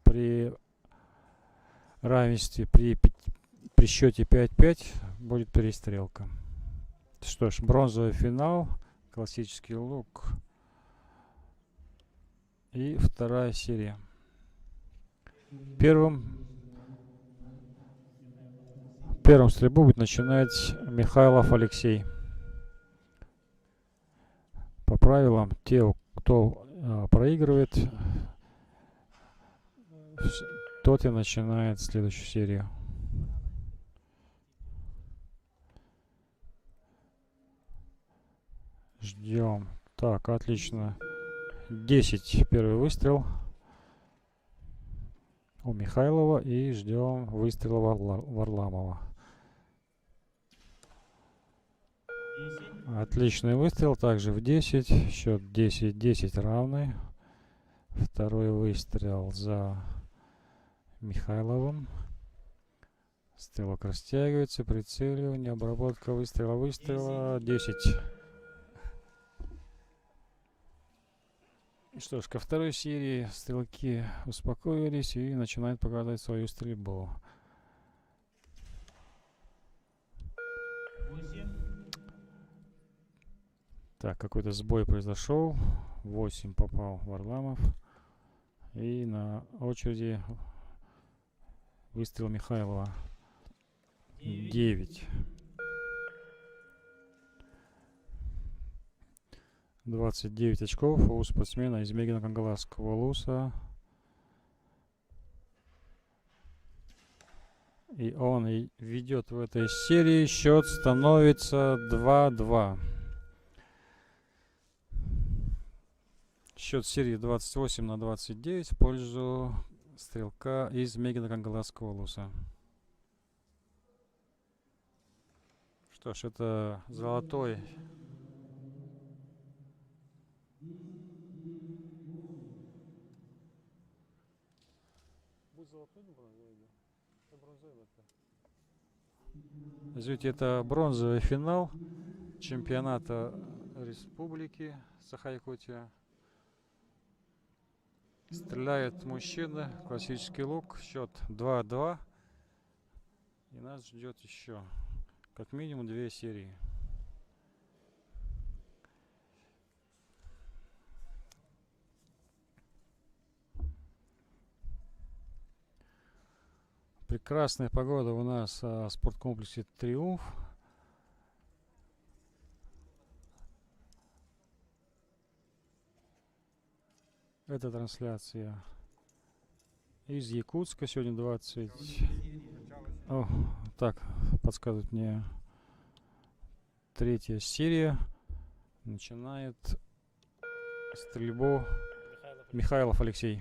При равенстве, при счете 5-5 будет перестрелка. Что ж, бронзовый финал, классический лук и вторая серия. Первым стрельбу будет начинать Михайлов Алексей. По правилам, те, кто проигрывает, тот и начинает следующую серию. Ждем. Так, отлично. 10 первый выстрел у Михайлова и ждем выстрела Варламова. Отличный выстрел, также в 10. Счет 10-10 равный. Второй выстрел за Михайловым. Стрелок растягивается, прицеливание, обработка выстрела. 10. Что ж, ко второй серии стрелки успокоились и начинают показывать свою стрельбу. Так, какой-то сбой произошел. 8 попал Варламов. И на очереди выстрел Михайлова. 9. 29 очков у спортсмена из Мегино-Кангаласского Улуса. И он ведет в этой серии. Счет становится 2-2. Счет серии 28-29 в пользу стрелка из Мегино-Кангаласского Улуса. Что ж, это золотой. Извините, это бронзовый финал чемпионата республики Саха-Якутия. Стреляет мужчина, классический лук, счет 2-2. И нас ждет еще как минимум 2 серии. Прекрасная погода у нас в спорткомплексе «Триумф». Это трансляция из Якутска. Сегодня 20... О, так, подсказывает мне 3-я серия. Начинает стрельбу Михайлов Алексей.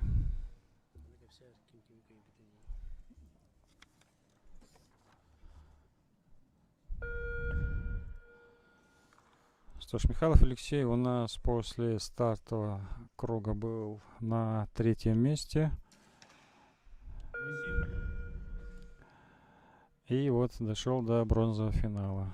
Что ж, Михайлов Алексей у нас после стартового круга был на 3-м месте. И вот дошел до бронзового финала.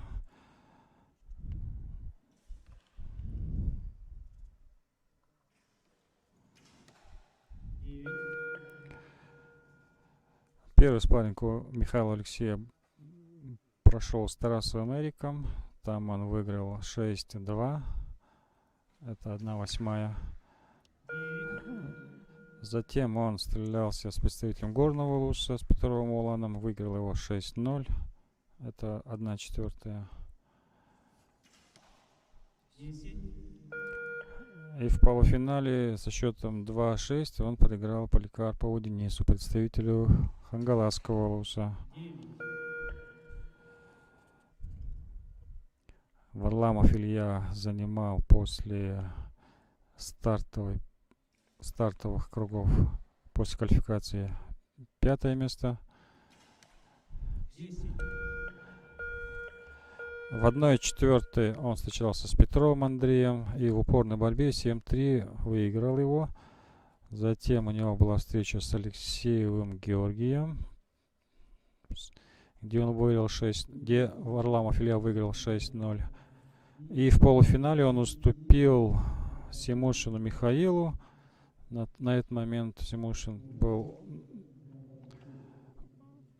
Первый спарринг у Михаила Алексея прошел с Тарасовым Эриком. Там он выиграл 6-2. Это 1/8. Затем он стрелялся с представителем Горного Улуса, с Петровым Уланом, выиграл его 6-0. Это 1/4. И в полуфинале со счетом 2-6 он проиграл Поликарпову Денису, представителю Хангаласского Улуса. Варламов Илья занимал после стартовых кругов, после квалификации, 5-е место. В 1/4 он встречался с Петровым Андреем и в упорной борьбе 7-3 выиграл его. Затем у него была встреча с Алексеевым Георгием, где Варламов Илья выиграл 6-0. И в полуфинале он уступил Симушину Михаилу. На этот момент Симушин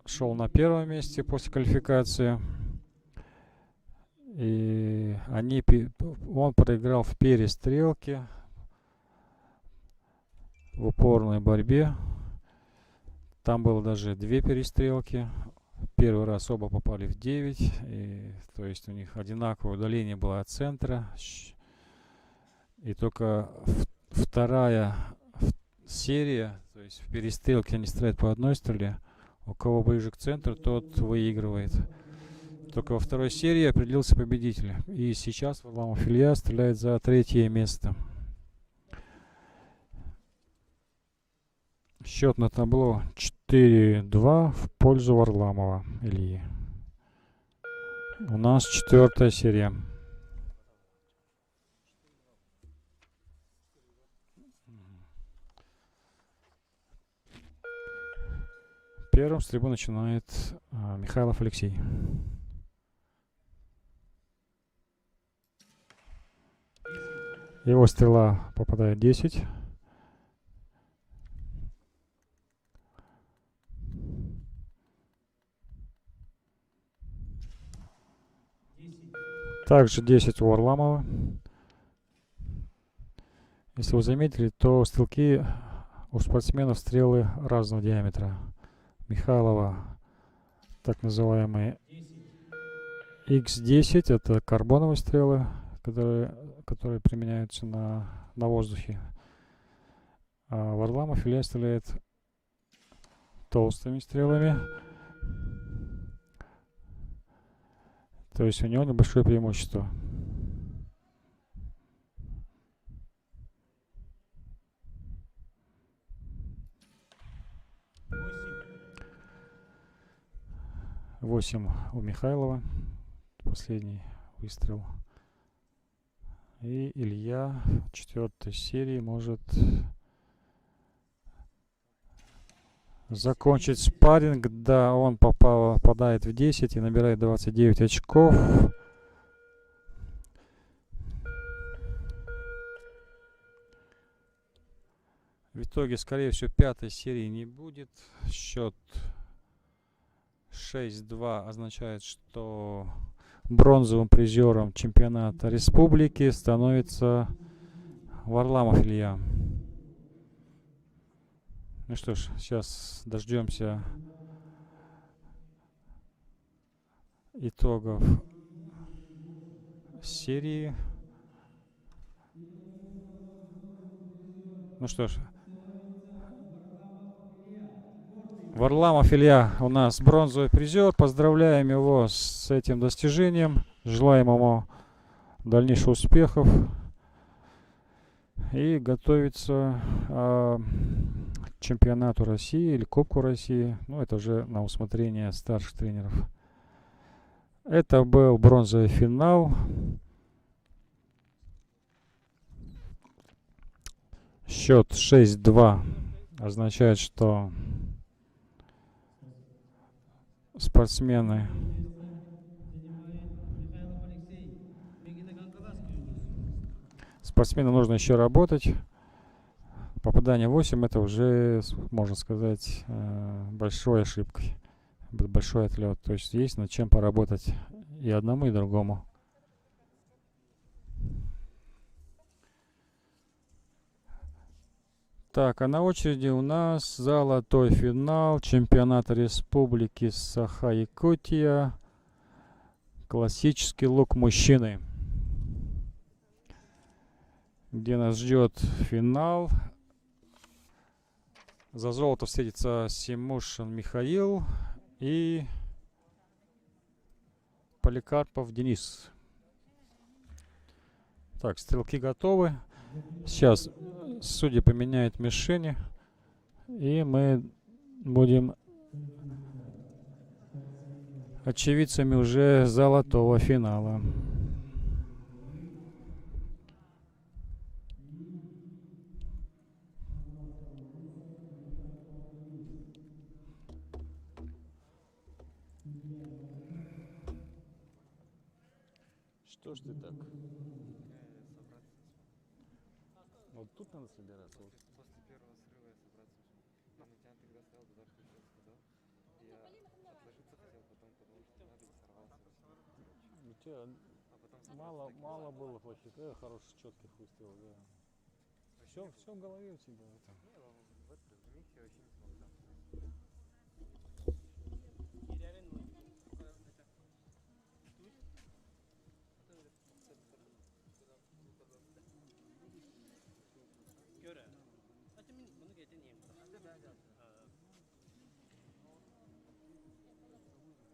шел на первом месте после квалификации. И он проиграл в перестрелке, в упорной борьбе. Там было даже 2 перестрелки. Первый раз оба попали в 9. То есть у них одинаковое удаление было от центра. И только вторая серия, то есть в перестрелке они стреляют по одной стреле. У кого ближе к центру, тот выигрывает. Только во второй серии определился победитель. И сейчас Варламов Илья стреляет за 3-е место. Счет на табло 4-2 в пользу Варламова Ильи. У нас 4-я серия. Первым стрельбу начинает Михайлов Алексей. Его стрела попадает 10. Также 10 у Варламова. Если вы заметили, то стрелки у спортсменов стрелы разного диаметра. Михайлова так называемые X10, это карбоновые стрелы, которые применяются на воздухе. А Варламов Илья стреляет толстыми стрелами. То есть у него небольшое преимущество. Восемь у Михайлова. Последний выстрел. И Илья в 4-й серии может закончить спарринг. Да, он попадает в 10 и набирает 29 очков. В итоге, скорее всего, 5-й серии не будет. Счет 6-2 означает, что бронзовым призером чемпионата республики становится Варламов Илья. Ну что ж, сейчас дождемся итогов серии. Ну что ж, Варламов Илья у нас бронзовый призер. Поздравляем его с этим достижением. Желаем ему дальнейших успехов. И готовиться к чемпионату России или Кубку России. Ну, это уже на усмотрение старших тренеров. Это был бронзовый финал. Счет 6-2 означает, что спортсмены нужно еще работать. Попадание 8 это уже, можно сказать, большой ошибкой. Большой отлет. То есть есть над чем поработать и одному, и другому. Так, а на очереди у нас золотой финал чемпионата республики Саха-Якутия. Классический лук мужчины. Где нас ждет финал. За золото встретится Симушин Михаил и Поликарпов Денис. Так, стрелки готовы. Сейчас судьи поменяют мишени, и мы будем очевидцами уже золотого финала. Что ж ты так? Вот тут надо собираться. После первого срыва я собраться уже. Ну, тебя тогда стоял, туда включил, сказал. Я отложиться хотел, потом подумал, что надо и сорвался. У тебя мало было плохих, хороших, четких выстрелов, да. Все в голове у тебя. В миксе вообще не смог, да.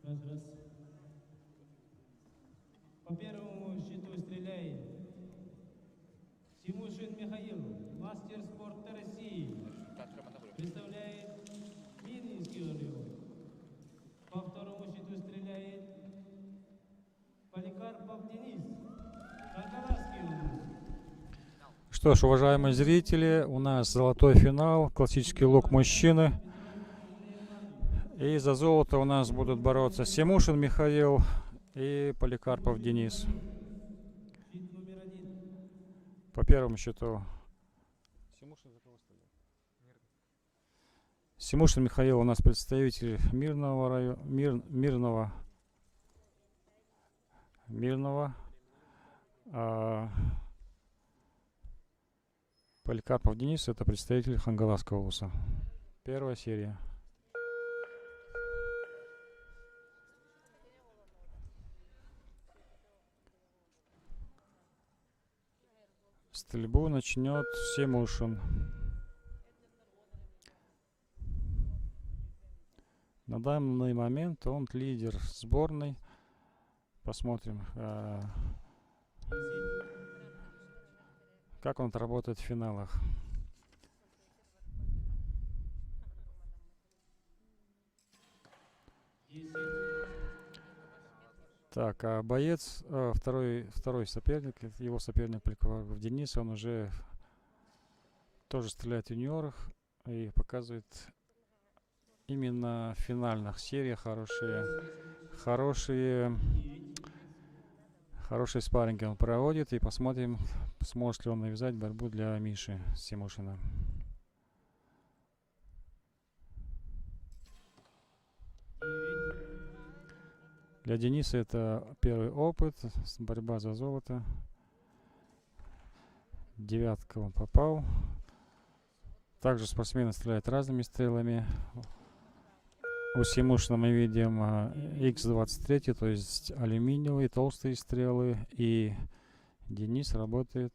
Раз. По первому счету стреляет Симушин Михаил, мастер спорта России. Представляет Минский район. По второму счету стреляет Поликарпов Денис, Хангаласский область. Что ж, уважаемые зрители, у нас золотой финал, классический лук мужчины. И за золото у нас будут бороться Симушин Михаил и Поликарпов Денис. По первому счету. Симушин Михаил у нас представитель Мирного района, Мирного. Поликарпов Денис — это представитель Хангаласского улуса. Первая серия. Стрельбу начнет Симушин. На данный момент он лидер сборной. Посмотрим, как он отработает в финалах. Так, а боец, второй соперник, его соперник Поликарпов Денис, он уже тоже стреляет в юниорах и показывает именно в финальных сериях хорошие спарринги он проводит. И посмотрим, сможет ли он навязать борьбу для Миши Симушина. Для Дениса это первый опыт, борьба за золото. Девятка он попал. Также спортсмены стреляют разными стрелами. У Симушина мы видим X23, то есть алюминиевые толстые стрелы. И Денис работает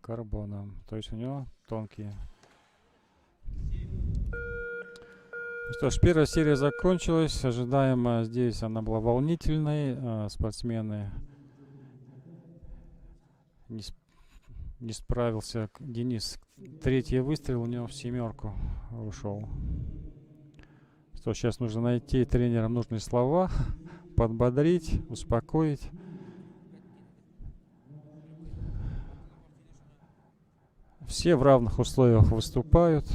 карбоном, то есть у него тонкие. Что ж, первая серия закончилась. Ожидаемо здесь она была волнительной. Спортсмены не справился. Денис, третий выстрел у него в семерку ушел. Что сейчас нужно найти тренерам нужные слова, подбодрить, успокоить. Все в равных условиях выступают.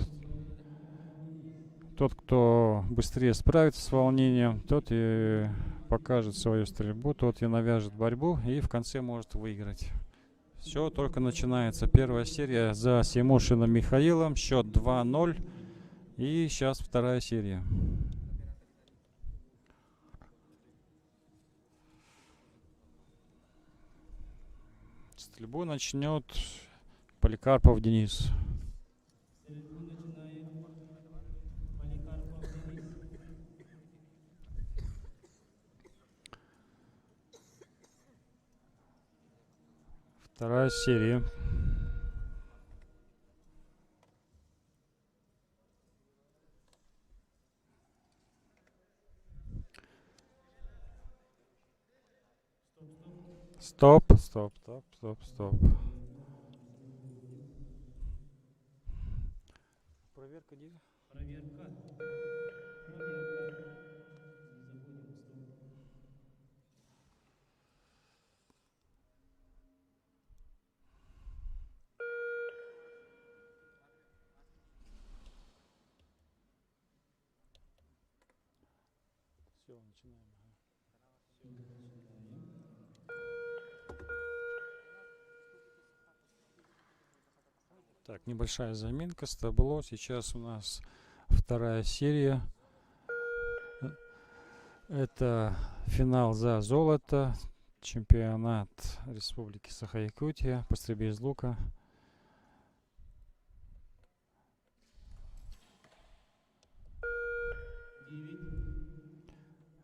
Тот, кто быстрее справится с волнением, тот и покажет свою стрельбу, тот и навяжет борьбу и в конце может выиграть. Все только начинается. Первая серия за Симушиным Михаилом. Счет 2-0. И сейчас вторая серия. Стрельбу начнет Поликарпов Денис. Вторая серия. Стоп, стоп, стоп, стоп, стоп. Проверка диза. Проверка. Проверка. Не забудем, стоп. Все, начинаем. Все, начинаем. Так, небольшая заминка с табло. Сейчас у нас вторая серия. Это финал за золото. Чемпионат Республики Саха-Якутия по стрельбе из лука.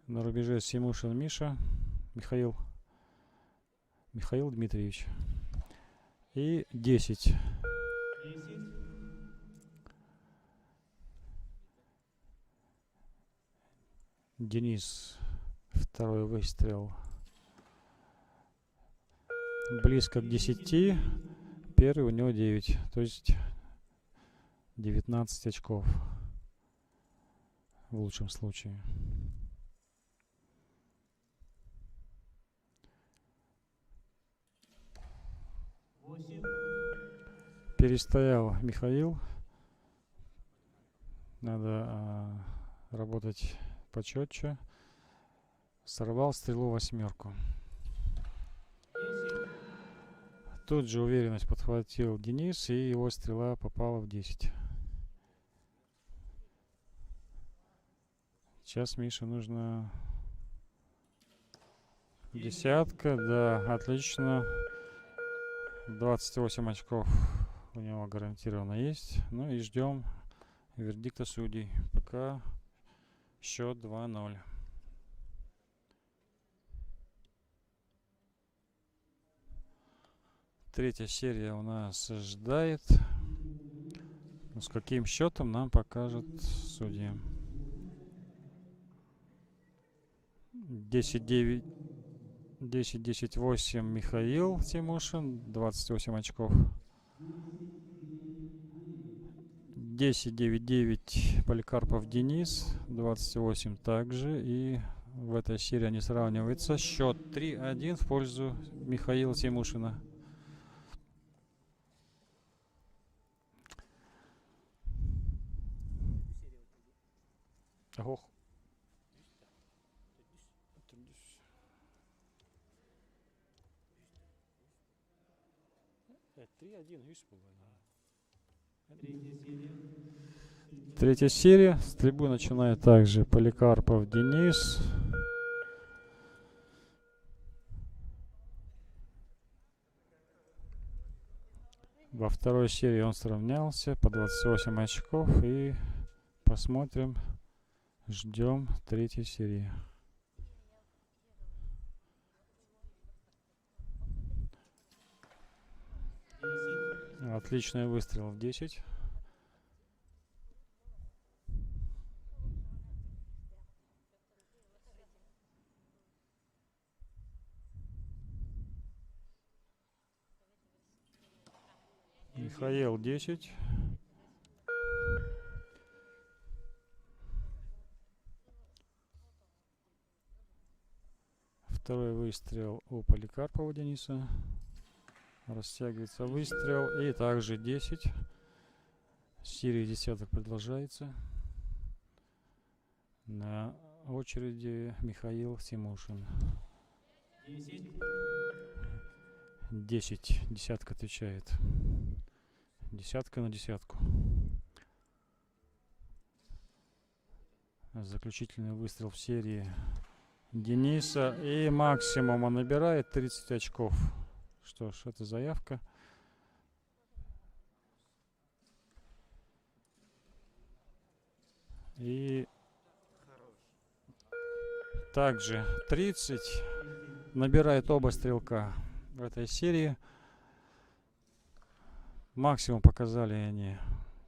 На рубеже Симушин Миша, Михаил Дмитриевич. И 10. 10. Денис, второй выстрел. Близко к 10. Первый у него 9. То есть 19 очков. В лучшем случае. Перестоял Михаил. Надо работать почетче. Сорвал стрелу 8. Тут же уверенность подхватил Денис, и его стрела попала в 10. Сейчас Мише нужно 10. Да, отлично. 28 очков у него гарантированно есть. Ну и ждем вердикта судей. Пока счет 2-0. Третья серия у нас ожидает. Но с каким счетом нам покажут судьи. 10-9-8 Михаил Тимушин, 28 очков. 10-9-9 Поликарпов Денис, 28 также. И в этой серии они сравниваются. Счет 3-1 в пользу Михаила Тимушина. Ох. 3-1. Третья серия. Стрельбу начинает также Поликарпов Денис. Во второй серии он сравнялся по 28 очков. И посмотрим, ждем третьей серии. Отличный выстрел в 10. Михаил 10. Второй выстрел у Поликарпова Дениса. Растягивается выстрел. И также 10. Серия десяток продолжается. На очереди Михаил Тимушин. 10. Десятка отвечает. Десятка на десятку. Заключительный выстрел в серии Дениса. И максимум он набирает 30 очков. Что ж, это заявка. И также 30 набирает оба стрелка в этой серии. Максимум показали они.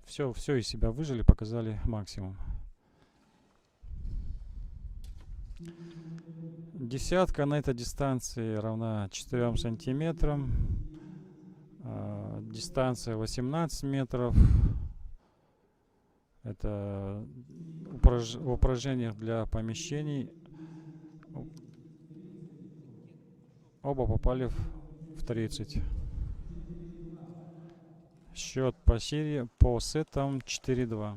Все из себя выжили, показали максимум. Десятка на этой дистанции равна 4 сантиметрам. Дистанция 18 метров. Это в упражнениях для помещений. Оба попали в 30. Счет по серии, по сетам 4-2.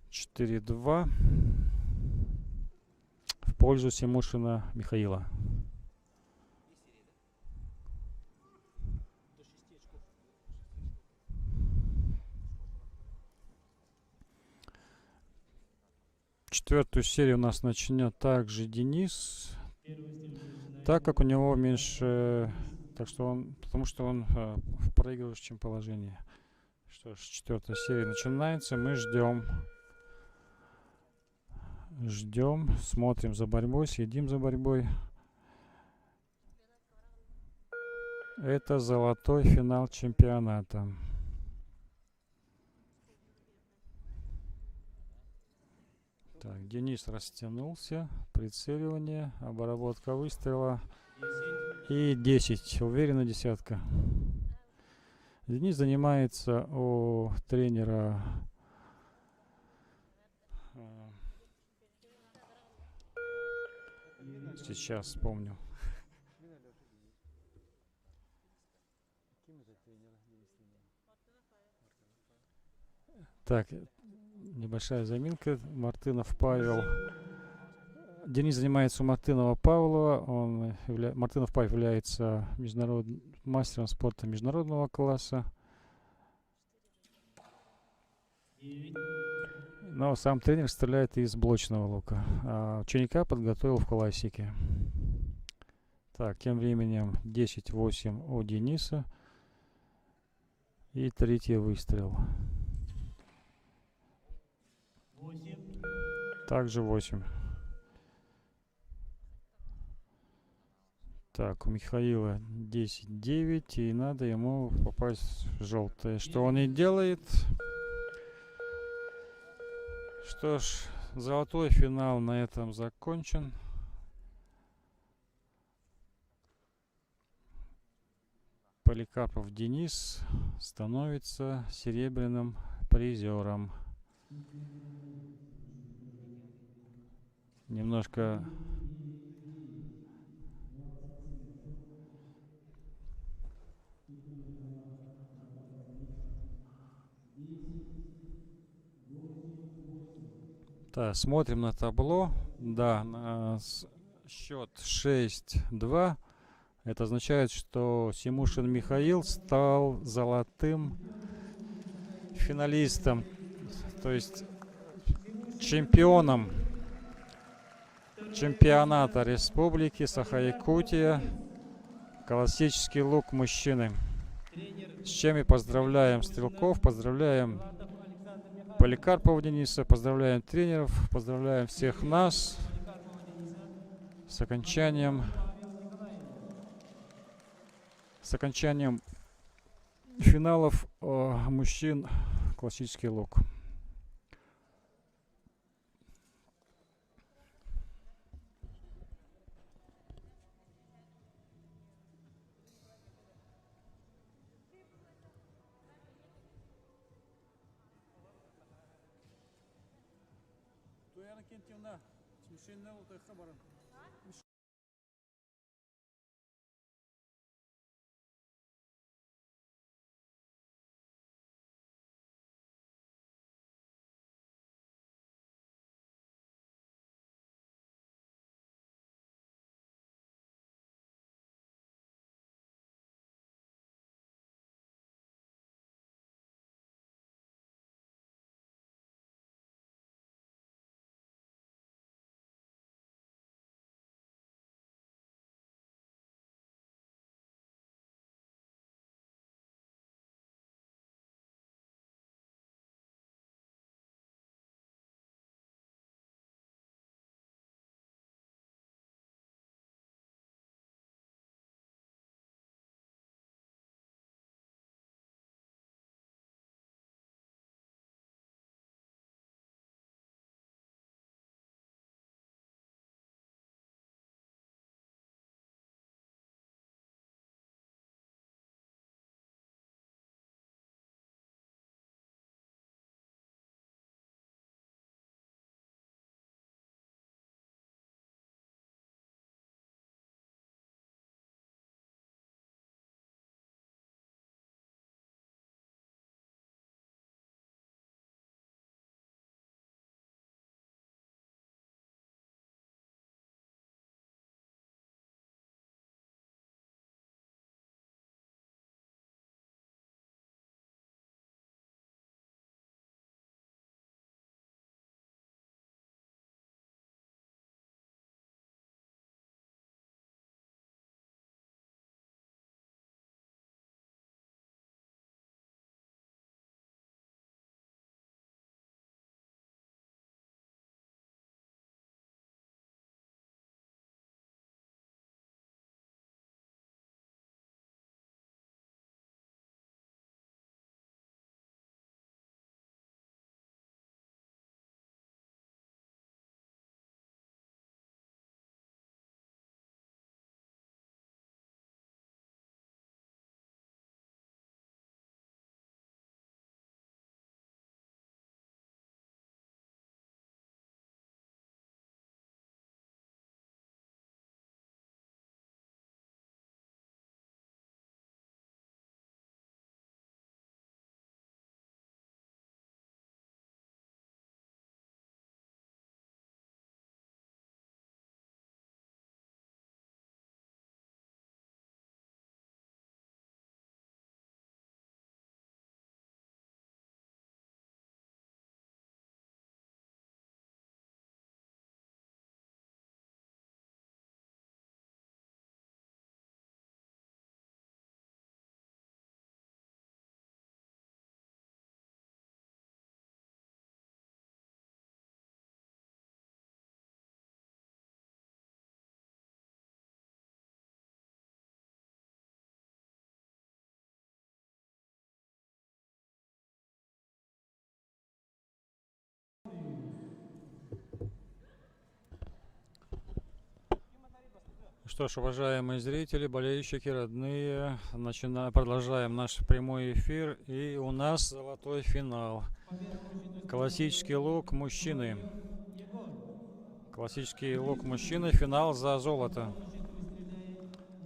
4-2 в пользу Симушина Михаила. Четвертую серию у нас начнет также Денис, так как у него меньше, потому что он в проигрывающем положении. Что ж, четвертая серия начинается, мы ждем, смотрим за борьбой, следим за борьбой. Это золотой финал чемпионата. Так, Денис растянулся, прицеливание, обработка выстрела и 10, уверенно десятка. Денис занимается у тренера сейчас вспомню. Так, небольшая заминка. Мартынов Павел. Денис занимается у Мартынова Павлова. Мартынов Павел является мастером спорта международного класса. Но сам тренер стреляет из блочного лука. А ученика подготовил в классике. Так, тем временем 10-8 у Дениса. И третий выстрел. Также 8. Так, у Михаила 10-9, и надо ему попасть в желтое. Что он и делает. Что ж, золотой финал на этом закончен. Поликарпов Денис становится серебряным призером. Немножко так, смотрим на табло. Да, счет 6-2. Это означает, что Симушин Михаил стал золотым финалистом, то есть чемпионом чемпионата Республики Саха-Якутия, классический лук мужчины. С чем и поздравляем стрелков, поздравляем Поликарпова Дениса, поздравляем тренеров, поздравляем всех нас с окончанием финалов мужчин классический лук. Что ж, уважаемые зрители, болельщики, родные, продолжаем наш прямой эфир. И у нас золотой финал. Классический лук мужчины. Классический лук мужчины. Финал за золото.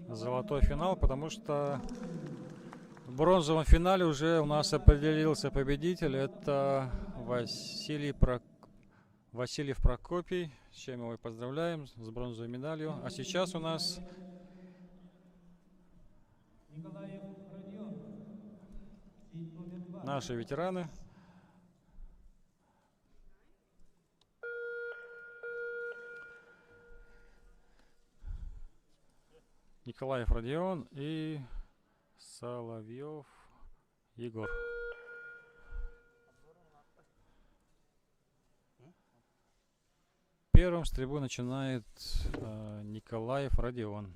Золотой финал, потому что в бронзовом финале уже у нас определился победитель. Это Васильев Прокопий, с чем его и поздравляем, с бронзовой медалью. А сейчас у нас наши ветераны. Николаев Родион и Соловьев Егор. Первым стрельбу начинает Николаев Родион.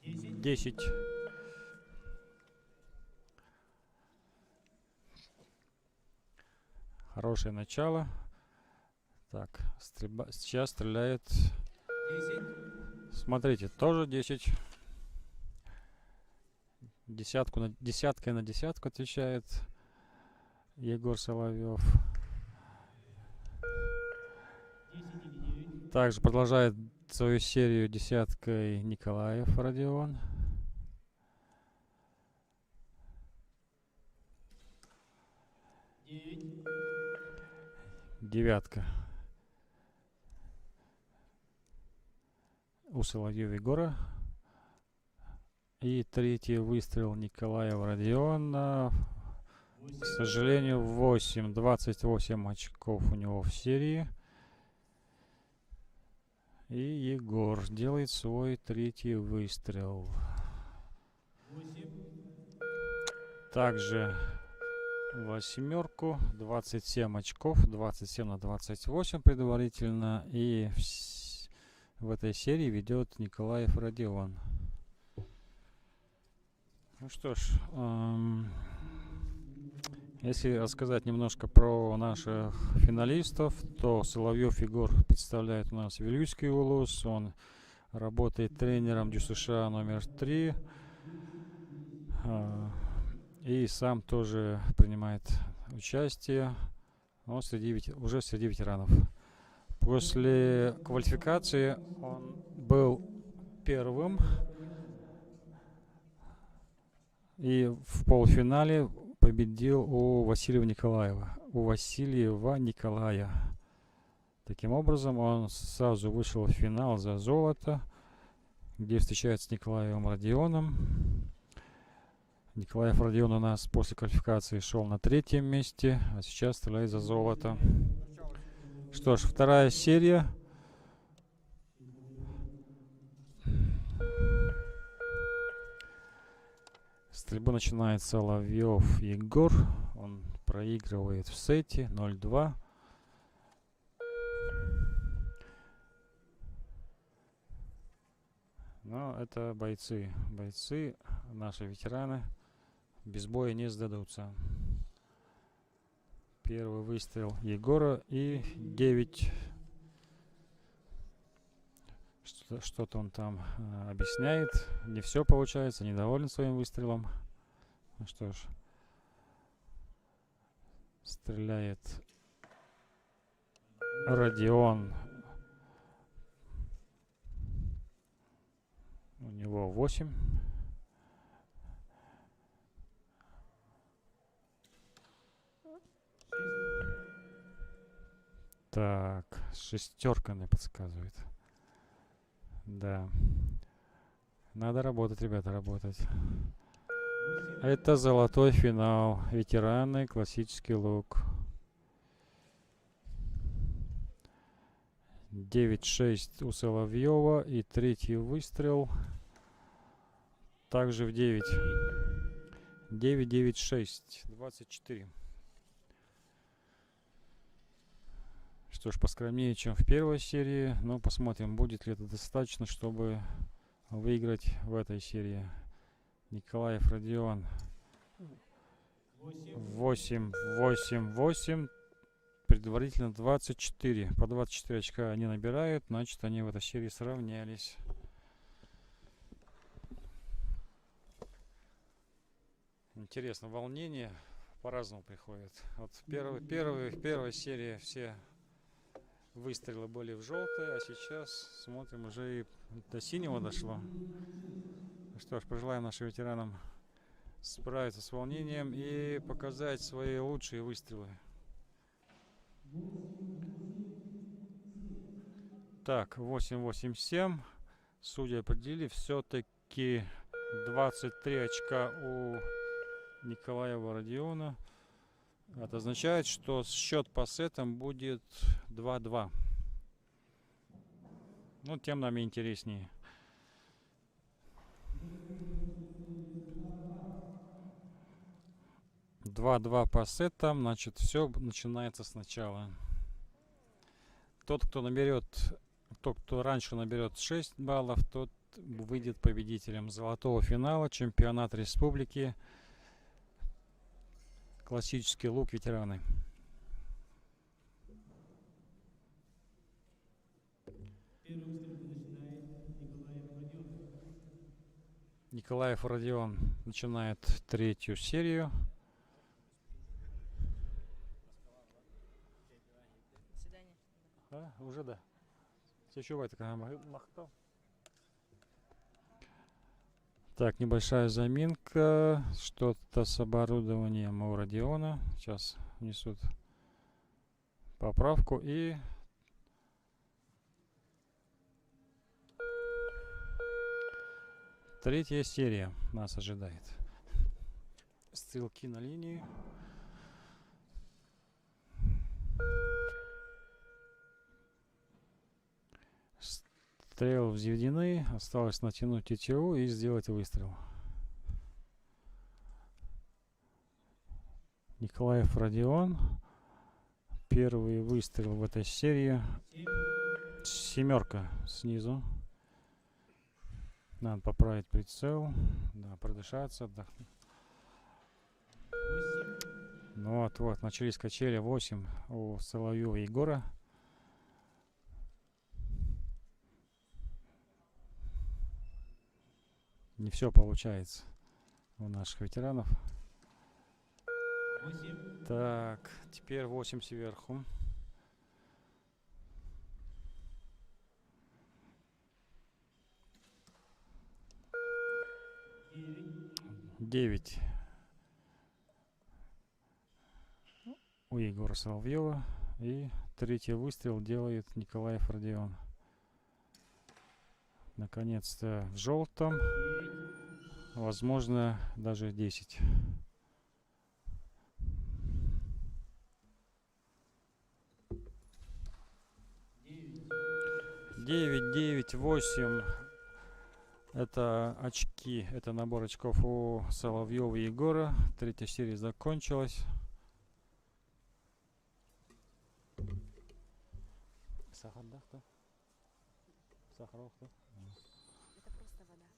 10. Хорошее начало. Так, сейчас стреляет. Смотрите, тоже 10. Десяткой на десятку отвечает Егор Соловьев. Также продолжает свою серию десяткой Николаев Родион. Девятка у Соловьева Егора. И третий выстрел Николаева Родиона. К сожалению, 28 очков у него в серии. И Егор делает свой третий выстрел. Также восьмерку. 27 очков. 27 на 28 предварительно. И в этой серии ведет Николаев Родион. Ну что ж, если рассказать немножко про наших финалистов, то Соловьев Егор представляет у нас Вилюйский улус. Он работает тренером ДЮСШ номер 3. И сам тоже принимает участие, но уже среди ветеранов. После квалификации он был первым. И в полуфинале победил у Васильева Николая. Таким образом, он сразу вышел в финал за золото, где встречается с Николаевым Родионом. Николаев Родион у нас после квалификации шел на 3-м месте, а сейчас стреляет за золото. Что ж, вторая серия. Стрельбу начинает Соловьев Егор. Он проигрывает в сете 0-2. Но это бойцы. Бойцы, наши ветераны, без боя не сдадутся. Первый выстрел Егора и 9. Что-то он там объясняет. Не все получается, недоволен своим выстрелом. Ну что ж, стреляет Родион. У него 8. Так, шестерка мне подсказывает. Да. Надо работать, ребята, работать. Это золотой финал. Ветераны, классический лук. 9-6 у Соловьева. И третий выстрел. Также в 9. 9-9-6. 24. Что ж, поскромнее, чем в первой серии. Но посмотрим, будет ли это достаточно, чтобы выиграть в этой серии. Николаев Родион. 8-8-8. предварительно 24. По 24 очка они набирают, значит, они в этой серии сравнялись. Интересно, волнение по-разному приходит. Вот первая серия все выстрелы были в желтое, а сейчас смотрим, уже и до синего дошло. Что ж, пожелаем нашим ветеранам справиться с волнением и показать свои лучшие выстрелы. Так, 8-8-7. Судьи определили, все-таки 23 очка у Николаева Родиона. Это означает, что счет по сетам будет 2-2. Ну, тем нам и интереснее. Два по сетам, значит, все начинается сначала. Тот, кто раньше наберет 6 баллов, тот выйдет победителем золотого финала чемпионата республики классический лук ветераны. Первым стрелку начинает Николаев Родион начинает третью серию. Уже да. Так, небольшая заминка. Что-то с оборудованием у Родиона. Сейчас несут поправку. И третья серия нас ожидает. Стрелки на линии. Стрелы взведены, осталось натянуть тетиву и сделать выстрел. Николаев Родион. Первый выстрел в этой серии. Семерка снизу. Надо поправить прицел. Да, продышаться, отдохнуть. Ну вот, начались качели. 8 у Соловьева Егора. Не все получается у наших ветеранов. 8. Так, теперь 8 сверху. 9 у Егора Соловьева. И третий выстрел делает Николаев Родион. Наконец-то в желтом. Возможно, даже 10. Девять, 8. Это очки, это набор очков у Соловьева и Егора. Третья серия закончилась. Сахар, да, кто? Сахаров, кто? Это просто вода.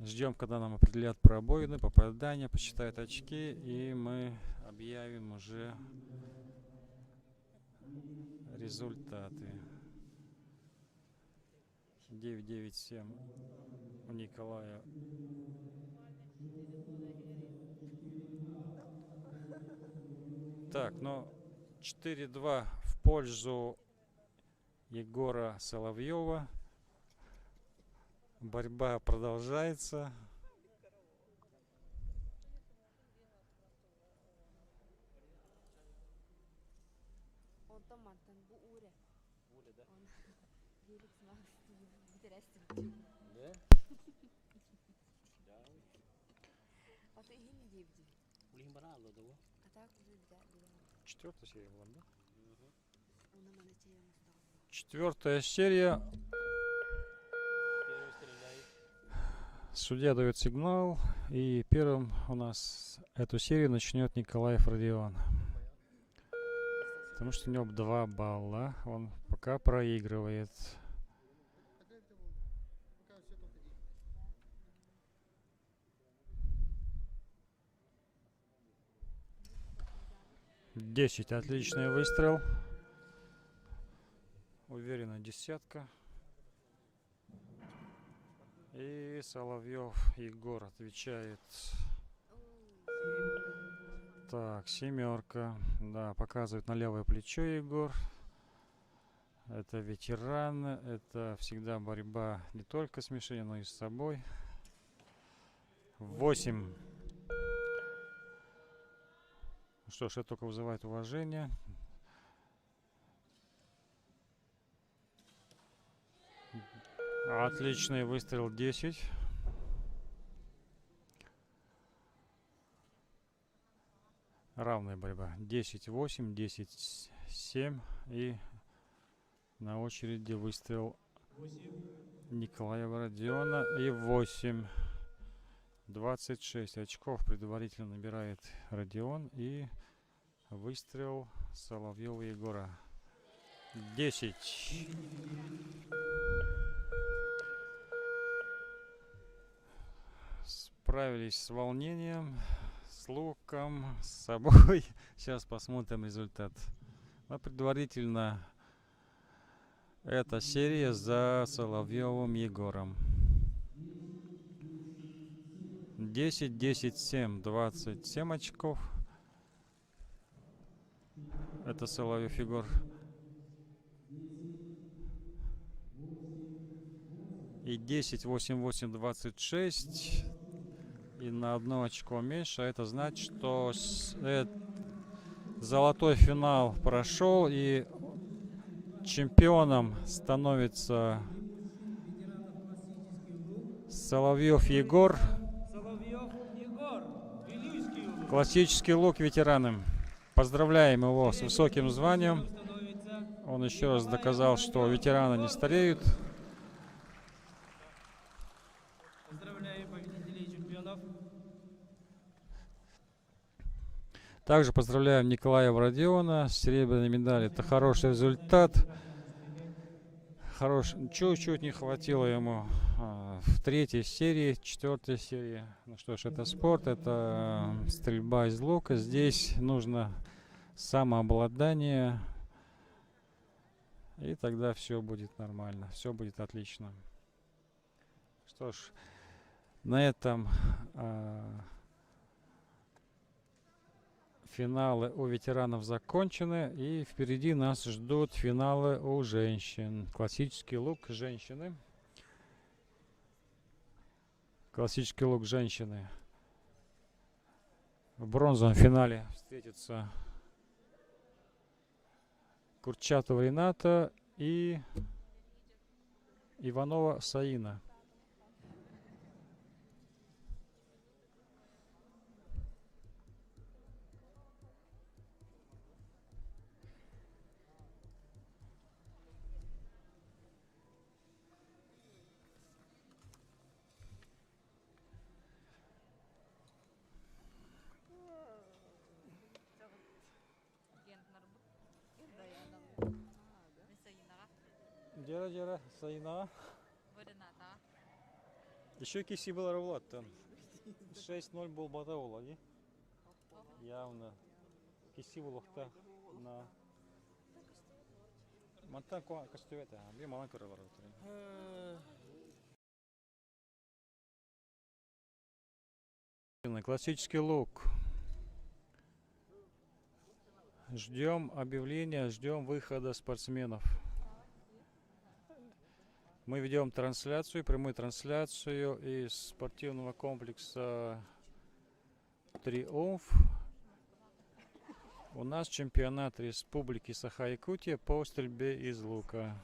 Ждем, когда нам определят пробоины, попадания, посчитают очки, и мы объявим уже результаты. 9-9-7 у Николая. Так, ну 4-2 в пользу Егора Соловьева. Борьба продолжается. Он томатный буре. Буре, да? Он велик смак интересный. Да? Да. А ты не дивди. А так уже да. Четвертая серия была, да? Он на мене тією став. Четвертая серия. Первый стреляет. Судья дает сигнал, и первым у нас эту серию начнет Николаев Родион. Потому что у него 2 балла, он пока проигрывает. 10. Отличный выстрел. Уверенно десятка. И Соловьев Егор отвечает. Так, семерка. Да, показывает на левое плечо Егор. Это ветеран. Это всегда борьба не только с мишенью, но и с собой. 8. Что ж, это только вызывает уважение. Отличный выстрел. 10. Равная борьба. 10-8, 10-7. И на очереди выстрел Николаева Родиона. И 8. 26 очков предварительно набирает Родион. И выстрел Соловьева Егора. 10. Справились с волнением, с луком, с собой. Сейчас посмотрим результат. Но предварительно эта серия за Соловьевым Егором. 10, 10, 7, 27 очков. Это Соловьев Егор. И 10, 8, 8, 26. И на одно очко меньше. Это значит, что золотой финал прошел. И чемпионом становится Соловьев Егор. Классический лук ветераном. Поздравляем его с высоким званием. Он еще раз доказал, что ветераны не стареют. Поздравляю победителей чемпионов. Также поздравляем Николаева Родиона с серебряной медалью. Это хороший результат. Чуть-чуть не хватило ему в третьей серии, четвертой серии. Ну что ж, это спорт, это стрельба из лука. Здесь нужно самообладание. И тогда все будет нормально, все будет отлично. Что ж, на этом финалы у ветеранов закончены, и впереди нас ждут финалы у женщин. Классический лук женщины. Классический лук женщины. В бронзовом финале встретятся Курчатова Рената и Иванова Саина. Дера Саина. Еще киси был Равлаттан. 6-0 был Батаула, не? Явно. Киси был ухта на Мантан костюета, а где маланка работает. Классический лук. Ждем объявления, ждем выхода спортсменов. Мы ведем трансляцию, прямую трансляцию из спортивного комплекса «Триумф». У нас чемпионат Республики Саха-Якутия по стрельбе из лука.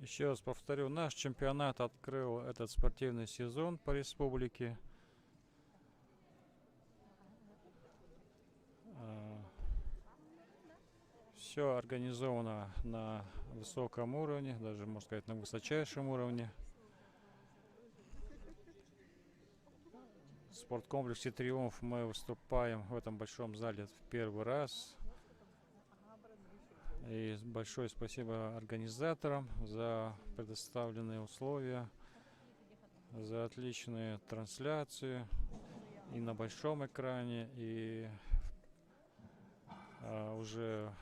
Еще раз повторю, наш чемпионат открыл этот спортивный сезон по республике. Все организовано на высоком уровне, даже, можно сказать, на высочайшем уровне. спорткомплексе «Триумф» мы выступаем в этом большом зале в первый раз. И большое спасибо организаторам за предоставленные условия, за отличные трансляции и на большом экране, и уже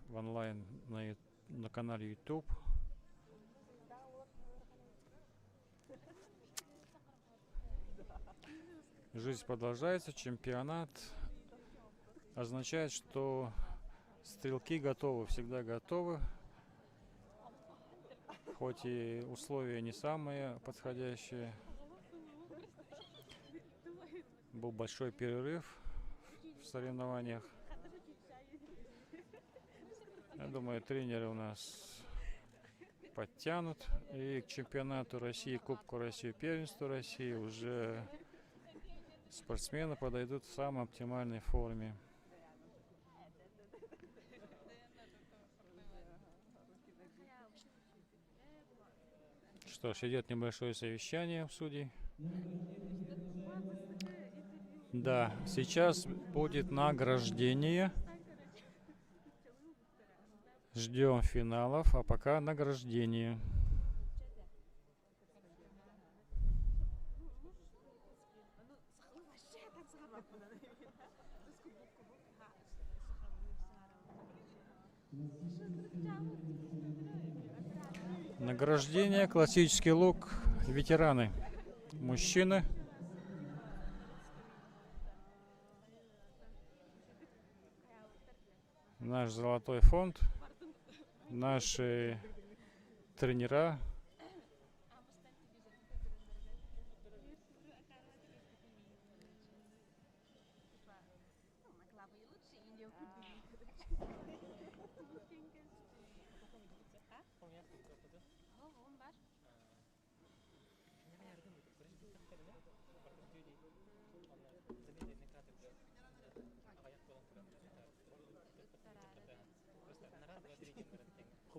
в онлайн на канале YouTube. Жизнь продолжается, чемпионат означает, что стрелки готовы, всегда готовы, хоть и условия не самые подходящие. Был большой перерыв в соревнованиях. Я думаю, тренеры у нас подтянут. И к чемпионату России, Кубку России, Первенству России уже спортсмены подойдут в самой оптимальной форме. Что ж, идет небольшое совещание в судей. Да, сейчас будет награждение. Ждем финалов, а пока награждение. Награждение, классический лук, ветераны, мужчины. Наш золотой фонд, наши тренера.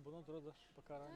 Bundan sonra da bakarım.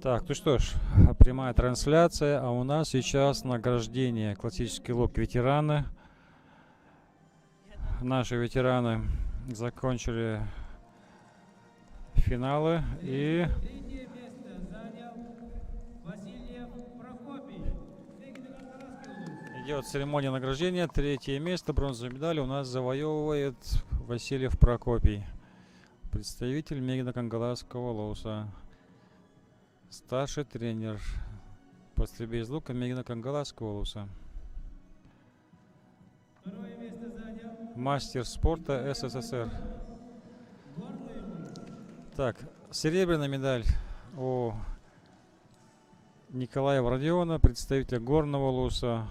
Так, ну что ж, прямая трансляция, а у нас сейчас награждение. Классический лук ветераны. Наши ветераны закончили финалы и Третье место занял Васильев Прокопий. идет церемония награждения. Третье место, бронзовую медаль у нас завоевывает Васильев Прокопий, представитель Мегино-Кангаласского лоуса. Старший тренер по стрельбе из лука Мегино-Кангаласского лоуса. Второе место занял Мастер спорта СССР. Так, серебряная медаль у Николая Родиона, представителя горного луса.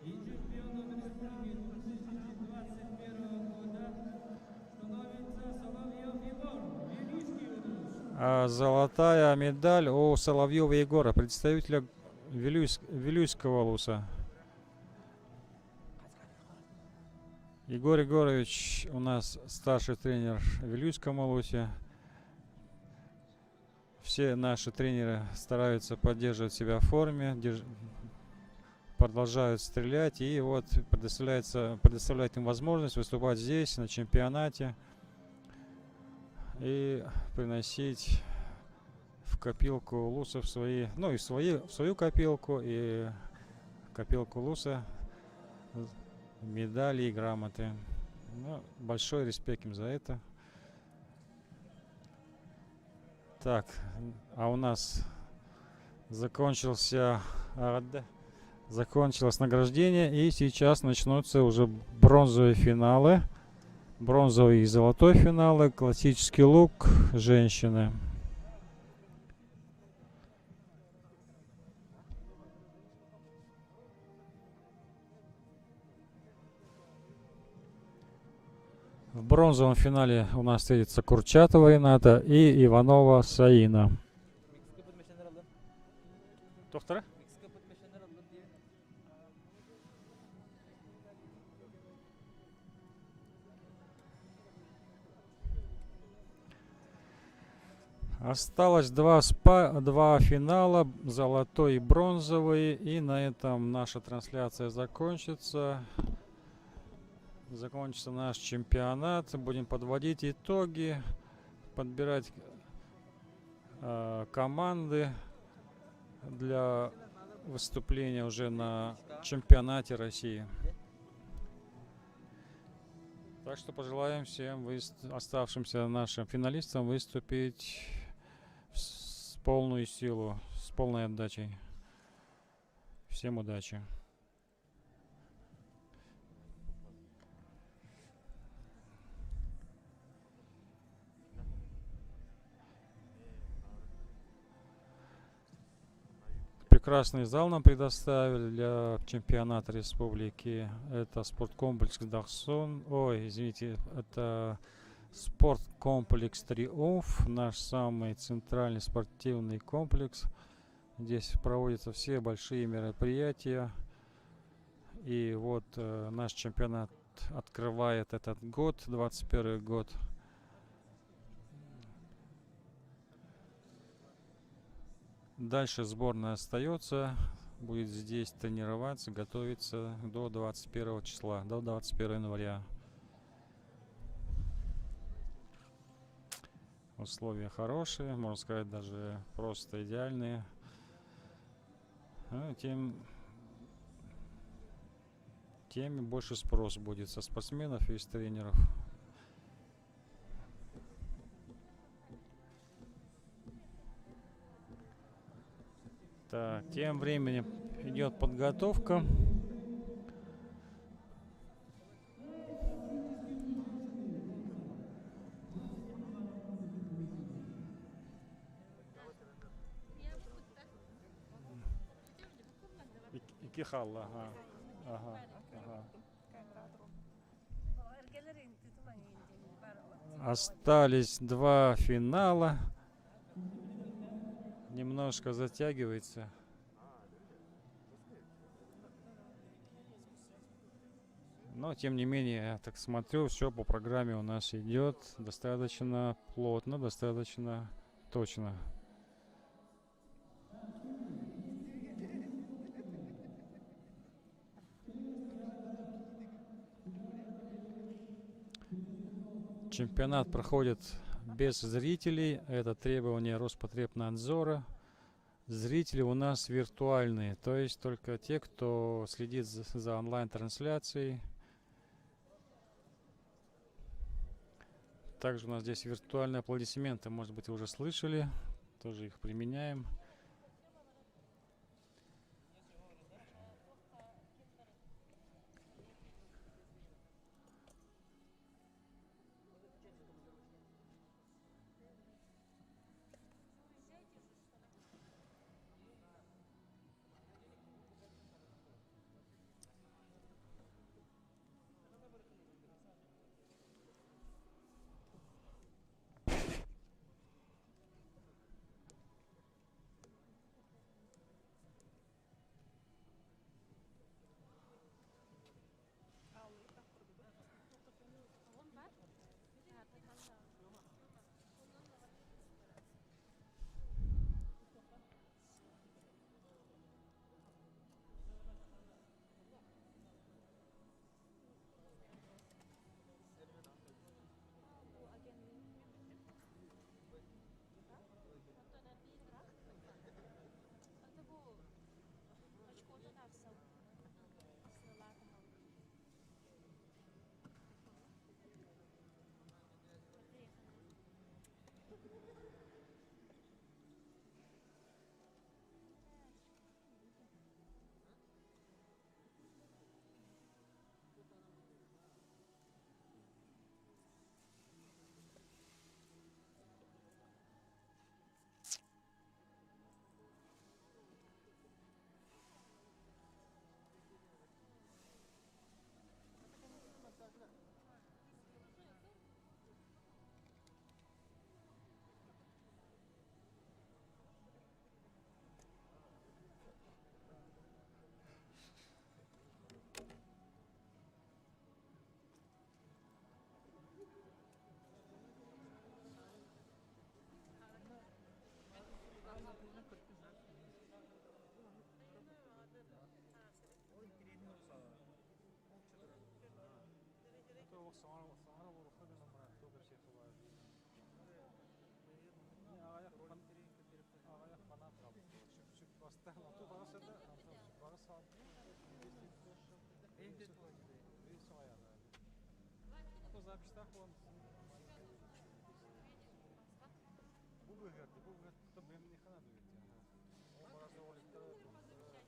и чемпионом республики 2021 года становится Соловьев Егор, Величский лус. А золотая медаль у Соловьева Егора, представителя Вилюйского луса. Егор Егорович у нас старший тренер в Вилюйском лусе. Все наши тренеры стараются поддерживать себя в форме, продолжают стрелять, и вот предоставляет им возможность выступать здесь на чемпионате и приносить в копилку лусов свои, ну и в свою копилку, и копилку луса медали и грамоты. Ну, большой респект им за это. Так, а у нас закончилось награждение, и сейчас начнутся уже бронзовые финалы, бронзовый и золотой финалы, классический лук, женщины. В бронзовом финале у нас встретятся Курчатова Рената и Иванова Саина. Кто второй? Осталось два финала, золотой и бронзовый, и на этом наша трансляция закончится. Закончится наш чемпионат. Будем подводить итоги, подбирать команды для выступления уже на чемпионате России. Так что пожелаем всем оставшимся нашим финалистам выступить с полную силу, с полной отдачей. Всем удачи! Прекрасный зал нам предоставили для чемпионата республики. Это спорткомплекс Дахсон. Ой, извините, это спорткомплекс Триумф, наш самый центральный спортивный комплекс. Здесь проводятся все большие мероприятия. И вот наш чемпионат открывает этот год, 21 год. Дальше сборная остается, будет здесь тренироваться, готовиться до 21 числа, до 21 января. Условия хорошие, можно сказать, даже просто идеальные. Тем больше спрос будет со спортсменов и с тренеров. Так, тем временем идет подготовка. Икихалла, ага. Ага, ага. Остались два финала. Немножко затягивается. Но, тем не менее, я так смотрю, все по программе у нас идет достаточно плотно, достаточно точно. Чемпионат проходит без зрителей. Это требование Роспотребнадзора. Зрители у нас виртуальные, то есть только те, кто следит за онлайн-трансляцией. Также у нас здесь виртуальные аплодисменты, может быть, вы уже слышали, тоже их применяем.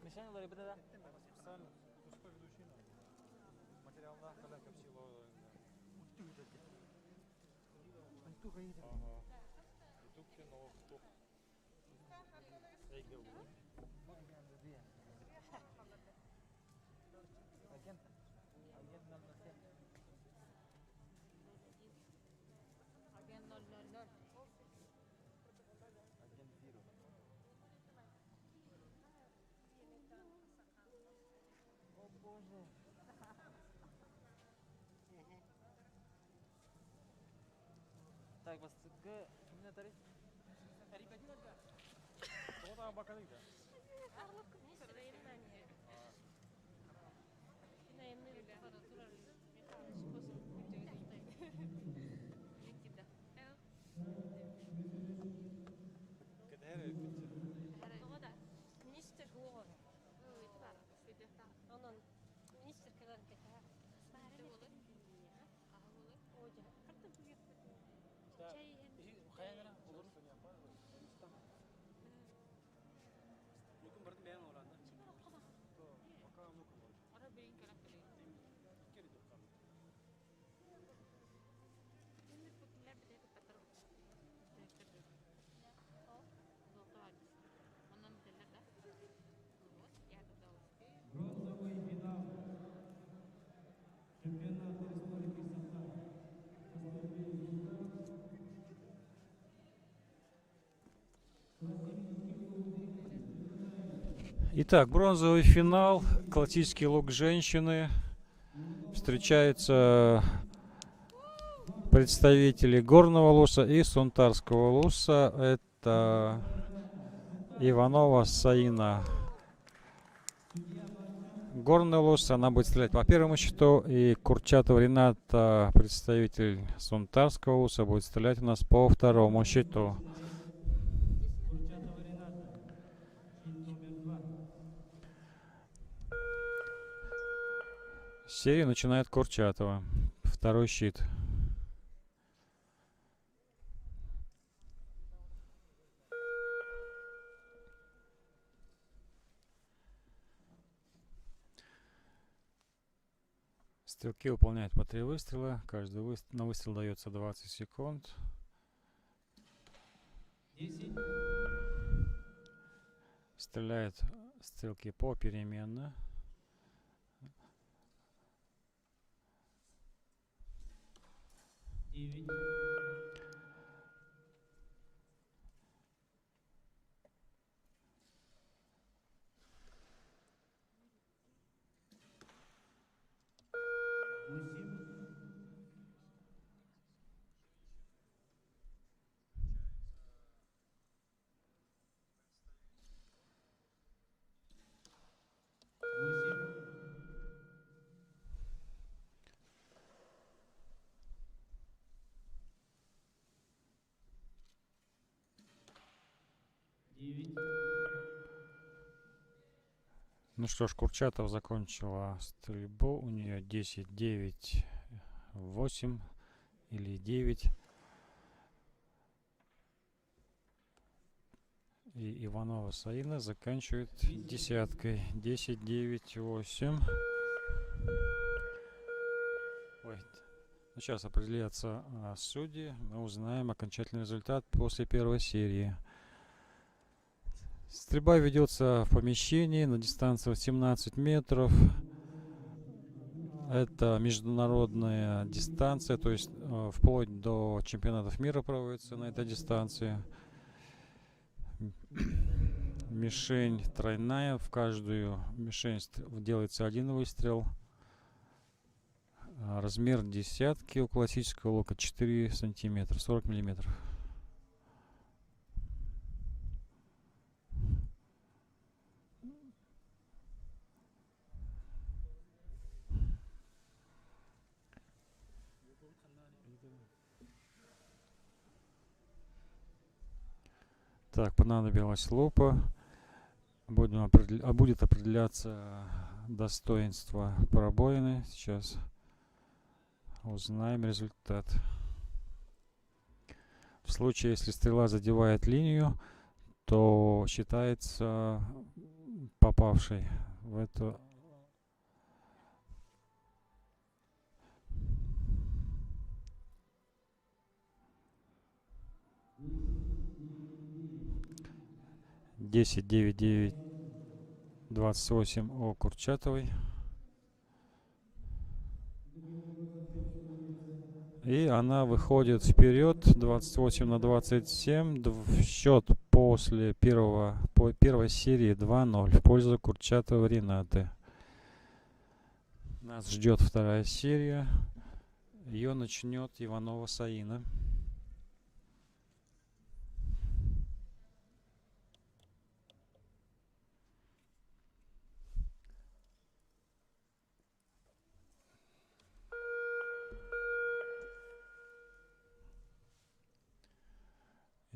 Мишаня ребята. Материална коленка в силу. Так, вас кімне тариф? Бронзовый финал. Чемпионат Республики Саха. Итак, бронзовый финал, классический лук женщины. встречаются представители горного луса и сунтарского луса. Это Иванова Саина. Горный лус, она будет стрелять по первому счету, и Курчатова Рената, представитель сунтарского луса, будет стрелять у нас по второму счету. Серию начинает Курчатова. Второй щит. Стрелки выполняют по 3 выстрела. Каждый на выстрел дается 20 секунд. 10, Стреляют стрелки попеременно. 9, 8, 9, Ну что ж, Курчатова закончила стрельбу. У нее 10, 9, 8 или 9. И Иванова Саина заканчивает десяткой. 10, 9, 8. Ой. Ну, сейчас определятся судьи. Мы узнаем окончательный результат после первой серии. Стрельба ведется в помещении на дистанции 17 метров. Это международная дистанция, то есть вплоть до чемпионатов мира проводится на этой дистанции. Мишень тройная, в каждую мишень делается один выстрел. Размер десятки у классического лука 4 сантиметра, 40 миллиметров. Так, понадобилась лупа. Будет определяться достоинство пробоины. Сейчас узнаем результат. В случае, если стрела задевает линию, то считается попавшей в эту. Десять, 9, 9, 28 о Курчатовой. И она выходит вперед 28 на 27. Счет после первой серии 2-0 в пользу Курчатовой Ренаты. Нас ждет вторая серия. Ее начнет Иванова Саина.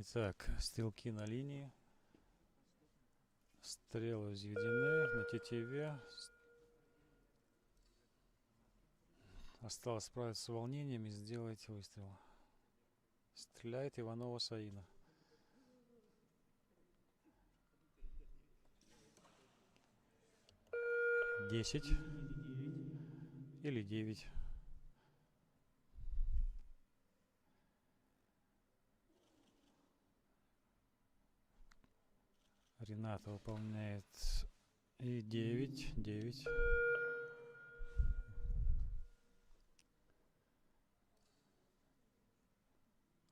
Итак, стрелки на линии. Стрелы взведены на тетиве. Осталось справиться с волнением и сделать выстрел. Стреляет Иванова Саина. Десять или 9. Рената выполняет и 9, 9.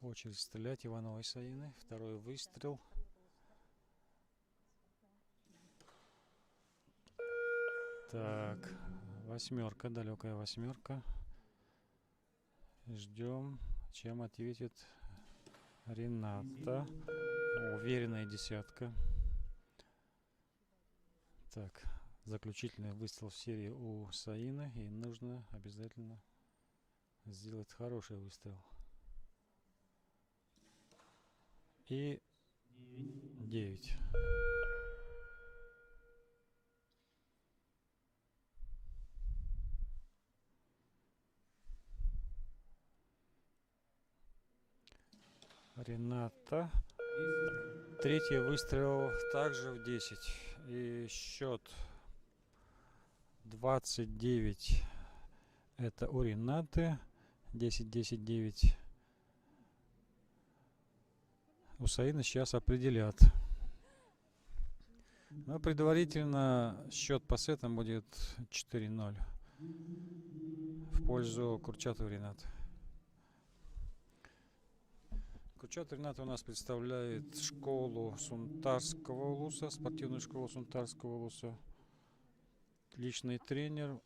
Очередь стрелять Ивановой Саины. Второй выстрел. Так, Восьмерка, далекая восьмерка. Ждем, чем ответит Рената. Уверенная десятка. Так, заключительный выстрел в серии у Саины. И нужно обязательно сделать хороший выстрел. И 9. Рената. Третий выстрел также в 10. И счет 29. Это у Ренаты. 10-10-9. У Саины сейчас определят. Но предварительно счет по сетам будет 4-0 в пользу Курчатова Рената. Курчатов Рената у нас представляет школу Сунтарского улуса, спортивную школу Сунтарского улуса. Личный тренер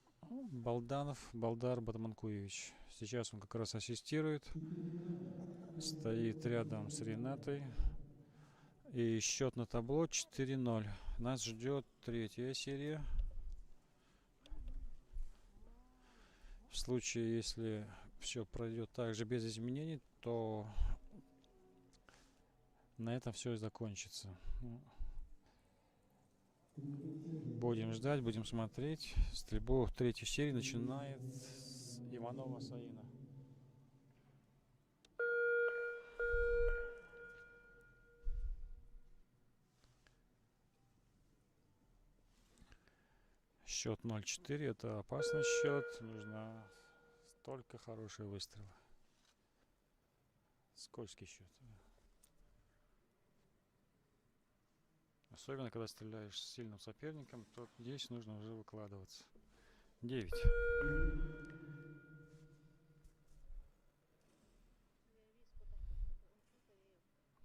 Балданов Балдар Батманкуевич. Сейчас он как раз ассистирует, стоит рядом с Ренатой. И счет на табло 4-0. Нас ждет третья серия. В случае, если все пройдет так же без изменений, то на этом все и закончится. Будем ждать, будем смотреть. Стрельбу третьей серии начинает Иванова Саина. Счет 0-4. Это опасный счет. Нужно только хорошие выстрелы. Скользкий счет. Особенно, когда стреляешь с сильным соперником, то здесь нужно уже выкладываться. 9.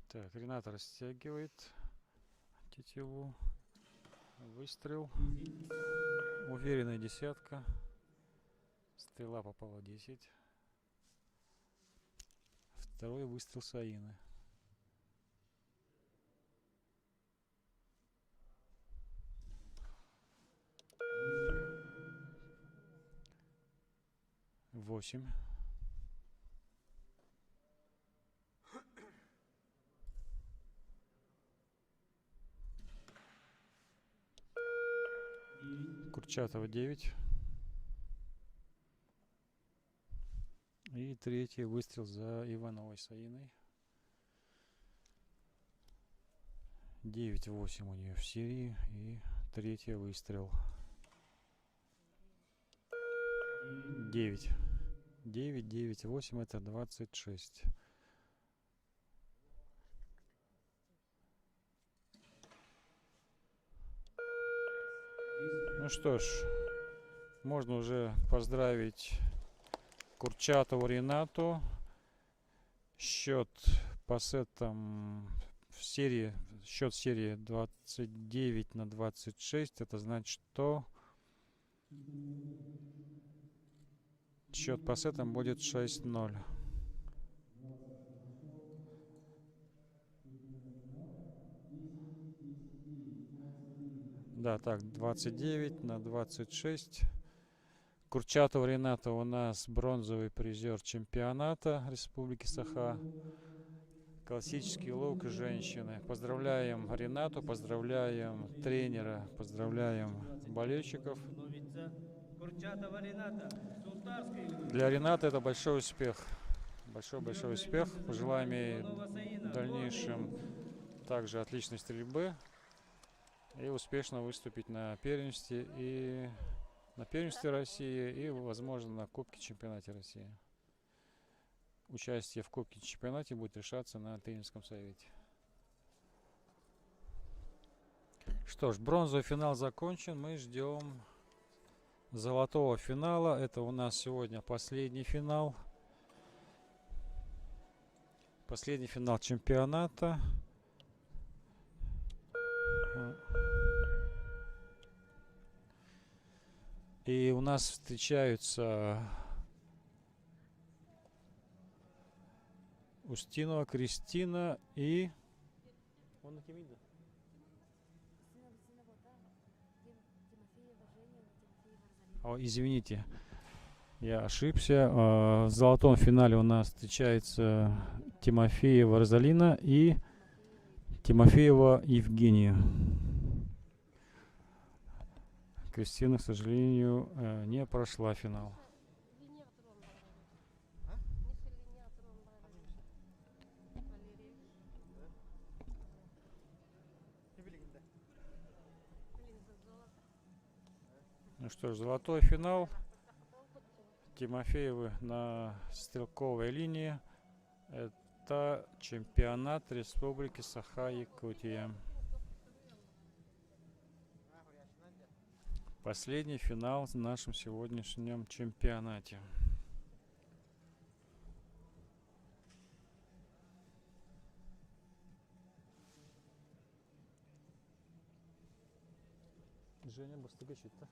Так, Рената растягивает тетиву. Выстрел. Уверенная десятка. Стрела попала в 10. Второй выстрел Саины. Восемь. Курчатова 9. И третий выстрел за Ивановой Саиной. 9-8 у нее в серии. И третий выстрел. 9. 9-9-8 это 26. Ну что ж, можно уже поздравить Курчатову Ренату. Счет по сетам в серии, счет серии 29-26. Это значит, что счет по сетам будет 6-0. Да, так, 29-26. Курчатова Рената у нас бронзовый призер чемпионата Республики Саха. Классический лук женщины. Поздравляем Ренату, поздравляем тренера, поздравляем болельщиков. Для Ренаты это большой успех. Большой-большой успех. Пожелаем ей в дальнейшем также отличной стрельбы. И успешно выступить на первенстве России и, возможно, на Кубке Чемпионате России. Участие в Кубке Чемпионате будет решаться на тренерском совете. Что ж, бронзовый финал закончен. Мы ждем золотого финала. Это у нас сегодня последний финал. Последний финал чемпионата. И у нас встречаются Устинова Кристина и... О, извините, я ошибся. В золотом финале у нас встречается Тимофеева Розалина и Тимофеева Евгения. Кристина, к сожалению, не прошла финал. Ну что ж, золотой финал. Тимофеевы на стрелковой линии. Это чемпионат Республики Саха-Якутия. Последний финал в нашем сегодняшнем чемпионате. Женя, быстрее читай.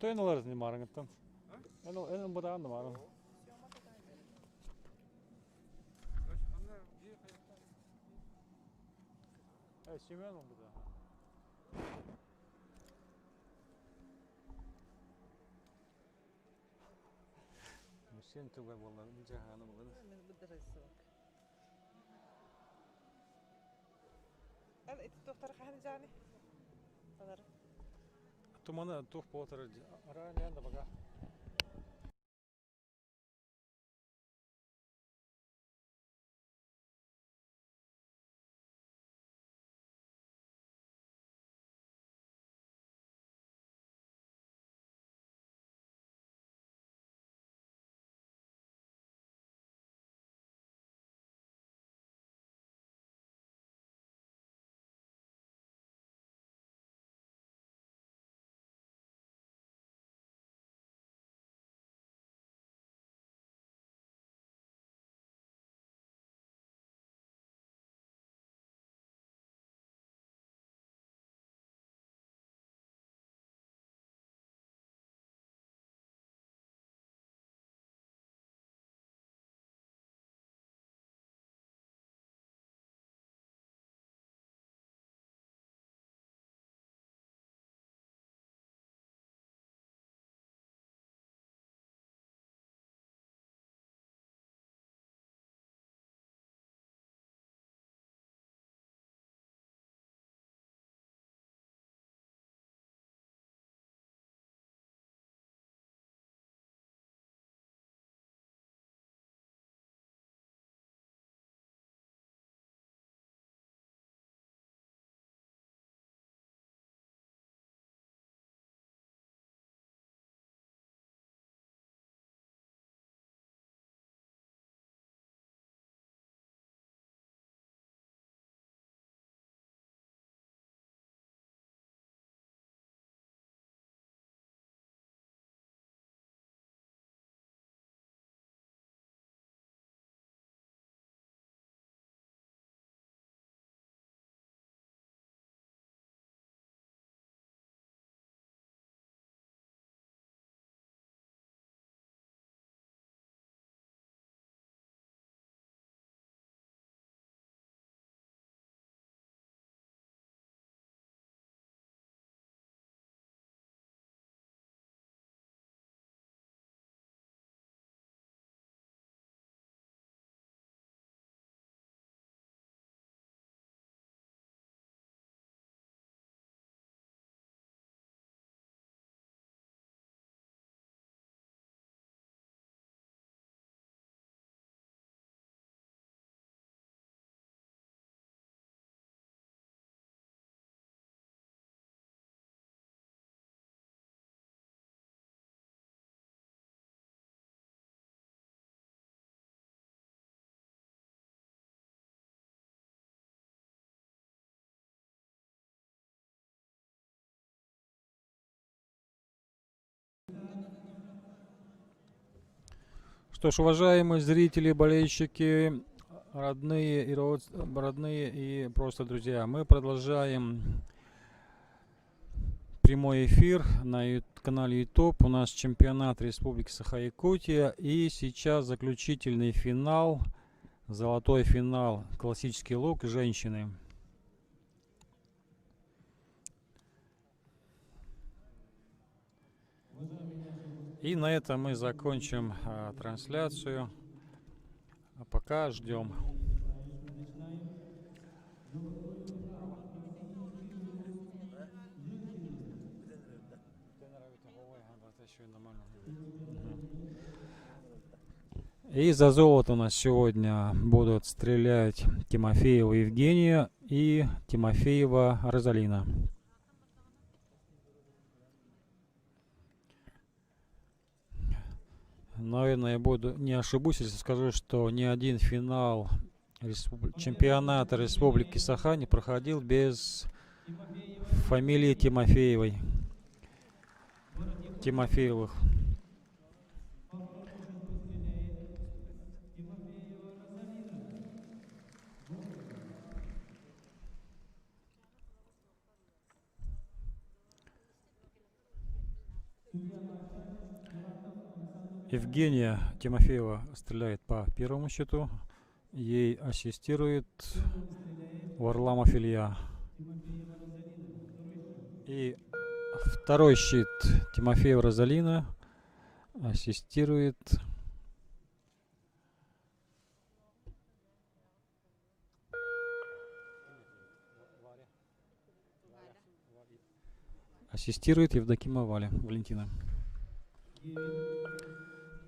Это en ole niin marangatan. En ole mutta anna marang. Эй, Семен он будет. Мужчин тугай болар, бинче ханы болар. Это доктор Ханджани. Тумана тух потер. Ранее анда бага. Что ж, уважаемые зрители, болельщики, родные и просто друзья, мы продолжаем прямой эфир на канале YouTube. У нас чемпионат Республики Саха-Якутия. И сейчас заключительный финал, золотой финал, классический лук, женщины. И на этом мы закончим трансляцию. А пока ждем. И за золото у нас сегодня будут стрелять Тимофеева Евгения и Тимофеева Розалина. Наверное, не ошибусь, если скажу, что ни один финал чемпионата Республики Саха не проходил без фамилии Тимофеевой. Тимофеевых. Евгения Тимофеева стреляет по первому счету. Ей ассистирует Варламов Илья. И второй щит Тимофеева Розалина ассистирует Евдокимова Валентина.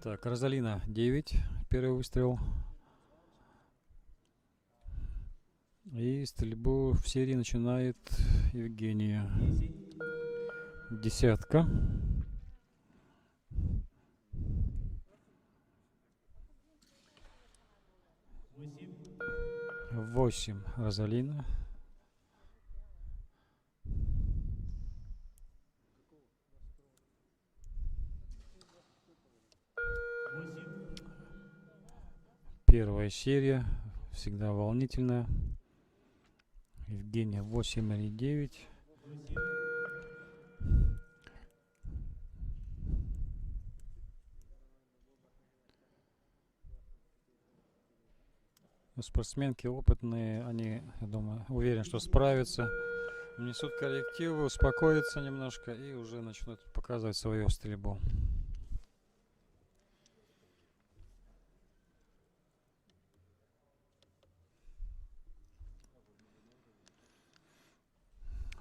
Так, Розалина 9, первый выстрел. И стрельбу в серии начинает Евгения. Десятка. 8 Розалина. Первая серия, всегда волнительная. Евгения 8 или 9. Спортсменки опытные, они, я думаю, уверен, что справятся. Внесут коррективы, успокоятся немножко и уже начнут показывать свою стрельбу.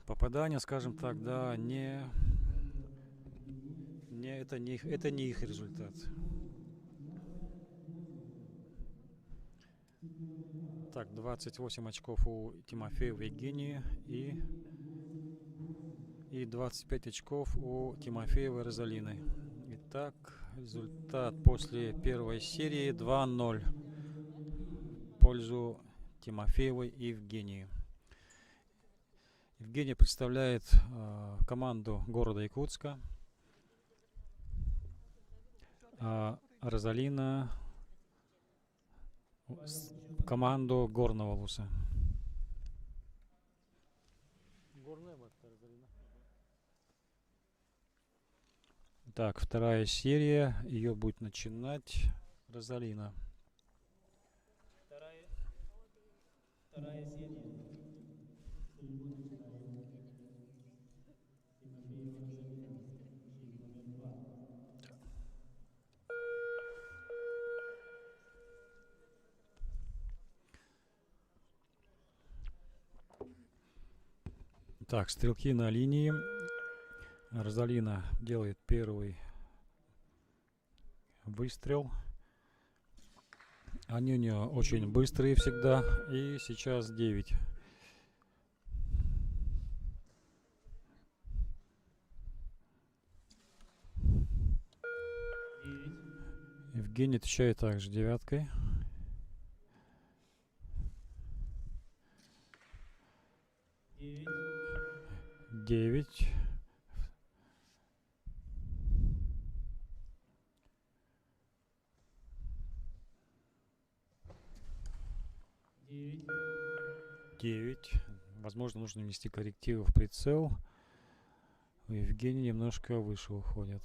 Попадание, скажем так, да, это не их результат. Так, 28 очков у Тимофеева Евгении и 25 очков у Тимофеевой Розалины. Итак, результат после первой серии 2-0 в пользу Тимофеевой и Евгении. Евгения представляет команду города Якутска, а Розалина команду Горного Луса. Так, вторая серия, ее будет начинать Розалина. Вторая серия. Так, стрелки на линии. Розалина делает первый выстрел. Они у нее очень быстрые всегда. И сейчас 9. Евгений отвечает также 9. 9. 9. Возможно, нужно внести коррективы в прицел. У Евгения немножко выше уходит.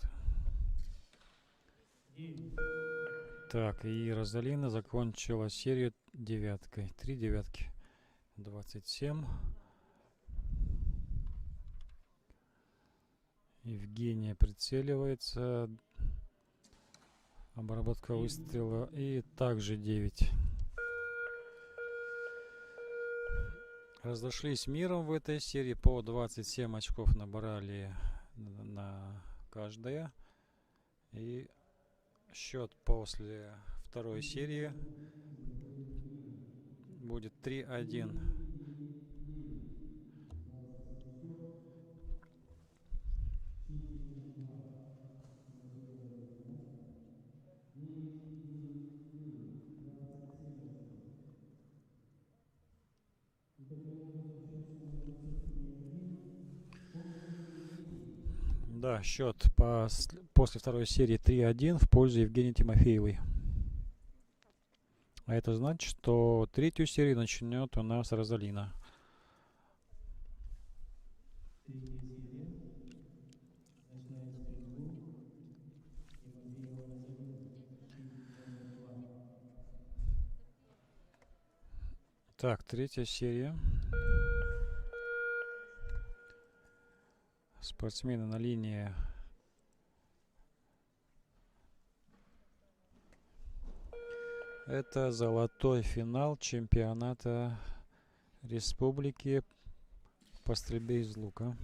Так, и Розалина закончила серию девяткой. 3 девятки. 27. Евгения прицеливается. Обработка выстрела. И также 9. Разошлись миром в этой серии. По 27 очков набрали на каждая. И счет после второй серии будет 3-1. Да, счет после второй серии 3-1 в пользу Евгении Тимофеевой. А это значит, что третью серию начнет у нас Розалина. Так, третья серия. Спортсмены на линии. Это золотой финал чемпионата республики по стрельбе из лука.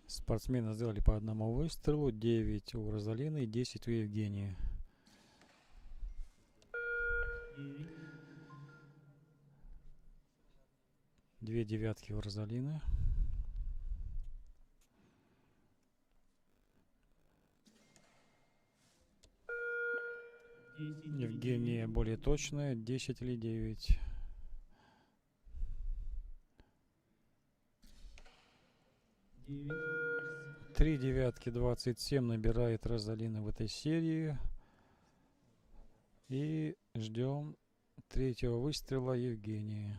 Спортсмены сделали по одному выстрелу. 9 у Розалины и 10 у Евгении. Две девятки у Розалины. Евгения более точная. 10 или 9. Три девятки 27 набирает Розалина в этой серии. И ждем третьего выстрела Евгении.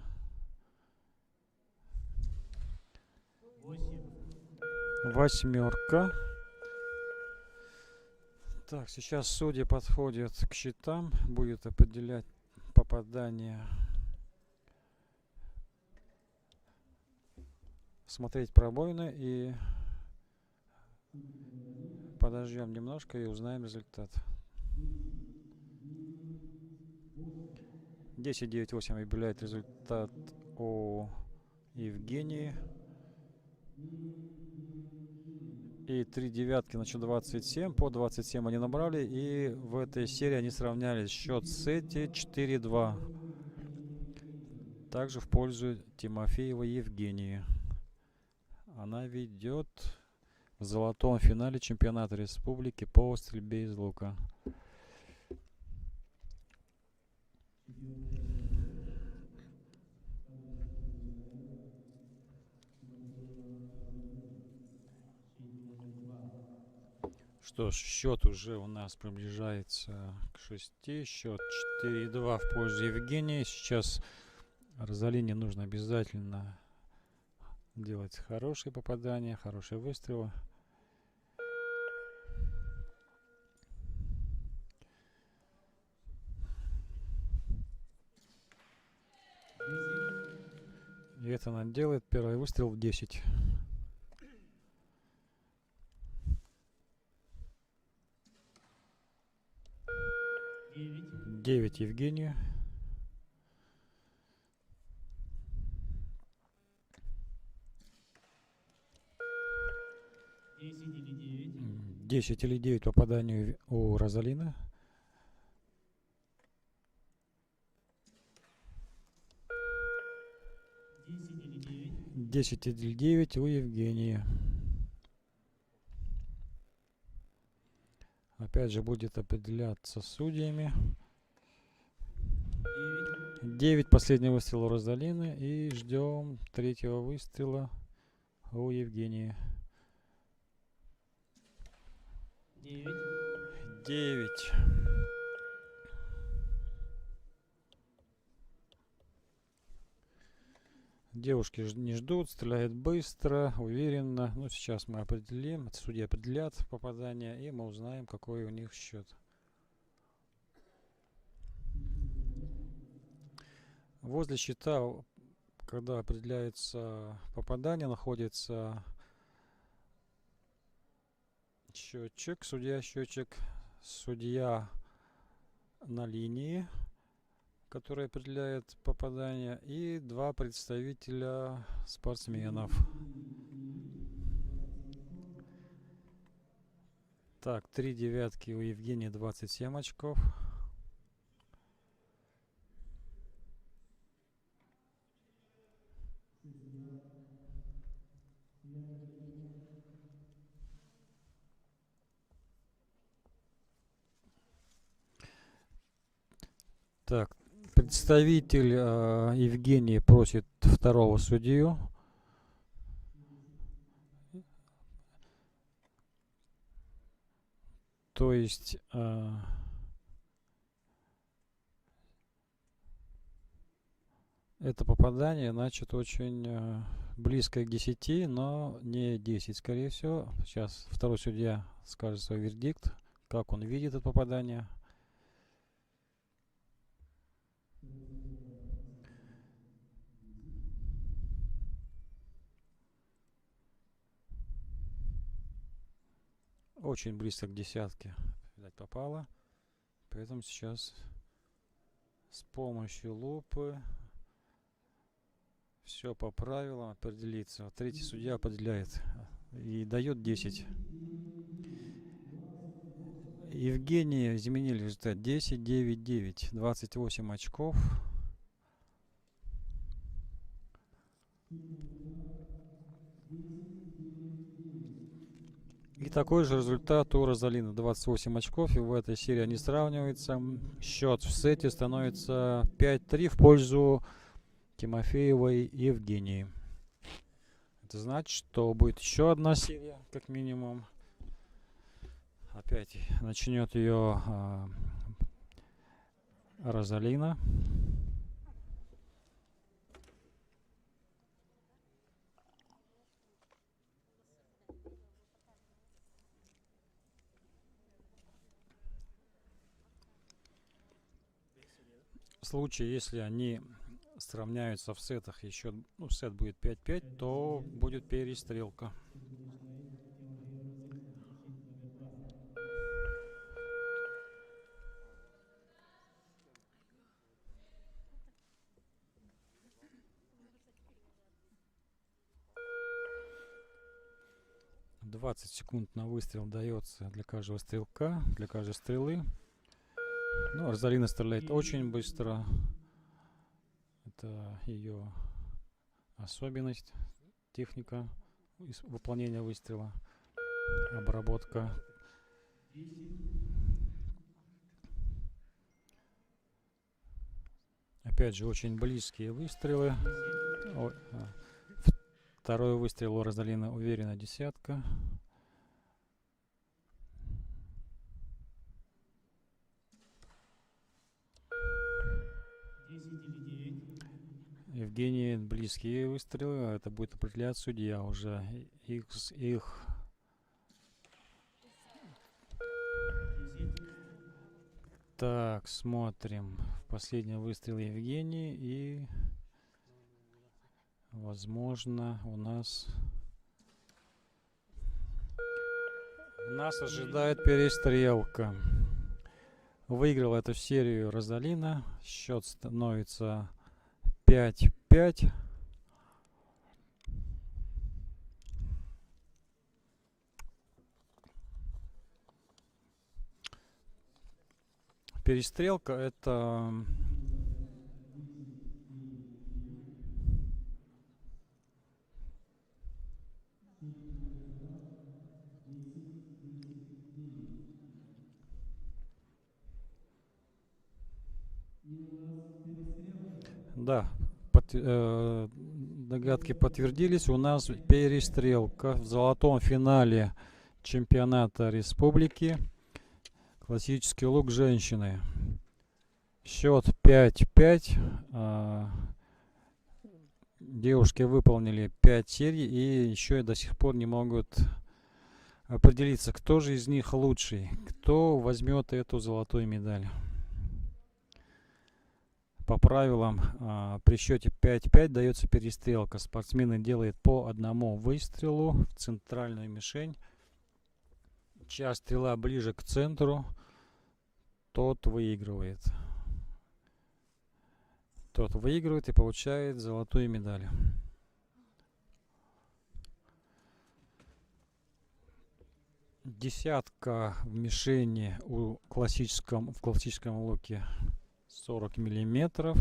8. Так, сейчас судьи подходят к щитам, будет определять попадание, смотреть пробоины, и подождем немножко и узнаем результат. 10-9-8 объявляет результат у Евгении. И 3 девятки, значит 27. По 27 они набрали. И в этой серии они сравнялись. Счет сети 4-2. Также в пользу Тимофеевой Евгении. Она ведет в золотом финале чемпионата республики по стрельбе из лука. Что ж, счет уже у нас приближается к 6. Счет 4-2 в пользу Евгении. Сейчас Розалине нужно обязательно делать хорошие попадания, хорошие выстрелы. И это она делает. Первый выстрел в 10. 9 Евгения. 10 или 9 попаданий у Розалины. 10 или 9 у Евгении. Опять же будет определяться судьями. 9 последний выстрел у Розалины. И ждем третьего выстрела у Евгении. 9. 9. Девушки не ждут, стреляют быстро, уверенно. Ну, сейчас мы определим, судьи определят попадание, и мы узнаем, какой у них счет. Возле щита, когда определяется попадание, находится счетчик, судья на линии, который определяет попадание, и 2 представителя спортсменов. Так, 3 девятки у Евгении, 27 очков. Так, представитель Евгении просит второго судью. То есть это попадание, значит, очень близко к 10, но не 10, скорее всего. Сейчас второй судья скажет свой вердикт, как он видит это попадание. Очень близко к десятке, видать, попало. Поэтому сейчас с помощью лупы все по правилам определится. Вот третий судья определяет и дает 10. Евгений изменили результат 10, 9, 9, 28 очков. И такой же результат у Розалины, 28 очков, и в этой серии они сравниваются. Счет в сете становится 5-3 в пользу Тимофеевой Евгении. Это значит, что будет еще одна серия, как минимум. Опять начнет ее Розалина. В случае, если они сравняются в сетах, еще сет будет 5-5, то будет перестрелка. «20 секунд на выстрел дается для каждого стрелка, для каждой стрелы». Ну, Розалина стреляет очень быстро. Это ее особенность, техника выполнения выстрела, обработка. Опять же, очень близкие выстрелы. Второй выстрел у Розалины уверенно десятка. Евгений близкие выстрелы, это будет определять судья уже. Их так, смотрим. Последний выстрел Евгении, и возможно нас ожидает перестрелка. Выиграла эту серию Розалина. Счет становится 5-5. Перестрелка — это Да, догадки подтвердились. У нас перестрелка в золотом финале чемпионата республики. Классический лук женщины. Счет 5-5. Девушки выполнили 5 серий и еще до сих пор не могут определиться, кто же из них лучший, кто возьмет эту золотую медаль. По правилам, при счете 5-5 дается перестрелка. Спортсмены делают по одному выстрелу в центральную мишень. Чья стрела ближе к центру, тот выигрывает. Тот выигрывает и получает золотую медаль. Десятка в мишени в классическом луке 40 миллиметров.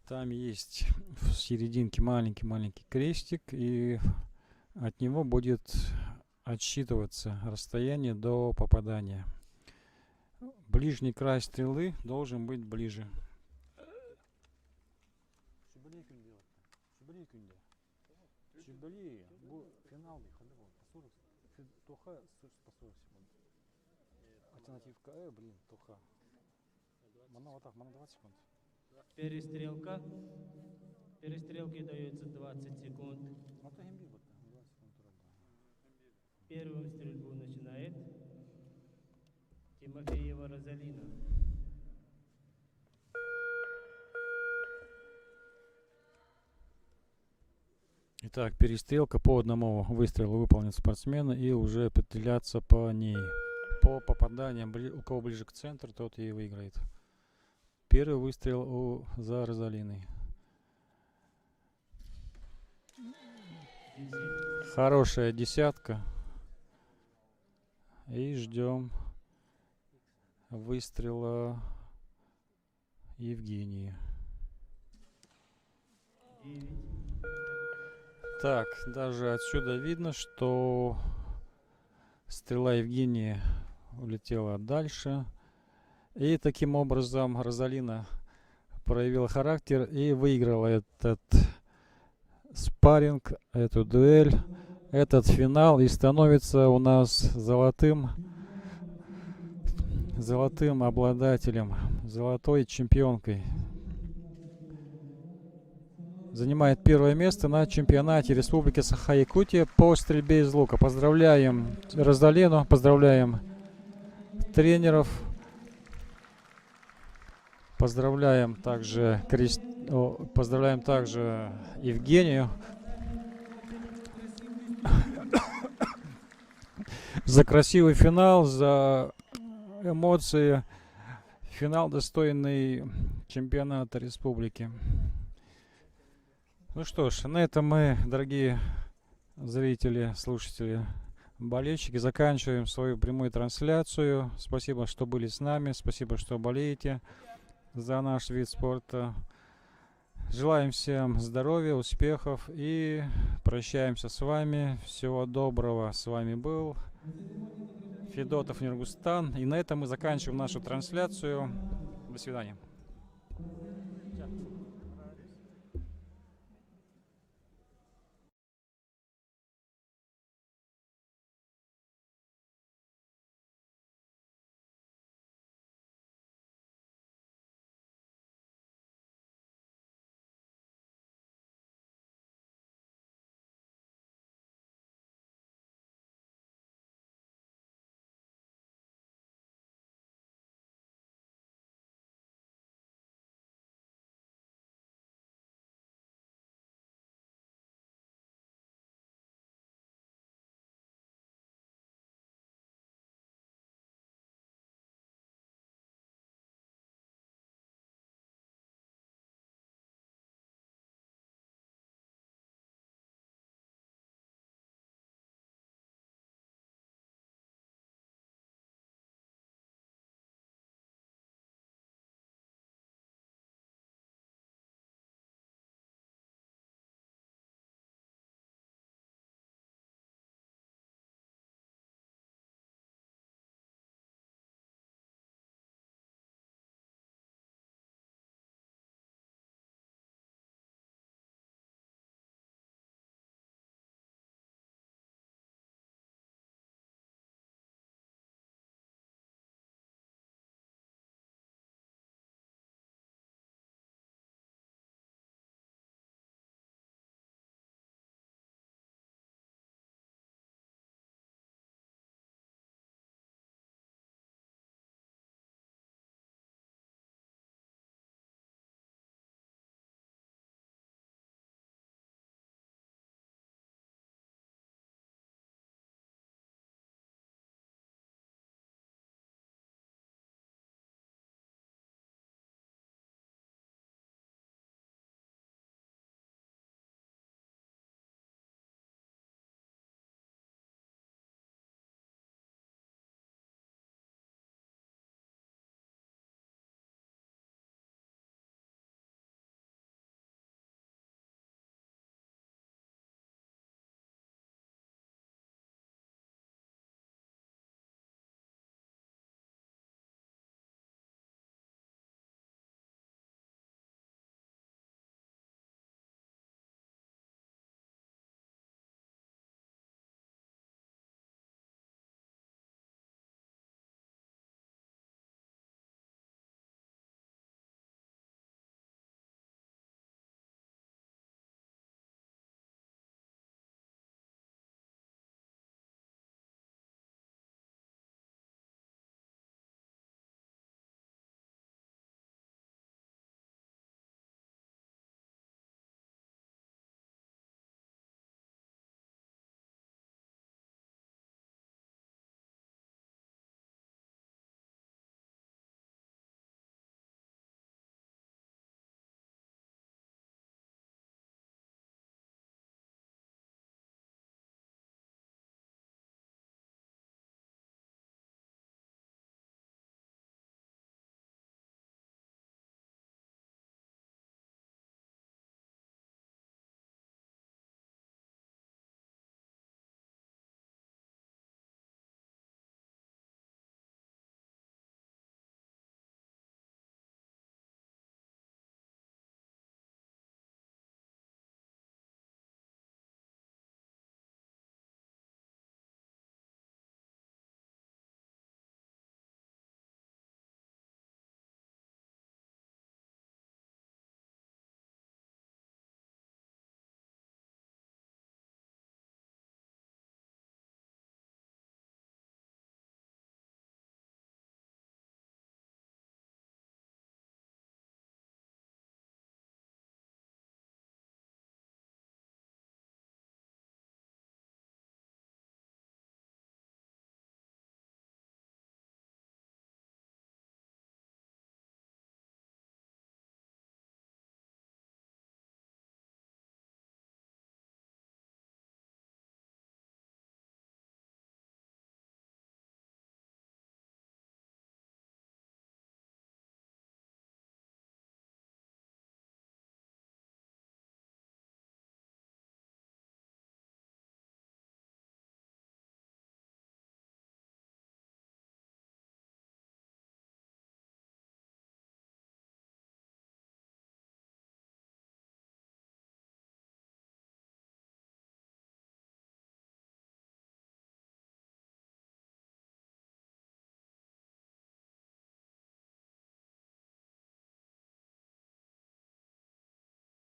Там есть в серединке маленький крестик, и от него будет отсчитываться расстояние до попадания. Ближний край стрелы должен быть ближе. Перестрелка. Перестрелке дается 20 секунд. Первым стрельбу начинает Тимофеева Розалина. Итак, перестрелка по одному выстрелу выполнит спортсмены и уже определяться по ней. По попаданиям, у кого ближе к центру, тот и выиграет. Первый выстрел за Розалиной. Хорошая десятка. И ждем выстрела Евгении. Так, даже отсюда видно, что стрела Евгении улетела дальше. И таким образом Розалина проявила характер и выиграла этот спарринг, эту дуэль, этот финал, и становится у нас золотым обладателем, золотой чемпионкой. Занимает первое место на чемпионате Республики Саха-Якутия по стрельбе из лука. Поздравляем Розалину, поздравляем тренеров, поздравляем также Евгению за красивый финал, за эмоции. Финал, достойный чемпионата республики. Ну что ж, на этом мы, дорогие зрители, слушатели, болельщики, заканчиваем свою прямую трансляцию. Спасибо, что были с нами. Спасибо, что болеете за наш вид спорта. Желаем всем здоровья, успехов и прощаемся с вами. Всего доброго. С вами был Федотов Нургустан. И на этом мы заканчиваем нашу трансляцию. До свидания.